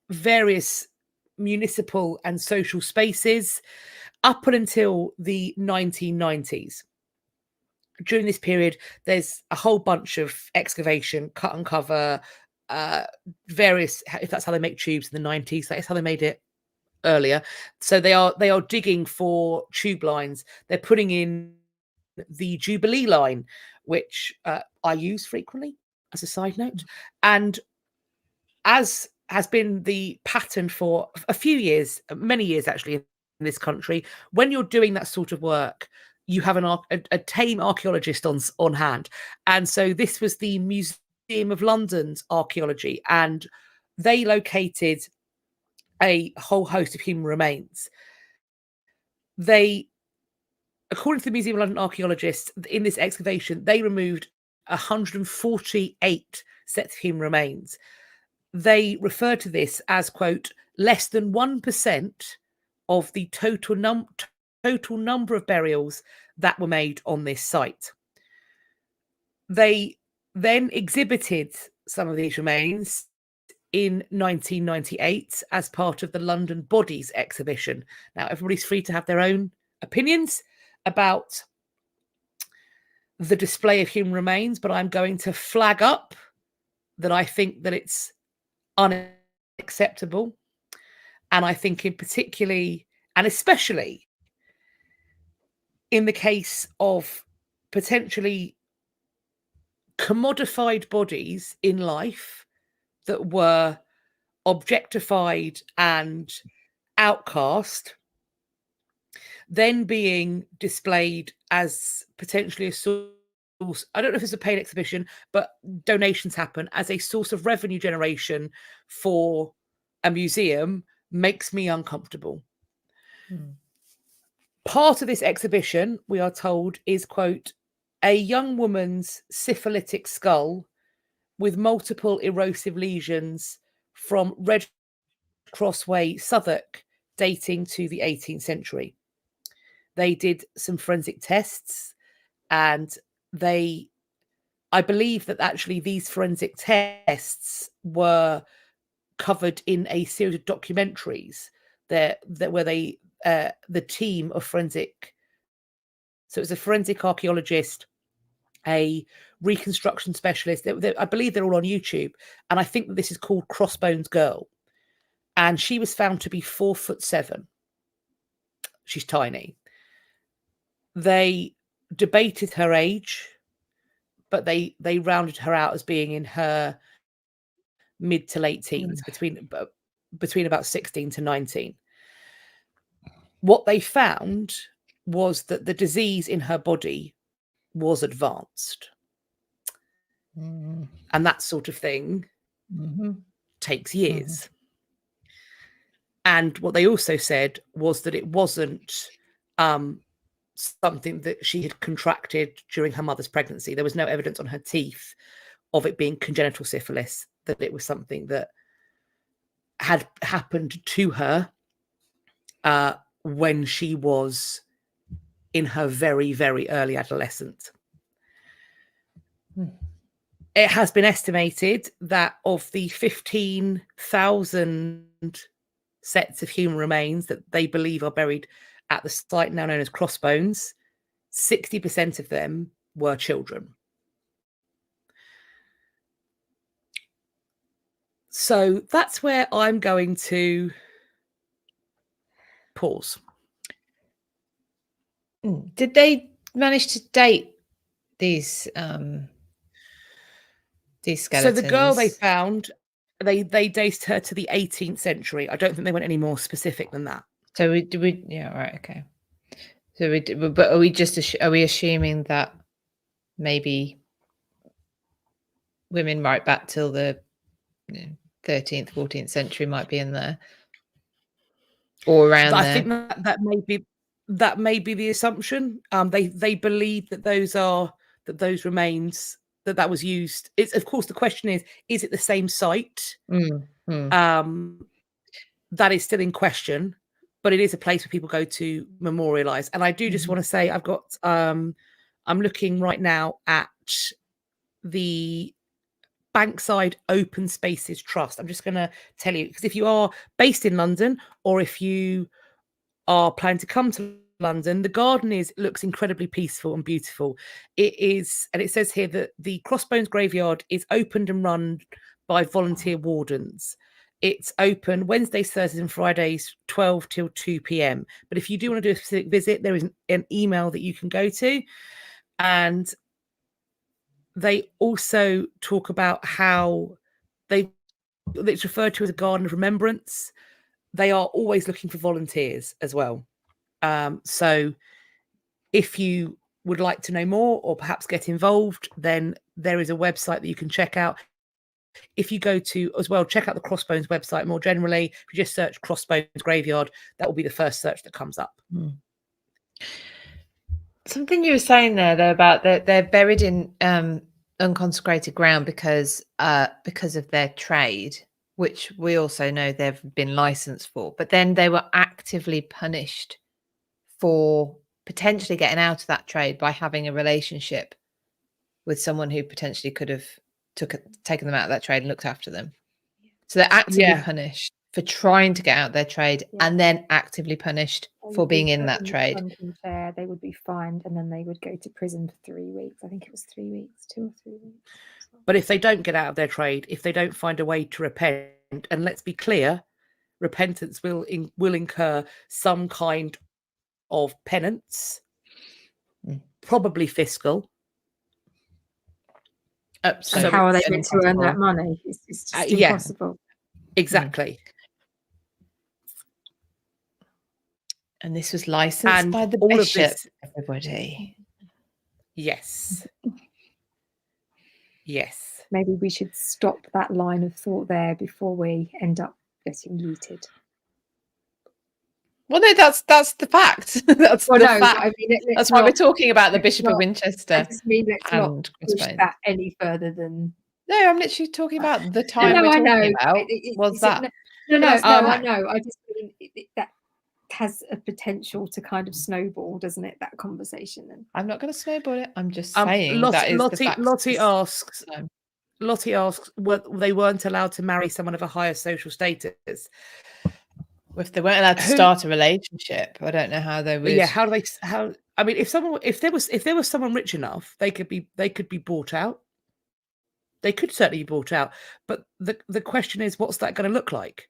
various municipal and social spaces up until the 1990s. During this period, there's a whole bunch of excavation, cut and cover, various, if that's how they make tubes in the 90s, that's how they made it earlier. So they are digging for tube lines. They're putting in the Jubilee line, which I use frequently as a side note. And as has been the pattern for a few years, many years actually, in this country, when you're doing that sort of work, you have a tame archaeologist on hand. And so this was the Museum of London's archaeology, and they located a whole host of human remains. They, according to the Museum of London archaeologists, in this excavation, they removed 148 sets of human remains. They refer to this as, quote, less than 1% of the total number of burials that were made on this site. They then exhibited some of these remains in 1998 as part of the London Bodies exhibition. Now, everybody's free to have their own opinions about the display of human remains, but I'm going to flag up that I think that it's unacceptable. And I think in particularly, and especially in the case of potentially commodified bodies in life that were objectified and outcast, then being displayed as potentially a source, I don't know if it's a paid exhibition, but donations happen as a source of revenue generation for a museum, makes me uncomfortable. Part of this exhibition, we are told, is, quote, a young woman's syphilitic skull with multiple erosive lesions from Red Cross Way, Southwark, dating to the 18th century. They did some forensic tests, and I believe that actually these forensic tests were covered in a series of documentaries where the team of forensic, so it was a forensic archaeologist, a reconstruction specialist. I believe they're all on YouTube, and I think that this is called Crossbones Girl, and she was found to be 4'7". She's tiny. They debated her age, but they rounded her out as being in her mid to late teens, between about 16 to 19. What they found was that the disease in her body was advanced. And that sort of thing takes years. And what they also said was that it wasn't something that she had contracted during her mother's pregnancy. There was no evidence on her teeth of it being congenital syphilis, that it was something that had happened to her when she was in her very, very early adolescence. It has been estimated that of the 15,000 sets of human remains that they believe are buried at the site now known as Crossbones, 60% of them were children. So that's where I'm going to pause. Did they manage to date these skeletons? So the girl they found, they dated her to the 18th century. I don't think they went any more specific than that. So yeah, right, okay. So but are we assuming that maybe women right back till the 13th, 14th century might be in there, or around there? I think that may be the assumption. They believe that those remains that was used. It's, of course, the question is it the same site? That is still in question, but it is a place where people go to memorialize. And I do just want to say, I've got I'm looking right now at the Bankside Open Spaces Trust. I'm just going to tell you, because if you are based in London, or if you are planning to come to London, the garden looks incredibly peaceful and beautiful. It is, and it says here that the Crossbones graveyard is opened and run by volunteer wardens. It's open Wednesdays, Thursdays, and Fridays, 12 till 2 p.m. But if you do want to do a specific visit, there is an email that you can go to. And they also talk about how it's referred to as a garden of remembrance. They are always looking for volunteers as well. So if you would like to know more or perhaps get involved, then there is a website that you can check out. If you go to as well, check out the Crossbones website more generally. If you just search Crossbones Graveyard, that will be the first search that comes up. Something you were saying there, though, about that they're buried in unconsecrated ground because of their trade, which we also know they've been licensed for. But then they were actively punished for potentially getting out of that trade by having a relationship with someone who potentially could have taken them out of that trade and looked after them. So they're actively punished for trying to get out their trade, and then actively punished for being in that trade. They would be fined, and then they would go to prison for 3 weeks. I think it was 3 weeks, 2 or 3 weeks. But if they don't get out of their trade, if they don't find a way to repent, and let's be clear, repentance will incur some kind of penance, probably fiscal. So how are they meant to earn that money? It's just impossible. Exactly. And this was licensed by the bishop, everybody. Yes. Yes. Maybe we should stop that line of thought there before we end up getting yeeted. Well, no, that's the fact. That's the fact. I mean, that's why we're talking about the Bishop of Winchester. I just mean let's not push that any further than. No, I'm literally talking about the time we're talking about. Was that? No, I know. I just mean that has a potential to kind of snowball, doesn't it? That conversation. And I'm not going to snowball it. I'm just saying that is the fact. Lottie asks, they weren't allowed to marry someone of a higher social status. If they weren't allowed to start a relationship, I don't know how they would. Yeah, how do they? I mean, if there was someone rich enough, they could be bought out. They could certainly be bought out, but the question is, what's that going to look like?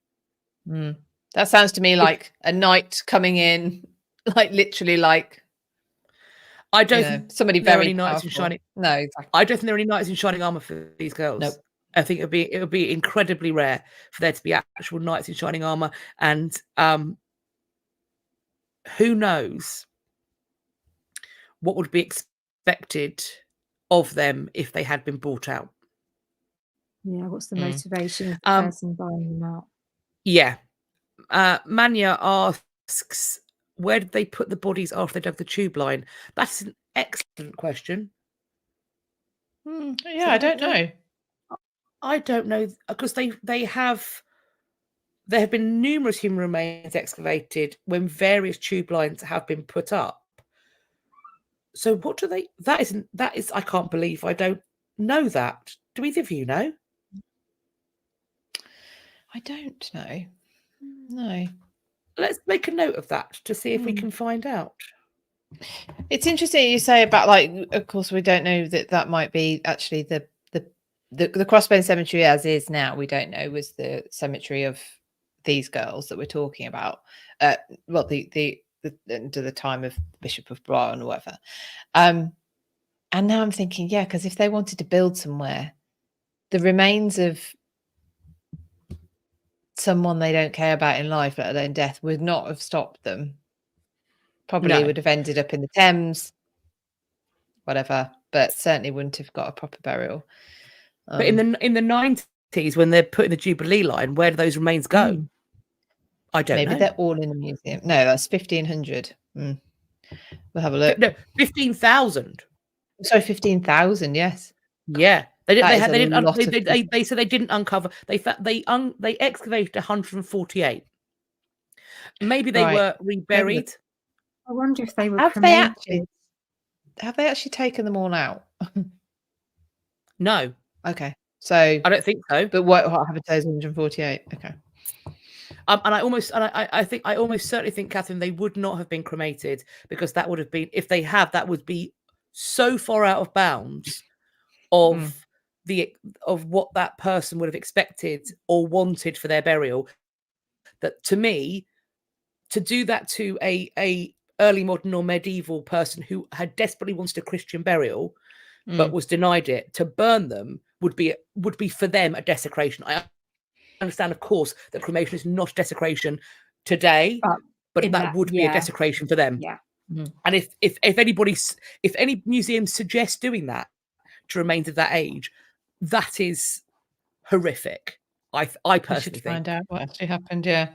That sounds to me like a knight coming in, like literally, like I don't think somebody very knights in shining. No, exactly. I don't think there are any knights in shining armor for these girls. Nope. I think it would be incredibly rare for there to be actual knights in shining armor, and who knows what would be expected of them if they had been bought out. Yeah, what's the motivation of the person buying them out? Yeah. Manya asks, where did they put the bodies after they dug the tube line? That's an excellent question. Yeah, I don't know. I don't know, because there have been numerous human remains excavated when various tube lines have been put up. So what do they? That is. I can't believe I don't know that. Do either of you know? I don't know. No. Let's make a note of that to see if we can find out. It's interesting you say about, like, of course, we don't know that might be actually the Crossbones Cemetery as is now. We don't know was the cemetery of these girls that we're talking about. Well, the under the time of Bishop of Brian or whatever. And now I'm thinking, yeah, because if they wanted to build somewhere, the remains of someone they don't care about in life, let alone death, would not have stopped them. Probably No. would have ended up in the Thames, whatever, but certainly wouldn't have got a proper burial. But in the 90s, when they're putting the Jubilee line, where do those remains go? I don't know. Maybe they're all in the museum. No, that's 1,500. We'll have a look. No, 15,000. Sorry, 15,000. Yes. Yeah, they That didn't. is a lot of They said they didn't uncover. They excavated 148. Maybe they Right. were reburied. I wonder if they were Have cremated. they actually taken them all out? No, Okay, so I don't think so. but what happened to those 148? Okay. And I almost certainly think, Catherine, they would not have been cremated, because that would have been, if they have, that would be so far out of bounds of of what that person would have expected or wanted for their burial, that to me, to do that to a early modern or medieval person who had desperately wanted a Christian burial but was denied it, to burn them would be for them a desecration. I understand, of course, that cremation is not desecration today, but that would be a desecration for them. Yeah. And if any museum suggests doing that to remains of that age, that is horrific. I personally think. Find out what actually happened. Yeah,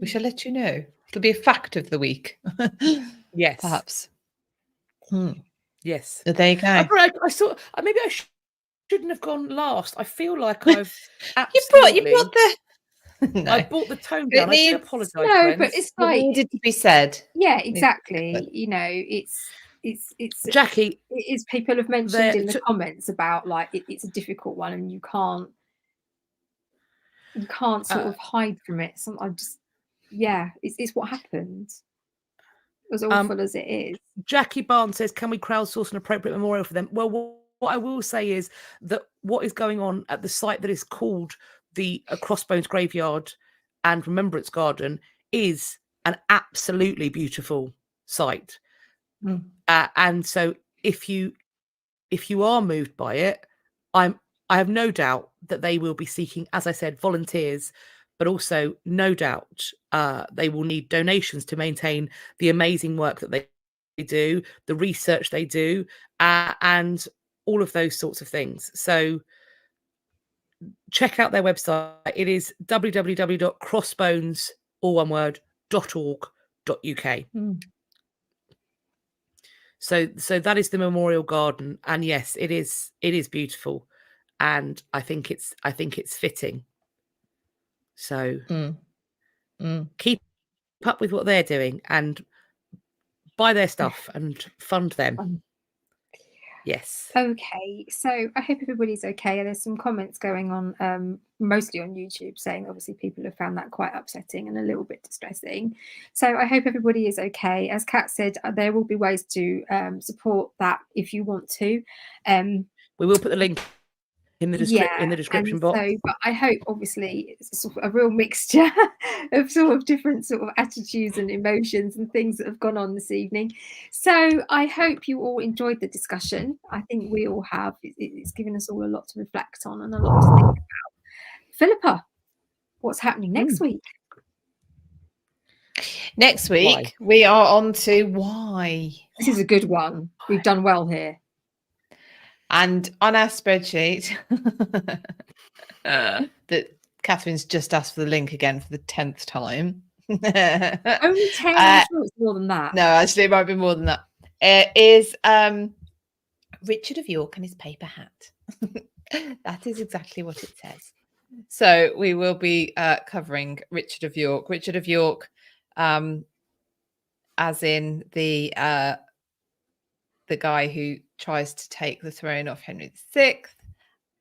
we shall let you know. It'll be a fact of the week. Yes, perhaps. Yes. There you go. I saw. Maybe I shouldn't have gone last. I feel like I've you brought the. No. I brought the tone down. I do apologise. No, but it's like, it needed to be said. Yeah, exactly. You know, it's Jackie. It is. People have mentioned in the comments about like it's a difficult one, and you can't sort of hide from it. So I just, it's what happened. As awful as it is. Jackie Barnes says, "Can we crowdsource an appropriate memorial for them?" Well, what I will say is that what is going on at the site that is called the Crossbones Graveyard and Remembrance Garden is an absolutely beautiful site. And so if you are moved by it, I have no doubt that they will be seeking, as I said, volunteers, but also no doubt they will need donations to maintain the amazing work that they do, the research they do, and all of those sorts of things. So check out their website. It is www.crossbones.org.uk. So that is the memorial garden, and yes, it is beautiful, and I think it's fitting. So keep up with what they're doing and buy their stuff and fund them. Yes. Okay, so I hope everybody's okay. There's some comments going on, mostly on YouTube, saying obviously people have found that quite upsetting and a little bit distressing. So I hope everybody is okay. As Kat said, there will be ways to support that if you want to. We will put the link in the description box. So, but I hope, obviously, it's sort of a real mixture of sort of different sort of attitudes and emotions and things that have gone on this evening. So I hope you all enjoyed the discussion. I think we all have. It's given us all a lot to reflect on and a lot to think about. Philippa, what's happening next week? Next week, we are on to why. This is a good one. We've done well here. And on our spreadsheet, that Catherine's just asked for the link again for the 10th time. Only 10? I'm sure it's more than that. No, actually, it might be more than that. Is Richard of York and his paper hat. That is exactly what it says. So we will be covering Richard of York. Richard of York, as in the guy who tries to take the throne off Henry VI.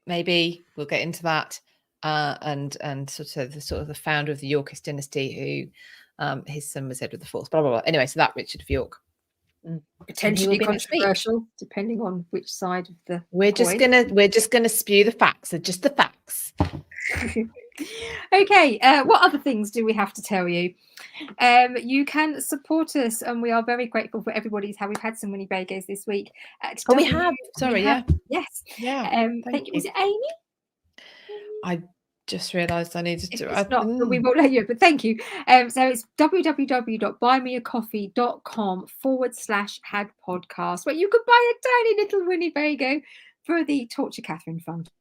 Maybe we'll get into that, and sort of the founder of the Yorkist dynasty, who his son was Edward IV. Blah blah blah. Anyway, so that Richard of York, potentially controversial, depending on which side of the. We're just gonna spew the facts. They're just the facts. Okay, what other things do we have to tell you? You can support us, and we are very grateful for everybody's how we've had so many bagos this week. We have. Sorry, yes. Yeah. Thank you. Is it Amy? just realised I needed to. It's not, but we will let you. But thank you. So it's www.buymeacoffee.com/had podcast, where you could buy a tiny little Winnebago for the Torture Catherine Fund.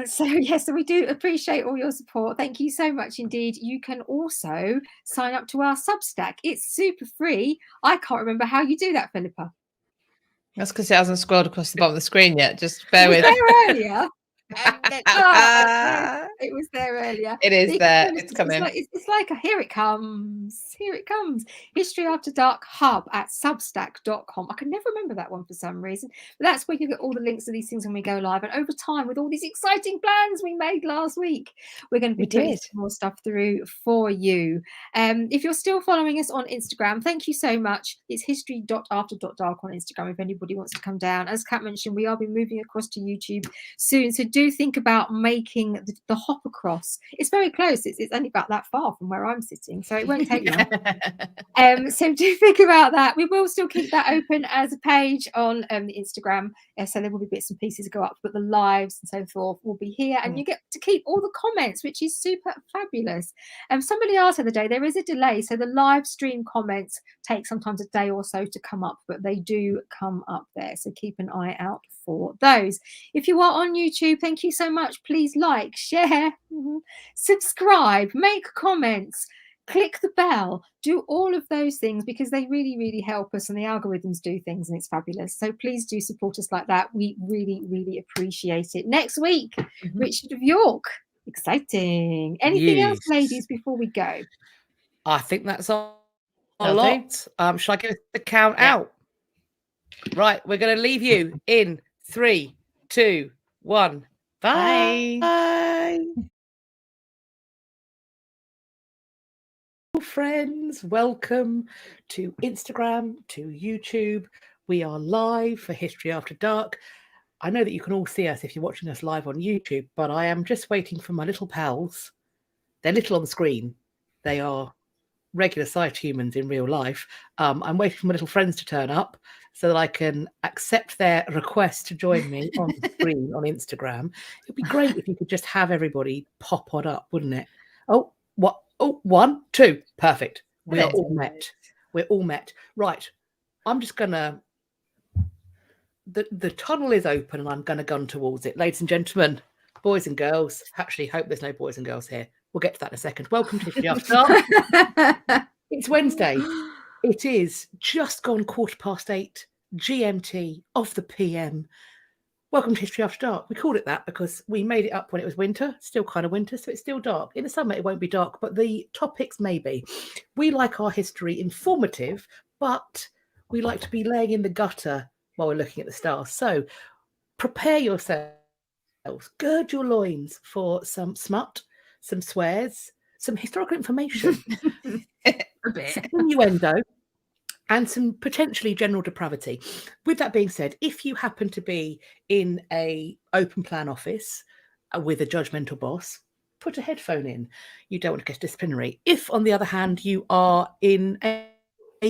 So we do appreciate all your support. Thank you so much indeed. You can also sign up to our Substack. It's super free. I can't remember how you do that, Philippa. That's because it hasn't scrolled across the bottom of the screen yet. Just bear with. There earlier. It was there earlier. It is there. It's coming. It's like here it comes. Here it comes. History After Dark Hub at substack.com. I can never remember that one for some reason. But that's where you get all the links to these things when we go live. And over time, with all these exciting plans we made last week, we're going to be putting more stuff through for you. If you're still following us on Instagram, thank you so much. It's history.after.dark on Instagram if anybody wants to come down. As Kat mentioned, we are be moving across to YouTube soon. So do think about making the hop across. It's very close. It's only about that far from where I'm sitting, so it won't take long. So do think about that. We will still keep that open as a page on the Instagram. So there will be bits and pieces that go up, but the lives and so forth will be here, and you get to keep all the comments, which is super fabulous. Somebody asked the other day, there is a delay, so the live stream comments take sometimes a day or so to come up, but they do come up there, so keep an eye out for those. If you are on YouTube, thank you so much. Please like, share, subscribe, make comments, click the bell, do all of those things, because they really, really help us, and the algorithms do things, and it's fabulous. So please do support us like that. We really, really appreciate it. Next week, Richard of York. Exciting. Anything else, ladies, before we go? I think that's a lot. Shall I give us the count out? Right, we're going to leave you in 3, 2, 1. Bye. Bye. Friends, welcome to Instagram, to YouTube. We are live for History After Dark. I know that you can all see us if you're watching us live on YouTube, but I am just waiting for my little pals. They're little on the screen. They are regular-sized humans in real life. I'm waiting for my little friends to turn up so that I can accept their request to join me on the screen on Instagram. It'd be great if you could just have everybody pop on up, wouldn't it? Oh, what? Oh, 1, 2. Perfect. We are all met. We're all met. Right. I'm just going to... The tunnel is open and I'm going to gun towards it. Ladies and gentlemen, boys and girls. Actually, hope there's no boys and girls here. We'll get to that in a second. Welcome to History After Dark. It's Wednesday. It is just gone 8:15 GMT of the PM. Welcome to History After Dark. We called it that because we made it up when it was winter, still kind of winter, so it's still dark. In the summer, it won't be dark, but the topics may be. We like our history informative, but we like to be laying in the gutter while we're looking at the stars. So prepare yourselves, gird your loins for some smut, some swears, some historical information, some innuendo, and some potentially general depravity. With that being said, if you happen to be in a open plan office with a judgmental boss, put a headphone in. You don't want to get disciplinary. If, on the other hand, you are in a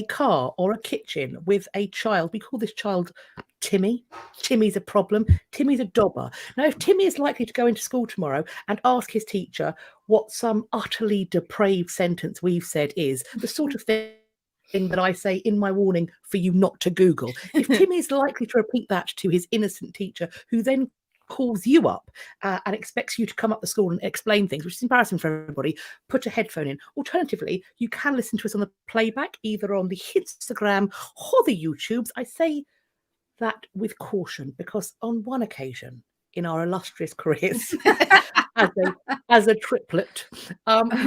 car or a kitchen with a child, we call this child Timmy. Timmy's a problem. Timmy's a dobber. Now, if Timmy is likely to go into school tomorrow and ask his teacher what some utterly depraved sentence we've said is, the sort of thing that I say in my warning for you not to Google. If Timmy is likely to repeat that to his innocent teacher, who then calls you up and expects you to come up the school and explain things, which is embarrassing for everybody, put a headphone in. Alternatively, you can listen to us on the playback, either on the Instagram or the YouTubes. I say that with caution, because on one occasion in our illustrious careers as a triplet,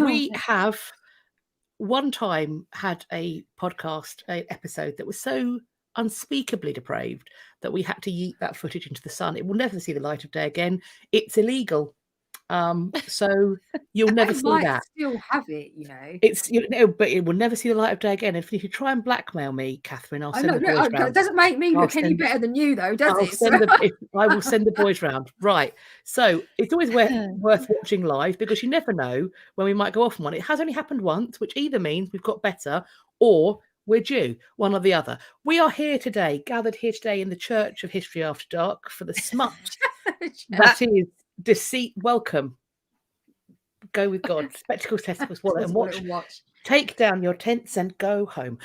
we have one time had a podcast, an episode that was so unspeakably depraved that we had to yeet that footage into the sun. It will never see the light of day again. It's illegal. So you'll never see that. Still have it, you know. It's but it will never see the light of day again. If you try and blackmail me, Catherine, I'll send the boys round. It doesn't make me look any better than you, though, does it? I will send the boys round. Right. So it's always worth watching live, because you never know when we might go off on one. It has only happened once, which either means we've got better or we're due, one or the other. We are gathered here today in the Church of History After Dark for the smut that is deceit. Welcome. Go with God. Spectacles, testicles, wallet, and Wallet watch. and watch. Take down your tents and go home.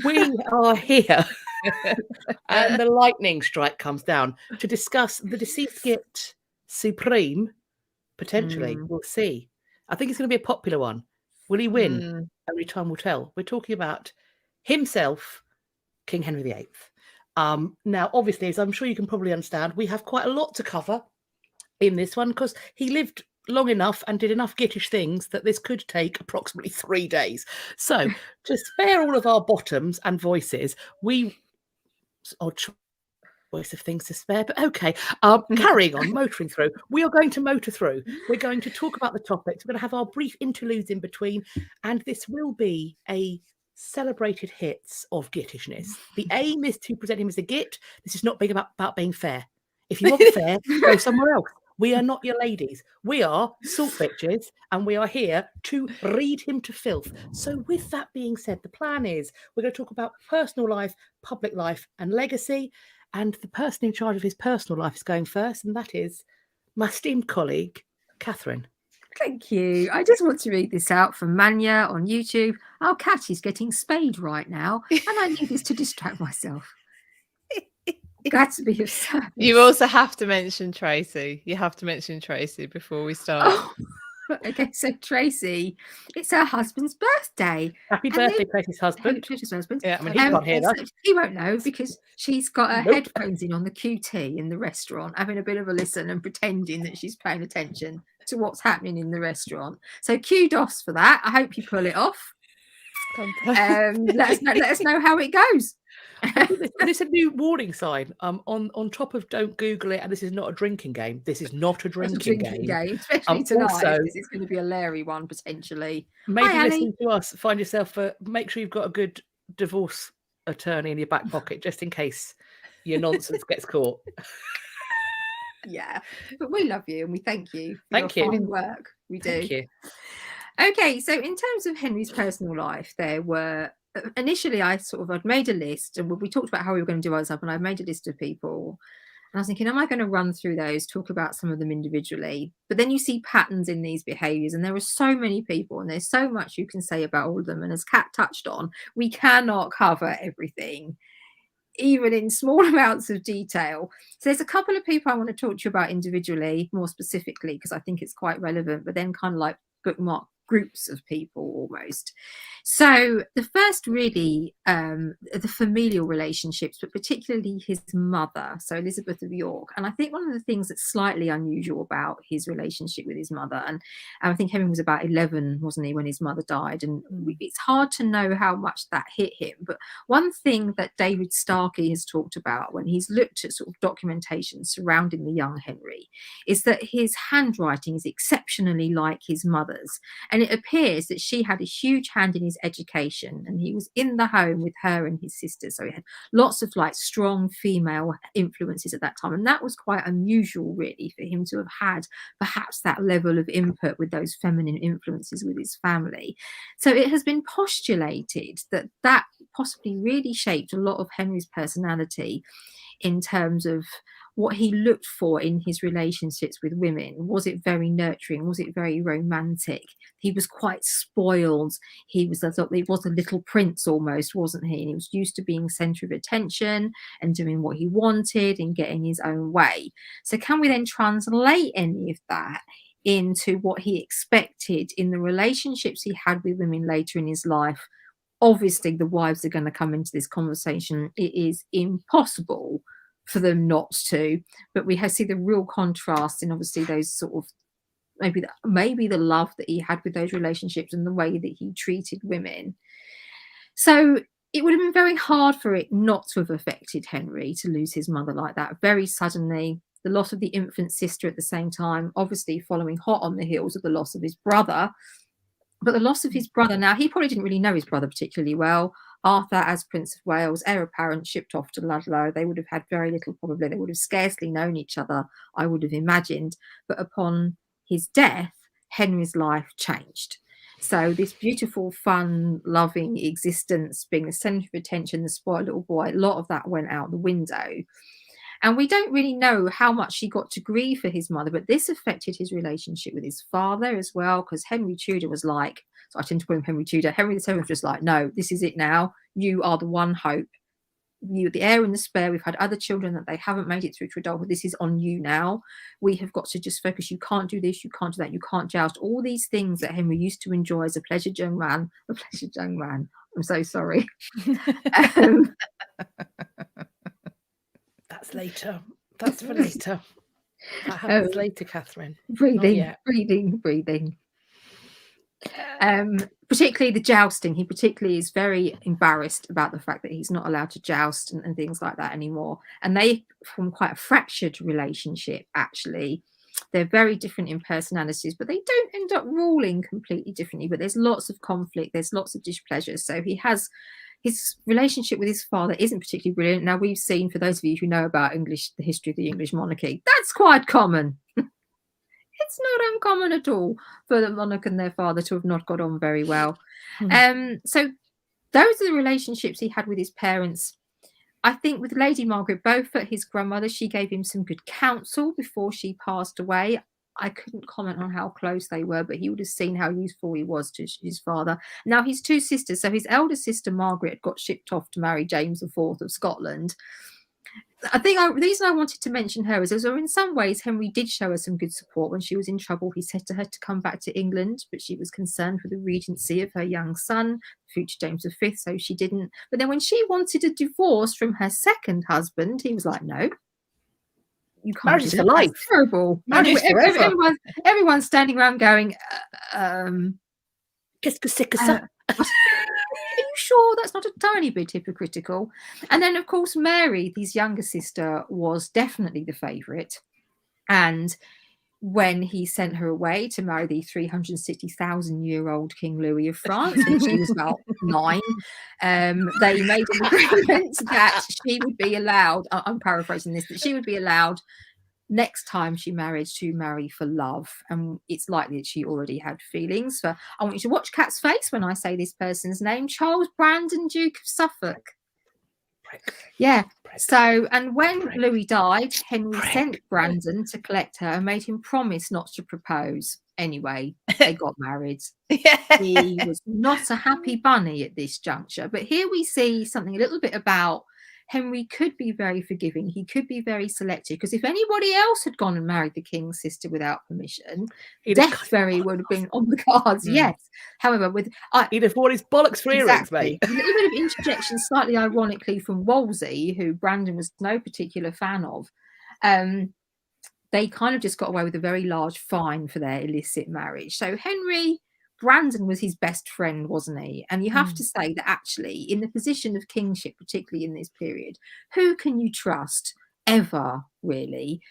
We are here, and the lightning strike comes down to discuss the Deceased Git Supreme. Potentially, we'll see. I think it's going to be a popular one. Will he win? Only time will tell. We're talking about himself, King Henry VIII. Now, obviously, as I'm sure you can probably understand, we have quite a lot to cover in this one because he lived long enough and did enough gittish things that this could take approximately 3 days. So, to spare all of our bottoms and voices, odd choice of things to spare, but okay. Carrying on, motoring through. We are going to motor through. We're going to talk about the topics. We're going to have our brief interludes in between, and this will be a celebrated hits of gittishness. The aim is to present him as a git. This is not big about being fair. If you want fair, go somewhere else. We are not your ladies. We are salt bitches, and we are here to read him to filth. So with that being said, the plan is we're going to talk about personal life, public life, and legacy. And the person in charge of his personal life is going first, and that is my esteemed colleague, Catherine. Thank you. I just want to read this out from Manya on YouTube. Our cat is getting spayed right now, and I need this to distract myself. Glad to be of service. You also have to mention Tracy. You have to mention Tracy before we start. Oh, okay, so Tracy, it's her husband's birthday. Happy birthday, Tracy's husband. Tracy's husband. Yeah, I mean, he can't hear that. So he won't know because she's got her headphones in on the QT in the restaurant, having a bit of a listen and pretending that she's paying attention to what's happening in the restaurant. So kudos for that. I hope you pull it off. Let us know how it goes. This is a new warning sign on top of don't Google it, and this is not a drinking game. This is not a drinking game. Especially tonight. Also, this is going to be a Larry one potentially. Maybe Hi, listening to us, find yourself make sure you've got a good divorce attorney in your back pocket just in case your nonsense gets caught. Yeah, but we love you and we thank you for Thank your you. fine work. We do. Thank you. Okay, so in terms of Henry's personal life, there were initially I'd made a list, and we talked about how we were going to do ours up, and I made a list of people, and I was thinking, am I going to run through those, talk about some of them individually? But then you see patterns in these behaviours, and there are so many people, and there's so much you can say about all of them. And as Kat touched on, we cannot cover everything, even in small amounts of detail. So there's a couple of people I want to talk to you about individually, more specifically, because I think it's quite relevant, but then kind of like bookmark groups of people almost. So the first really the familial relationships, but particularly his mother, so Elizabeth of York. And I think one of the things that's slightly unusual about his relationship with his mother, and I think Henry was about 11, wasn't he, when his mother died, and it's hard to know how much that hit him. But one thing that David Starkey has talked about when he's looked at sort of documentation surrounding the young Henry is that his handwriting is exceptionally like his mother's. And it appears that she had a huge hand in his education, and he was in the home with her and his sisters. So he had lots of like strong female influences at that time. And that was quite unusual, really, for him to have had perhaps that level of input with those feminine influences with his family. So it has been postulated that that possibly really shaped a lot of Henry's personality in terms of what he looked for in his relationships with women. Was it very nurturing? Was it very romantic? He was quite spoiled. He was a little prince almost, wasn't he? And he was used to being centre of attention and doing what he wanted and getting his own way. So can we then translate any of that into what he expected in the relationships he had with women later in his life? Obviously, the wives are going to come into this conversation. It is impossible for them not to, but we see the real contrast in obviously those sort of maybe the love that he had with those relationships and the way that he treated women. So it would have been very hard for it not to have affected Henry to lose his mother like that very suddenly. The loss of the infant sister at the same time, obviously following hot on the heels of the loss of his brother. But the loss of his brother, now he probably didn't really know his brother particularly well. Arthur, as Prince of Wales, heir apparent, shipped off to Ludlow. They would have had very little, probably. They would have scarcely known each other, I would have imagined. But upon his death, Henry's life changed. So this beautiful, fun, loving existence, being the centre of attention, the spoiled little boy, a lot of that went out the window. And we don't really know how much he got to grieve for his mother, but this affected his relationship with his father as well, because Henry Tudor was like, so I tend to call him Henry Tudor, Henry VII was just like, no, this is it now. You are the one hope. You're the heir and the spare. We've had other children that they haven't made it through to adulthood. This is on you now. We have got to just focus. You can't do this. You can't do that. You can't joust. All these things that Henry used to enjoy as a pleasured young man. A pleasured young man. I'm so sorry. That's later. That's for later. That happens later, Catherine. Breathing. Particularly the jousting. He particularly is very embarrassed about the fact that he's not allowed to joust and things like that anymore. And they form quite a fractured relationship, actually. They're very different in personalities, but they don't end up ruling completely differently. But there's lots of conflict. There's lots of displeasure. So he has his relationship with his father isn't particularly brilliant. Now, we've seen, for those of you who know about the history of the English monarchy, that's quite common. It's not uncommon at all for the monarch and their father to have not got on very well. So those are the relationships he had with his parents. I think with Lady Margaret Beaufort, his grandmother, she gave him some good counsel before she passed away. I couldn't comment on how close they were, but he would have seen how useful he was to his father. Now, his two sisters, so his elder sister Margaret got shipped off to marry James IV of Scotland. I think the reason I wanted to mention her is in some ways Henry did show her some good support when she was in trouble. He said to her to come back to England, but she was concerned for the regency of her young son, future James V, so she didn't. But then when she wanted a divorce from her second husband, he was like, no, you can't. Marriage is for life. That's terrible. Everyone's standing around going, qu'est-ce que c'est que ça? Are you sure that's not a tiny bit hypocritical? And then, of course, Mary, his younger sister, was definitely the favourite. And when he sent her away to marry the 360,000-year-old King Louis of France, when she was about 9, they made an agreement that she would be allowed, I'm paraphrasing this, that she would be allowed next time she married to marry for love. And it's likely that she already had feelings for, I want you to watch Cat's face when I say this person's name, Charles Brandon, Duke of Suffolk. Yeah. So, and when Louis died, Henry sent Brandon to collect her and made him promise not to propose. Anyway, they got married. He was not a happy bunny at this juncture. But here we see something a little bit about Henry could be very forgiving. He could be very selective, because if anybody else had gone and married the king's sister without permission, death would have been on the cards. Yes. However, he'd have worn his bollocks for earrings, mate. A little bit of interjection, slightly ironically, from Wolsey, who Brandon was no particular fan of. They kind of just got away with a very large fine for their illicit marriage. So Brandon was his best friend, wasn't he? And you have to say that actually, in the position of kingship, particularly in this period, who can you trust ever, really?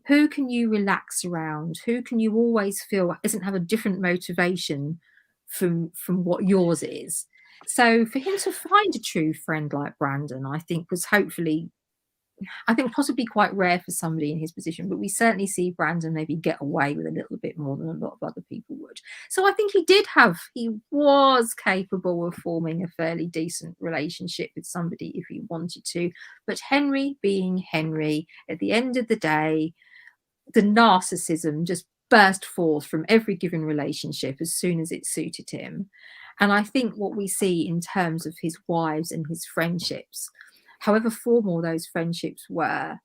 Who can you relax around? Who can you always feel doesn't have a different motivation from what yours is? So for him to find a true friend like Brandon, I think was possibly quite rare for somebody in his position, but we certainly see Brandon maybe get away with a little bit more than a lot of other people would. So I think he was capable of forming a fairly decent relationship with somebody if he wanted to. But Henry being Henry, at the end of the day, the narcissism just burst forth from every given relationship as soon as it suited him. And I think what we see in terms of his wives and his friendships, however formal those friendships were,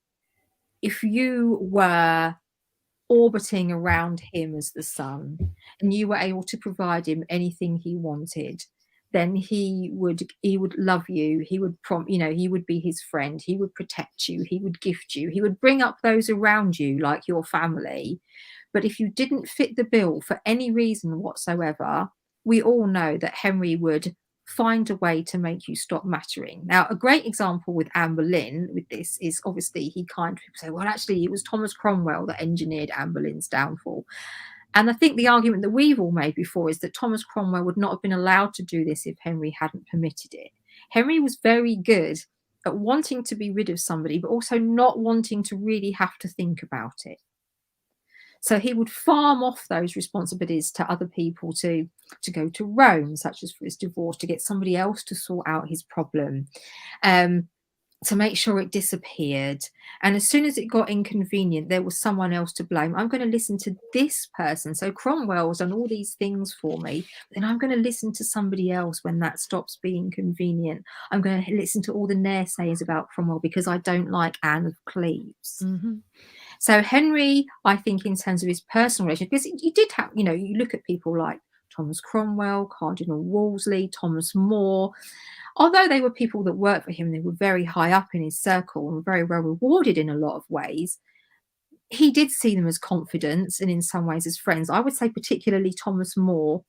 if you were orbiting around him as the sun and you were able to provide him anything he wanted, then he would love you. He would he would be his friend. He would protect you. He would gift you. He would bring up those around you like your family. But if you didn't fit the bill for any reason whatsoever, we all know that Henry would find a way to make you stop mattering. Now, a great example with Anne Boleyn with this is obviously people say, well, actually, it was Thomas Cromwell that engineered Anne Boleyn's downfall. And I think the argument that we've all made before is that Thomas Cromwell would not have been allowed to do this if Henry hadn't permitted it. Henry was very good at wanting to be rid of somebody, but also not wanting to really have to think about it. So he would farm off those responsibilities to other people to go to Rome, such as for his divorce, to get somebody else to sort out his problem. to make sure it disappeared. And as soon as it got inconvenient, there was someone else to blame. I'm going to listen to this person. So Cromwell's done all these things for me, then I'm going to listen to somebody else when that stops being convenient. I'm going to listen to all the naysayers about Cromwell because I don't like Anne of Cleves. Mm-hmm. So Henry, I think in terms of his personal relationship, because he did have, you know, you look at people like Thomas Cromwell, Cardinal Wolsey, Thomas More. Although they were people that worked for him, they were very high up in his circle and very well rewarded in a lot of ways. He did see them as confidants and in some ways as friends. I would say particularly Thomas More.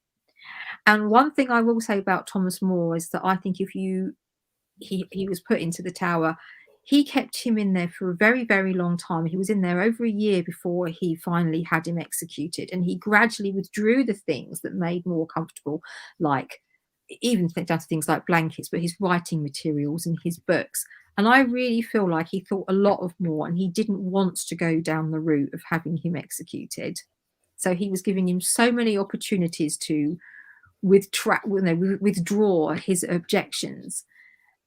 And one thing I will say about Thomas More is that I think if he was put into the Tower, he kept him in there for a very, very long time. He was in there over a year before he finally had him executed. And he gradually withdrew the things that made More comfortable, like even down to things like blankets, but his writing materials and his books. And I really feel like he thought a lot of More and he didn't want to go down the route of having him executed. So he was giving him so many opportunities to withdraw his objections.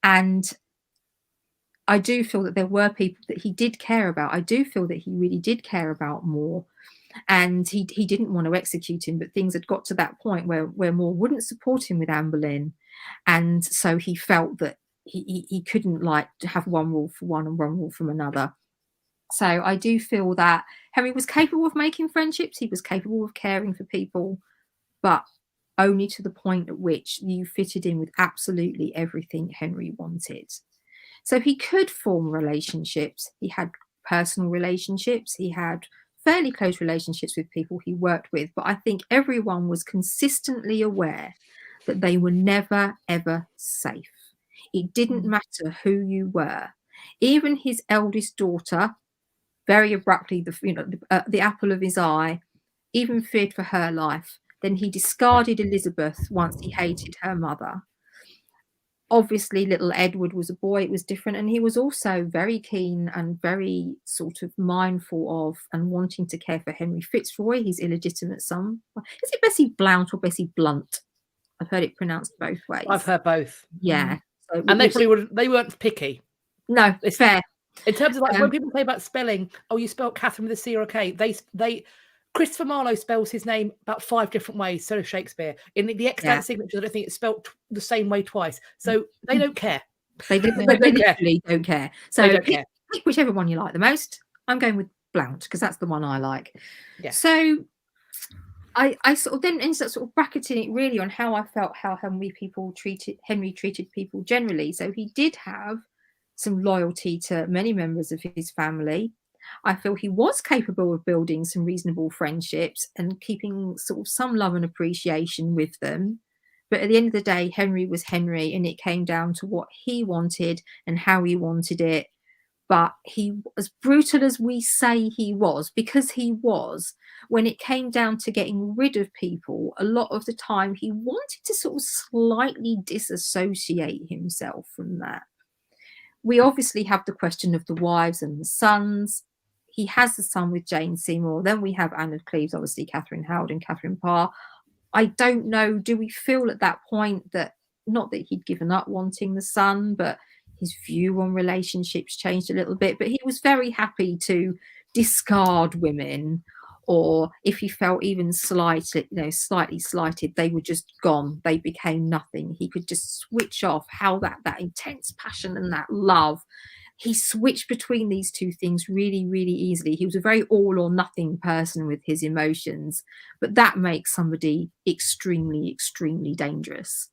And I do feel that there were people that he did care about. I do feel that he really did care about More. And he didn't want to execute him, but things had got to that point where More wouldn't support him with Anne Boleyn. And so he felt that he couldn't like to have one rule for one and one rule from another. So I do feel that Henry was capable of making friendships. He was capable of caring for people, but only to the point at which you fitted in with absolutely everything Henry wanted. So he could form relationships. He had personal relationships. He had fairly close relationships with people he worked with, but I think everyone was consistently aware that they were never, ever safe. It didn't matter who you were. Even his eldest daughter, very abruptly, the apple of his eye, even feared for her life. Then he discarded Elizabeth once he hated her mother. Obviously, little Edward was a boy, it was different. And he was also very keen and very sort of mindful of and wanting to care for Henry Fitzroy, his illegitimate son. Is it Bessie Blount or Bessie Blunt? I've heard it pronounced both ways. I've heard both. Yeah. So, and they weren't picky. No, it's fair. In terms of like when people say about spelling, oh, you spelled Catherine with a C or a K, they Christopher Marlowe spells his name about 5 different ways, so does Shakespeare. In the extant signature, I don't think it's spelled the same way twice. So they don't care. They literally don't care. So they don't care. Pick whichever one you like the most. I'm going with Blount because that's the one I like. Yeah. So I sort of then ended up sort of bracketing it really on how I felt how Henry treated people generally. So he did have some loyalty to many members of his family. I feel he was capable of building some reasonable friendships and keeping sort of some love and appreciation with them. But at the end of the day, Henry was Henry, and it came down to what he wanted and how he wanted it. But he, as brutal as we say he was, because he was, when it came down to getting rid of people, a lot of the time he wanted to sort of slightly disassociate himself from that. We obviously have the question of the wives and the sons. He has the son with Jane Seymour. Then we have Anne of Cleves, obviously Catherine Howard and Catherine Parr. I don't know, do we feel at that point that, not that he'd given up wanting the son, but his view on relationships changed a little bit, but he was very happy to discard women, or if he felt even slightly slighted, they were just gone. They became nothing. He could just switch off. How that intense passion and that love, he switched between these two things really, really easily. He was a very all or nothing person with his emotions, but that makes somebody extremely, extremely dangerous,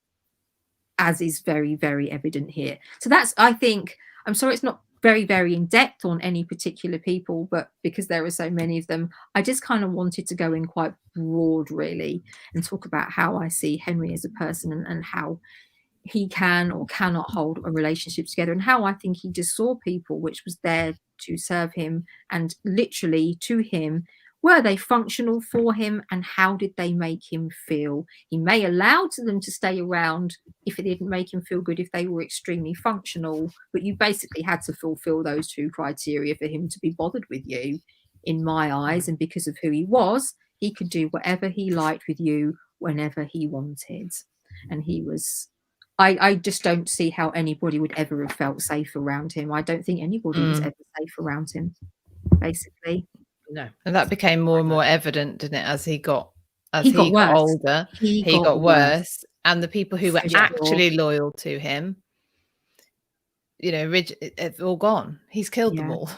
as is very, very evident here. So that's, I think, I'm sorry it's not very, very in depth on any particular people, but because there are so many of them, I just kind of wanted to go in quite broad, really, and talk about how I see Henry as a person and how he can or cannot hold a relationship together, and how I think he just saw people which was there to serve him, and literally to him, were they functional for him, and how did they make him feel? He may allow them to stay around if it didn't make him feel good, if they were extremely functional, but you basically had to fulfill those two criteria for him to be bothered with you, in my eyes. And because of who he was, he could do whatever he liked with you whenever he wanted. And he was, I just don't see how anybody would ever have felt safe around him. I don't think anybody was ever safe around him, basically. No. And that became more and more evident, didn't it, as he got worse. older, he got worse. And the people who were For sure. actually loyal to him, you know, it's all gone. He's killed them all.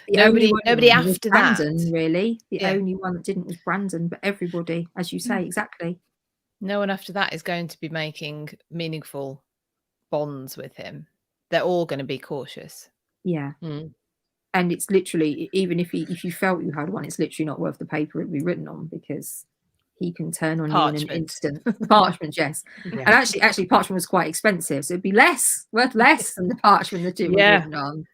Nobody after that. Brandon, really. The only one that didn't was Brandon, but everybody, as you say, exactly. No one after that is going to be making meaningful bonds with him. They're all going to be cautious. Yeah. And it's literally, even if you felt you had one, it's literally not worth the paper it'd be written on, because he can turn on you in an instant. Parchment, yes. Yeah. And actually parchment was quite expensive, so it'd be worth less than the parchment that it was written on.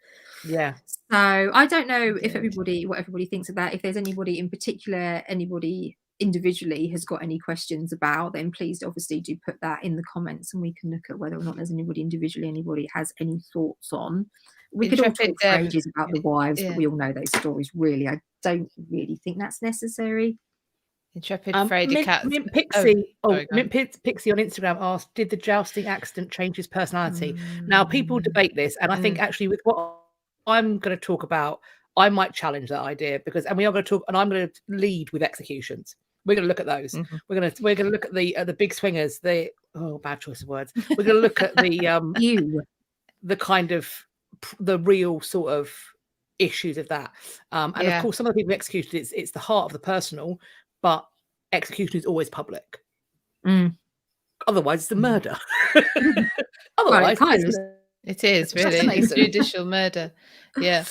Yeah. So I don't know what everybody thinks of that. If there's anybody in particular, anybody individually has got any questions about, then please obviously do put that in the comments, and we can look at whether or not there's anybody has any thoughts on. We could all talk for ages about the wives, but we all know those stories. Really, I don't really think that's necessary. Intrepid Frady Cat. Mint Pixie on Instagram asked, did the jousting accident change his personality? Now, people debate this, and I think actually with what I'm going to talk about, I might challenge that idea, and we are going to talk, and I'm going to lead with executions. We're going to look at those. We're going to look at the big swingers. Bad choice of words. We're going to look at the kind of the real sort of issues of that. And of course, some of the people executed, it's the heart of the personal, but execution is always public. Otherwise, it's a murder. Otherwise, it is really. It's judicial murder. Yeah.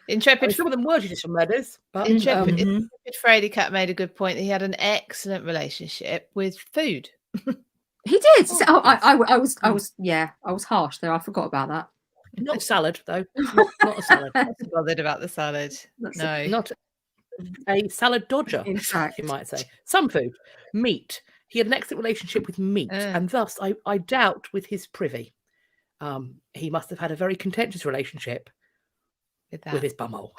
Intrepid. Some of them were judicial murders, but Intrepid Frady Cat made a good point. He had an excellent relationship with food. He did. I was harsh there. I forgot about that. Not salad though. Not a salad. I'm not bothered about the salad. Not a salad dodger. In fact, you might say some food, meat. He had an excellent relationship with meat, and thus I doubt with his privy. He must have had a very contentious relationship with his bumhole.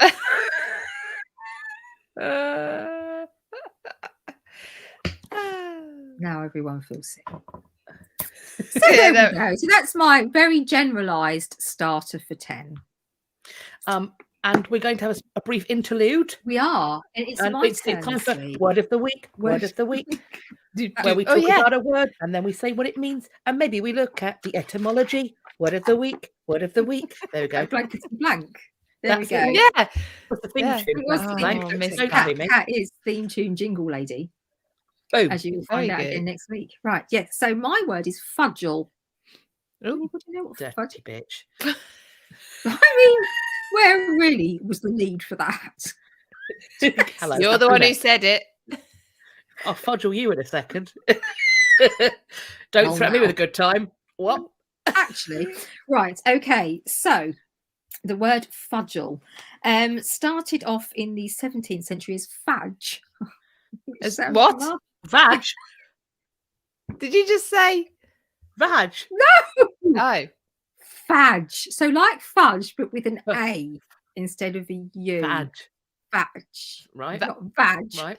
Now everyone feels sick. So there we go. So that's my very generalised starter for 10. And we're going to have a brief interlude. We are. It's my turn. Time for word of the week. Word of the week. Where we talk about a word and then we say what it means, and maybe we look at the etymology. Word of the week. Word of the week. There we go. Blankety blank. There we go. Yeah. What's the theme tune? Cat is theme tune jingle lady. Boom. As you will find out again next week. Right. Yes. So my word is fudgel. Anybody know what dirty bitch? I mean, where really was the need for that? Hello, you're the one who said it. I'll fudgel you in a second. Don't threaten me with a good time. What? Actually, right. Okay. So the word fudgel started off in the 17th century as fadge. What? Vag? Did you just say vag? No. Oh. Fadge. So like fudge, but with an A instead of a U. Fadge. Fadge. Right. Not vag. Right.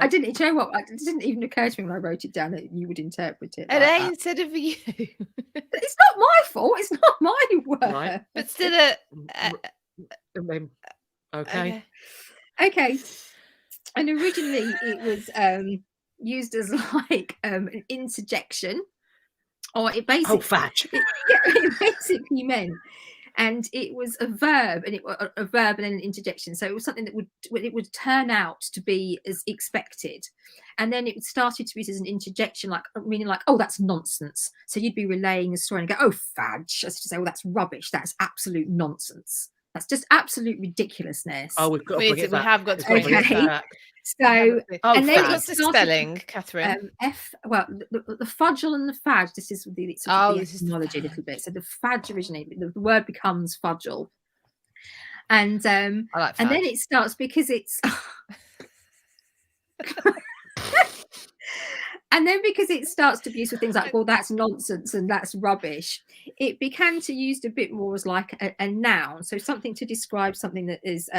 I didn't. You know what? It didn't even occur to me when I wrote it down that you would interpret it. An A instead of a U. It's not my fault. It's not my word. Right. But still Okay. And originally it was used as like an interjection, or it basically it basically meant, and it was a verb, and then an interjection. So it was something that would turn out to be as expected, and then it started to be as an interjection, like meaning like, oh, that's nonsense. So you'd be relaying a story and go, oh, fadge, as to say, oh, that's rubbish. That's absolute nonsense. That's just absolute ridiculousness. Oh, we've got to bring it back. We have got to bring it back. So, and then what's the spelling, Catherine? The fudgel and the fadge. This is the etymology a little bit. So the fadge originated. The word becomes fudgel, and I like fadge. And then it starts because it's. And then because it starts to be used with things like, well, that's nonsense and that's rubbish, it began to used a bit more as like a noun. So something to describe something that is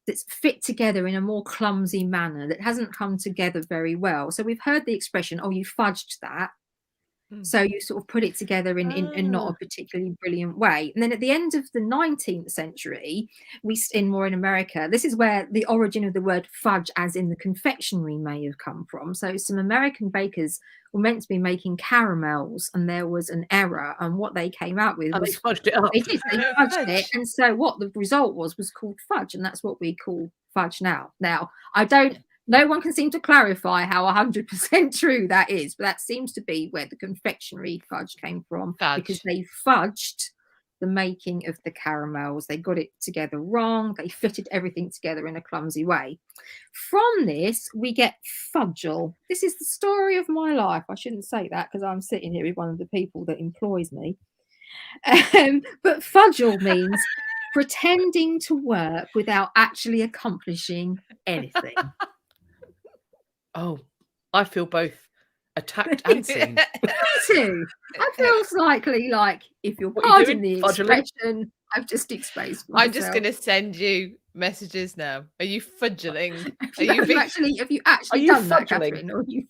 that's fit together in a more clumsy manner, that hasn't come together very well. So we've heard the expression, oh, you fudged that. So you sort of put it together in not a particularly brilliant way. And then at the end of the 19th century, more in America, this is where the origin of the word fudge, as in the confectionery, may have come from. So some American bakers were meant to be making caramels, and there was an error. And what they came out with was they fudged it up. They fudged it. And so what the result was called fudge. And that's what we call fudge now. Now, no one can seem to clarify how 100% true that is, but that seems to be where the confectionery fudge came from, because they fudged the making of the caramels. They got it together wrong. They fitted everything together in a clumsy way. From this, we get fudgel. This is the story of my life. I shouldn't say that because I'm sitting here with one of the people that employs me. But fudgel means pretending to work without actually accomplishing anything. Oh, I feel both attacked and seen. Me too. I feel slightly like, if you'll pardon the expression, I've just exposed myself. I'm just going to send you messages now. Are you fudgeling? Have you actually done that, Catherine? Or you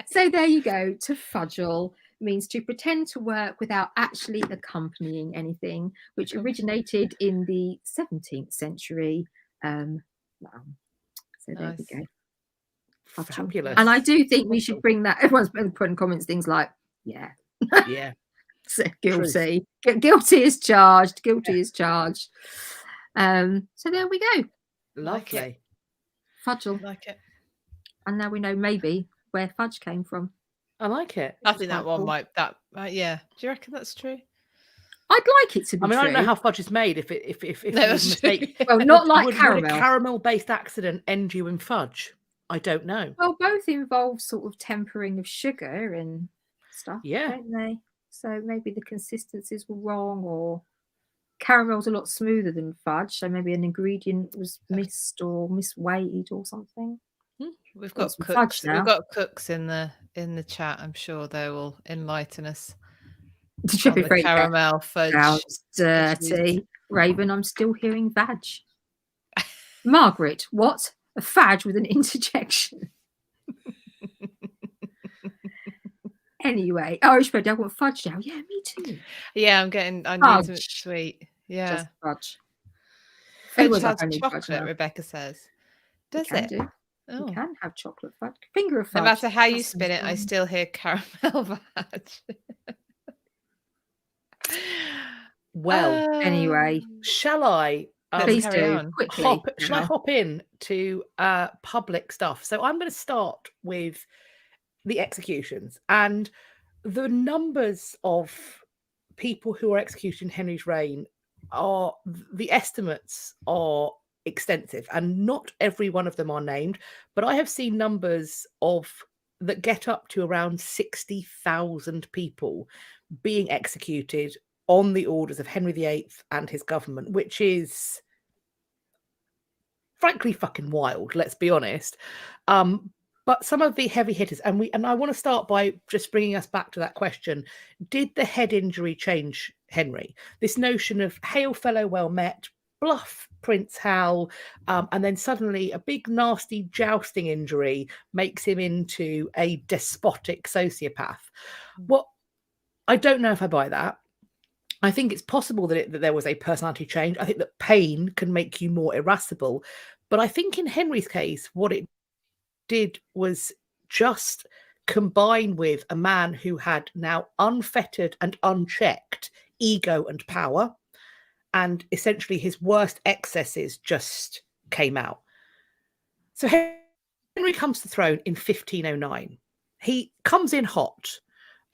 So there you go. To fudgel means to pretend to work without actually accompanying anything, which originated in the 17th century. So there we go. Fabulous. And I do think we should bring that. Everyone's been putting comments, things like, yeah. So guilty. Guilty is charged. Guilty is charged. So there we go. Lovely. Fudgel. Like it. And now we know maybe where fudge came from. I like it. I think that one might. Yeah. Do you reckon that's true? I'd like it to be true. I don't know how fudge is made. If no, that's mistake. Well, not like would caramel. Would a caramel-based accident end you in fudge? I don't know. Well, both involve sort of tempering of sugar and stuff, don't they? So maybe the consistencies were wrong, or caramel's a lot smoother than fudge. So maybe an ingredient was missed or misweighed or something. We've got cooks. We've got cooks in the chat. I'm sure they will enlighten us. The caramel fudge. Sounds dirty. Raven, I'm still hearing vag. Margaret, what? A fudge with an interjection. Anyway, Irish bread. I want fudge now. Yeah, me too. Yeah, I need something sweet. Yeah, just fudge. Fudge has chocolate. Rebecca says. Does it? You can have chocolate fudge. Finger of fudge. No matter how you spin it, I still hear caramel fudge. Well, anyway, shall I? Please do quickly. Shall I hop in to public stuff? So I'm going to start with the executions, and the numbers of people who are executed in Henry's reign the estimates are extensive, and not every one of them are named, but I have seen numbers that get up to around 60,000 people being executed on the orders of Henry VIII and his government, which is frankly fucking wild, let's be honest. But some of the heavy hitters, and I want to start by just bringing us back to that question: did the head injury change Henry? This notion of hail fellow, well met, bluff Prince Hal, and then suddenly a big nasty jousting injury makes him into a despotic sociopath. Well, I don't know if I buy that. I think it's possible that there was a personality change. I think that pain can make you more irascible. But I think in Henry's case, what it did was just combine with a man who had now unfettered and unchecked ego and power, and essentially his worst excesses just came out. So Henry comes to the throne in 1509. He comes in hot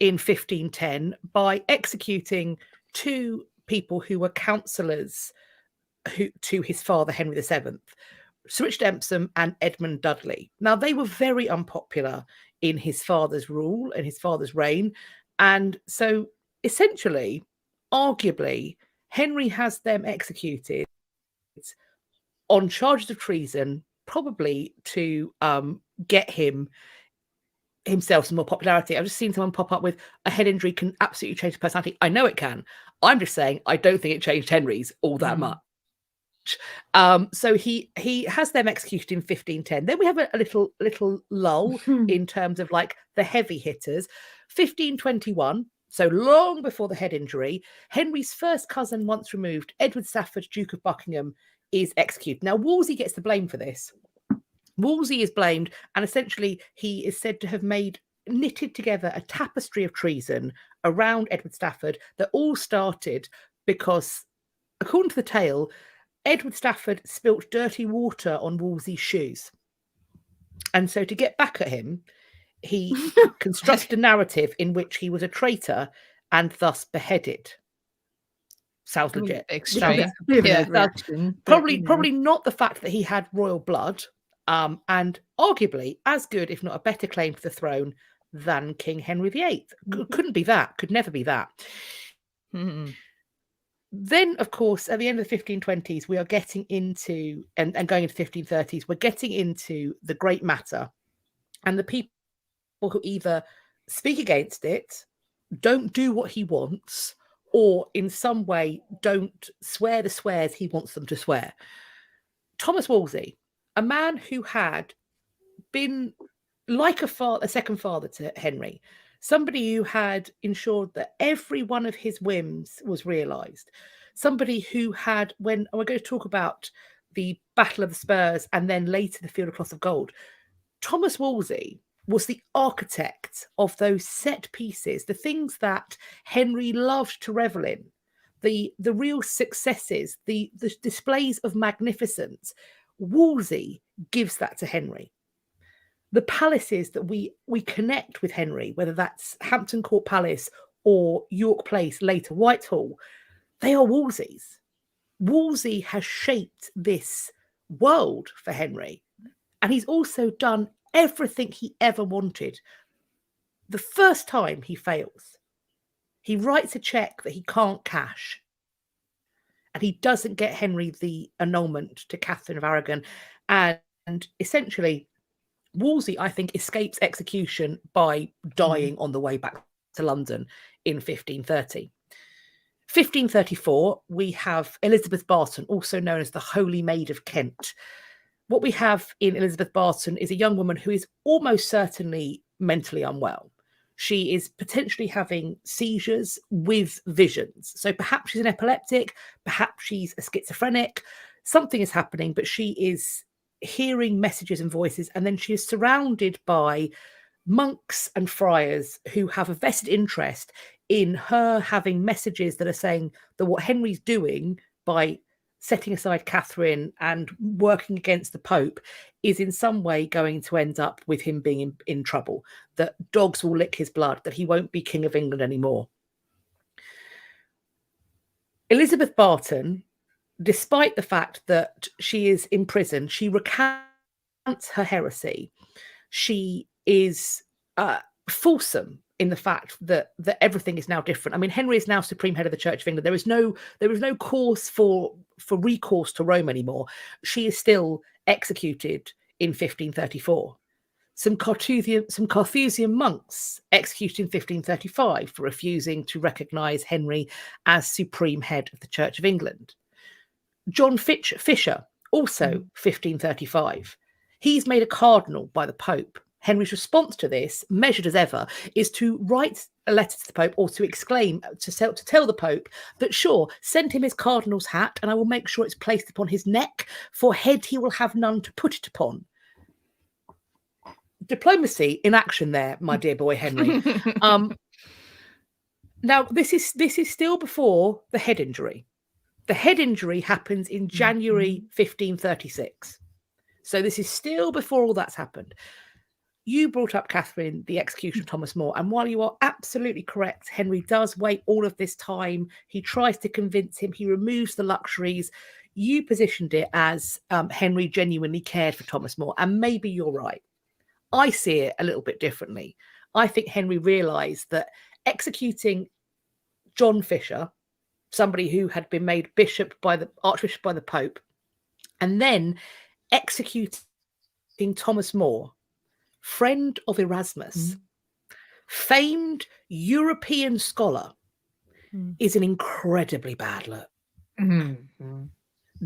in 1510 by executing two people who were councillors to his father, Henry VII, Sir Richard Empson and Edmund Dudley. Now, they were very unpopular in his father's rule and his father's reign. And so, essentially, arguably, Henry has them executed on charges of treason, probably to get himself some more popularity. I've just seen someone pop up with a head injury can absolutely change personality. I know it can. I'm just saying I don't think it changed Henry's all that much. So he has them executed in 1510. Then we have a little lull in terms of like the heavy hitters. 1521, so long before the head injury, Henry's first cousin once removed, Edward Stafford, Duke of Buckingham, is executed. Now Wolsey gets the blame for this. Wolsey is blamed, and essentially he is said to have knitted together a tapestry of treason around Edward Stafford that all started because, according to the tale, Edward Stafford spilt dirty water on Wolsey's shoes. And so to get back at him, he constructed a narrative in which he was a traitor and thus beheaded. Sounds legit. Extreme. Probably not the fact that he had royal blood, and arguably as good, if not a better claim to the throne than King Henry VIII. Couldn't be that. Could never be that. Mm-hmm. Then, of course, at the end of the 1520s, we are getting into, and going into 1530s, we're getting into the great matter. And the people who either speak against it, don't do what he wants, or in some way don't swear the swears he wants them to swear. Thomas Wolsey, a man who had been like a second father to Henry, somebody who had ensured that every one of his whims was realised, somebody who had, when we're going to talk about the Battle of the Spurs and then later the Field of Cloth of Gold, Thomas Wolsey was the architect of those set pieces, the things that Henry loved to revel in, the real successes, the displays of magnificence. Wolsey gives that to Henry. The palaces that we connect with Henry, whether that's Hampton Court Palace or York Place, later Whitehall, they are Wolsey's. Wolsey has shaped this world for Henry, and he's also done everything he ever wanted. The first time he fails, he writes a check that he can't cash, and he doesn't get Henry the annulment to Catherine of Aragon, and essentially Wolsey, I think, escapes execution by dying on the way back to London in 1530. 1534, we have Elizabeth Barton, also known as the Holy Maid of Kent. What we have in Elizabeth Barton is a young woman who is almost certainly mentally unwell. She is potentially having seizures with visions. So perhaps she's an epileptic, perhaps she's a schizophrenic. Something is happening, but she is hearing messages and voices, and then she is surrounded by monks and friars who have a vested interest in her having messages that are saying that what Henry's doing by setting aside Catherine and working against the Pope is in some way going to end up with him being in trouble, that dogs will lick his blood, that he won't be King of England anymore. Elizabeth Barton, despite the fact that she is in prison, she recants her heresy. She is fulsome in the fact that everything is now different. I mean, Henry is now supreme head of the Church of England. There is no cause for recourse to Rome anymore. She is still executed in 1534. Some Carthusian monks executed in 1535 for refusing to recognise Henry as supreme head of the Church of England. John Fisher, also 1535. He's made a cardinal by the Pope. Henry's response to this, measured as ever, is to write a letter to the Pope, or to exclaim, to tell the Pope that, sure, send him his cardinal's hat and I will make sure it's placed upon his neck, for head he will have none to put it upon. Diplomacy in action there, my dear boy Henry. Now, this is still before the head injury. The head injury happens in January 1536. So this is still before all that's happened. You brought up, Catherine, the execution of Thomas More. And while you are absolutely correct, Henry does wait all of this time. He tries to convince him. He removes the luxuries. You positioned it as Henry genuinely cared for Thomas More. And maybe you're right. I see it a little bit differently. I think Henry realised that executing John Fisher, somebody who had been made Archbishop by the Pope, and then executing Thomas More, friend of Erasmus, famed European scholar, is an incredibly bad look.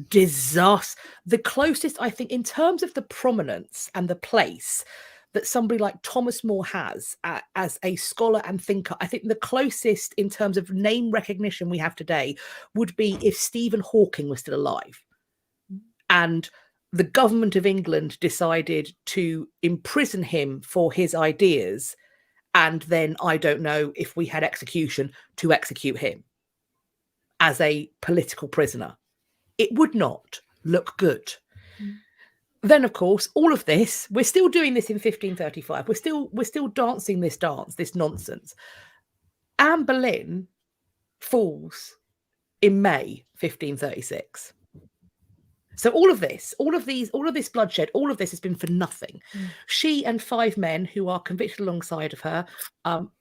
disaster. The closest, I think, in terms of the prominence and the place that somebody like Thomas More has as a scholar and thinker, I think the closest in terms of name recognition we have today would be if Stephen Hawking was still alive and the government of England decided to imprison him for his ideas, and then I don't know if we had execution to execute him as a political prisoner. It would not look good. Then, of course, all of this, we're still doing this in 1535. We're still dancing this dance, this nonsense. Anne Boleyn falls in May 1536. So all of this bloodshed, all of this has been for nothing. She and 5 men who are convicted alongside of her,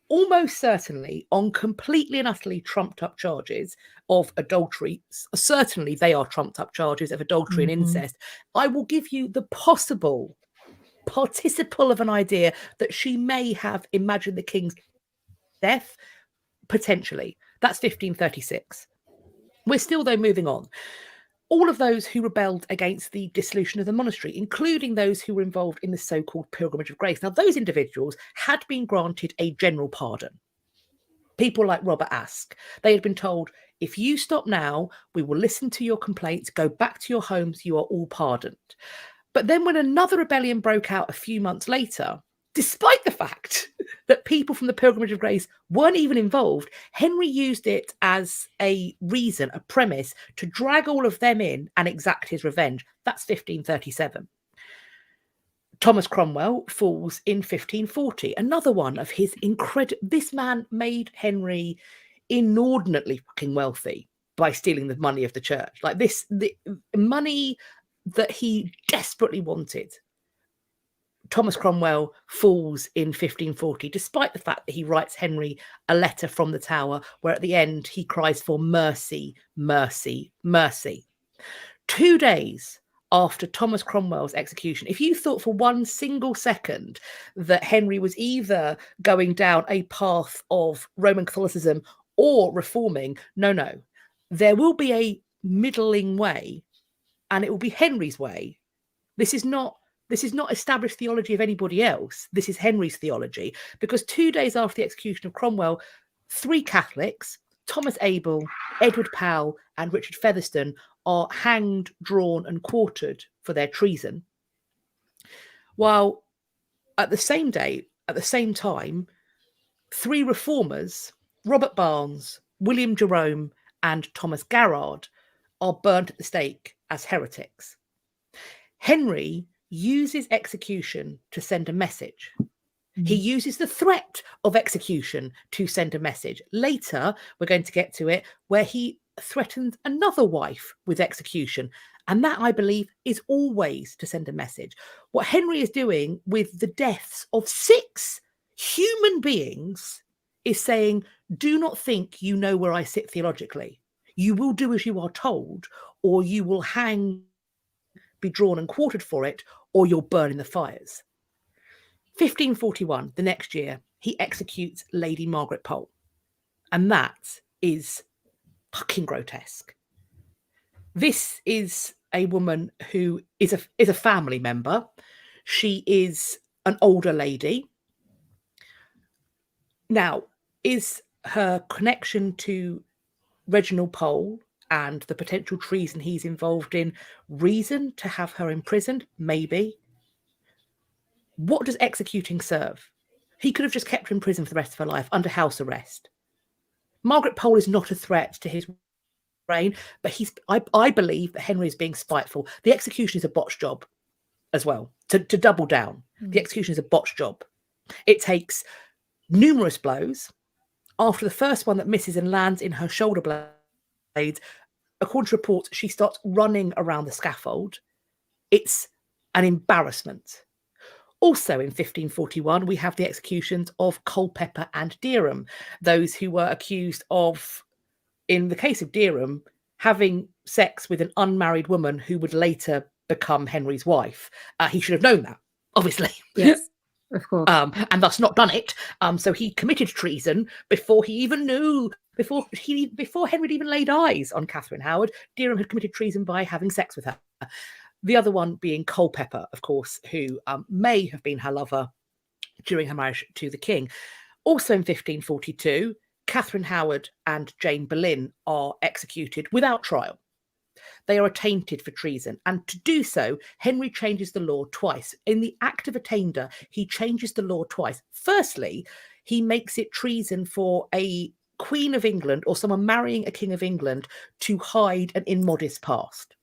almost certainly on completely and utterly trumped up charges of adultery. Certainly they are trumped up charges of adultery and incest. I will give you the possible participle of an idea that she may have imagined the king's death, potentially. That's 1536. We're still, though, moving on. All of those who rebelled against the dissolution of the monastery, including those who were involved in the so-called Pilgrimage of Grace. Now, those individuals had been granted a general pardon. People like Robert Aske, they had been told, if you stop now, we will listen to your complaints, go back to your homes, you are all pardoned. But then when another rebellion broke out a few months later, despite the fact that people from the Pilgrimage of Grace weren't even involved, Henry used it as a reason, a premise, to drag all of them in and exact his revenge. That's 1537. Thomas Cromwell falls in 1540. Another one of his incredible... This man made Henry inordinately fucking wealthy by stealing the money of the church. Like this, the money that he desperately wanted. Thomas Cromwell falls in 1540, despite the fact that he writes Henry a letter from the Tower, where at the end he cries for mercy, mercy, mercy. 2 days after Thomas Cromwell's execution, if you thought for one single second that Henry was either going down a path of Roman Catholicism or reforming, no. There will be a middling way, and it will be Henry's way. This is not established theology of anybody else. This is Henry's theology, because 2 days after the execution of Cromwell, 3 Catholics, Thomas Abel, Edward Powell, and Richard Featherstone, are hanged, drawn, and quartered for their treason. While at the same day, at the same time, 3 reformers, Robert Barnes, William Jerome, and Thomas Garrard, are burnt at the stake as heretics. Henry uses execution to send a message. He uses the threat of execution to send a message. Later, we're going to get to it, where he threatens another wife with execution. And that, I believe, is always to send a message. What Henry is doing with the deaths of 6 human beings is saying, do not think you know where I sit theologically. You will do as you are told, or you will hang, be drawn and quartered for it, or you'll burn in the fires. 1541, the next year, he executes Lady Margaret Pole. And that is fucking grotesque. This is a woman who is a family member. She is an older lady. Now, is her connection to Reginald Pole and the potential treason he's involved in reason to have her imprisoned? Maybe. What does executing serve? He could have just kept her in prison for the rest of her life under house arrest. Margaret Pole is not a threat to his reign, but I believe that Henry is being spiteful. The execution is a botched job as well. To double down, the execution is a botched job. It takes numerous blows. After the first one that misses and lands in her shoulder blades, according to reports, she starts running around the scaffold. It's an embarrassment. Also in 1541, we have the executions of Culpeper and Derham, those who were accused of, in the case of Derham, having sex with an unmarried woman who would later become Henry's wife. He should have known that, obviously. Yes. Of course. And thus not done it. So he committed treason before he even knew, before Henry had even laid eyes on Catherine Howard. Derham had committed treason by having sex with her. The other one being Culpeper, of course, who may have been her lover during her marriage to the king. Also in 1542, Catherine Howard and Jane Boleyn are executed without trial. They are attainted for treason, and to do so, Henry changes the law twice. In the Act of Attainder, he changes the law twice. Firstly, he makes it treason for a Queen of England or someone marrying a King of England to hide an immodest past,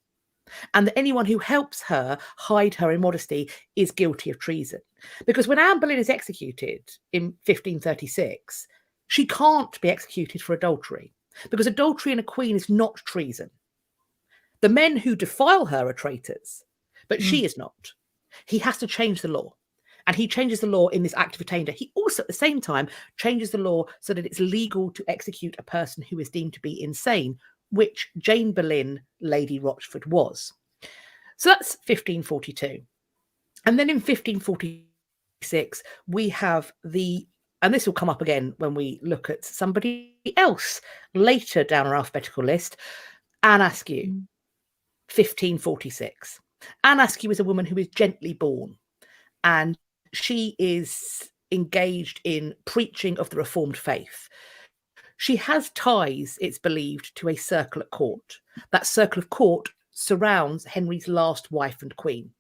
and that anyone who helps her hide her immodesty is guilty of treason. Because when Anne Boleyn is executed in 1536, she can't be executed for adultery, because adultery in a queen is not treason. The men who defile her are traitors, but she is not. He has to change the law. And he changes the law in this Act of Attainder. He also, at the same time, changes the law so that it's legal to execute a person who is deemed to be insane, which Jane Boleyn, Lady Rochford, was. So that's 1542. And then in 1546, we have and this will come up again when we look at somebody else later down our alphabetical list, Anne Askew. 1546. Anne Askew is a woman who is gently born, and she is engaged in preaching of the Reformed faith. She has ties, it's believed, to a circle at court. That circle of court surrounds Henry's last wife and queen.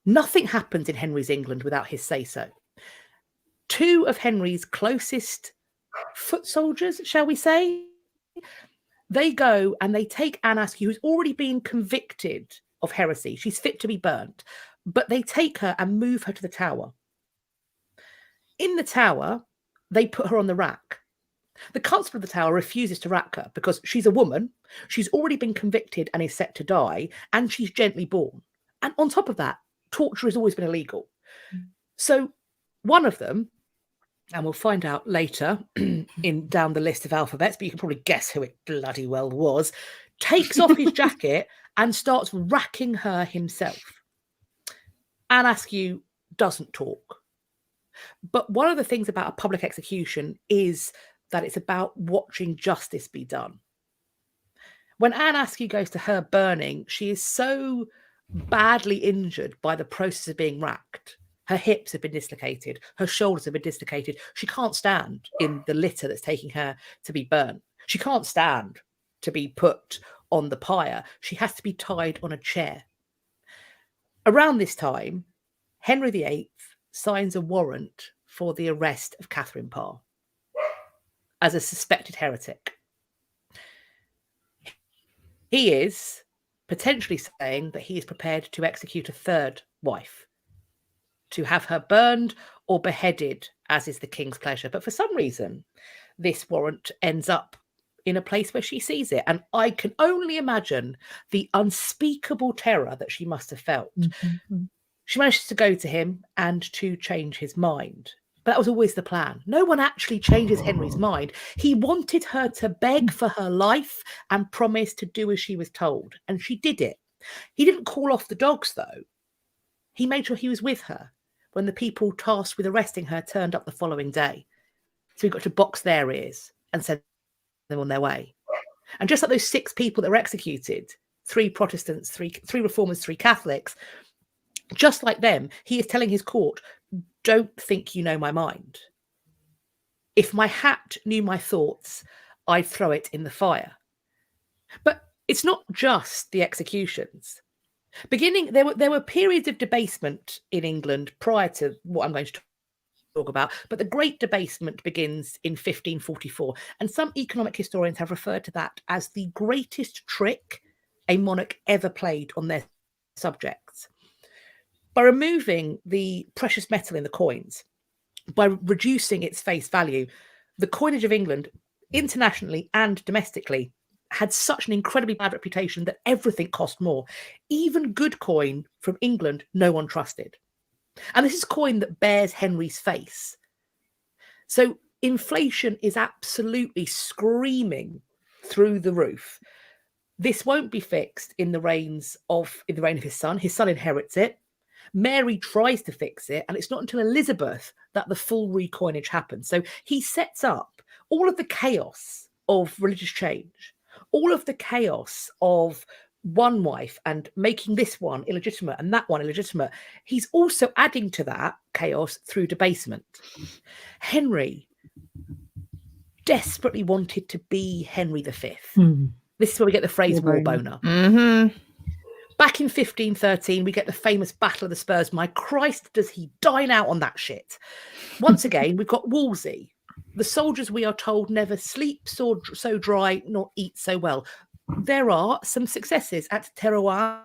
Nothing happens in Henry's England without his say-so. Two of Henry's closest foot soldiers, shall we say, they go and they take Anne Askew, who's already been convicted of heresy. She's fit to be burnt. But they take her and move her to the Tower. In the Tower, they put her on the rack. The Constable of the Tower refuses to rack her because she's a woman, she's already been convicted and is set to die, and she's gently born. And on top of that, torture has always been illegal. So one of them, and we'll find out later down the list of alphabets, but you can probably guess who it bloody well was, takes off his jacket and starts racking her himself. Anne Askew doesn't talk. But one of the things about a public execution is that it's about watching justice be done. When Anne Askew goes to her burning, she is so badly injured by the process of being racked. Her hips have been dislocated. Her shoulders have been dislocated. She can't stand in the litter that's taking her to be burnt. She can't stand to be put on the pyre. She has to be tied on a chair. Around this time, Henry VIII signs a warrant for the arrest of Catherine Parr as a suspected heretic. He is potentially saying that he is prepared to execute a third wife, to have her burned or beheaded, as is the king's pleasure. But for some reason, this warrant ends up in a place where she sees it. And I can only imagine the unspeakable terror that she must have felt. Mm-hmm. She manages to go to him and to change his mind. But that was always the plan. No one actually changes Henry's mind. He wanted her to beg for her life and promise to do as she was told. And she did it. He didn't call off the dogs, though. He made sure he was with her when the people tasked with arresting her turned up the following day. So he got to box their ears and send them on their way. And just like those 6 people that were executed, 3 Protestants, 3 Reformers, 3 Catholics, just like them, he is telling his court, don't think you know my mind. If my hat knew my thoughts, I'd throw it in the fire. But it's not just the executions. There were periods of debasement in England prior to what I'm going to talk about, but the Great Debasement begins in 1544, and some economic historians have referred to that as the greatest trick a monarch ever played on their subjects. By removing the precious metal in the coins, by reducing its face value, the coinage of England, internationally and domestically, had such an incredibly bad reputation that everything cost more. Even good coin from England, no one trusted. And this is coin that bears Henry's face. So inflation is absolutely screaming through the roof. This won't be fixed in the reign of his son. His son inherits it. Mary tries to fix it, and it's not until Elizabeth that the full recoinage happens. So he sets up all of the chaos of religious change, all of the chaos of one wife and making this one illegitimate and that one illegitimate. He's also adding to that chaos through debasement. Henry desperately wanted to be Henry V. This is where we get the phrase war boner. Back in 1513, we get the famous Battle of the Spurs. My Christ, does he dine out on that shit? Once again, we've got Wolsey. The soldiers, we are told, never sleep so dry, nor eat so well. There are some successes at Terouanne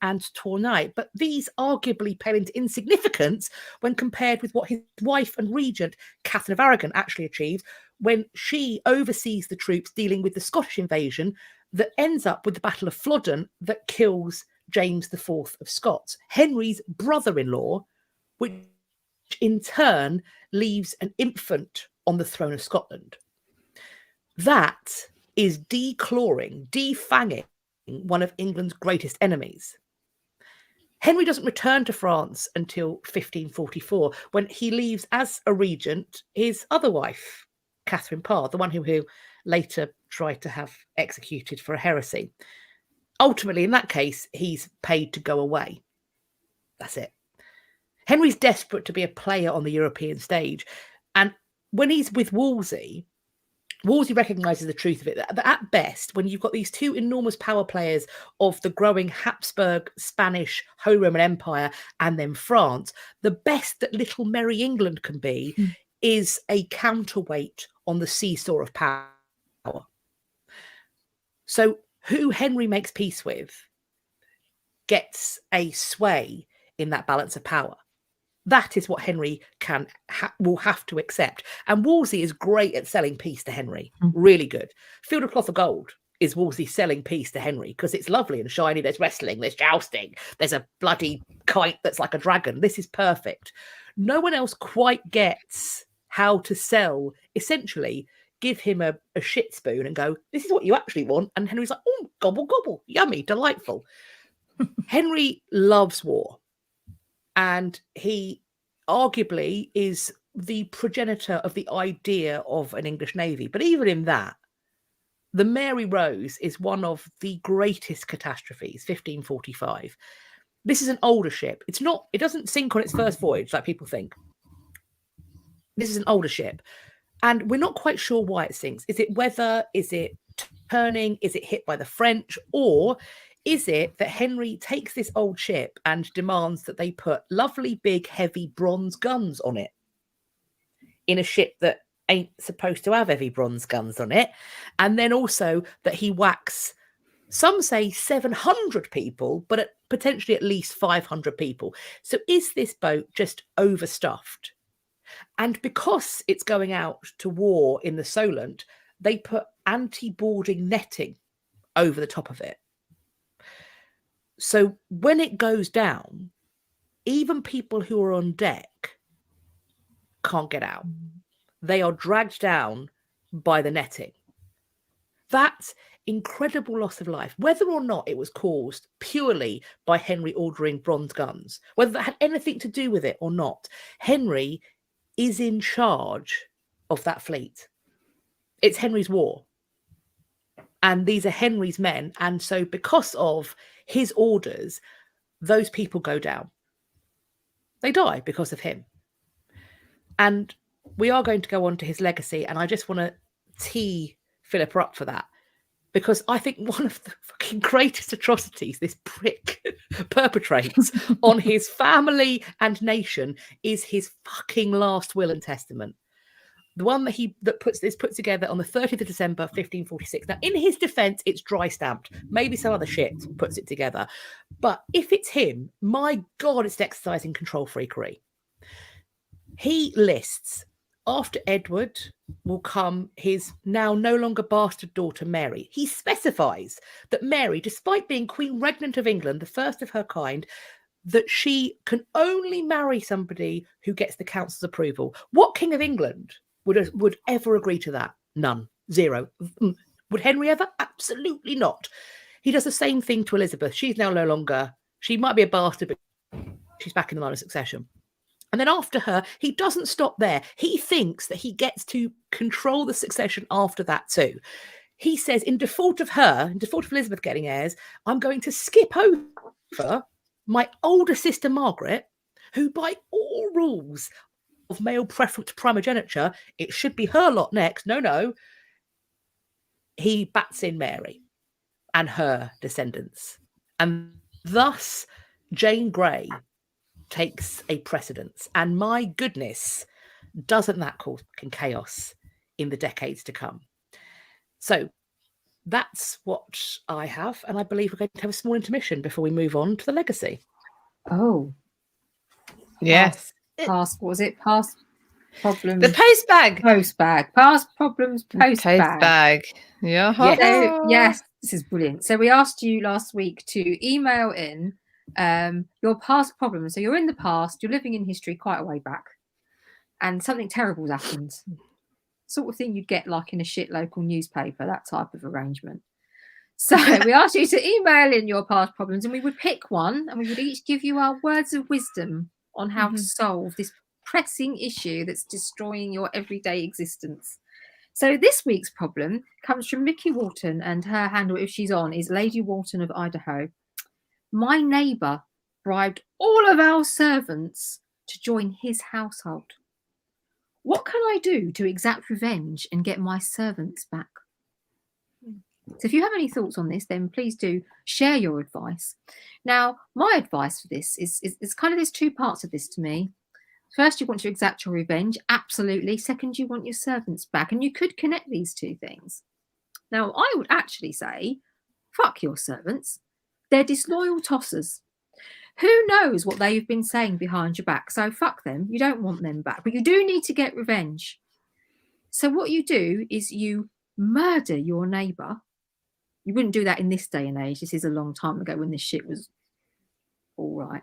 and Tournai, but these arguably pale into insignificance when compared with what his wife and regent, Catherine of Aragon, actually achieved when she oversees the troops dealing with the Scottish invasion that ends up with the Battle of Flodden that kills James IV of Scots, Henry's brother-in-law, which in turn leaves an infant on the throne of Scotland. That is declawing, defanging one of England's greatest enemies. Henry doesn't return to France until 1544, when he leaves as a regent his other wife, Catherine Parr, the one who later tried to have executed for a heresy. Ultimately, in that case, he's paid to go away. That's it. Henry's desperate to be a player on the European stage. And when he's with Wolsey, Wolsey recognises the truth of it, that at best, when you've got these two enormous power players of the growing Habsburg, Spanish, Holy Roman Empire, and then France, the best that little merry England can be is a counterweight on the seesaw of power. So who Henry makes peace with gets a sway in that balance of power. That is what Henry will have to accept. And Wolsey is great at selling peace to Henry. Really good. Field of Cloth of Gold is Wolsey selling peace to Henry because it's lovely and shiny. There's wrestling, there's jousting, there's a bloody kite that's like a dragon. This is perfect. No one else quite gets how to sell, essentially, give him a shit spoon and go, this is what you actually want. And Henry's like, oh, gobble, gobble, yummy, delightful. Henry loves war. And he arguably is the progenitor of the idea of an English navy. But even in that, the Mary Rose is one of the greatest catastrophes, 1545. This is an older ship. It doesn't sink on its first voyage like people think. This is an older ship. And we're not quite sure why it sinks. Is it weather? Is it turning? Is it hit by the French? Or is it that Henry takes this old ship and demands that they put lovely, big, heavy bronze guns on it in a ship that ain't supposed to have heavy bronze guns on it? And then also that he whacks, some say 700 people, but potentially at least 500 people. So is this boat just overstuffed? And because it's going out to war in the Solent, they put anti-boarding netting over the top of it. So when it goes down, even people who are on deck can't get out. They are dragged down by the netting. That incredible loss of life, whether or not it was caused purely by Henry ordering bronze guns, whether that had anything to do with it or not, Henry is in charge of that fleet. It's Henry's war. And these are Henry's men. And so because of his orders, those people go down. They die because of him. And we are going to go on to his legacy. And I just want to tee Philippa up for that. Because I think one of the fucking greatest atrocities this prick perpetrates on his family and nation is his fucking last will and testament. The one that puts together on the 30th of December, 1546. Now, in his defense, it's dry stamped. Maybe some other shit puts it together. But if it's him, my God, it's exercising control freakery. He lists, after Edward will come his now no longer bastard daughter, Mary. He specifies that Mary, despite being Queen Regnant of England, the first of her kind, that she can only marry somebody who gets the council's approval. What king of England would ever agree to that? None. Zero. Would Henry ever? Absolutely not. He does the same thing to Elizabeth. She's now no longer, she might be a bastard, but she's back in the line of succession. And then after her, he doesn't stop there. He thinks that he gets to control the succession after that too. He says, in default of Elizabeth getting heirs, I'm going to skip over my older sister Margaret, who by all rules of male preference to primogeniture, it should be her lot next. No. He bats in Mary and her descendants. And thus, Jane Grey takes a precedence. And my goodness, doesn't that cause chaos in the decades to come? So that's what I have. And I believe we're going to have a small intermission before we move on to the legacy. Oh, Yes. past, what was it? Past problems. The post bag. Post bag. Past problems, post bag. Yeah. So, yes, this is brilliant. So we asked you last week to email in your past problems. So you're in the past, you're living in history quite a way back, and something terrible happened. Sort of thing you'd get like in a shit local newspaper, that type of arrangement. So we asked you to email in your past problems, and we would pick one, and we would each give you our words of wisdom on how to solve this pressing issue that's destroying your everyday existence. So this week's problem comes from Mickey Wharton, and her handle, if she's on, is Lady Wharton of Idaho. My neighbour bribed all of our servants to join his household. What can I do to exact revenge and get my servants back? So if you have any thoughts on this, then please do share your advice. Now, my advice for this is kind of, there's two parts of this to me. First, you want to exact your revenge. Absolutely. Second, you want your servants back. And you could connect these two things. Now, I would actually say, fuck your servants. They're disloyal tossers. Who knows what they've been saying behind your back? So fuck them. You don't want them back. But you do need to get revenge. So what you do is you murder your neighbour. You wouldn't do that in this day and age. This is a long time ago when this shit was all right.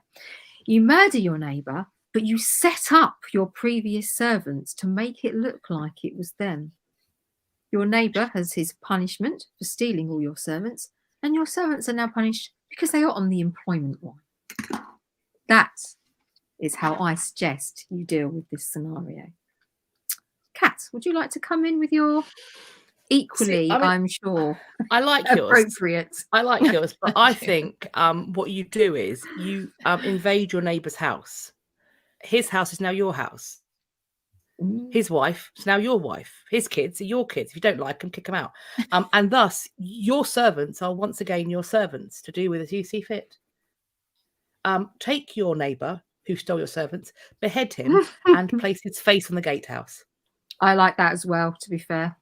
You murder your neighbour, but you set up your previous servants to make it look like it was them. Your neighbour has his punishment for stealing all your servants, and your servants are now punished because they are on the employment one. That is how I suggest you deal with this scenario. Kat, would you like to come in with your equally, I'm sure, I like appropriate? I like yours, but I think what you do is you invade your neighbour's house. His house is now your house. His wife is now your wife. His kids are your kids. If you don't like them, kick them out. And thus, your servants are once again your servants to do with as you see fit. Take your neighbour who stole your servants, behead him, and place his face on the gatehouse. I like that as well, to be fair.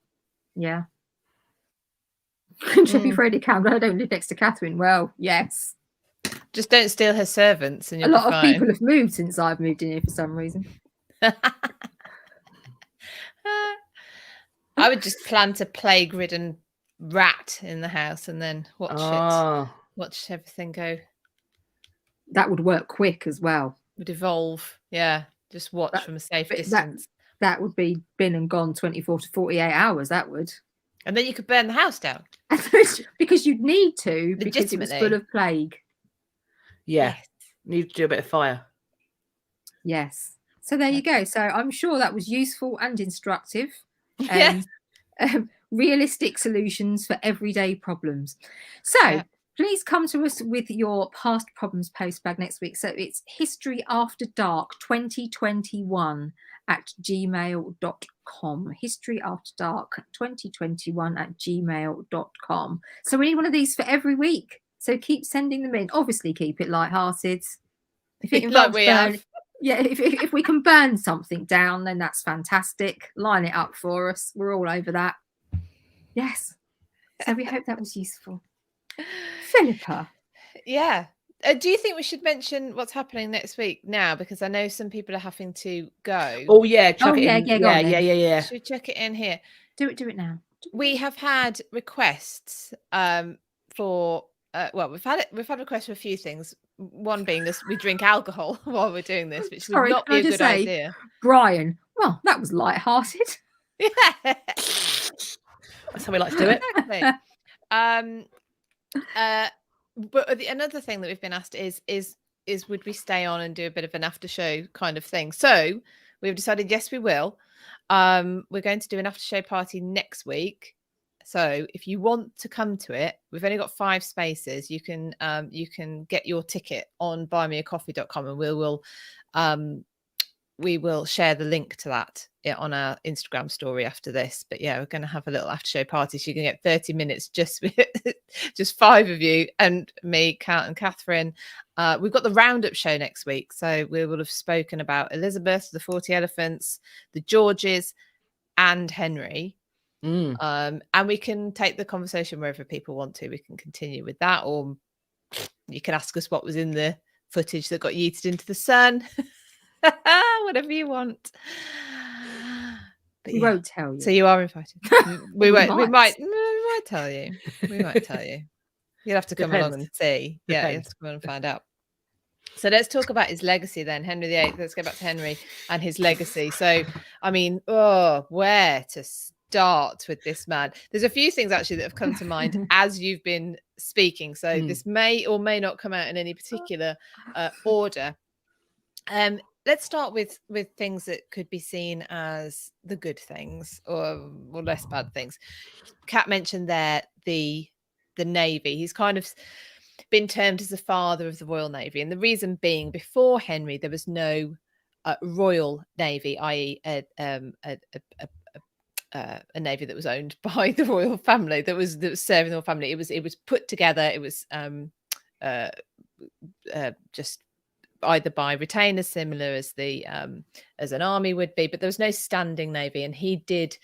Yeah. Should be Freddie Campbell. I don't live next to Catherine. Well, yes. Just don't steal her servants, and you'll a lot be fine. of people have moved since I've moved in here for some reason. I would just plant a plague-ridden rat in the house and then watch everything go. That would work quick as well. Would evolve. Yeah, just watch from a safe distance. That would be been and gone 24 to 48 hours. That would. And then you could burn the house down. Because you'd need to, because it was full of plague. Yeah, yes. Need to do a bit of fire. Yes. So there you go. So I'm sure that was useful and instructive. Yes. Realistic solutions for everyday problems. So please come to us with your past problems postbag next week. So it's historyafterdark2021 at gmail.com. historyafterdark2021 at gmail.com. So we need one of these for every week. So keep sending them in. Obviously, keep it lighthearted. If it involves if we can burn something down, then that's fantastic. Line it up for us. We're all over that. Yes. So we hope that was useful. Philippa. Yeah. Do you think we should mention what's happening next week now? Because I know some people are having to go. Oh yeah, chuck it in. Yeah. Should we chuck it in here? Do it now. We have had requests for we've had requests for a few things. One being this, we drink alcohol while we're doing this, which would not be a good idea. Brian, well, that was light-hearted. Yeah. That's how we like to do it. Exactly. But another thing that we've been asked is is would we stay on and do a bit of an after show kind of thing? So we've decided, yes, we will. We're going to do an after show party next week. So if you want to come to it, we've only got 5 spaces. You can get your ticket on buymeacoffee.com, and we will share the link to that on our Instagram story after this. But yeah, we're going to have a little after show party, so you can get 30 minutes just 5 of you and me, Kat and Catherine. We've got the roundup show next week, so we will have spoken about Elizabeth, the 40 elephants, the Georges, and Henry. And we can take the conversation wherever people want to. We can continue with that, or you can ask us what was in the footage that got yeeted into the sun. Whatever you want. But We won't tell you. So you are invited. We won't. We might tell you. We might tell you. You'll have to come along and see. Yeah, you have to come and find out. So let's talk about his legacy then, Henry VIII. Let's go back to Henry and his legacy. So, I mean, where to start with this man? There's a few things actually that have come to mind as you've been speaking. So this may or may not come out in any particular order. Let's start with things that could be seen as the good things or less bad things. Kat mentioned there the Navy. He's kind of been termed as the father of the Royal Navy, and the reason being, before Henry, there was no Royal Navy, i.e., a navy that was owned by the royal family, that was serving the royal family. It was put together. It was just either by retainers, similar as as an army would be, but there was no standing navy, and he did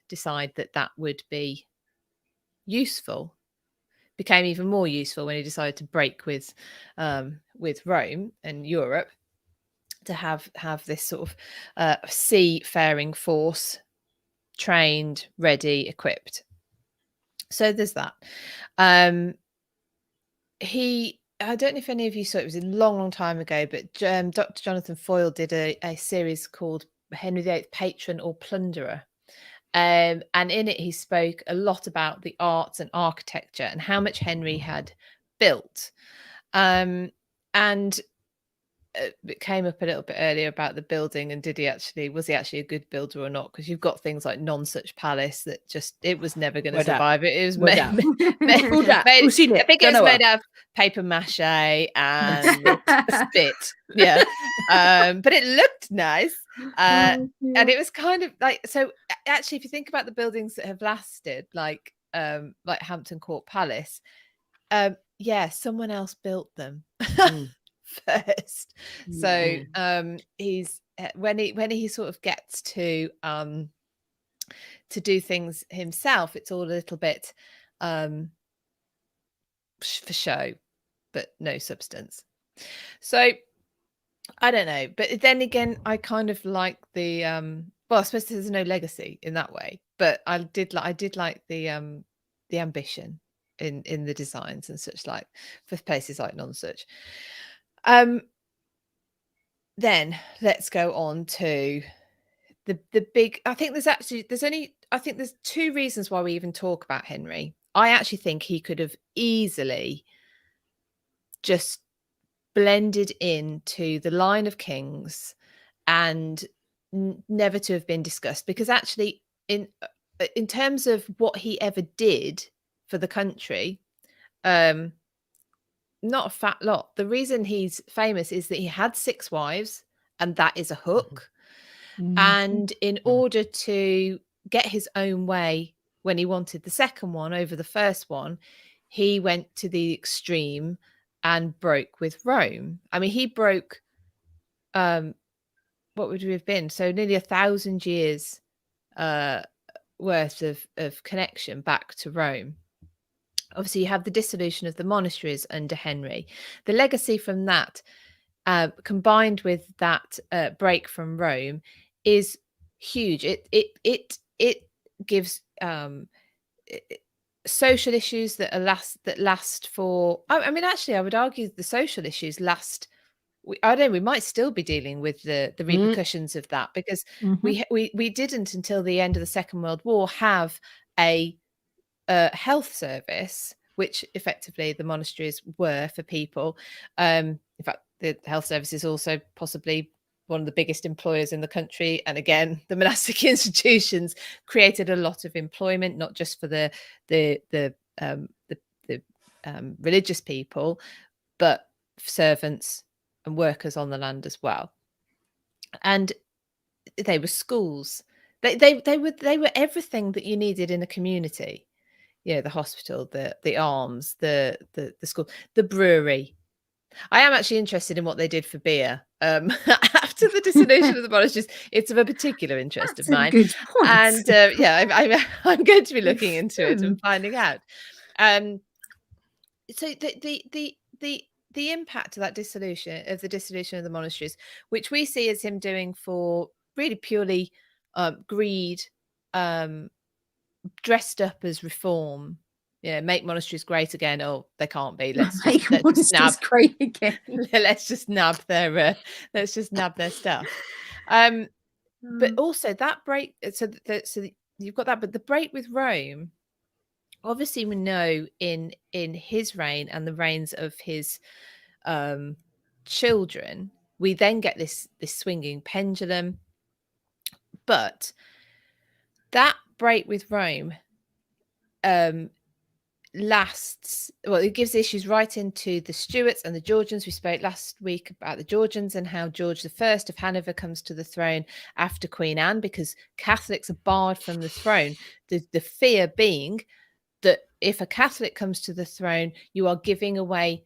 decide that would be useful. Became even more useful when he decided to break with Rome and Europe, to have this sort of seafaring force, trained, ready, equipped. So there's that. I don't know if any of you saw it. It was a long time ago, but Dr. Jonathan Foyle did a series called Henry VIII, Patron or Plunderer. And in it, he spoke a lot about the arts and architecture and how much Henry had built. And it came up a little bit earlier about the building, and was he actually a good builder or not? Because you've got things like Nonsuch Palace that it was never going to survive. It was made, I think it was made out of paper mache and spit. Yeah. But it looked nice. And it was kind of like, so actually, if you think about the buildings that have lasted, like Hampton Court Palace, someone else built them. First. So he's when he sort of gets to do things himself, it's all a little bit for show, but no substance. So I don't know, but then again, I kind of like the I suppose there's no legacy in that way, but I did like the ambition in the designs and such, like for places like Nonsuch. Then let's go on to the big. I think there's 2 reasons why we even talk about Henry. I actually think he could have easily just blended into the line of kings and never to have been discussed, because actually in terms of what he ever did for the country, not a fat lot. The reason he's famous is that he had 6 wives, and that is a hook. And in order to get his own way, when he wanted the second one over the first one, he went to the extreme and broke with Rome. I mean, he broke what would we have been? So nearly 1,000 years worth of connection back to Rome. Obviously, you have the dissolution of the monasteries under Henry. The legacy from that, combined with that break from Rome, is huge. It gives social issues that last for. I mean, actually, I would argue the social issues last. I don't know. We might still be dealing with the repercussions of that, because we didn't, until the end of the Second World War, have a health service which effectively the monasteries were for people. In fact, the health service is also possibly one of the biggest employers in the country. And again, the monastic institutions created a lot of employment, not just for the religious people, but servants and workers on the land as well. And they were schools. They were everything that you needed in a community. You know, the hospital, the arms, the school, the brewery. I am actually interested in what they did for beer after the dissolution of the monasteries. It's of a particular interest of mine. Good point. And I'm going to be looking into it and finding out. So the impact of that dissolution of the monasteries, which we see as him doing for really purely greed, dressed up as reform. Yeah, make monasteries great again. Oh, they can't be. Let's just nab great again. let's just nab their stuff. But also that break. So you've got that, but the break with Rome. Obviously, we know in his reign and the reigns of his children, we then get this swinging pendulum. But that break with Rome lasts, well, it gives issues right into the Stuarts and the Georgians. We spoke last week about the Georgians and how George I of Hanover comes to the throne after Queen Anne, because Catholics are barred from the throne. The fear being that if a Catholic comes to the throne, you are giving away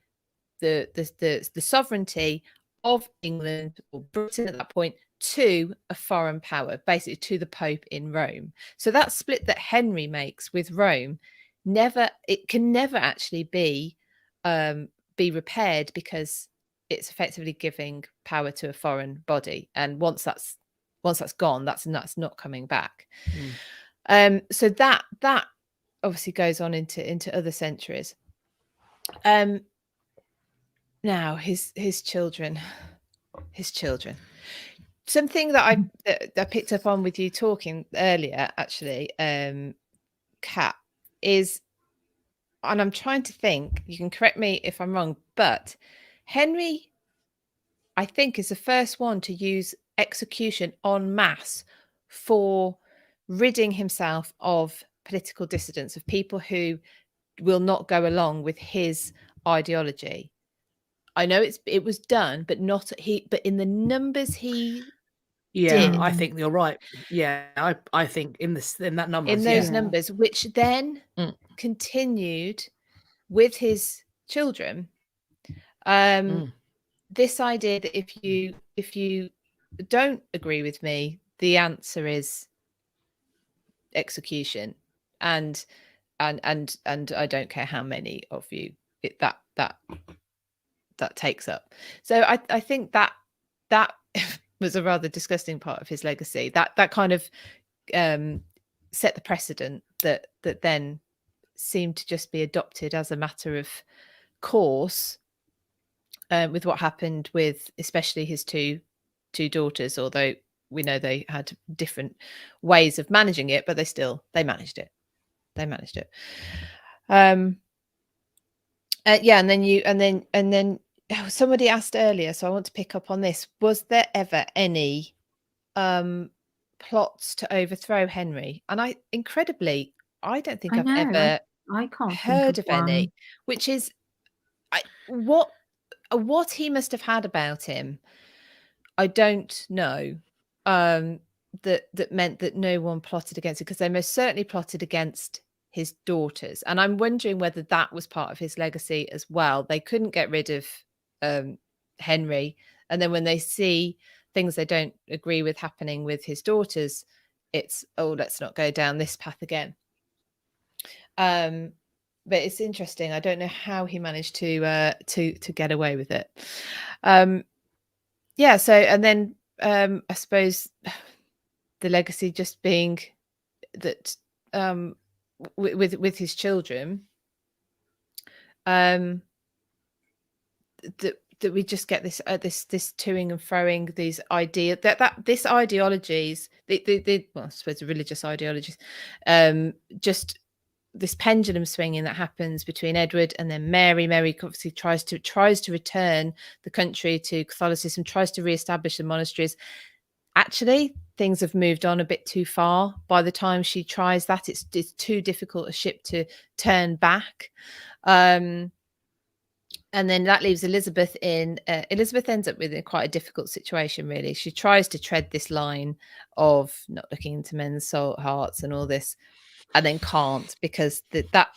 the sovereignty of England or Britain at that point to a foreign power, basically to the Pope in Rome. So that split that Henry makes with Rome can never actually be repaired, because it's effectively giving power to a foreign body, and once that's gone, that's not coming back. So that obviously goes on into other centuries. Now his children. Something that I picked up on with you talking earlier, actually, Kat, is, and I'm trying to think, you can correct me if I'm wrong, but Henry, I think, is the first one to use execution en masse for ridding himself of political dissidents, of people who will not go along with his ideology. I know it was done, but but in the numbers he did. I think you're right. Yeah, I think in that numbers, in those numbers, which then continued with his children. This idea that if you don't agree with me, the answer is execution, and I don't care how many of you that takes up. So I think that was a rather disgusting part of his legacy. That kind of set the precedent that then seemed to just be adopted as a matter of course, with what happened with especially his two daughters, although we know they had different ways of managing it, but they managed it. And then somebody asked earlier, so I want to pick up on this. Was there ever any plots to overthrow Henry? And I don't think I've ever heard of any, which is what he must have had about him. I don't know. That meant that no one plotted against him, because they most certainly plotted against his daughters. And I'm wondering whether that was part of his legacy as well. They couldn't get rid of Henry, and then when they see things they don't agree with happening with his daughters, it's, oh, let's not go down this path again. But it's interesting. I don't know how he managed to get away with it. So, and then I suppose the legacy just being that with his children, that we just get this toing and froing, these ideas this ideologies, well, I suppose the religious ideologies, just this pendulum swinging that happens between Edward and then Mary. Mary obviously tries to return the country to Catholicism, tries to reestablish the monasteries. Actually, things have moved on a bit too far. By the time she tries that, it's too difficult a ship to turn back. And then that leaves Elizabeth in. Elizabeth ends up with quite a difficult situation, really. She tries to tread this line of not looking into men's hearts and all this, and then can't, because that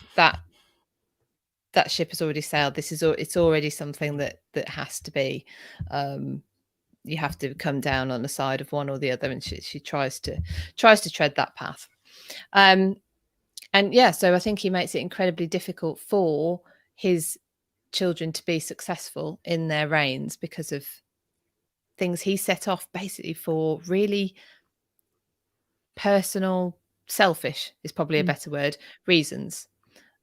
ship has already sailed. It's already something that has to be. You have to come down on the side of one or the other, and she tries to tread that path. And yeah, so I think he makes it incredibly difficult for his children to be successful in their reigns because of things he set off basically for really personal, selfish is probably a better word, reasons.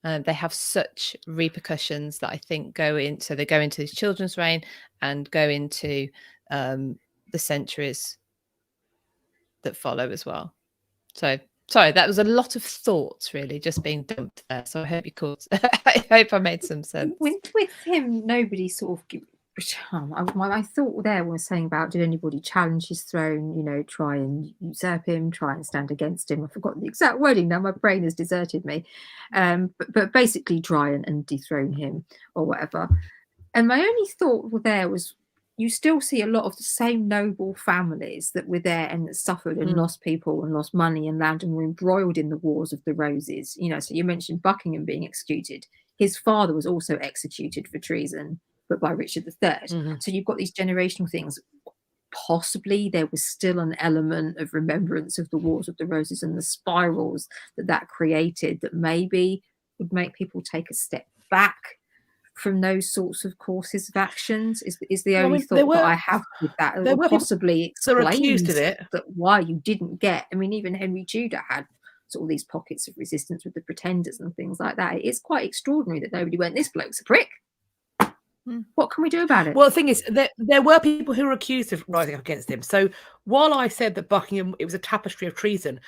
They have such repercussions that I think go into his children's reign and go into the centuries that follow as well. So sorry, that was a lot of thoughts really just being dumped there. So I hope you caught. I hope I made some sense. With him, nobody sort of. My thought there was saying about, did anybody challenge his throne? You know, try and usurp him, try and stand against him. I forgot the exact wording now. My brain has deserted me. But basically, try and dethrone him or whatever. And my only thought there was, you still see a lot of the same noble families that were there and that suffered and lost people and lost money and land and were embroiled in the Wars of the Roses. You know, so you mentioned Buckingham being executed. His father was also executed for treason, but by Richard III. So you've got these generational things. Possibly there was still an element of remembrance of the Wars of the Roses and the spirals that created that maybe would make people take a step back from those sorts of courses of actions. Is the only thought that I have with that. It possibly explains that why you didn't get. I mean, even Henry Tudor had sort of these pockets of resistance with the Pretenders and things like that. It's quite extraordinary that nobody went, this bloke's a prick. What can we do about it? Well, the thing is, there were people who were accused of rising up against him. So while I said that Buckingham, it was a tapestry of treason,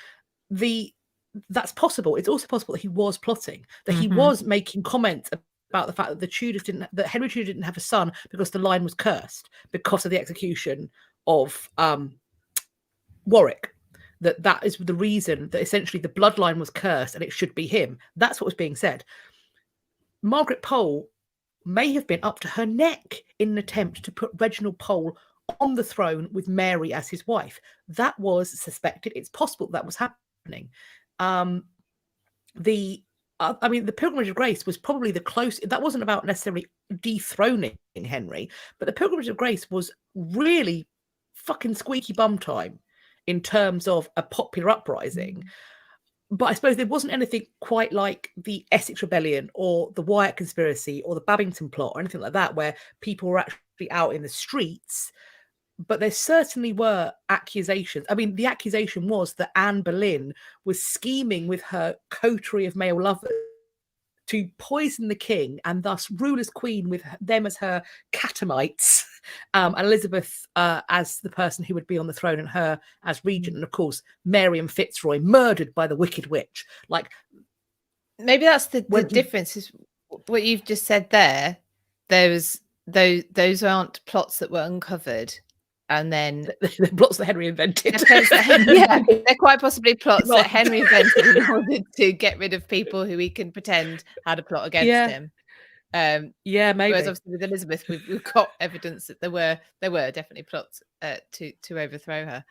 that's possible. It's also possible that he was plotting, that he was making comments about the fact that that Henry Tudor didn't have a son because the line was cursed because of the execution of Warwick. That is the reason that essentially the bloodline was cursed and it should be him. That's what was being said. Margaret Pole may have been up to her neck in an attempt to put Reginald Pole on the throne with Mary as his wife. That was suspected. It's possible that was happening. The Pilgrimage of Grace was probably the closest. That wasn't about necessarily dethroning Henry, but the Pilgrimage of Grace was really fucking squeaky bum time in terms of a popular uprising. But I suppose there wasn't anything quite like the Essex Rebellion or the Wyatt Conspiracy or the Babington Plot or anything like that, where people were actually out in the streets. But there certainly were accusations. I mean, the accusation was that Anne Boleyn was scheming with her coterie of male lovers to poison the king and thus rule as queen with them as her catamites, and Elizabeth as the person who would be on the throne and her as regent. And of course, Mary and Fitzroy murdered by the Wicked Witch. Like, maybe that's the difference is what you've just said there. Those aren't plots that were uncovered. And then the plots that Henry invented. They're quite possibly plots that Henry invented in order to get rid of people who he can pretend had a plot against him. Maybe. Whereas obviously with Elizabeth, we've got evidence that there were definitely plots to overthrow her.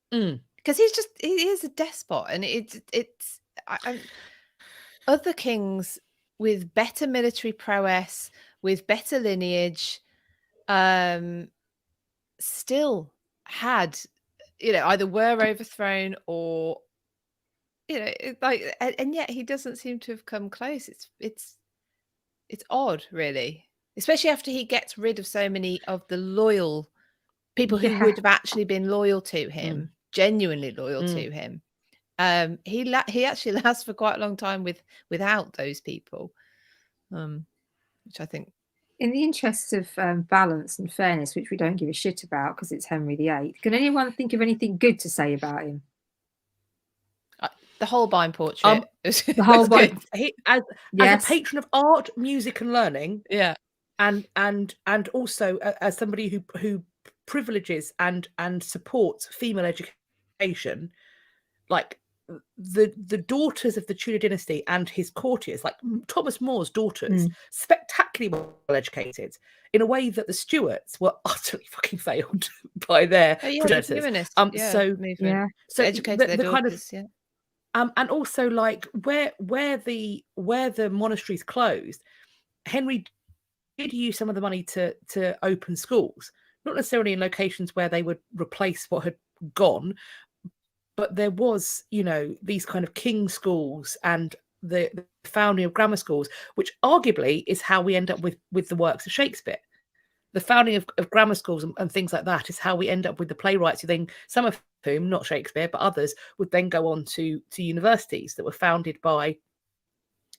Because he is a despot, and it's other kings with better military prowess, with better lineage, still had, either were overthrown or, and yet he doesn't seem to have come close. It's odd, really, especially after he gets rid of so many of the loyal people who would have actually been loyal to him, genuinely loyal to him. He actually lasts for quite a long time without those people, which I think, in the interests of balance and fairness, which we don't give a shit about because it's Henry VIII, can anyone think of anything good to say about him? The Holbein portrait. the Holbein. As a patron of art, music, and learning, and also as somebody who privileges and supports female education, like the daughters of the Tudor dynasty and his courtiers, like Thomas More's daughters, spectacularly well educated in a way that the Stuarts were utterly fucking failed by their progenitors. So educated their daughters, and also like where the monasteries closed, Henry did use some of the money to open schools, not necessarily in locations where they would replace what had gone, but there was, these kind of king schools and the founding of grammar schools, which arguably is how we end up with the works of Shakespeare. The founding of grammar schools and things like that is how we end up with the playwrights who then, some of whom, not Shakespeare, but others, would then go on to universities that were founded by,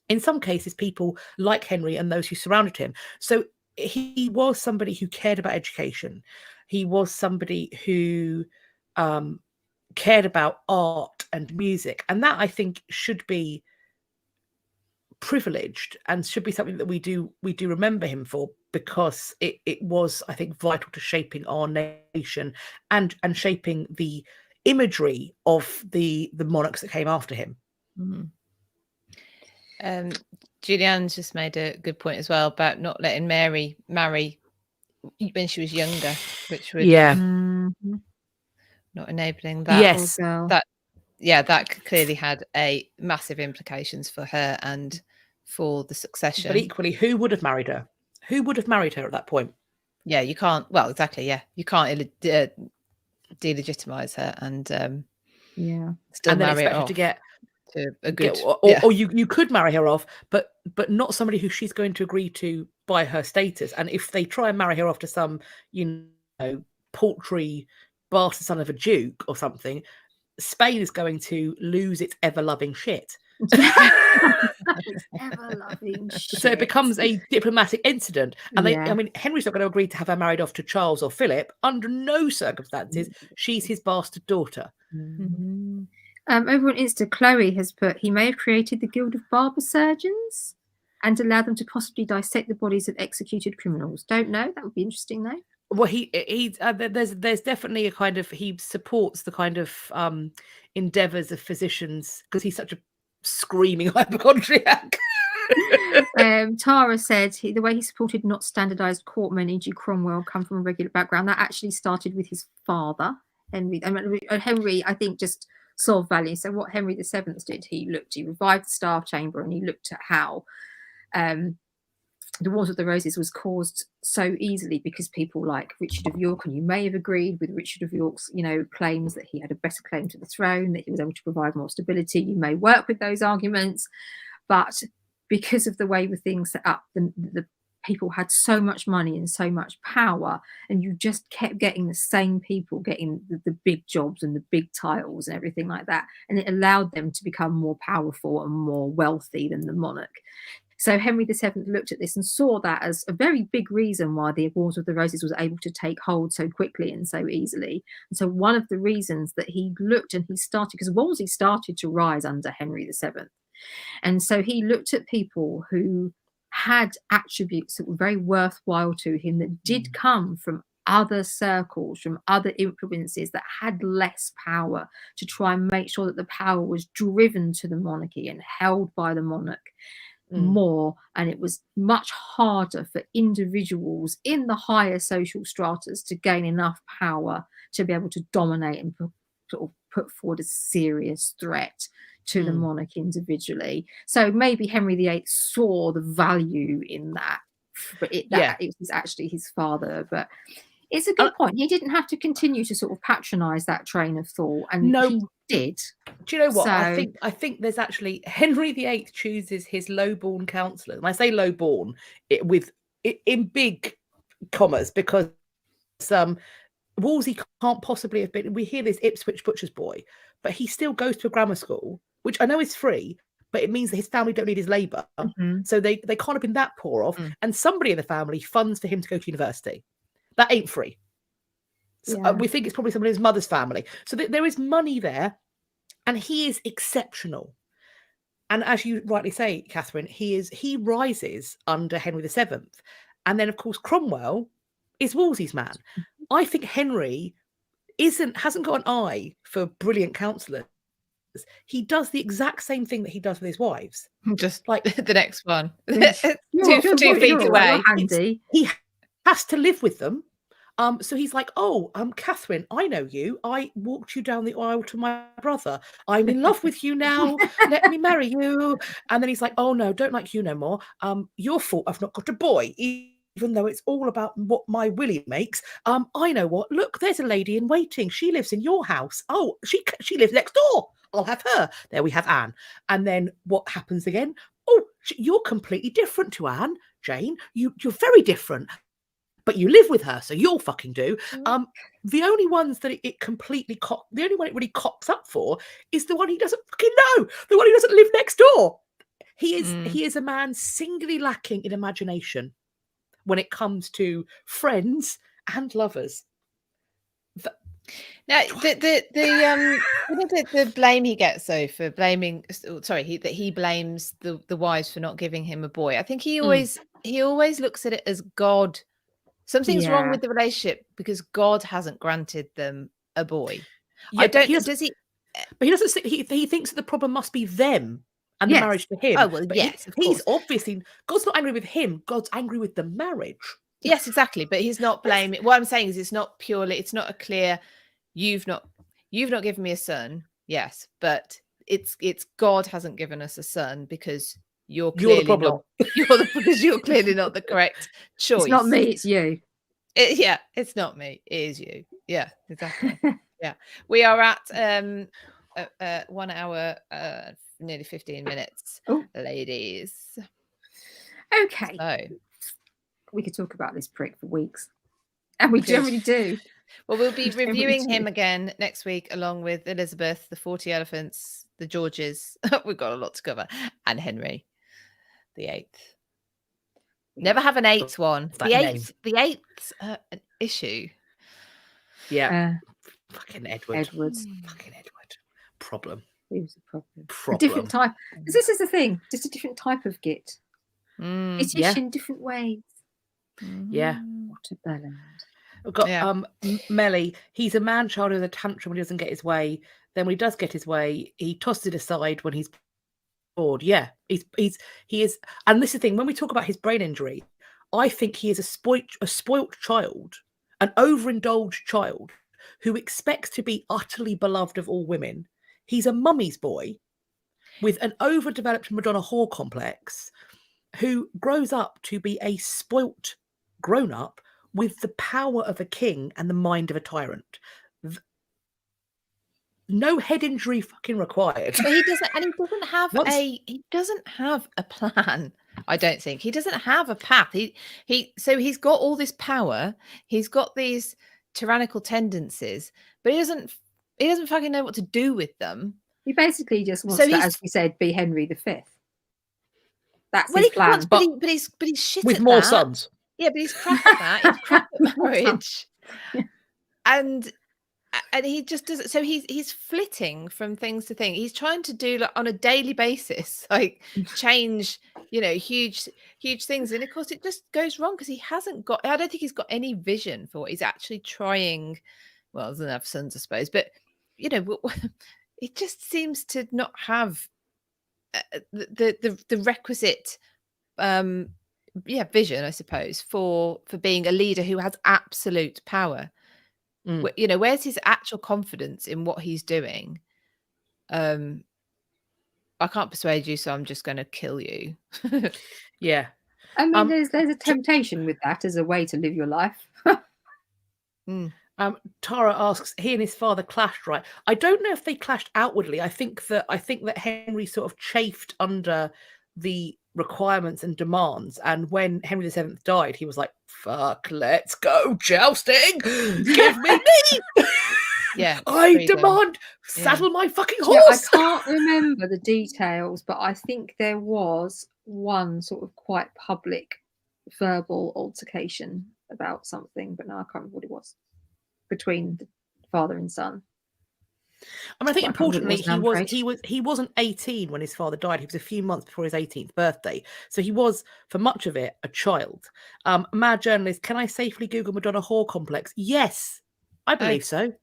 in some cases, people like Henry and those who surrounded him. So he was somebody who cared about education. He was somebody who cared about art and music, and that I think should be privileged and should be something that we do remember him for, because it was, I think, vital to shaping our nation and shaping the imagery of the monarchs that came after him. Julianne's just made a good point as well about not letting Mary marry when she was younger, which would not enabling that. That clearly had a massive implications for her and for the succession. But equally, who would have married her? Who would have married her at that point? Yeah, you can't. Well, exactly. Yeah, you can't delegitimize her and still and then marry expect her to get to a good. Or you could marry her off, but not somebody who she's going to agree to by her status. And if they try and marry her off to some, paltry bastard son of a duke or something, Spain is going to lose its ever-loving shit. Ever-loving shit. So it becomes a diplomatic incident. And Henry's not going to agree to have her married off to Charles or Philip under no circumstances. She's his bastard daughter. Over on Insta, Chloe has put, he may have created the Guild of Barber Surgeons and allowed them to possibly dissect the bodies of executed criminals. Don't know. That would be interesting, though. Well, there's definitely a kind of, he supports the kind of endeavours of physicians because he's such a screaming hypochondriac. Tara said the way he supported not standardised courtmen, e.g. Cromwell, come from a regular background. That actually started with his father, Henry. Henry, I think, just saw value. So what Henry VII did, he revived the Staff Chamber, and he looked at how the Wars of the Roses was caused so easily because people like Richard of York, and you may have agreed with Richard of York's, claims that he had a better claim to the throne, that he was able to provide more stability. You may work with those arguments, but because of the way the things set up, the people had so much money and so much power, and you just kept getting the same people getting the big jobs and the big titles and everything like that, and it allowed them to become more powerful and more wealthy than the monarch. So Henry VII looked at this and saw that as a very big reason why the Wars of the Roses was able to take hold so quickly and so easily. And so one of the reasons that he looked and he started, because Wolsey started to rise under Henry VII. And so he looked at people who had attributes that were very worthwhile to him, that did come from other circles, from other influences that had less power, to try and make sure that the power was driven to the monarchy and held by the monarch more. And it was much harder for individuals in the higher social stratas to gain enough power to be able to dominate and sort of put forward a serious threat to the monarch individually. So maybe Henry VIII saw the value in that, but it was actually his father. But it's a good point. He didn't have to continue to sort of patronise that train of thought, and he did. Do you know what? So, I think there's actually, Henry VIII chooses his low-born counsellors, and I say low-born in big commas, because Wolsey can't possibly have been. We hear this Ipswich butcher's boy, but he still goes to a grammar school, which I know is free, but it means that his family don't need his labour, so they can't have been that poor off. And somebody in the family funds for him to go to university. That ain't free. So we think it's probably somebody in his mother's family. So there is money there. and he is exceptional. And as you rightly say, Catherine, he rises under Henry VII. And then, of course, Cromwell is Wolsey's man. I think Henry hasn't got an eye for brilliant counsellors. He does the exact same thing that he does with his wives. Just like the next one. Yes. 2 feet away. Handy. He has to live with them. So he's like, oh, Catherine, I know you. I walked you down the aisle to my brother. I'm in love with you now. Let me marry you. And then he's like, oh no, don't like you no more. Your fault I've not got a boy, even though it's all about what my Willie makes. I know what. Look, there's a lady in waiting. She lives in your house. Oh, she lives next door. I'll have her. There we have Anne. And then what happens again? Oh, you're completely different to Anne, Jane. You're very different. But you live with her, so you'll fucking do. The only ones that it completely the only one it really cocks up for is the one he doesn't fucking know, the one who doesn't live next door. He is a man singularly lacking in imagination when it comes to friends and lovers. Now, the blame he gets though for blaming, that he blames the wives for not giving him a boy. I think he always looks at it as God. Something's wrong with the relationship because God hasn't granted them a boy. Yeah, I don't. But he doesn't. He thinks that the problem must be them and the marriage to him. Oh well, but yes, he's obviously God's not angry with him. God's angry with the marriage. Yes, exactly. But he's not blaming. What I'm saying is, it's not a clear. You've not given me a son. Yes, but it's God hasn't given us a son because you're clearly the problem. Because you're clearly not the correct choice. It's not me, it's you. It's not me, it is you. Yeah, exactly. Yeah, we are at 1 hour, nearly 15 minutes, ladies. Okay, So we could talk about this prick for weeks, and we generally do. Well, we'll be reviewing him again next week, along with Elizabeth, the 40 elephants, the Georges. We've got a lot to cover, and Henry VIII. Never have an 8th one. The eighth's an issue. Yeah. Fucking Edward. Fucking Edward. Problem. It was a problem. A different type. Because this is the thing. Just a different type of git. It's in different ways. Yeah. What a bellend. We've got Melly. He's a man-child with a tantrum when he doesn't get his way. Then when he does get his way, he tosses it aside when he's bored. Yeah, he is. And this is the thing, when we talk about his brain injury, I think he is a spoilt child, an overindulged child who expects to be utterly beloved of all women. He's a mummy's boy with an overdeveloped Madonna whore complex who grows up to be a spoilt grown-up with the power of a king and the mind of a tyrant. No head injury fucking required. But he doesn't have a plan. I don't think he doesn't have a path. He's got all this power. He's got these tyrannical tendencies, but he doesn't fucking know what to do with them. He basically just wants to, as we said, be Henry V. That's his plan. But he's shit with at more that. sons. Yeah, but he's crap at that. He's crap at marriage, and he just doesn't. So he's flitting from things to things. He's trying to do on a daily basis, change, huge things, and of course it just goes wrong because he hasn't got. I don't think he's got any vision for what he's actually trying. Well, doesn't have sons, I suppose, but it just seems to not have the requisite vision, I suppose, for being a leader who has absolute power. Where's his actual confidence in what he's doing? I can't persuade you, so I'm just going to kill you. Yeah. I mean, there's a temptation with that as a way to live your life. Tara asks, he and his father clashed, right? I don't know if they clashed outwardly. I think that Henry sort of chafed under the requirements and demands, and when Henry VII died, he was like, fuck, let's go jousting, give me meat. Yeah, I demand saddle my fucking horse. I can't remember the details, but I think there was one sort of quite public verbal altercation about something, but now I can't remember what it was, between the father and son. I mean, I think Well, I can't remember importantly, what it was now, he wasn't 18 when his father died. He was a few months before his 18th birthday, so he was for much of it a child. Mad journalist, can I safely Google Madonna whore complex? Yes, I believe so.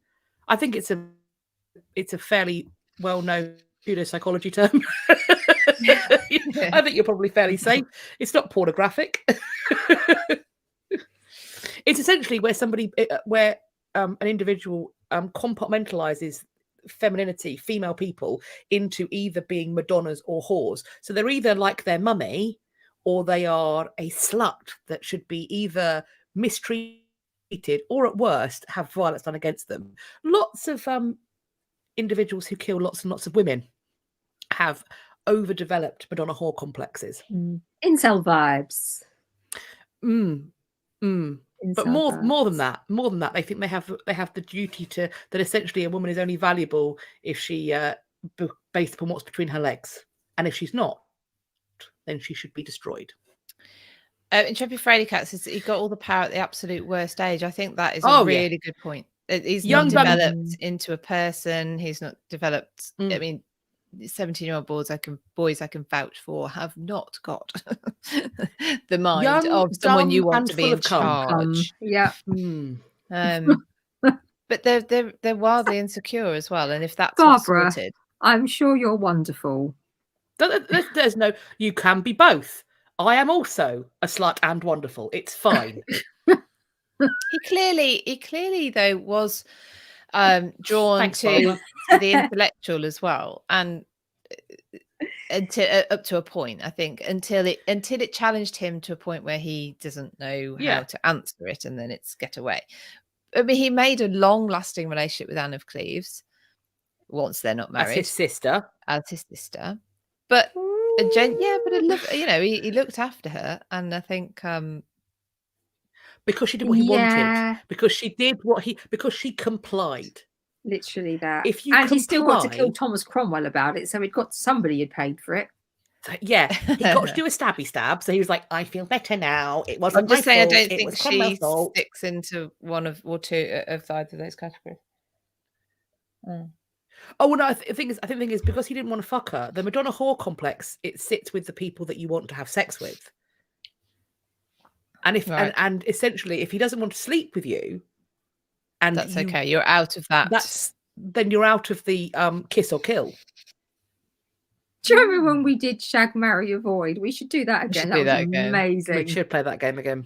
I think it's a fairly well-known pseudopsychology term. I think you're probably fairly safe. It's not pornographic. It's essentially where an individual compartmentalizes femininity, female people, into either being Madonnas or whores. So they're either like their mummy, or they are a slut that should be either mistreated or at worst have violence done against them. Lots of individuals who kill lots and lots of women have overdeveloped Madonna whore complexes. Incel vibes. But more than that, they think they have the duty to that. Essentially, a woman is only valuable if she based upon what's between her legs, and if she's not, then she should be destroyed. Intrepid Frady Cat says he got all the power at the absolute worst age. I think that is a really good point. He's not developed into a person. He's not developed. I mean, 17-year-old boys I can vouch for have not got the mind of someone you want to be in charge. Yeah. But they're wildly insecure as well. And if that's Barbara, what's sorted, I'm sure you're wonderful. There's no, you can be both. I am also a slut and wonderful. It's fine. He clearly though was drawn to the intellectual as well, and until up to a point, I think, until it challenged him to a point where he doesn't know how to answer it, and then it's get away. I mean, he made a long-lasting relationship with Anne of Cleves once they're not married, as his sister, but he looked after her, and I think because she did what he wanted, because she complied. Literally that. If you he still got to kill Thomas Cromwell about it, so he'd got somebody had paid for it. So, he got to do a stabby stab. So he was like, "I feel better now. It wasn't my fault. I don't it think was she fault." sticks into one of or two of either of those categories. Oh no! I think the thing is because he didn't want to fuck her. The Madonna whore complex, it sits with the people that you want to have sex with. And and essentially, if he doesn't want to sleep with you, and that's okay, you're out of that. Then you're out of the kiss or kill. Do you remember when we did Shag, Marry, Avoid? We should do that again. That was amazing. We should play that game again.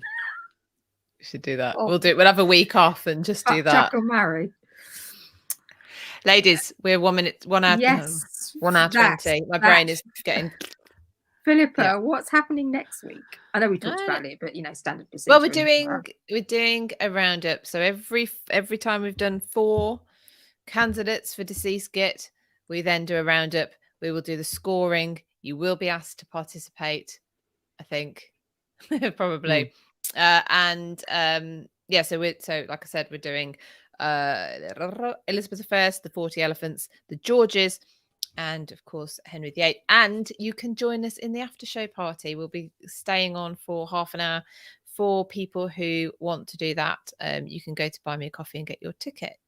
We should do that. We'll do it. We'll have a week off and just do that. Jack or marry. Ladies, we're 1 minute, 1 hour. Yes, 1 hour 20. My brain is getting. Philippa, what's happening next week? I know we talked about it, but standard procedure. Well, we're doing a roundup. So every time we've done 4 candidates for Deceased Git, we then do a roundup. We will do the scoring. You will be asked to participate, I think, probably. So like I said, we're doing Elizabeth I, the 40 Elephants, the Georges, and of course Henry VIII. And you can join us in the after show party. We'll be staying on for half an hour. For people who want to do that, you can go to Buy Me a Coffee and get your ticket.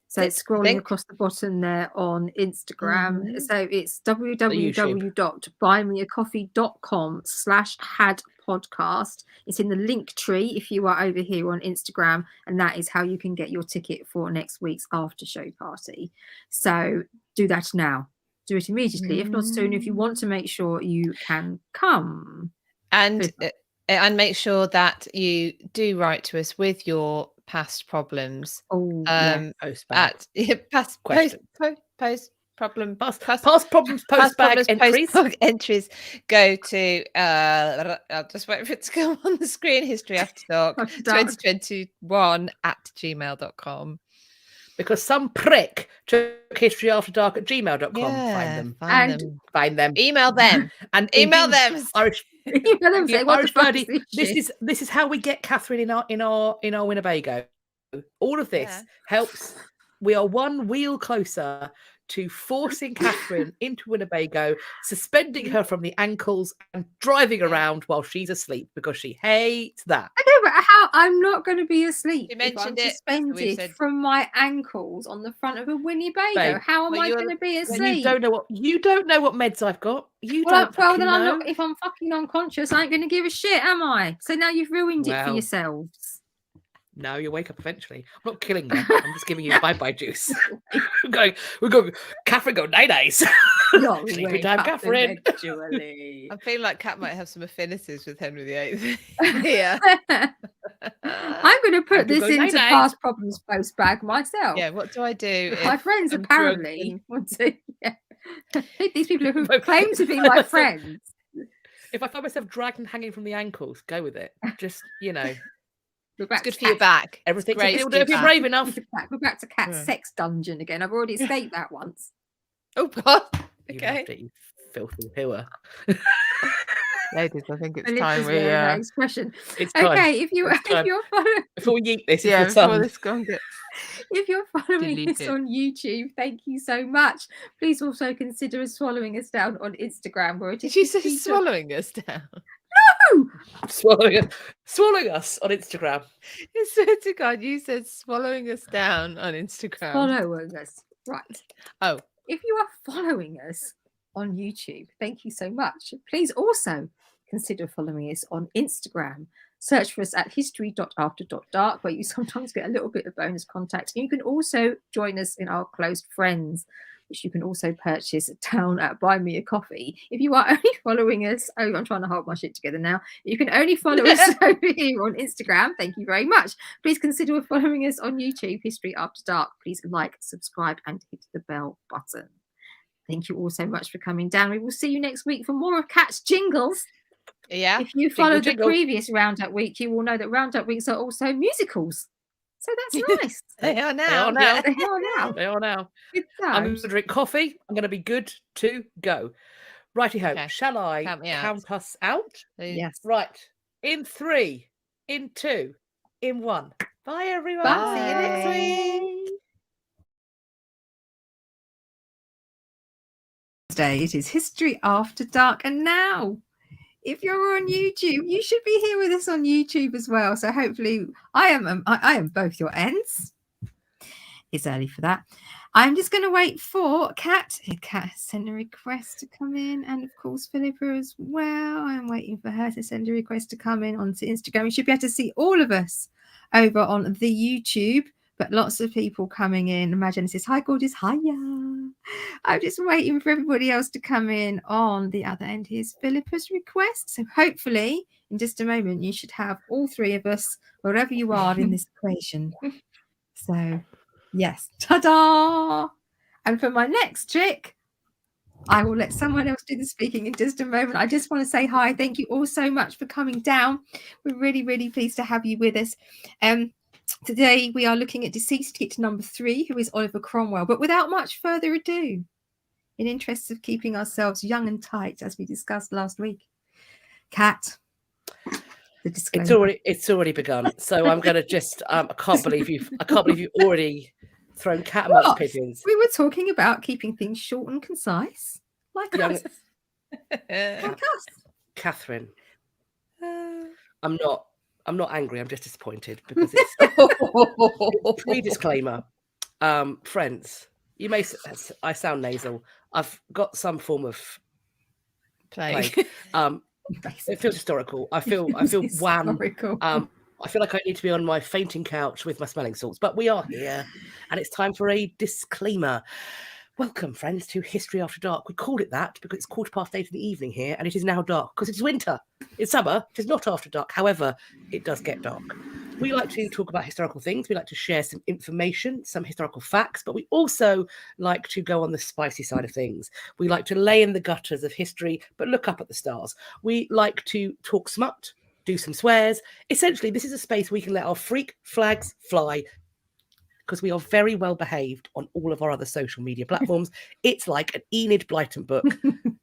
So it's scrolling across the bottom there on Instagram. So it's www.buymeacoffee.com/hadpodcast. It's in the link tree if you are over here on Instagram, and that is how you can get your ticket for next week's after show party. So do that now. Do it immediately, if not soon, if you want to make sure you can come. And make sure that you do write to us with your past problems. Post problems, post bag entries. Go to I'll just wait for it to come on the screen. History After Dark 2021 @gmail.com. Because some prick took historyafterdark@gmail.com. Find them. Email them. And email them. Irish birdie. This is how we get Catherine in our Winnebago. All of this helps. We are one wheel closer to forcing Catherine into Winnebago, suspending her from the ankles and driving around while she's asleep because she hates that. I know, but how? I'm not going to be asleep You if I'm mentioned it, so we've suspended said- from my ankles on the front of a Winnebago. Babe, How am well, I you're- going to be well, asleep? You don't know what meds I've got. You Well, don't fucking then know. I'm not. If I'm fucking unconscious, I ain't going to give a shit, am I? So now you've ruined it for Well. yourselves. No, you wake up eventually. I'm not killing you. I'm just giving you bye-bye juice. we're going, Catherine, go night-nights. You'll Sleepy wake time, up Catherine. eventually. I feel like Cat might have some affinities with Henry VIII here. I'm going to put Have to this go into night-night. past problems post bag myself. Yeah, what do I do? My if friends I'm apparently drunk want to. Yeah. These people who If I- claim to be if I my myself- friends. If I find myself dragged and hanging from the ankles, go with it. Just, We're It's back good to for your Cat's- back. everything's a Great dildo for your if you're back. brave enough. We're back to Cat's Yeah. sex dungeon again. I've already escaped that once. Oh God. You Okay. loved it, you filthy hooer. Ladies, I think it's Philippa's time we wearing that expression. It's time. Okay, if you're It's time. following Before we eat this, yeah, it's the before sun. this gone gets if you're following Delete this it. on YouTube, thank you so much. Please also consider following us down on Instagram, where it Did is you say History swallowing us down? Swallowing us on Instagram. I swear to God, you said swallowing us down on Instagram. following us. Right. Oh, If you are following us on YouTube, thank you so much. Please also consider following us on Instagram. Search for us at history.after.dark, where you sometimes get a little bit of bonus contact. And you can also join us in our closed friends, which you can also purchase down at Buy Me a Coffee. If you are only following us, I'm trying to hold my shit together now. You can only follow us over here on Instagram. Thank you very much. Please consider following us on YouTube, History After Dark. Please like, subscribe, and hit the bell button. Thank you all so much for coming down. We will see you next week for more of Cat's jingles. yeah. If you followed jingle. the previous Roundup week, you will know that Roundup weeks are also musicals. So that's nice. They are now. They are now. yeah. They are now. They are now. Good I'm going times. to drink coffee. I'm going to be good to go. Righty ho. Okay. Shall I Count me out. count us out? Yes. Right. In 3, in 2, in 1. Bye, everyone. Bye. See you next week. Today it is History After Dark, and now if you're on YouTube, you should be here with us on YouTube as well. So hopefully I am both your ends. It's early for that. I'm just going to wait for Kat. Kat sent a request to come in, and of course Philippa as well. I'm waiting for her to send a request to come in onto Instagram. You should be able to see all of us over on the YouTube, but lots of people coming in. Imagine says, "Hi, gorgeous, hiya." I'm just waiting for everybody else to come in on the other end. Here's Philippa's request. So hopefully, in just a moment, you should have all three of us, wherever you are in this equation. So, yes, ta-da! And for my next trick, I will let someone else do the speaking in just a moment. I just want to say hi. Thank you all so much for coming down. We're really, really pleased to have you with us. Today, we are looking at Deceased Git number 3, who is Oliver Cromwell. But without much further ado, in interests of keeping ourselves young and tight, as we discussed last week, Kat, the disclaimer. It's already begun. So I'm going to just I can't believe you've already thrown cat amongst What? pigeons. We were talking about keeping things short and concise, like Young- us. Like us. Catherine, I'm not angry. I'm just disappointed because it's pre-disclaimer. Friends, you may. I sound nasal. I've got some form of plague. It feels historical. I feel wham. Historical. I feel like I need to be on my fainting couch with my smelling salts, but we are here, and it's time for a disclaimer. Welcome, friends, to History After Dark. We called it that because it's 8:15 in the evening here, and it is now dark because it's winter. It's summer. It is not after dark. However, it does get dark. We like to talk about historical things. We like to share some information, some historical facts, but we also like to go on the spicy side of things. We like to lay in the gutters of history, but look up at the stars. We like to talk smut, do some swears. Essentially, this is a space we can let our freak flags fly because we are very well behaved on all of our other social media platforms. It's like an Enid Blyton book,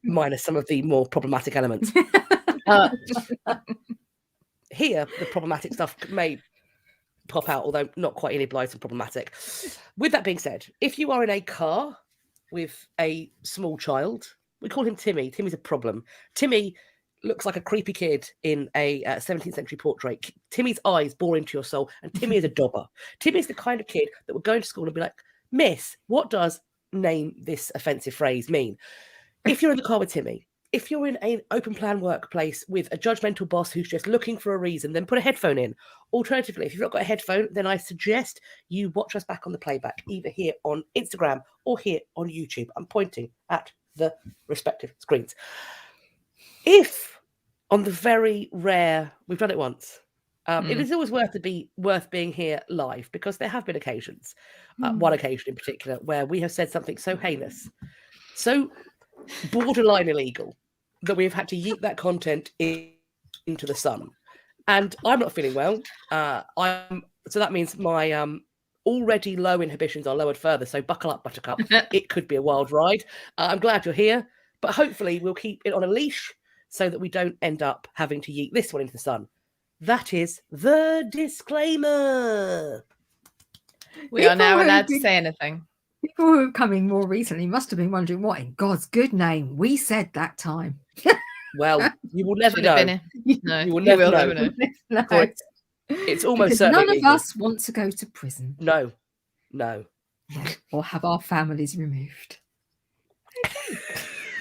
minus some of the more problematic elements. Here, the problematic stuff may pop out, although not quite Enid Blyton problematic. With that being said, if you are in a car with a small child. We call him Timmy. Timmy's a problem. Timmy looks like a creepy kid in a 17th century portrait. Timmy's eyes bore into your soul, and Timmy is a dobber. Timmy is the kind of kid that would go into school and be like, Miss, what does name this offensive phrase mean? If you're in the car with Timmy, if you're in an open plan workplace with a judgmental boss who's just looking for a reason, then put a headphone in. Alternatively, if you've not got a headphone, then I suggest you watch us back on the playback, either here on Instagram or here on YouTube. I'm pointing at the respective screens. If on the very rare, we've done it once, it is always worth being here live, because there have been occasions, one occasion in particular, where we have said something so heinous, so borderline illegal, that we've had to yeet that content into the sun. And I'm not feeling well. So that means my already low inhibitions are lowered further. So buckle up, Buttercup. It could be a wild ride. I'm glad you're here, but hopefully we'll keep it on a leash so that we don't end up having to yeet this one into the sun. That is the disclaimer. We are now allowed to say anything. People who are coming more recently must have been wondering what in God's good name we said that time. Well, you will never know. No, you will never know. No. It's almost Because certainly none of illegal. us want to go to prison. No. Or have our families removed. Okay.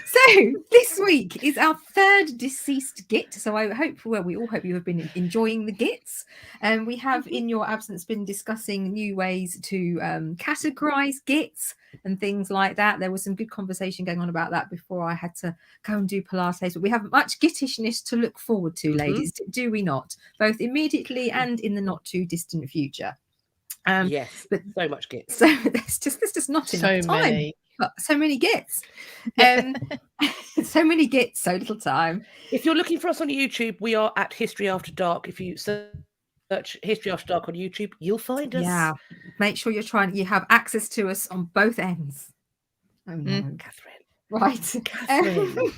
So this week is our third deceased git. So we all hope you have been enjoying the gits. And we have, in your absence, been discussing new ways to categorize gits and things like that. There was some good conversation going on about that before I had to go and do Pilates. But we have much gittishness to look forward to, ladies, do we not? Both immediately and in the not too distant future. Yes, but so much gits. So there's just not enough time. So many gits. So many gits, so little time. If you're looking for us on YouTube, we are at History After Dark. If you search History After Dark on YouTube, you'll find us. Yeah. Make sure you have access to us on both ends. Oh no, Catherine. Right. Catherine.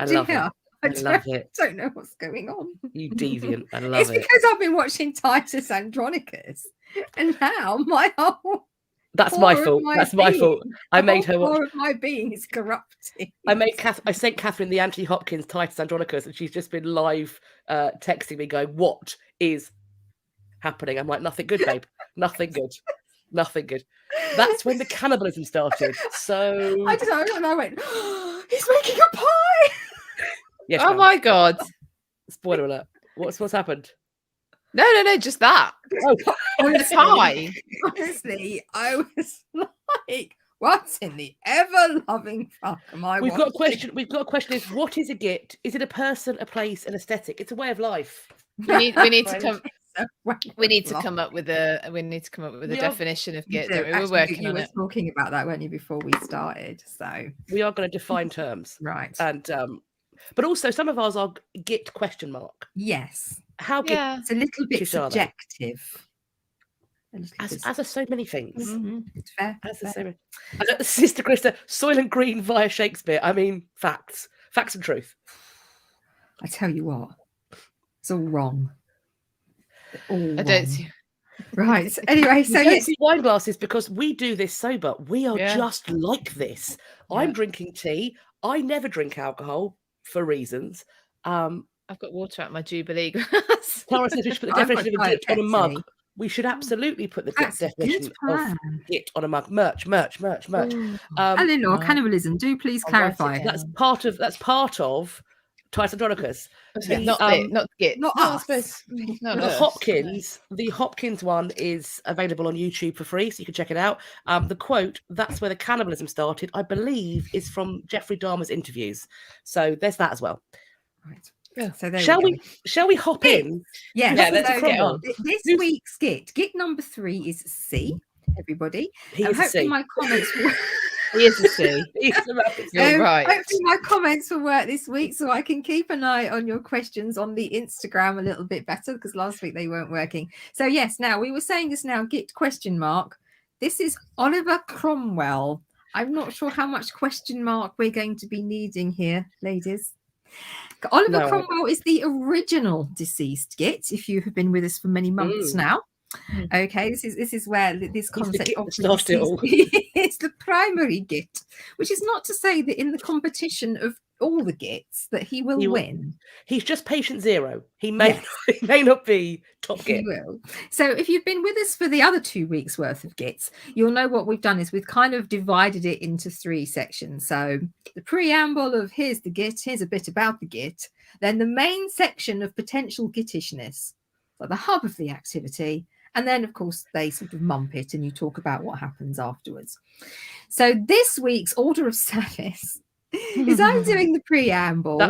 I love it. I love it. I don't know what's going on. You deviant. I love it. It's because I've been watching Titus Andronicus, and now my whole That's my fault. That's my fault. I made her watch. Core of my being is corrupting. I sent Catherine the Anthony Hopkins Titus Andronicus, and she's just been live texting me going, "What is happening?" I'm like, "Nothing good, babe. Nothing good. Nothing good." That's when the cannibalism started. So I don't know, and I went, oh, "He's making a pie." Yes, oh my God. Spoiler alert. What's happened? No, just that. Oh, The pie. Honestly, I was like, what in the ever-loving fuck am I We've watching? got a question. Is what is a git? Is it a person, a place, an aesthetic? It's a way of life. We need to come. We need to come up with a definition of git. We're working on it. You were talking about that, weren't you, before we started? So we are going to define terms, right? And but also some of ours are git question mark. Yes. How git? Yeah. It's a little bit subjective. As are so many things. Mm-hmm. It's fair. Sister Krista, Soylent Green via Shakespeare. I mean, facts and truth. I tell you what, it's all wrong. I don't see. Right. Anyway, so don't see wine glasses because we do this sober. We are just like this. Yeah. I'm drinking tea. I never drink alcohol for reasons. I've got water out my Jubilee glass. Clara says we should put the definition of a git on a mug. We should absolutely put the definition of git on a mug. Merch. Eleanor, cannibalism. Do please clarify. That's part of Titus Andronicus. Not git. Not us. The Hopkins one is available on YouTube for free, so you can check it out. The quote, "That's where the cannibalism started," I believe, is from Jeffrey Dahmer's interviews. So there's that as well. Right. Yeah. So shall we hop in? Yes. Let's get on. This week's git number 3 is C. Everybody. Hopefully my comments will... He is a C. You're right. Hopefully my comments will work this week, so I can keep an eye on your questions on the Instagram a little bit better, because last week they weren't working. So yes, now we were saying this now, git question mark. This is Oliver Cromwell. I'm not sure how much question mark we're going to be needing here, ladies. Oliver Cromwell is the original deceased git, if you have been with us for many months now. Okay, this is where this He's the concept git of that the started it all. it's the primary git, which is not to say that in the competition of all the gits that he will win. He's just patient zero. He may Yes. he may not be top He git. will. So if you've been with us for the other 2 weeks worth of gits, you'll know what we've done is we've kind of divided it into 3 sections. So the preamble of here's the git, here's a bit about the git, then the main section of potential gittishness, like the hub of the activity, and then of course they sort of mump it and you talk about what happens afterwards. So this week's order of service is I'm doing the preamble.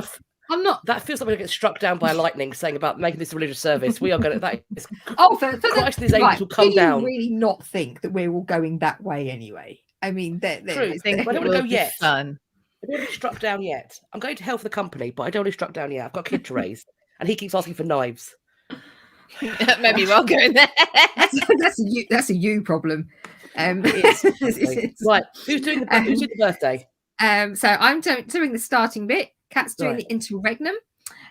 I'm not. That feels like we're going to get struck down by lightning, saying about making this a religious service. We are going to. That is. For Christ and his angels will come down. Really, not think that we're all going that way anyway. I mean, True. I don't want to go yet. Fun. I don't want to be struck down yet. I'm going to hell for the company, but I don't want to be struck down yet. I've got a kid to raise, and he keeps asking for knives. Maybe we'll go in there. That's a you problem. Right. Who's doing the birthday? So I'm doing the starting bit. Kat's doing the interregnum,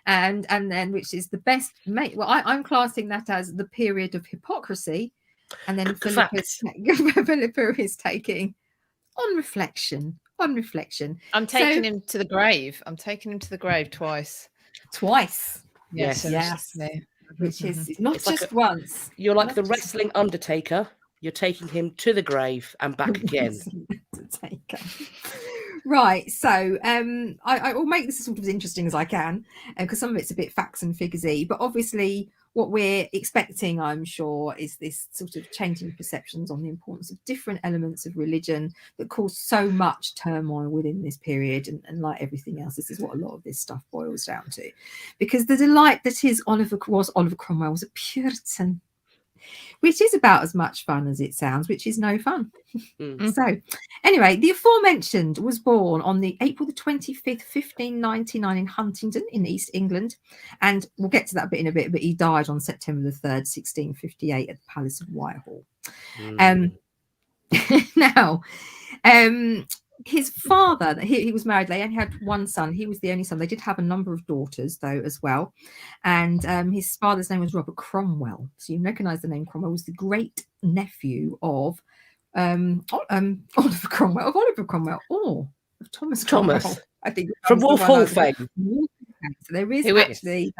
and then which is the best mate. Well, I'm classing that as the period of hypocrisy, and then Philippa is taking on reflection. I'm taking him to the grave. I'm taking him to the grave twice. Yes. Which is not just like once. You're like the wrestling Undertaker. You're taking him to the grave and back again. Right, so I will make this as sort of as interesting as I can, because some of it's a bit facts and figures-y, but obviously what we're expecting, I'm sure, is this sort of changing perceptions on the importance of different elements of religion that cause so much turmoil within this period, and like everything else, this is what a lot of this stuff boils down to. Because the delight that is Oliver Cromwell was a Puritan, which is about as much fun as it sounds, which is no fun. So anyway, the aforementioned was born on the April the 25th, 1599 in Huntingdon in East England. And we'll get to that bit in a bit, but he died on September the 3rd, 1658 at the Palace of Whitehall. Now, his father, he was married. They only had one son. He was the only son. They did have a number of daughters, though, as well. And his father's name was Robert Cromwell. So you recognise the name Cromwell. Was the great nephew of Oliver Cromwell, or of Thomas Cromwell. I think from Wolf Hall fame. So there is actually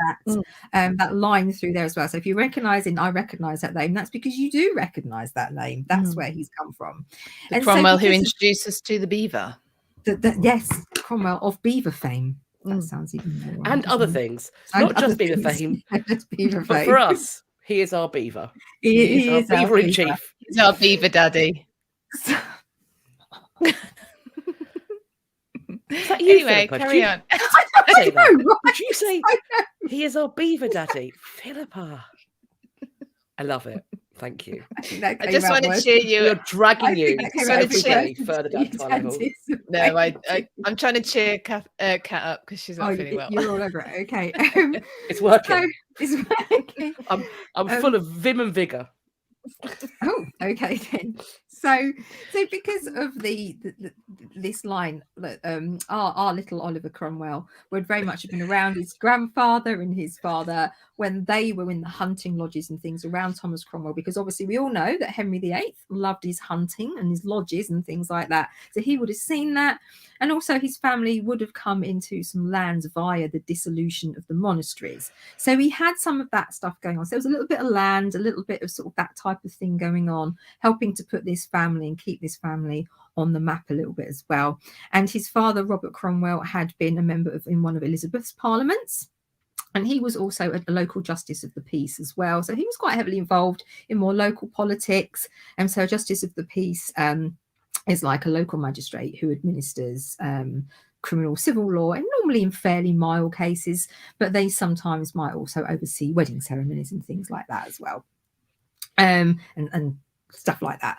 that line through there as well. So if you recognise I recognise that name, that's because you do recognise that name. That's where he's come from. And Cromwell, who introduced us to the beaver. Yes, Cromwell of beaver fame. That sounds even more right, and other things. Not just beaver fame, but for us, he is our beaver. He is our beaver in chief. He's our beaver daddy. Anyway, Philippa? carry on. I don't know. Did you say he is our beaver daddy? Philippa. I love it. Thank you. I just want to cheer you. You're dragging you every day further down to our level. No, I'm trying to cheer Kat up because she's not feeling well. You're all over it. Okay. It's working. It's working. I'm full of vim and vigour. Oh, okay then. So because of this line that our little Oliver Cromwell would very much have been around his grandfather and his father when they were in the hunting lodges and things around Thomas Cromwell, because obviously we all know that Henry VIII loved his hunting and his lodges and things like that. So he would have seen that, and also his family would have come into some lands via the dissolution of the monasteries. So he had some of that stuff going on. So there was a little bit of land, a little bit of sort of that type of thing going on, helping to put this family and keep this family on the map a little bit as well. And his father, Robert Cromwell, had been a member in one of Elizabeth's parliaments. And he was also a local justice of the peace as well. So he was quite heavily involved in more local politics. And so justice of the peace is like a local magistrate who administers criminal civil law, and normally in fairly mild cases, but they sometimes might also oversee wedding ceremonies and things like that as well. And stuff like that.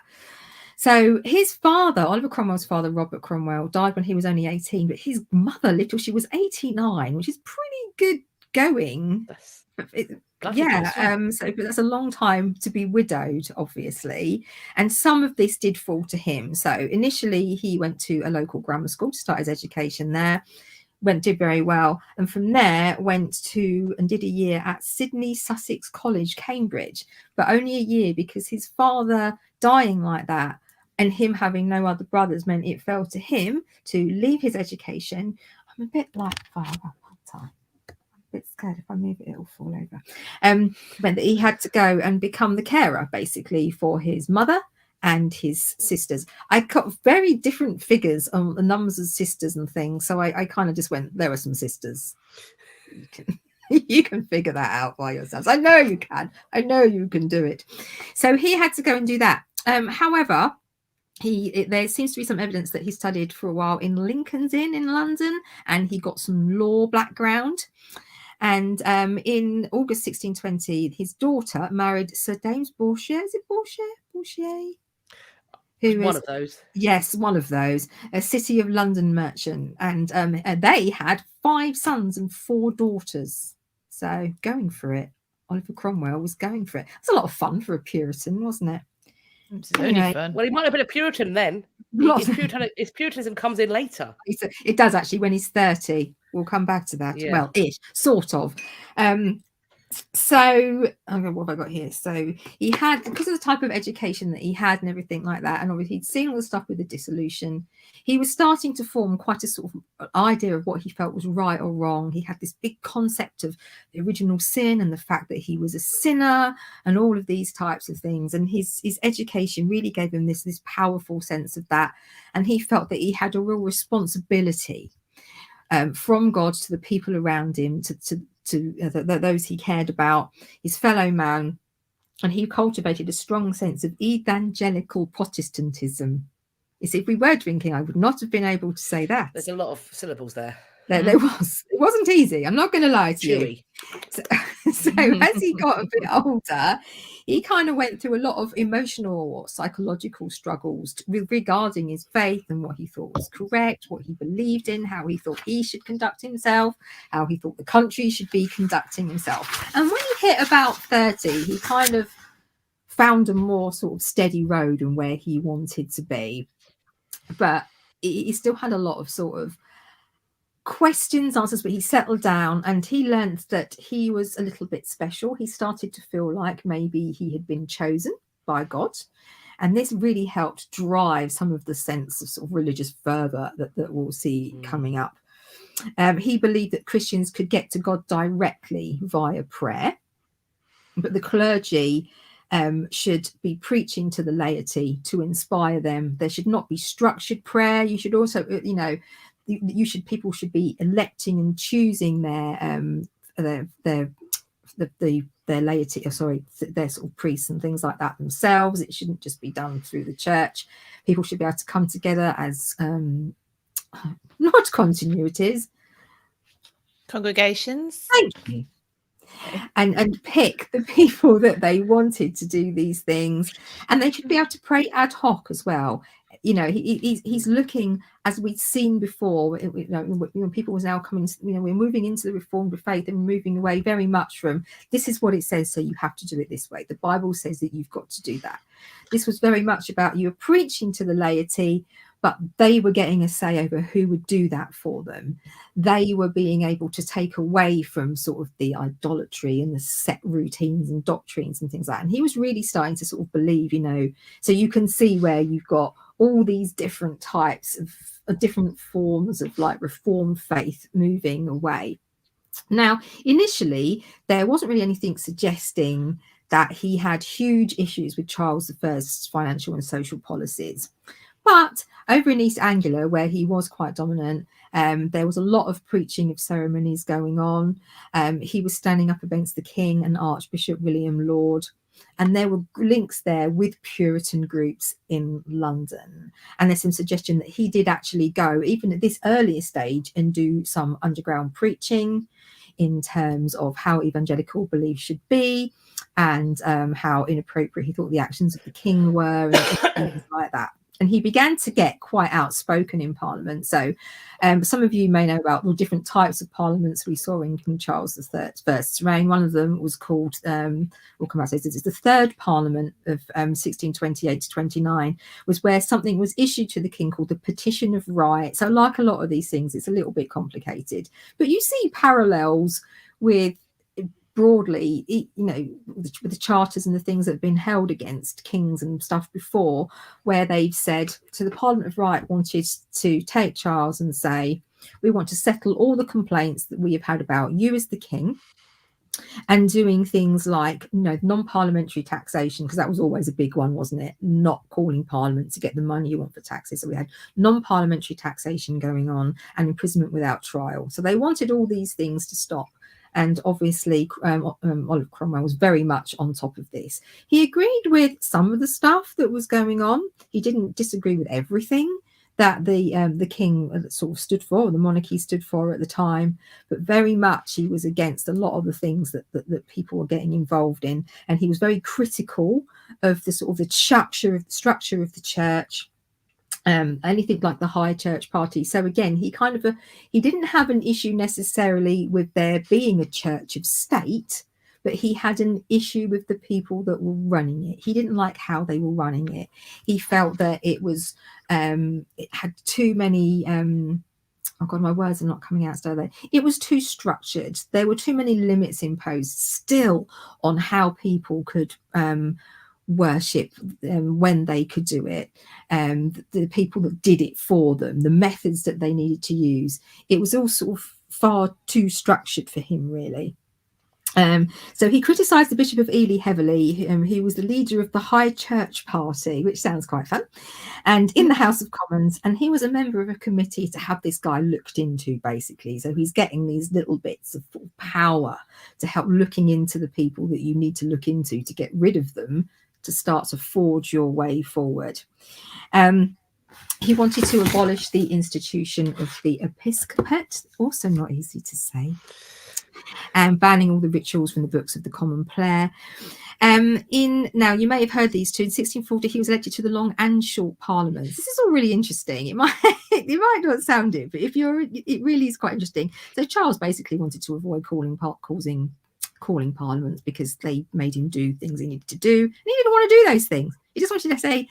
So his father, Oliver Cromwell's father, Robert Cromwell, died when he was only 18, but his mother, she was 89, which is pretty good going. So but that's a long time to be widowed, obviously, and some of this did fall to him. So initially he went to a local grammar school to start his education there. did very well, and from there went to and did a year at Sydney Sussex College, Cambridge, but only a year because his father dying like that and him having no other brothers meant it fell to him to leave his education. I'm a bit like I'm a bit scared if I move it, it'll fall over. But he had to go and become the carer basically for his mother and his sisters. I got very different figures on the numbers of sisters and things, so I kind of just went, there are some sisters. You can figure that out by yourselves. I know you can. I know you can do it. So he had to go and do that. However, there seems to be some evidence that he studied for a while in Lincoln's Inn in London, and he got some law background. And in August 1620, his daughter married Sir James Bourchier. Is it Bourchier? Who one is of those? Yes, one of those. A City of London merchant, and they had 5 sons and 4 daughters. So going for it. Oliver Cromwell was going for it. It's a lot of fun for a Puritan, wasn't it? It's only fun. Well, he might have been a Puritan then. His Puritanism comes in later. It does actually when he's 30. We'll come back to that. Yeah. Well, sort of. So what have I got here? So he had, because of the type of education that he had and everything like that, and obviously he'd seen all the stuff with the dissolution, he was starting to form quite a sort of idea of what he felt was right or wrong. He had this big concept of the original sin and the fact that he was a sinner and all of these types of things, and his education really gave him this powerful sense of that, and he felt that he had a real responsibility from God to the people around him, to those he cared about, his fellow man, and he cultivated a strong sense of evangelical Protestantism. You see, if we were drinking, I would not have been able to say that. There's a lot of syllables there. There was. It wasn't easy. I'm not going to lie to Chewy. you. So as he got a bit older, he kind of went through a lot of emotional or psychological struggles regarding his faith and what he thought was correct, what he believed in, how he thought he should conduct himself, how he thought the country should be conducting himself. And when he hit about 30, he kind of found a more sort of steady road and where he wanted to be. But he still had a lot of sort of questions, answers, but he settled down and he learned that he was a little bit special. He started to feel like maybe he had been chosen by God, and this really helped drive some of the sense of sort of religious fervor that we'll see coming up. He believed that Christians could get to God directly via prayer, but the clergy should be preaching to the laity to inspire them. There should not be structured prayer. You should also, people should be electing and choosing their laity, their sort of priests and things like that themselves. It shouldn't just be done through the church. People should be able to come together as not continuities, congregations. Thank you. And pick the people that they wanted to do these things, and they should be able to pray ad hoc as well. He's looking, as we've seen before, when people was now coming, we're moving into the Reformed faith and moving away very much from this is what it says, so you have to do it this way. The Bible says that you've got to do that. This was very much about you preaching to the laity, but they were getting a say over who would do that for them. They were being able to take away from sort of the idolatry and the set routines and doctrines and things like that. And he was really starting to sort of believe, so you can see where you've got all these different types of different forms of like Reformed faith moving away. Now, initially, there wasn't really anything suggesting that he had huge issues with Charles I's financial and social policies. But over in East Anglia, where he was quite dominant, there was a lot of preaching of ceremonies going on. He was standing up against the king and Archbishop William Laud. And there were links there with Puritan groups in London. And there's some suggestion that he did actually go, even at this earlier stage, and do some underground preaching in terms of how evangelical belief should be and how inappropriate he thought the actions of the king were and things like that. And he began to get quite outspoken in Parliament. So some of you may know about the different types of parliaments we saw in King Charles I's reign. One of them was called, we'll come back to this, it's the third Parliament of 1628 to 29, was where something was issued to the king called the Petition of Right. So like a lot of these things, it's a little bit complicated. But you see parallels with, broadly, you know, with the charters and the things that have been held against kings and stuff before, where they've said, so the Parliament of Right wanted to take Charles and say, we want to settle all the complaints that we have had about you as the king, and doing things like, you know, non-parliamentary taxation, because that was always a big one, wasn't it? Not calling Parliament to get the money you want for taxes. So we had non-parliamentary taxation going on and imprisonment without trial. So they wanted all these things to stop. And obviously, Oliver Cromwell was very much on top of this. He agreed with some of the stuff that was going on. He didn't disagree with everything that the king sort of stood for, or the monarchy stood for at the time, but very much he was against a lot of the things that people were getting involved in. And he was very critical of the sort of the structure of the church. Anything like the high church party. So again, he didn't have an issue necessarily with there being a church of state, but he had an issue with the people that were running it. He didn't like how they were running it. He felt that it was it had too many oh god, my words are not coming out, so they, it was too structured. There were too many limits imposed still on how people could worship when they could do it, the people that did it for them, the methods that they needed to use. It was all sort of far too structured for him, really. So he criticised the Bishop of Ely heavily. He was the leader of the High Church Party, which sounds quite fun, and in the House of Commons, and he was a member of a committee to have this guy looked into, basically. So he's getting these little bits of power to help looking into the people that you need to look into to get rid of them, to start to forge your way forward. He wanted to abolish the institution of the episcopate, also not easy to say, and banning all the rituals from the books of the common prayer. Now you may have heard these two. In 1640, he was elected to the Long and Short Parliaments. This is all really interesting. It might not sound it, but it really is quite interesting. So Charles basically wanted to avoid calling parliaments because they made him do things he needed to do, and he didn't want to do those things. He just wanted to say,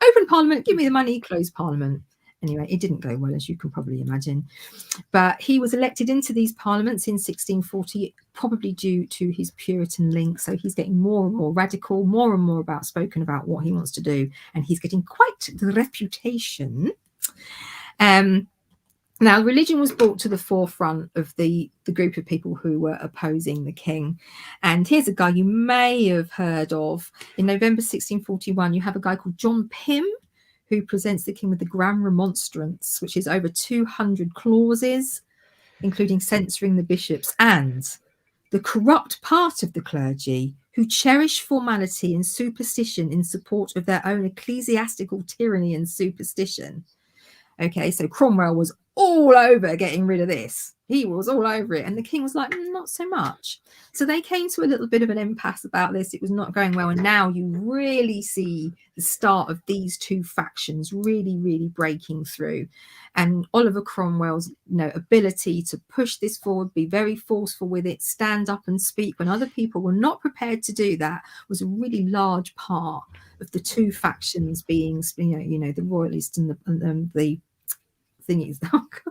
open Parliament, give me the money, close Parliament. Anyway, it didn't go well, as you can probably imagine. But he was elected into these parliaments in 1640, probably due to his Puritan link. So he's getting more and more radical, more and more spoken about what he wants to do, and he's getting quite the reputation. Now, religion was brought to the forefront of the group of people who were opposing the king. And here's a guy you may have heard of. In November 1641, you have a guy called John Pym, who presents the king with the Grand Remonstrance, which is over 200 clauses, including censoring the bishops and the corrupt part of the clergy who cherish formality and superstition in support of their own ecclesiastical tyranny and superstition. Okay, so Cromwell was all over getting rid of this. He was all over it. And the king was like, not so much. So they came to a little bit of an impasse about this. It was not going well. And now you really see the start of these two factions really, really breaking through. And Oliver Cromwell's ability to push this forward, be very forceful with it, stand up and speak when other people were not prepared to do that, was a really large part of the two factions being, the royalists and the thingies. Oh God.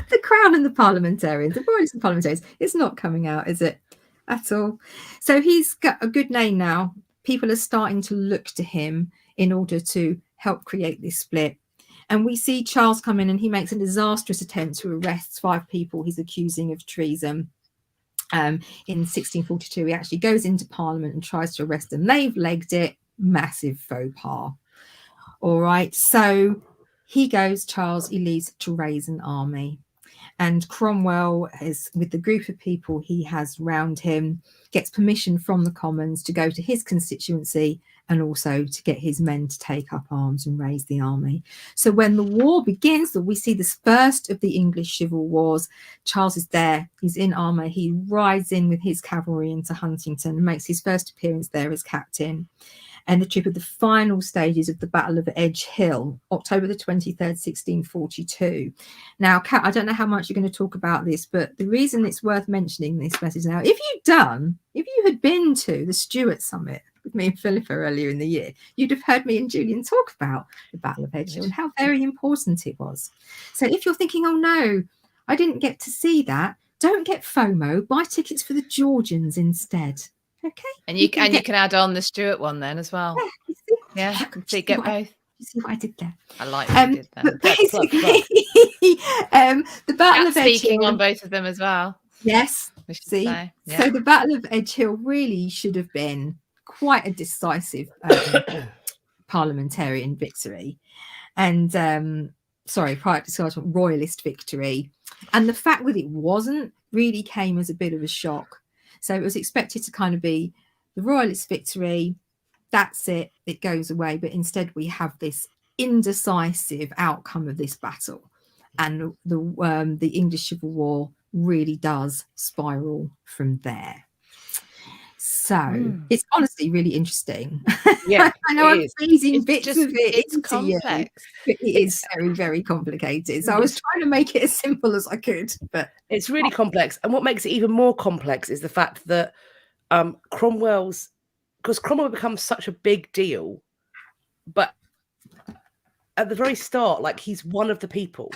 The crown and the parliamentarians, the royalists and parliamentarians. It's not coming out, is it? At all. So he's got a good name now. People are starting to look to him in order to help create this split. And we see Charles come in and he makes a disastrous attempt to arrest 5 people he's accusing of treason. In 1642, he actually goes into Parliament and tries to arrest them. They've legged it. Massive faux pas. All right. So he leaves to raise an army. And Cromwell is, with the group of people he has round him, gets permission from the Commons to go to his constituency and also to get his men to take up arms and raise the army. So when the war begins, we see the first of the English civil wars. Charles is there. He's in armour. He rides in with his cavalry into Huntingdon and makes his first appearance there as captain. and the trip of the final stages of the Battle of Edge Hill, October the 23rd, 1642. Now, Kat, I don't know how much you're going to talk about this, but the reason it's worth mentioning this message now, if you had been to the Stuart Summit with me and Philippa earlier in the year, you'd have heard me and Julian talk about the Battle of Edge Hill and how very important it was. So if you're thinking, oh no, I didn't get to see that, don't get FOMO, buy tickets for the Georgians instead. Okay. And you can add on the Stuart one then as well. Yeah, you can see, get both. You see what I did there? I like what you did there. But basically, the Battle of Edge Hill. Speaking on both of them as well. Yes. See? Yeah. So the Battle of Edge Hill really should have been quite a decisive parliamentarian victory. And royalist victory. And the fact that it wasn't really came as a bit of a shock. So it was expected to kind of be the royalist victory. That's it. It goes away. But instead, we have this indecisive outcome of this battle, and the English Civil War really does spiral from there. So it's honestly really interesting. Yeah, I know I'm freezing bits just, of it. It's complex. But it is very, very complicated. So I was trying to make it as simple as I could, but it's really complex. And what makes it even more complex is the fact that Cromwell becomes such a big deal, but at the very start, like, he's one of the people,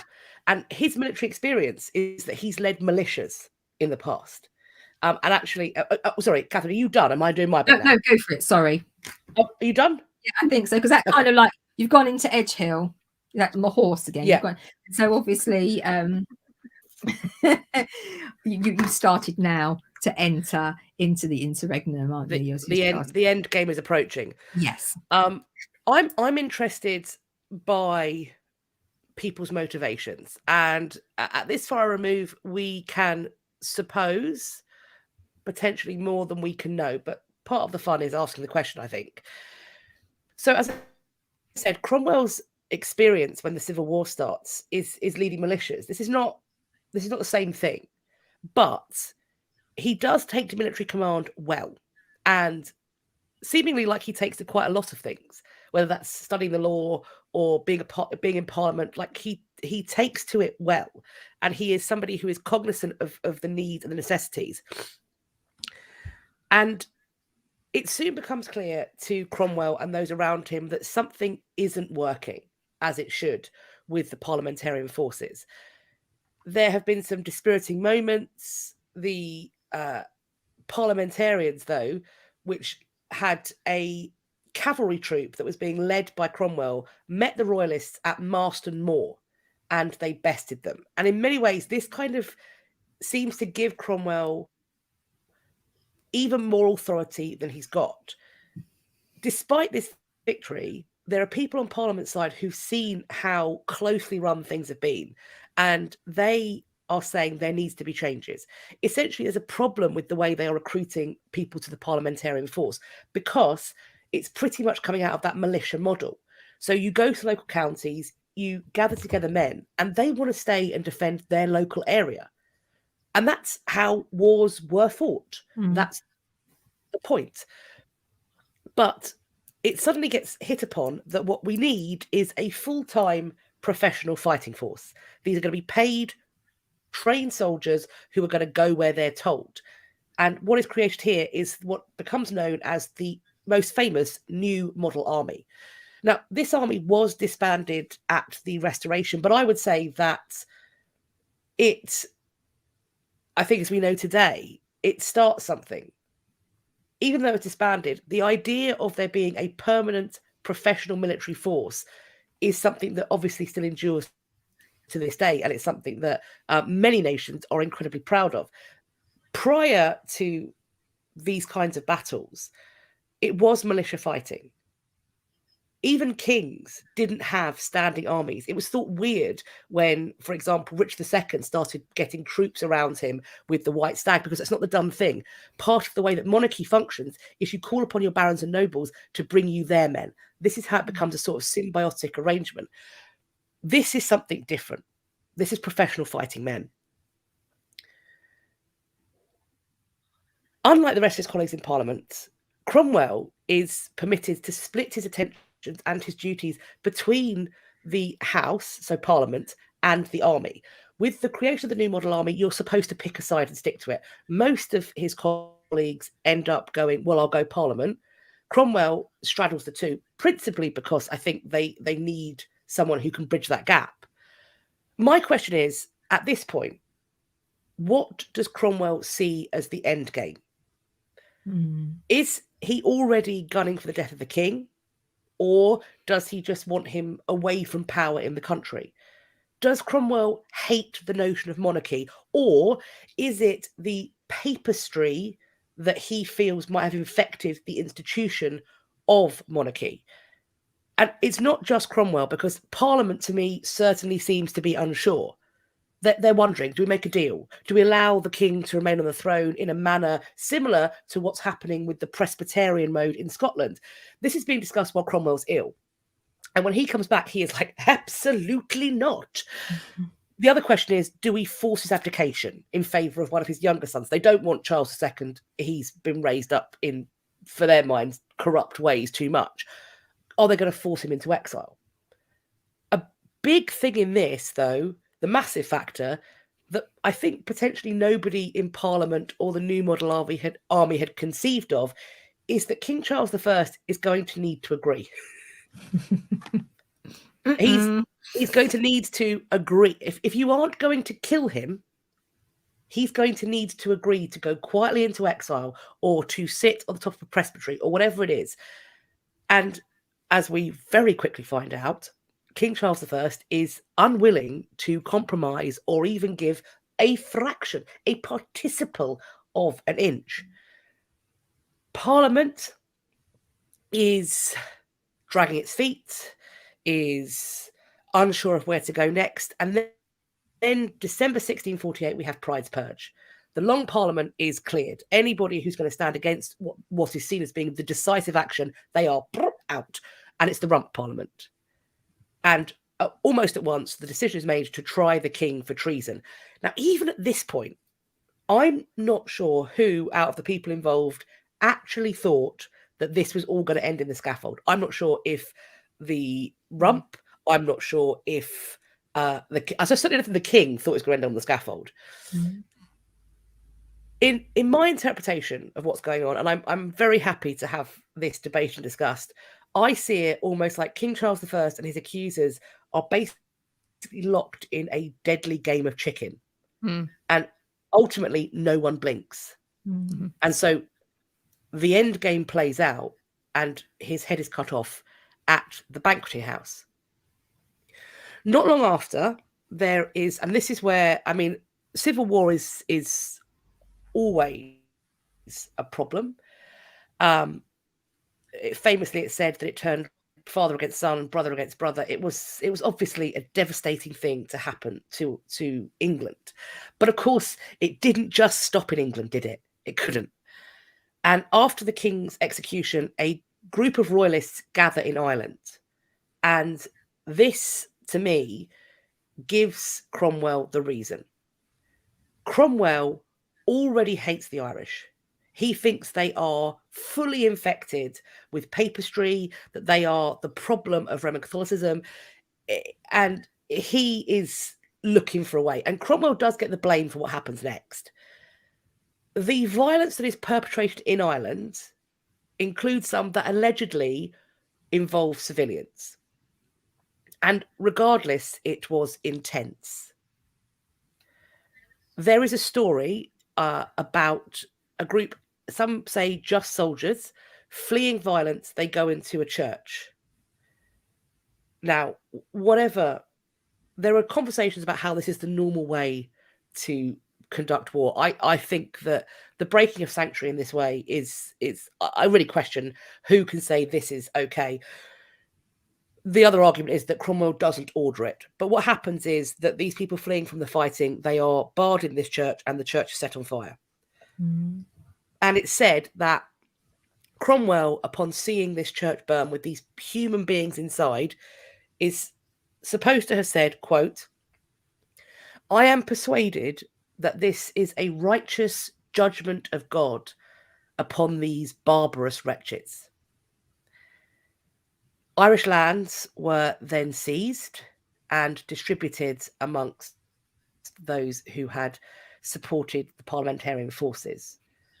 and his military experience is that he's led militias in the past. And actually, sorry, Catherine, are you done? Am I doing my bit? No, go for it. Sorry. Oh, are you done? Yeah, I think so, because that kind of like, you've gone into Edge Hill, that's my horse again. Yeah. So obviously, you started now to enter into the interregnum, aren't you? The end game is approaching. Yes. I'm interested by people's motivations, and at this far remove, we can suppose potentially more than we can know, but part of the fun is asking the question, I think. So, as I said, Cromwell's experience when the Civil War starts is leading militias. This is not the same thing, but he does take to military command well, and seemingly like he takes to quite a lot of things, whether that's studying the law or being in Parliament. Like, he takes to it well, and he is somebody who is cognizant of the needs and the necessities. And it soon becomes clear to Cromwell and those around him that something isn't working as it should with the parliamentarian forces. There have been some dispiriting moments. The parliamentarians, though, which had a cavalry troop that was being led by Cromwell, met the royalists at Marston Moor, and they bested them. And in many ways, this kind of seems to give Cromwell even more authority than he's got. Despite this victory, there are people on Parliament side who've seen how closely run things have been, and they are saying there needs to be changes. Essentially, there's a problem with the way they are recruiting people to the parliamentarian force, because it's pretty much coming out of that militia model. So you go to local counties, you gather together men, and they want to stay and defend their local area. And that's how wars were fought. That's the point. But it suddenly gets hit upon that what we need is a full-time professional fighting force. These are going to be paid, trained soldiers who are going to go where they're told. And what is created here is what becomes known as the most famous New Model Army. Now, this army was disbanded at the Restoration, but I would say that I think as we know today, it starts something. Even though it's disbanded, the idea of there being a permanent professional military force is something that obviously still endures to this day, and it's something that many nations are incredibly proud of. Prior to these kinds of battles, it was militia fighting. Even kings didn't have standing armies. It was thought weird when, for example, Richard II started getting troops around him with the White Stag, because it's not the dumb thing. Part of the way that monarchy functions is you call upon your barons and nobles to bring you their men. This is how it becomes a sort of symbiotic arrangement. This is something different. This is professional fighting men. Unlike the rest of his colleagues in Parliament, Cromwell is permitted to split his attentions and his duties between the House, so Parliament, and the army. With the creation of the new model army, you're supposed to pick a side and stick to it. Most of his colleagues end up going, well, I'll go Parliament. Cromwell straddles the two, principally because I think they need someone who can bridge that gap. My question is, at this point, what does Cromwell see as the end game? Is he already gunning for the death of the king? Or does he just want him away from power in the country? Does Cromwell hate the notion of monarchy? Or is it the papistry that he feels might have infected the institution of monarchy? And it's not just Cromwell, because Parliament, to me, certainly seems to be unsure. They're wondering, do we make a deal? Do we allow the king to remain on the throne in a manner similar to what's happening with the Presbyterian mode in Scotland? This is being discussed while Cromwell's ill. And when he comes back, he is like, absolutely not. The other question is, do we force his abdication in favour of one of his younger sons? They don't want Charles II. He's been raised up in, for their minds, corrupt ways too much. Are they going to force him into exile? A big thing in this, though, the massive factor that I think potentially nobody in Parliament or the new model army had conceived of, is that King Charles I is going to need to agree. He's going to need to agree. If you aren't going to kill him, he's going to need to agree to go quietly into exile or to sit on the top of a presbytery or whatever it is. And as we very quickly find out, King Charles I is unwilling to compromise or even give a fraction, a participle of an inch. Parliament is dragging its feet, is unsure of where to go next. And then December 1648, we have Pride's Purge. The Long Parliament is cleared. Anybody who's going to stand against what is seen as being the decisive action, they are out. And it's the Rump Parliament. And almost at once, the decision is made to try the king for treason. Now, even at this point, I'm not sure who out of the people involved actually thought that this was all going to end in the scaffold. I'm not sure if the Rump, I'm not sure if I certainly don't think the king thought it was going to end on the scaffold. In my interpretation of what's going on, and I'm very happy to have this debate and discussed, I see it almost like King Charles I and his accusers are basically locked in a deadly game of chicken. And ultimately, no one blinks. And so the end game plays out and his head is cut off at the banqueting house. Not long after, there is, and this is where, I mean, civil war is always a problem. Famously, it said that it turned father against son, brother against brother. It was obviously a devastating thing to happen to England. But of course, it didn't just stop in England, did it? It couldn't. And after the king's execution, a group of royalists gather in Ireland. And this, to me, gives Cromwell the reason. Cromwell already hates the Irish. He thinks they are fully infected with papistry, that they are the problem of Roman Catholicism, and he is looking for a way. And Cromwell does get the blame for what happens next. The violence that is perpetrated in Ireland includes some that allegedly involve civilians. And regardless, it was intense. There is a story about a group, some say just soldiers, fleeing violence. They go into a church. Now, there are conversations about how this is the normal way to conduct war. I think that the breaking of sanctuary in this way is I really question who can say this is okay. The other argument is that Cromwell doesn't order it. But what happens is that these people fleeing from the fighting, they are barred in this church and the church is set on fire. And it's said that Cromwell, upon seeing this church burn with these human beings inside, is supposed to have said, quote, "I am persuaded that this is a righteous judgment of God, upon these barbarous wretches. Irish lands were then seized and distributed amongst those who had supported the parliamentarian forces.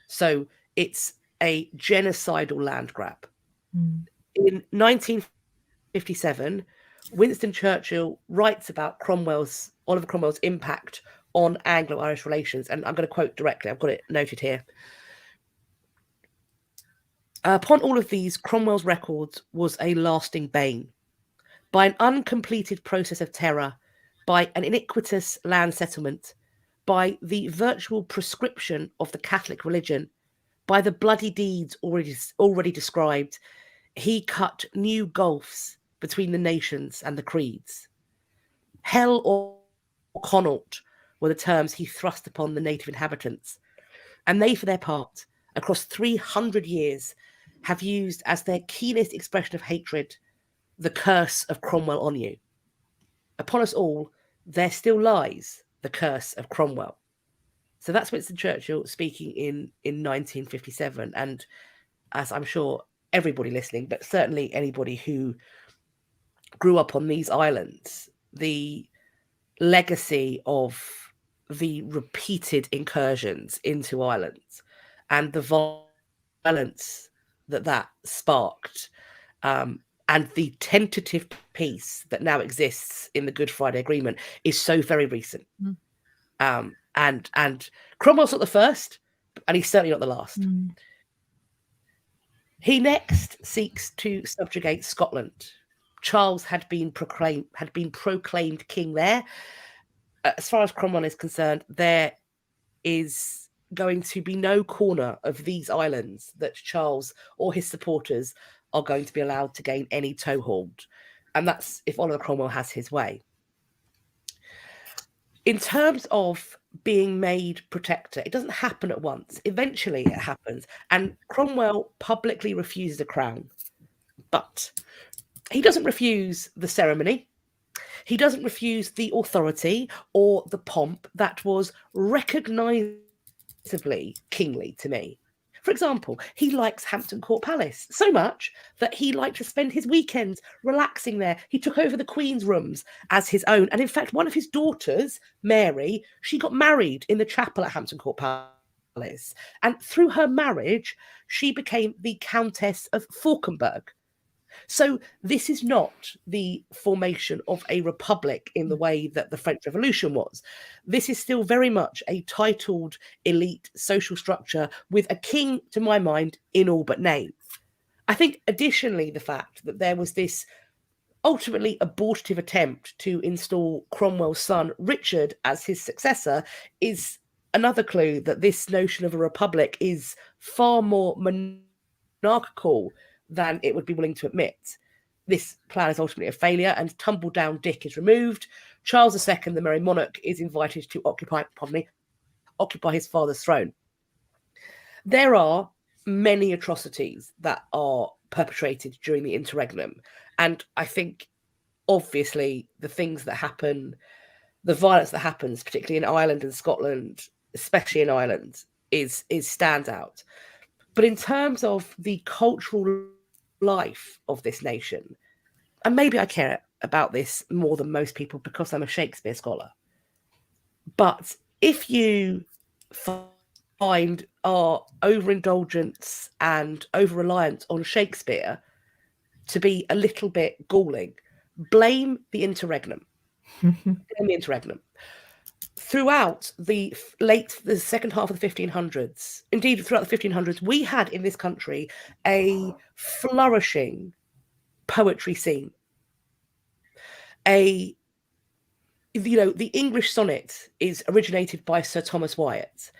So it's a genocidal land grab. In 1957, Winston Churchill writes about Oliver Cromwell's impact on Anglo-Irish relations, and I'm going to quote directly. I've got it noted here. Upon all of these, Cromwell's record was a lasting bane. By an uncompleted process of terror, by an iniquitous land settlement, by the virtual prescription of the Catholic religion, by the bloody deeds already described, he cut new gulfs between the nations and the creeds. Hell or Connaught were the terms he thrust upon the native inhabitants, and they, for their part, across 300 years, have used as their keenest expression of hatred the curse of Cromwell on you. Upon us all, there still lies the curse of Cromwell. So that's Winston Churchill speaking in 1957. And as I'm sure everybody listening, but certainly anybody who grew up on these islands, the legacy of the repeated incursions into Ireland and the violence that sparked, and the tentative peace that now exists in the Good Friday Agreement is so very recent. And Cromwell's not the first, and he's certainly not the last. He next seeks to subjugate Scotland. Charles had been proclaimed king there. As far as Cromwell is concerned, there is going to be no corner of these islands that Charles or his supporters are going to be allowed to gain any toehold. And that's if Oliver Cromwell has his way. In terms of being made protector, it doesn't happen at once. Eventually it happens. And Cromwell publicly refuses a crown. But he doesn't refuse the ceremony. He doesn't refuse the authority or the pomp that was recognisably kingly to me. For example, he likes Hampton Court Palace so much that he liked to spend his weekends relaxing there. He took over the Queen's rooms as his own. And in fact, one of his daughters, Mary, she got married in the chapel at Hampton Court Palace. And through her marriage, she became the Countess of Fauconberg. So this is not the formation of a republic in the way that the French Revolution was. This is still very much a titled elite social structure with a king, to my mind, in all but name. I think additionally, the fact that there was this ultimately abortive attempt to install Cromwell's son, Richard, as his successor is another clue that this notion of a republic is far more monarchical than it would be willing to admit. This plan is ultimately a failure, and Tumble Down Dick is removed. Charles II, the Merry Monarch, is invited to occupy his father's throne. There are many atrocities that are perpetrated during the interregnum, and I think, obviously, the things that happen, the violence that happens, particularly in Ireland and Scotland, especially in Ireland, is standout. But in terms of the cultural life of this nation, and maybe I care about this more than most people because I'm a Shakespeare scholar, but if you find our overindulgence and over-reliance on Shakespeare to be a little bit galling, blame the interregnum. Blame the interregnum. Throughout the second half of the 1500s, indeed throughout the 1500s, we had in this country a flourishing poetry scene. The English sonnet is originated by Sir Thomas Wyatt.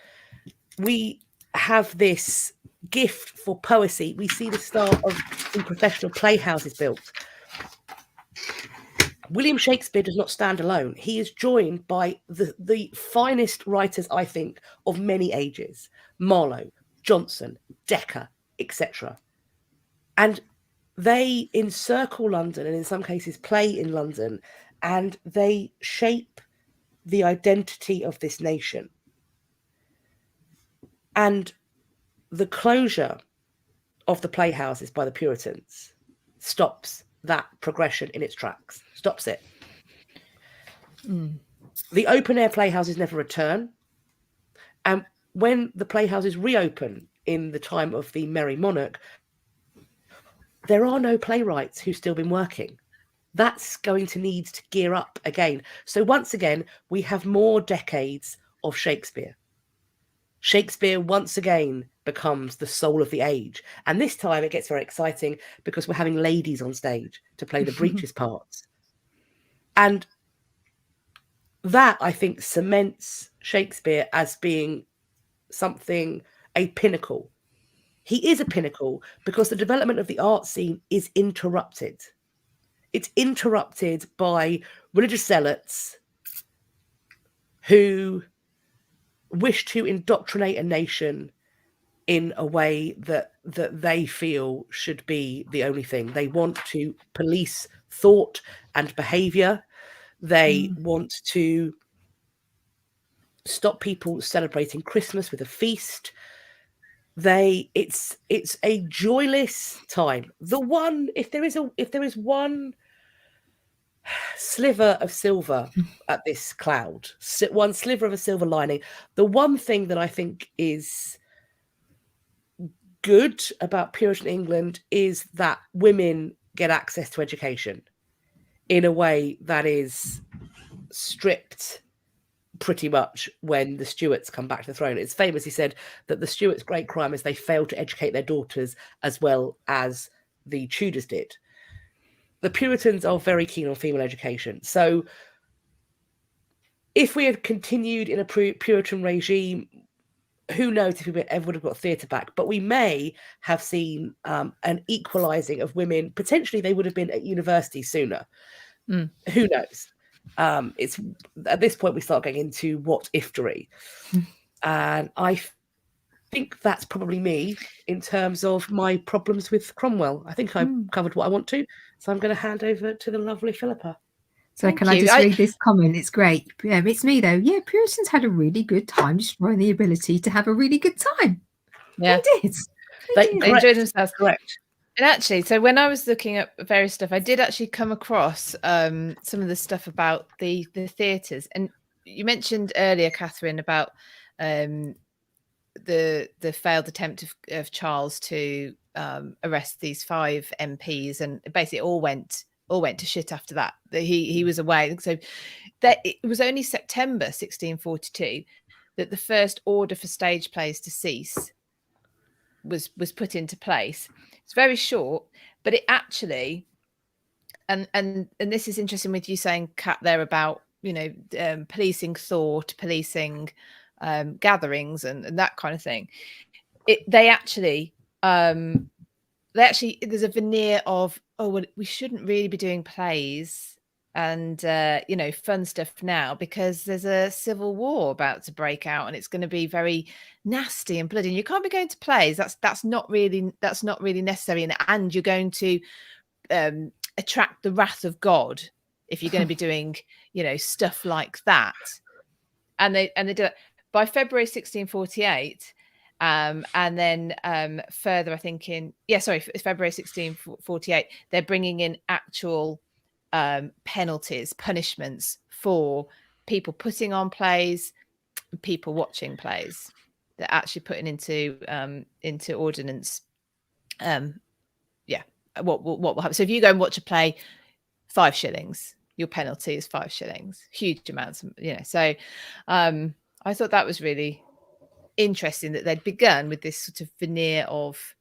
We have this gift for poesy. We see the start of some professional playhouses built. William Shakespeare does not stand alone. He is joined by the finest writers, I think, of many ages. Marlowe, Johnson, Dekker, etc. And they encircle London and in some cases play in London, and they shape the identity of this nation. And the closure of the playhouses by the Puritans stops that progression in its tracks, stops it. The open air playhouses never return. And when the playhouses reopen in the time of the Merry Monarch, there are no playwrights who've still been working. That's going to need to gear up again. So once again, we have more decades of Shakespeare. Shakespeare once again becomes the soul of the age. And this time it gets very exciting because we're having ladies on stage to play the breeches parts. And that, I think, cements Shakespeare as being something, a pinnacle. He is a pinnacle because the development of the art scene is interrupted. It's interrupted by religious zealots who wish to indoctrinate a nation in a way that they feel should be the only thing. They want to police thought and behavior. They want to stop people celebrating Christmas with a feast. It's a joyless time. If there is one sliver of silver at this cloud, one sliver of a silver lining, the one thing that I think is good about Puritan England is that women get access to education in a way that is stripped pretty much when the Stuarts come back to the throne. It's famously said that the Stuarts' great crime is they failed to educate their daughters as well as the Tudors did. The Puritans are very keen on female education. So if we had continued in a Puritan regime, who knows if we ever would have got theatre back, but we may have seen an equalising of women. Potentially they would have been at university sooner. Who knows? It's at this point we start getting into what iftery. And I think that's probably me in terms of my problems with Cromwell. I think I've covered what I want to. So I'm going to hand over to the lovely Philippa. So can I just read this comment? It's great. Yeah, it's me though. Yeah, Puritans had a really good time destroying the ability to have a really good time. Yeah, they did. They enjoyed themselves. Correct. And actually, so when I was looking up various stuff, I did actually come across some of the stuff about the theatres. And you mentioned earlier, Catherine, about the failed attempt of Charles to arrest these 5 MPs, and basically all went to shit after that. He was away. So it was only September 1642 that the first order for stage plays to cease was put into place. It's very short, but it actually, and this is interesting with you saying, Kat, there about policing thought, policing gatherings, and that kind of thing. They actually there's a veneer of, oh well, we shouldn't really be doing plays and fun stuff now because there's a civil war about to break out and it's going to be very nasty and bloody, and you can't be going to plays. That's not really necessary, and you're going to attract the wrath of God if you're going to be doing stuff like that. And they do it by February 1648. And then further, I think February 1648, they're bringing in actual penalties, punishments for people putting on plays, people watching plays. They're actually putting into ordinance. What will happen? So if you go and watch a play, 5 shillings, your penalty is 5 shillings. Huge amounts, So I thought that was really interesting that they'd begun with this sort of veneer of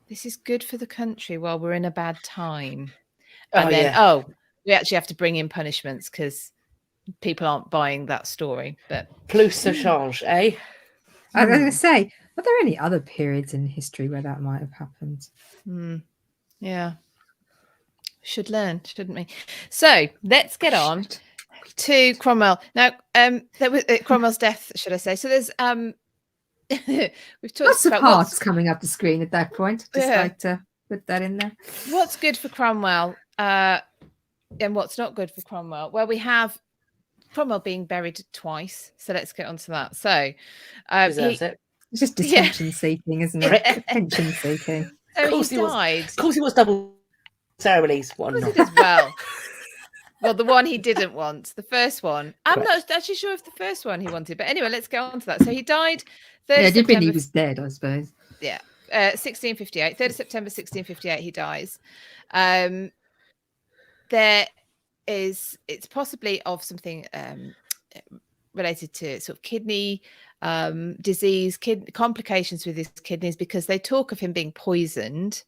this is good for the country while we're in a bad time, and we actually have to bring in punishments because people aren't buying that story. But plus ça change, eh? I was going to say, are there any other periods in history where that might have happened? Yeah, should learn, shouldn't we? So let's get on to Cromwell now. There was Cromwell's death, should I say? So there's we've talked lots of about hearts coming up the screen at that point. Just like to put that in there. What's good for Cromwell and what's not good for Cromwell? Well, we have Cromwell being buried twice, so let's get on to that. So deserves it. It's just attention seeking, isn't it? Attention seeking. So Of course he he was. died. Of course he was double ceremonies. What a Of course knob. he does. Well, the one he didn't want, the first one. I'm Correct. not actually sure if the first one he wanted, but anyway, let's get on to that. So he died 3rd Yeah, of did mean he September. was dead, I suppose. Yeah, 1658. 3rd of September, 1658. He dies. It's possibly of something related to sort of kidney disease, complications with his kidneys, because they talk of him being poisoned.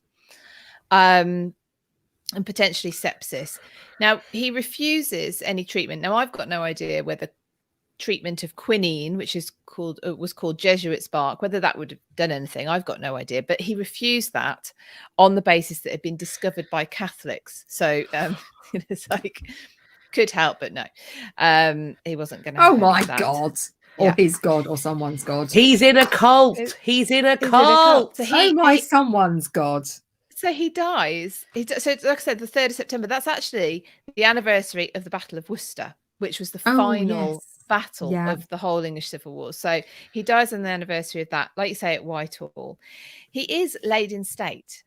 And potentially sepsis. Now, he refuses any treatment. Now, I've got no idea whether treatment of quinine, which is was called Jesuit's bark, whether that would have done anything. I've got no idea. But he refused that on the basis that it had been discovered by Catholics. So it's like could help, but no. He wasn't going to. Oh my God. Or Yeah. his God or someone's God. He's in a cult. He's in a cult. So someone's God. So he dies. So, like I said, the 3rd of September, that's actually the anniversary of the Battle of Worcester, which was the final battle of the whole English Civil War. So he dies on the anniversary of that, like you say, at Whitehall. He is laid in state.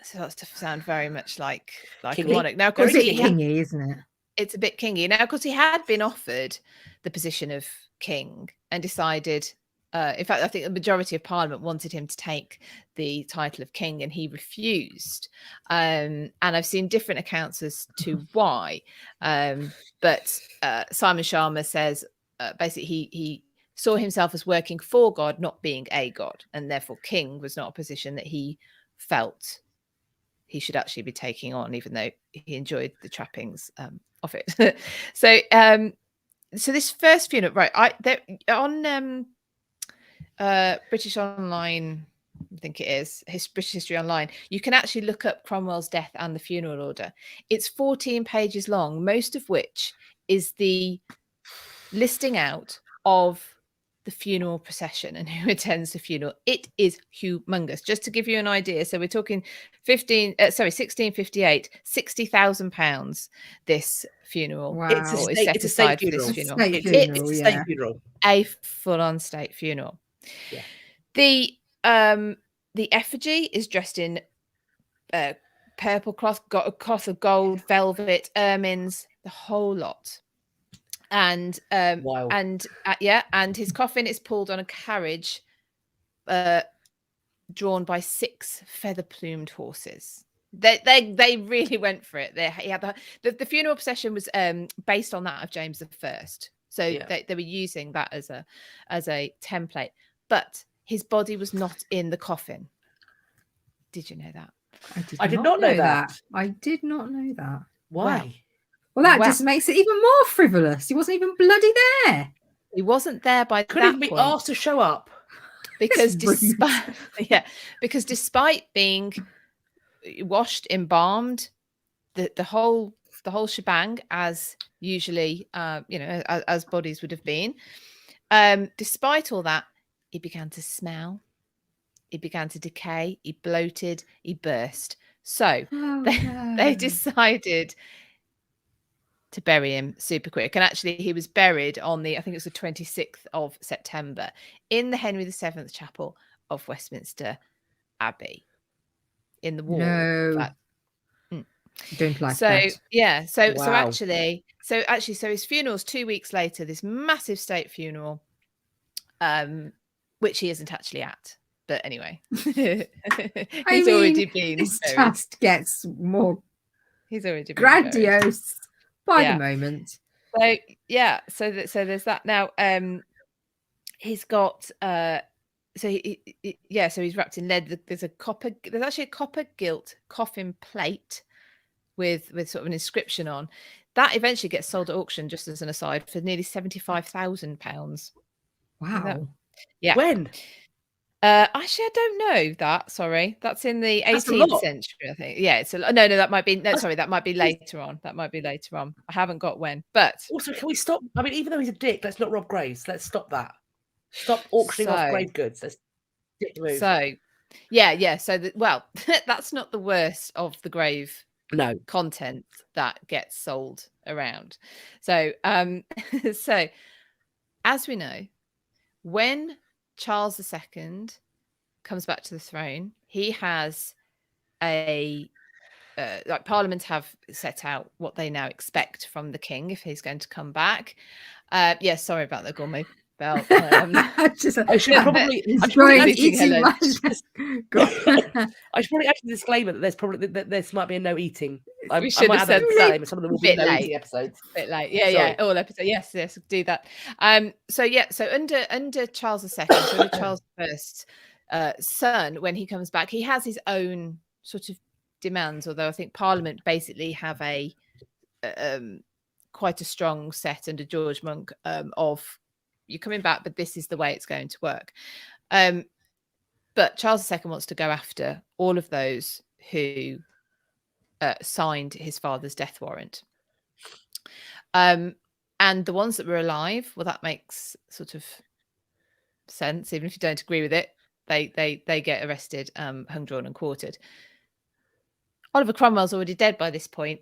So that's to sound very much like a monarch. Now, of course, it's kingy, isn't it? It's a bit kingy. Now, of course, he had been offered the position of king and decided... in fact, I think the majority of Parliament wanted him to take the title of king, and he refused. And I've seen different accounts as to why. But Simon Sharma says basically he saw himself as working for God, not being a god, and therefore king was not a position that he felt he should actually be taking on, even though he enjoyed the trappings of it. So this first funeral, right? On British Online, I think it is, British History Online, you can actually look up Cromwell's death and the funeral order. It's 14 pages long, most of which is the listing out of the funeral procession and who attends the funeral. It is humongous. Just to give you an idea, so we're talking 1658, £60,000 this funeral. Wow. It's a state funeral. It's a state funeral. A full-on state funeral. Yeah. The effigy is dressed in purple cloth, got a cloth of gold, velvet, ermines, the whole lot. And Wow. and his coffin is pulled on a carriage drawn by 6 feather-plumed horses. They really went for it. The funeral procession was based on that of James I. So they were using that as a template. But his body was not in the coffin. Did you know that? I did not know that. I did not know that. Why? Well, that just makes it even more frivolous. He wasn't even bloody there. He wasn't there by that point. Couldn't be asked to show up. Because despite being washed, embalmed, the whole shebang, as usually as bodies would have been, despite all that, he began to smell, he began to decay, he bloated, he burst. So they decided to bury him super quick. And actually he was buried on I think it was the 26th of September in the Henry VII Chapel of Westminster Abbey in the wall. No. Don't like that. So his funeral's 2 weeks later, this massive state funeral, which he isn't actually at. But anyway, already been. This just gets more. He's already been grandiose by the moment. So there's that. Now, he's got. So he's wrapped in lead. There's actually a copper gilt coffin plate with sort of an inscription on. That eventually gets sold at auction, just as an aside, for nearly £75,000. Wow. When? Actually, I don't know that. Sorry, that's in the 18th century, I think. Yeah, it's no. That might be that might be later on. I haven't got when, but also, can we stop? I mean, even though he's a dick, let's not rob graves. Let's stop that. Stop auctioning off grave goods. Let's stick the move. So, yeah. So that's not the worst of the grave content that gets sold around. So, so as we know, when Charles II comes back to the throne. He has a like Parliament have set out what they now expect from the king if he's going to come back. Yeah, sorry about the gourmet belt. I should probably add a disclaimer that there's probably that this might be a no eating. We should have said that. Some of them will be no eating episodes. A bit late. Yeah, all episodes. Yes, do that. So under Charles II, so under Charles I's son, when he comes back, he has his own sort of demands, although I think Parliament basically have a quite a strong set under George Monk of you're coming back, but this is the way it's going to work. But Charles II wants to go after all of those who signed his father's death warrant. And the ones that were alive, well, that makes sort of sense. Even if you don't agree with it, they get arrested, hung, drawn and quartered. Oliver Cromwell's already dead by this point.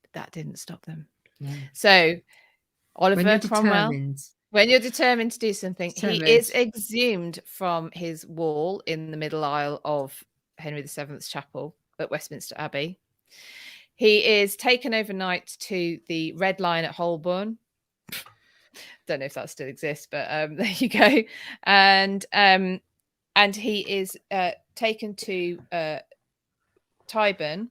But that didn't stop them. Yeah. So Oliver Cromwell, when you're determined to do something, he is exhumed from his wall in the middle aisle of Henry VII's chapel at Westminster Abbey. He is taken overnight to the Red Lion at Holborn. Don't know if that still exists, but there you go. And he is taken to Tyburn.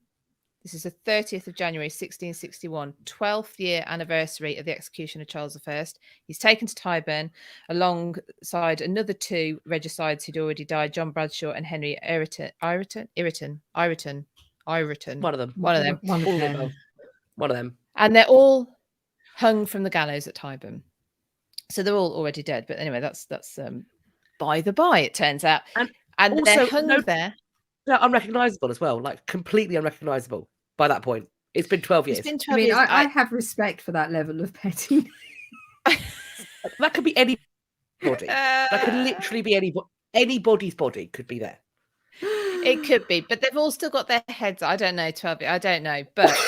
This is the 30th of January, 1661, 12th year anniversary of the execution of Charles I. He's taken to Tyburn alongside another two regicides who'd already died, John Bradshaw and Henry Ireton. One of them. And they're all hung from the gallows at Tyburn. So they're all already dead. But anyway, that's by the by, it turns out. And also, they're hung there. They're unrecognisable as well, like completely unrecognisable by that point. It's been 12 years. It's been 12 years. I have respect for that level of pettiness. That could be anybody. That could literally be anybody's body could be there. It could be, but they've all still got their heads. I don't know, 12 years. I don't know. But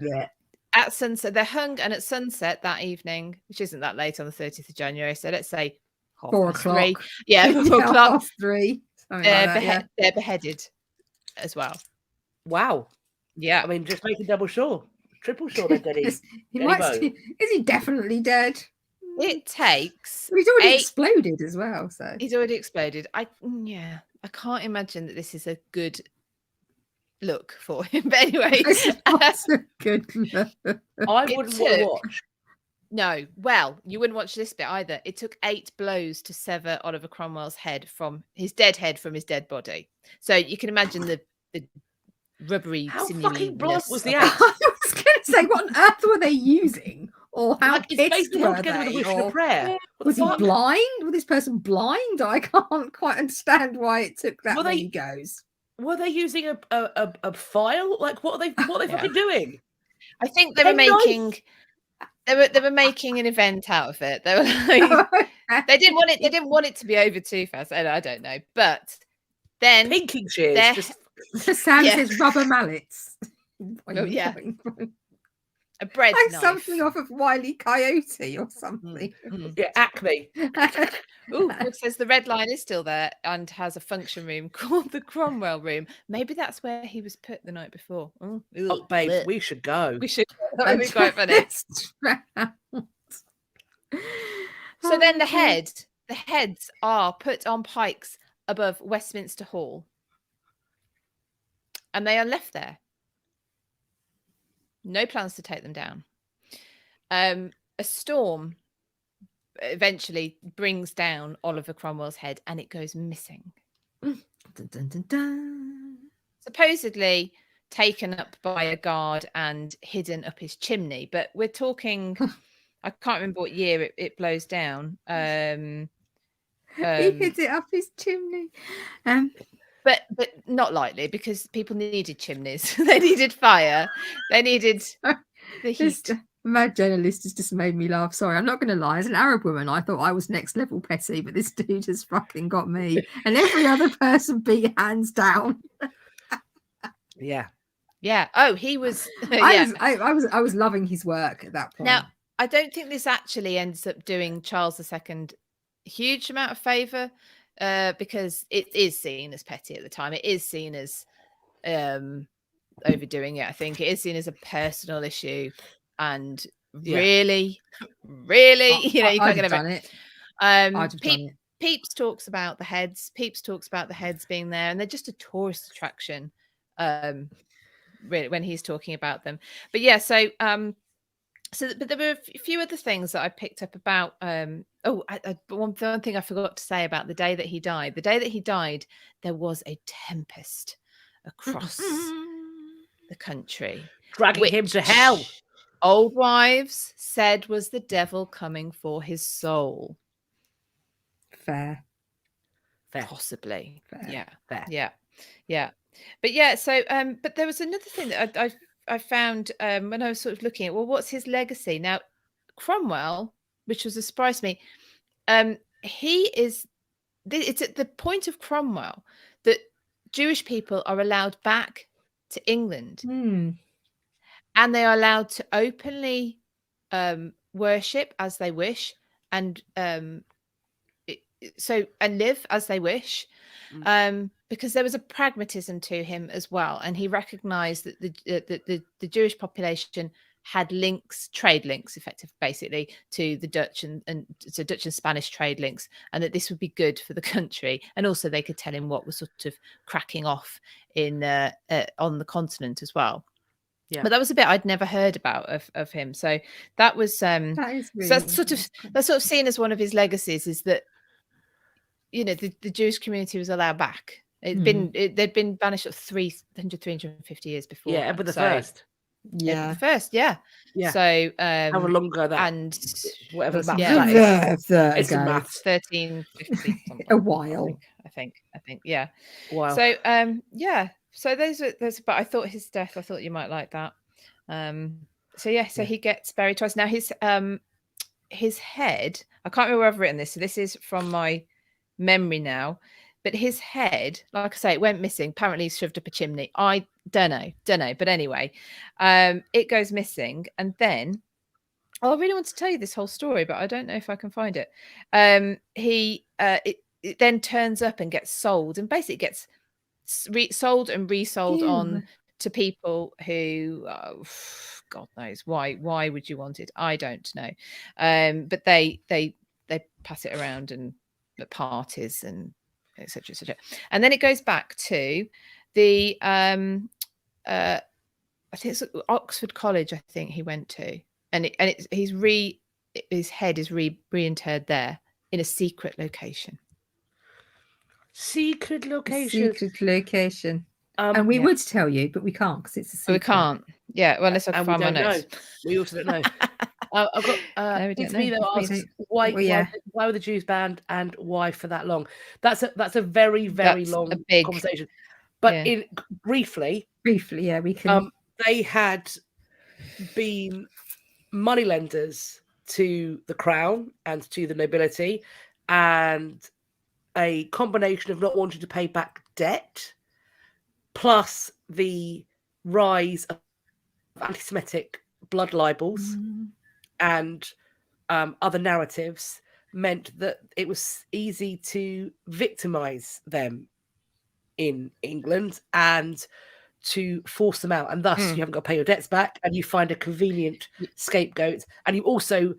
yeah. At sunset, they're hung, and at sunset that evening, which isn't that late on the 30th of January, so let's say 4:00. Yeah, 4:00. 3. They're beheaded as well. Wow. Yeah. I mean, just making double sure. Triple sure they're dead. Is he definitely dead? It takes. He's already exploded as well. So he's already exploded. I can't imagine that this is a good look for him. But anyway, that's a good look. I wouldn't want to watch. No, well, you wouldn't watch this bit either. It took 8 blows to sever Oliver Cromwell's head from his dead body. So you can imagine the rubbery, how sinewy fucking blunt was the 8? I was going to say, what on earth were they using? Or how pissed were together they? With a wish and a prayer. Was he blind? Was this person blind? I can't quite understand why it took that many goes. Were they using a file? Like, what are they fucking doing? I think they were making. They were making an event out of it. They were like, they didn't want it to be over too fast. I don't know, but then pinking shears. Sam says rubber mallets. Oh yeah, a bread like knife. Something off of Wile E. Coyote or something. Yeah, Acme. It says the Red Lion is still there and has a function room called the Cromwell room. Maybe that's where he was put the night before. Oh babe, we should go. We should. That would be quite funny. So then the heads are put on pikes above Westminster Hall, and they are left there. No plans to take them down. A storm eventually brings down Oliver Cromwell's head, and it goes missing. Dun, dun, dun, dun. Supposedly taken up by a guard and hidden up his chimney, but we're talking I can't remember what year it blows down. He hid it up his chimney. But not lightly, because people needed chimneys. They needed fire. They needed the heat. Mad journalist has just made me laugh. Sorry, I'm not going to lie. As an Arab woman, I thought I was next level petty, but this dude has fucking got me. And every other person beat hands down. Yeah. Oh, he was. I was loving his work at that point. Now, I don't think this actually ends up doing Charles II huge amount of favour because it is seen as petty at the time. It is seen as overdoing it. I think it is seen as a personal issue, and really, you know, you can't get over it. I'd have done it. Pepys talks about the heads. Pepys talks about the heads being there, and they're just a tourist attraction. Really, when he's talking about them, but yeah, but there were a few other things that I picked up about. One thing I forgot to say about the day that he died. The day that he died, there was a tempest across the country, dragging him to hell. Old wives said was the devil coming for his soul. Fair. Possibly. Fair. Yeah. But yeah, so but there was another thing that I found when I was sort of looking at, well, what's his legacy? Now, Cromwell, which was a surprise to me, it's at the point of Cromwell that Jewish people are allowed back to England, and they are allowed to openly worship as they wish, and live as they wish, because there was a pragmatism to him as well, and he recognized that the Jewish population had trade links, effective, basically, to the Dutch and to Dutch and Spanish trade links, and that this would be good for the country, and also they could tell him what was sort of cracking off in on the continent as well. Yeah. But that was a bit I'd never heard about of him. So that was that is really that's sort of seen as one of his legacies, is that, you know, the Jewish community was allowed back. They'd been banished 350 years before. Yeah, Edward the First. Yeah, the first. Yeah. So however long ago that, and whatever maths that is. It's maths. 1350. A while. I think. Yeah. Wow. So So those. But I thought his death. I thought you might like that. So he gets buried twice. Now his head. I can't remember where I've written this. So this is from my memory now. But his head, like I say, it went missing. Apparently, he's shoved up a chimney. I don't know. But anyway, it goes missing, and then I really want to tell you this whole story, but I don't know if I can find it. It then turns up and gets sold, and basically gets sold and resold on to people who, God knows why. Why would you want it? I don't know. But they pass it around and at parties and etc. And then it goes back to the I think it's Oxford College. I think he went to, and his head is reinterred there in a secret location. Secret location. And we would tell you, but we can't because it's a secret. We can't. Yeah, well, unless I can find my notes. We also don't know. I've got Vito asks why were the Jews banned and why for that long? That's a very long conversation. But briefly, yeah, we can. They had been moneylenders to the crown and to the nobility, and a combination of not wanting to pay back debt, plus the rise of anti-Semitic blood libels and other narratives meant that it was easy to victimize them in England and to force them out, and thus you haven't got to pay your debts back, and you find a convenient scapegoat, and you also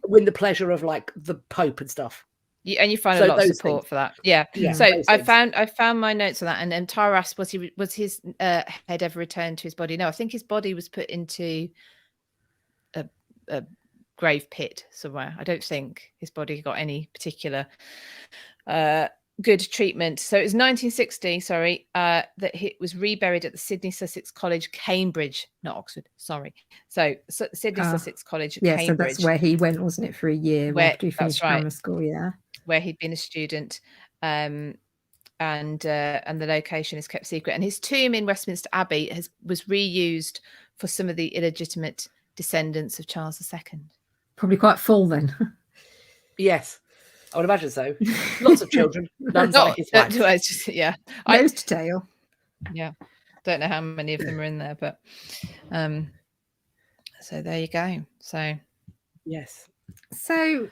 win the pleasure of like the Pope and stuff. And you find a lot of support for that. Yeah. So I found my notes on that, and Tara asked, was his head ever returned to his body? No, I think his body was put into a grave pit somewhere. I don't think his body got any particular good treatment. So it was 1960, that he was reburied at the Sydney Sussex College, Cambridge, not Oxford, sorry. So Sydney Sussex College, Cambridge. So that's where he went, wasn't it, for a year after he finished grammar school, where he'd been a student. And the location is kept secret. And his tomb in Westminster Abbey was reused for some of the illegitimate descendants of Charles II. Probably quite full then. Yes, I would imagine so. Lots of children. None like his wife. Nose to tail. Yeah. Don't know how many of them are in there, but so there you go. So yes. So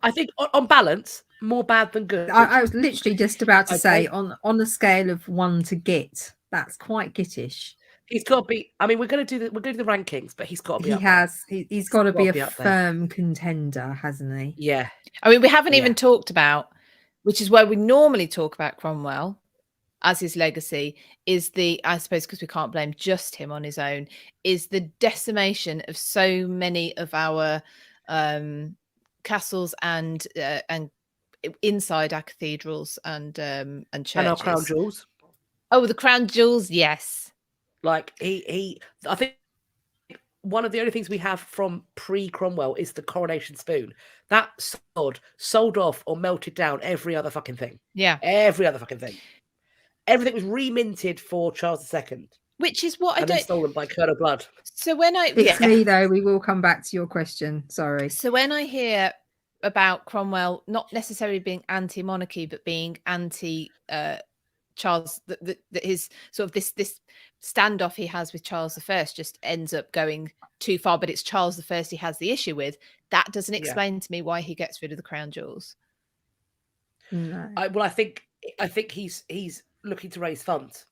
I think on balance, more bad than good. I was literally just about to say, Okay. on a scale of 1 to git, that's quite gittish. He's got to be. I mean, we're going to do the rankings, but he's got to be. He's got to be a up there. firm contender, hasn't he? Yeah. I mean, we haven't even talked about, which is where we normally talk about Cromwell as his legacy, is I suppose because we can't blame just him on his own, is the decimation of so many of our castles and inside our cathedrals and churches. And our crown jewels. Oh, the crown jewels, yes. Like I think one of the only things we have from pre-Cromwell is the coronation spoon. That sold off or melted down every other fucking thing. Yeah. Every other fucking thing. Everything was reminted for Charles II. Which is what then stolen by Colonel Blood. So when it's me though, we will come back to your question. Sorry. So when I hear about Cromwell not necessarily being anti-monarchy, but being anti Charles, that his sort of this standoff he has with Charles I just ends up going too far, but it's Charles I he has the issue with. That doesn't explain to me why he gets rid of the crown jewels. No. I think he's looking to raise funds.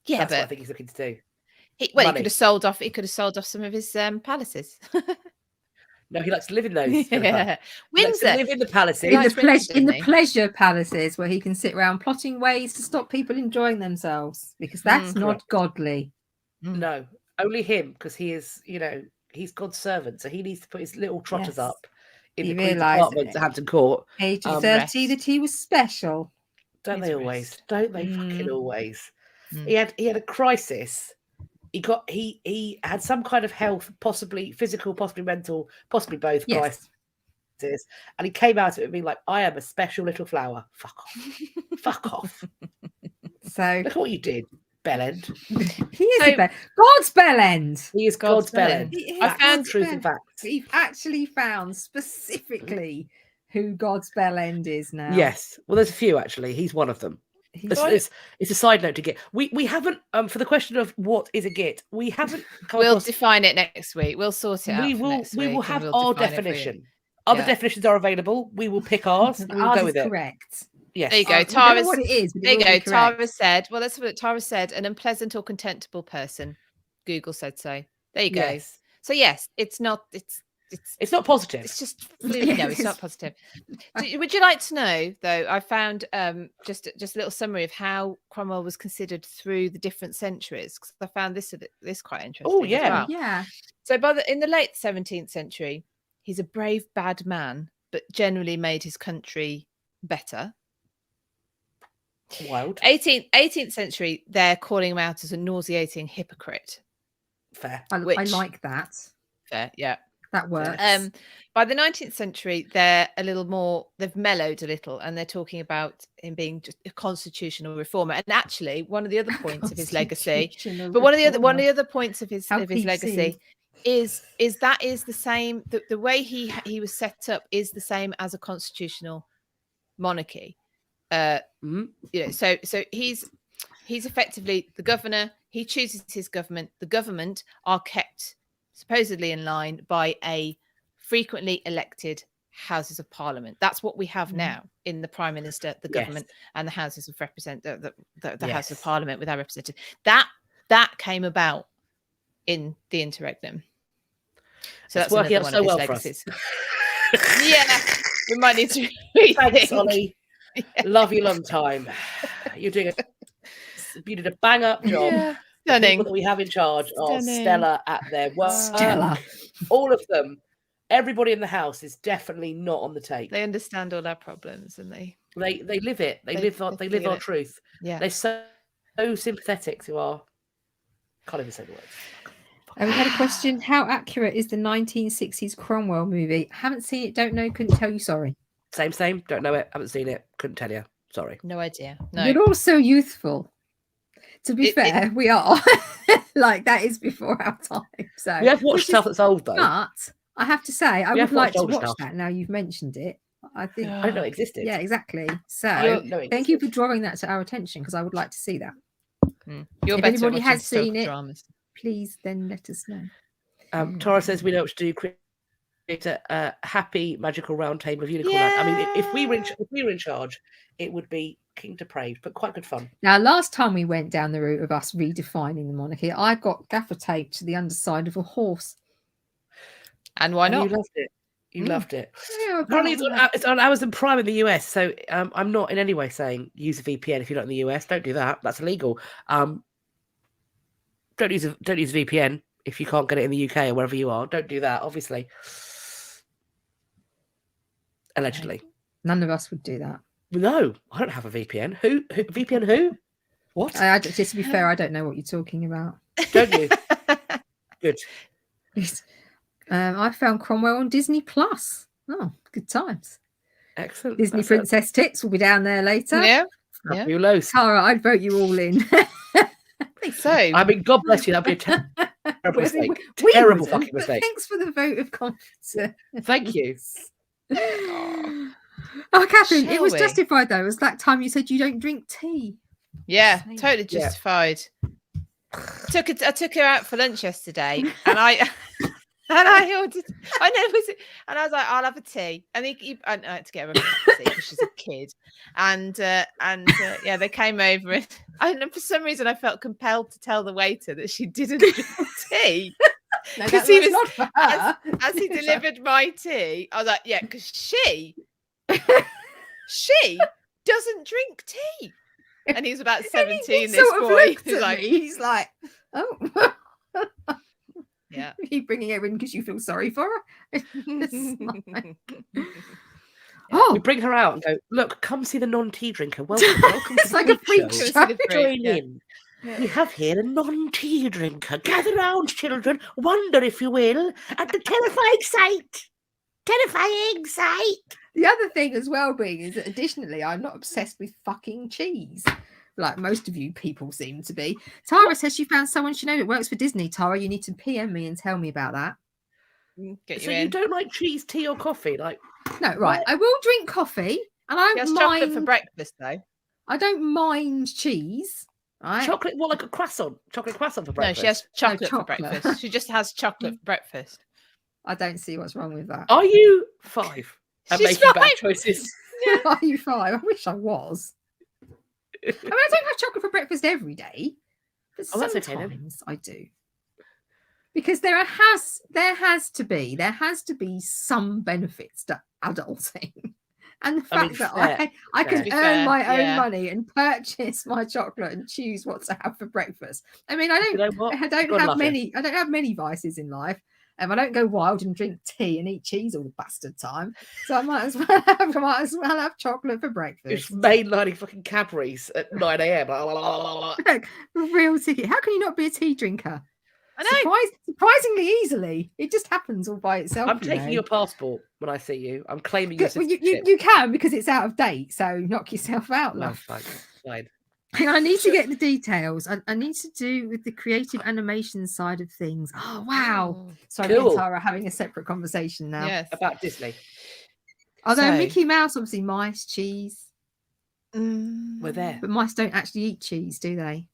Yeah, that's what I think he's looking to do. He could have sold off. He could have sold off some of his palaces. No, he likes to live in those. Yeah. Windsor. Live in the palaces. In the pleasure palaces where he can sit around plotting ways to stop people enjoying themselves, because that's not godly. No, only him, because he is, he's God's servant, so he needs to put his little trotters up in the Queen's apartments at Hampton Court. Age of 30 that he was special. Don't they always? Don't they fucking always? He had a crisis. He had some kind of health, possibly physical, possibly mental, possibly both crisis. And he came out of it being like, I am a special little flower. Fuck off. Fuck off. So look at what you did, bellend. He is God's bellend. He is God's bellend. I found truth and facts. We've actually found specifically who God's bellend is now. Yes. Well, there's a few actually. He's one of them. It's a side note to git. We haven't for the question of what is a git. We haven't. We'll define it next week. We'll sort it out. We will have our definition. Other definitions are available. We will pick ours. And we'll go with it. Correct. Yes. There you go. Tara. What it is. There you go. Tara said. Well, that's what Tara said. An unpleasant or contemptible person. Google said so. There you go. Yes. So yes, it's not. It's not positive. It's just no, it's not positive. Would you like to know though? I found just a little summary of how Cromwell was considered through the different centuries, because I found this quite interesting. Oh yeah, as well. Yeah. So in the late 17th century, he's a brave bad man, but generally made his country better. Wild. 18th century, they're calling him out as a nauseating hypocrite. Fair. I like that. Fair, yeah. That works. By the 19th century, they're a little more, they've mellowed a little, and they're talking about him being just a constitutional reformer. And actually, one of the other points of his legacy, but one of the other points of his legacy is that is the same. The way he was set up is the same as a constitutional monarchy. So he's effectively the governor. He chooses his government. The government are kept supposedly in line by a frequently elected Houses of Parliament. That's what we have now in the Prime Minister, the government, and the Houses of the House of Parliament with our representatives. That came about in the interregnum. So that's working out one so of his well legacies. for us. Yeah, we might need to. Thanks, Ollie. Love you long time. You did a bang up job. Yeah. The Stunning. people that we have in charge are stellar at their work. Stellar. All of them. Everybody in the house is definitely not on the take. They understand all our problems, and they live it. They live our truth. Yeah, they're so sympathetic to our. Can't even say the words. And we had a question: how accurate is the 1960s Cromwell movie? Haven't seen it. Don't know. Couldn't tell you. Sorry. Same. Don't know it. Haven't seen it. Couldn't tell you. Sorry. no idea. No. You're all so youthful. To be fair, we are. Like, that is before our time. So we have watched stuff that's old though. But I have to say, I would like to watch that now you've mentioned it. I think I didn't know it existed. Yeah, exactly. So thank you for drawing that to our attention, because I would like to see that. If anybody has seen it, please then let us know. Tara says we know what to do. It's a happy magical round table of unicorn land. I mean, if we were in charge, it would be king depraved, but quite good fun. Now, last time we went down the route of us redefining the monarchy, I got gaffer taped to the underside of a horse. And why not? You loved it. You loved it. Yeah, Apparently, it's on Amazon Prime in the US. So I'm not in any way saying use a VPN if you're not in the US. Don't do that. That's illegal. Don't use a VPN if you can't get it in the UK or wherever you are. Don't do that. Obviously, allegedly, none of us would do that. No, I don't have a VPN. Who VPN? Who? What? Just to be fair, I don't know what you're talking about. Don't you? Good. I found Cromwell on Disney Plus. Oh, good times. Excellent. Disney Princess Tips will be down there later. Yeah. Fabulous. Tara, I'd vote you all in. So, I mean, God bless you. That'd be a terrible mistake. Terrible fucking mistake. Thanks for the vote of confidence. Thank you. Oh, Catherine, Shall it was we? justified though. It was that time you said you don't drink tea. yeah, Same. totally justified. I took her out for lunch yesterday, and I ordered. I know was it, and I was like, I'll have a tea, and I had to get her a cup of tea because she's a kid, and yeah, they came over, and for some reason I felt compelled to tell the waiter that she didn't drink tea. No, Because he was not for her. as he delivered my tea, I was like, yeah, because she doesn't drink tea. And he's about 17, this boy. He's like, oh. Yeah. Are you bringing her in because you feel sorry for her? Oh, We bring her out and go, look, come see the non-tea drinker. Welcome to it's like a freak show. show. Join Yeah. in. We have here a non-tea drinker. Gather round, children. Wonder, if you will, at the terrifying sight. Terrifying sight. The other thing as well being is that additionally, I'm not obsessed with fucking cheese. Like most of you people seem to be. Tara says she found someone she knows that works for Disney. Tara, you need to PM me and tell me about that. Get you So in. you don't like cheese, tea, or coffee? Like, No, right. I will drink coffee, and I She has don't chocolate for mind. breakfast, though. I don't mind cheese. Right? chocolate, what, like a croissant? Chocolate croissant for breakfast? No, she has chocolate for chocolate. breakfast. She just has chocolate for breakfast. I don't see what's wrong with that. Are you 5 and She's making bad 5. choices? Are you 5? I wish I was. I mean, I don't have chocolate for breakfast every day, but Oh, that's okay, sometimes then. I do. Because there has to be some benefits to adulting. And the fact that I can earn my own money and purchase my chocolate and choose what to have for breakfast. I mean, I don't have many vices in life. I don't go wild and drink tea and eat cheese all the bastard time. So I might as well have chocolate for breakfast. It's mainlining fucking Cadbury's at 9 a.m. Look, real ticket. How can you not be a tea drinker? I know. Surprisingly easily. It just happens all by itself. I'm taking your passport when I see you. I'm claiming your Well, citizenship. you can because it's out of date. So knock yourself out, No, love. fine. Hang on, I need to get the details. I need to do with the creative animation side of things. Oh, wow. Sorry, me and Cool. Tara are having a separate conversation now. Yes. About Disney. Although So- Mickey Mouse, obviously mice, cheese. We're there. But mice don't actually eat cheese, do they?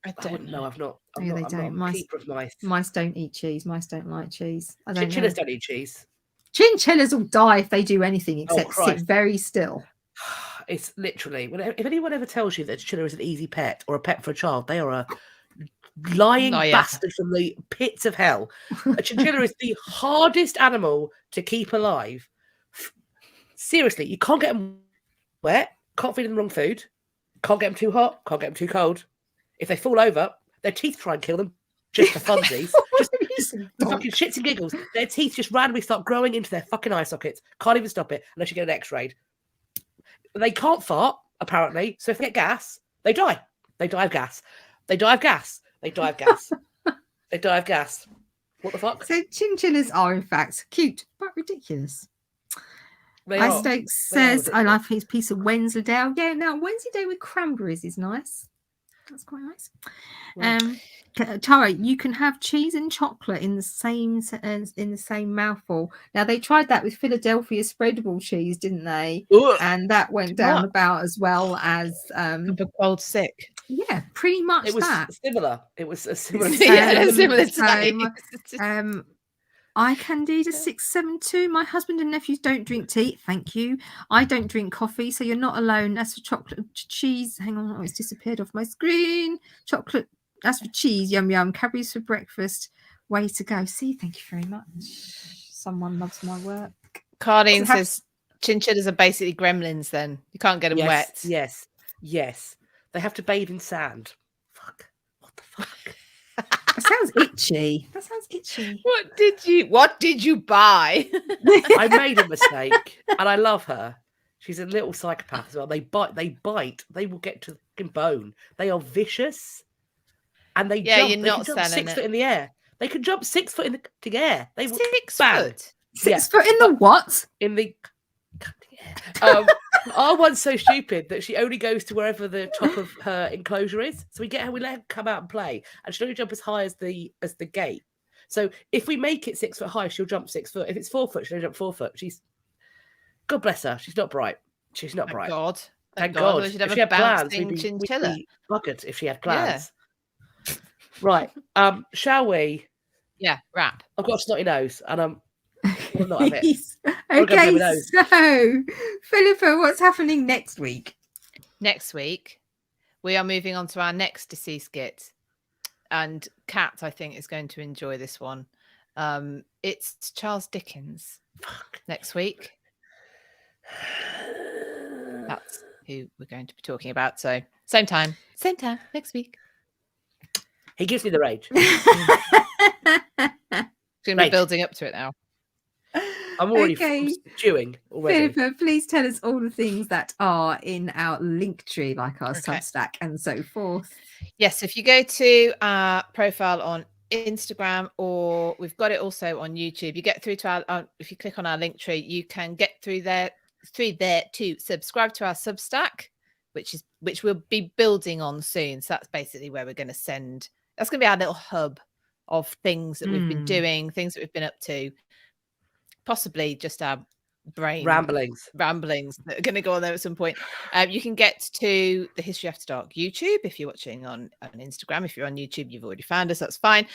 I I don't wouldn't know. know. I'm not. I'm Yeah, not, they I'm don't. not a Mice- keeper of mice. Mice don't eat cheese. Mice don't like cheese. I don't know. Chinchillas don't eat cheese. Chinchillas will die if they do anything except sit Christ. very still. It's literally. If anyone ever tells you that a chinchilla is an easy pet or a pet for a child, they are a lying Liar. bastard from the pits of hell. A chinchilla is the hardest animal to keep alive. Seriously, you can't get them wet. Can't feed them the wrong food. Can't get them too hot. Can't get them too cold. If they fall over, their teeth try and kill them just for funsies. just for fucking shits and giggles. Their teeth just randomly start growing into their fucking eye sockets. Can't even stop it unless you get an X-ray. They can't fart, apparently. So if they get gas, they die. They die of gas. They die of gas. They die of gas. They die of gas. What the fuck? So chinchillas are in fact cute but ridiculous. They are. Stokes They are says, I love his piece of Wensleydale. Yeah, now Wensleydale with cranberries is nice. That's quite nice. Right. Tara, you can have cheese and chocolate in the same mouthful. Now they tried that with Philadelphia spreadable cheese, didn't they? Ugh. And that went down about as well as The cold sick. yeah, pretty much It was that. similar. It was a similar. Yeah, similar so, to Candida 672. My husband and nephews don't drink tea. Thank you. I don't drink coffee, so you're not alone. As for chocolate cheese, hang on, it's disappeared off my screen. Chocolate. As for cheese, yum yum. Cadbury's for breakfast. Way to go. See, thank you very much. Someone loves my work. Cardine says chinchillas are basically gremlins. Then you can't get them wet. Yes. They have to bathe in sand. Fuck. What the fuck? That sounds itchy. What did you buy? I made a mistake, and I love her. She's a little psychopath as well. They bite. They will get to the bone. They are vicious, and they jump. You're not jump 6 foot in the air. They can jump 6 foot in the air. They will 6 bang. foot. 6 foot in the what? In the air. Our one's so stupid that she only goes to wherever the top of her enclosure is. So we let her come out and play, and she'll only jump as high as the gate. So if we make it 6 foot high, she'll jump 6 foot. If it's 4 foot, she'll jump 4 foot. She's, God bless her, she's not bright. She's not bright. God. Thank God. We should have if she a had plans, bouncing chinchilla. we'd be buggered if she had plans. Yeah. Right. Shall we? Yeah, wrap. I've got a snotty nose, and I'm not have it. Okay, so Philippa, what's happening next week? Next week, we are moving on to our next Deceased Git. And Kat, I think, is going to enjoy this one. It's Charles Dickens next week. That's who we're going to be talking about. So same time next week. He gives me the rage. Going to be building up to it now. I'm already stewing already. Philippa, please tell us all the things that are in our link tree, like our Substack and so forth. Yes, if you go to our profile on Instagram, or we've got it also on YouTube, you get through to our, if you click on our link tree, you can get through there to subscribe to our Substack, which we'll be building on soon. So that's basically where we're going to send. That's going to be our little hub of things that we've been doing, things that we've been up to. Possibly just our ramblings that are going to go on there at some point. You can get to the History After Dark YouTube if you're watching on Instagram. If you're on YouTube, you've already found us. That's fine.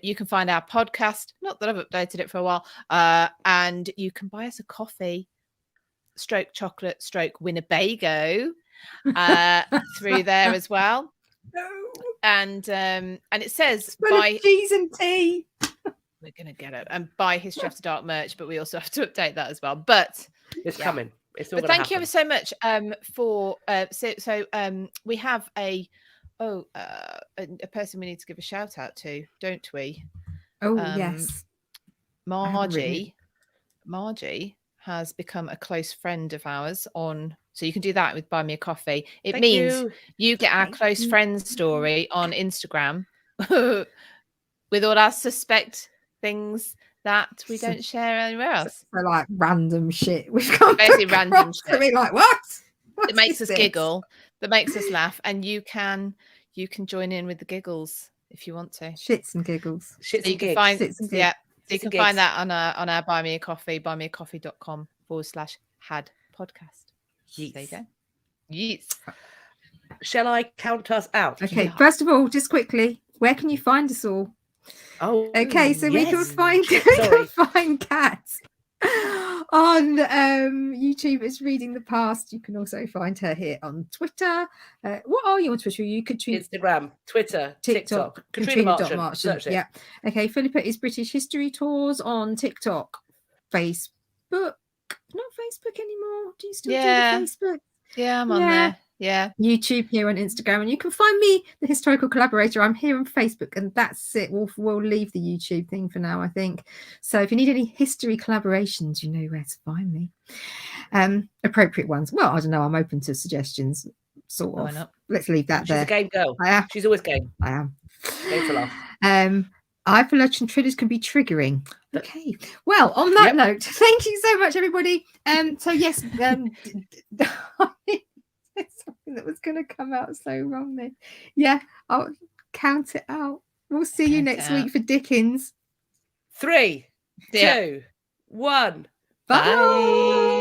You can find our podcast. Not that I've updated it for a while. And you can buy us a coffee, /chocolate, /Winnebago through there as well. No. And it says buy cheese and tea. We're going to get it and buy History After Dark merch, but we also have to update that as well. But it's coming. It's all. But thank you ever so much for we have a person we need to give a shout out to, don't we? Oh yes, Margie has become a close friend of ours on. So you can do that with Buy Me a Coffee. It means you get our close friends story on Instagram with all our suspect things that we don't share anywhere else. So like random shit. We've got basically random shit. I mean, like what? It makes us giggle. That makes us laugh, and you can join in with the giggles if you want to. Shits and giggles. So you can find you can find that on our Buy Me a Coffee, buymeacoffee.com/had podcast. Yes. There you go. Yes. Shall I count us out? Okay. Yeah. First of all, just quickly, where can you find us all? Oh, okay. So we can find Kat on YouTube. It's Reading the Past. You can also find her here on Twitter. What are you on Twitter? You could Instagram, Twitter, TikTok. Katrina.Marchant. Yeah. Okay. Philippa is British History Tours on TikTok, Facebook. Not Facebook anymore. Do you still do Facebook? Yeah, I'm on there. Yeah. YouTube, here on Instagram, and you can find me, the Historical Collaborator. I'm here on Facebook, and that's it. We'll leave the YouTube thing for now, I think. So if you need any history collaborations, you know where to find me. Appropriate ones. Well, I don't know. I'm open to suggestions. Sort of. Why not? Let's leave that there. She's a game girl. I am. She's always game. I am. Game for laugh. Hyperlogical triggers can be triggering. Okay. Well, on that note, thank you so much, everybody. So yes, something that was going to come out so wrong then. Yeah, I'll count it out. We'll see you next week for Dickens. 3, 2, 1. Bye.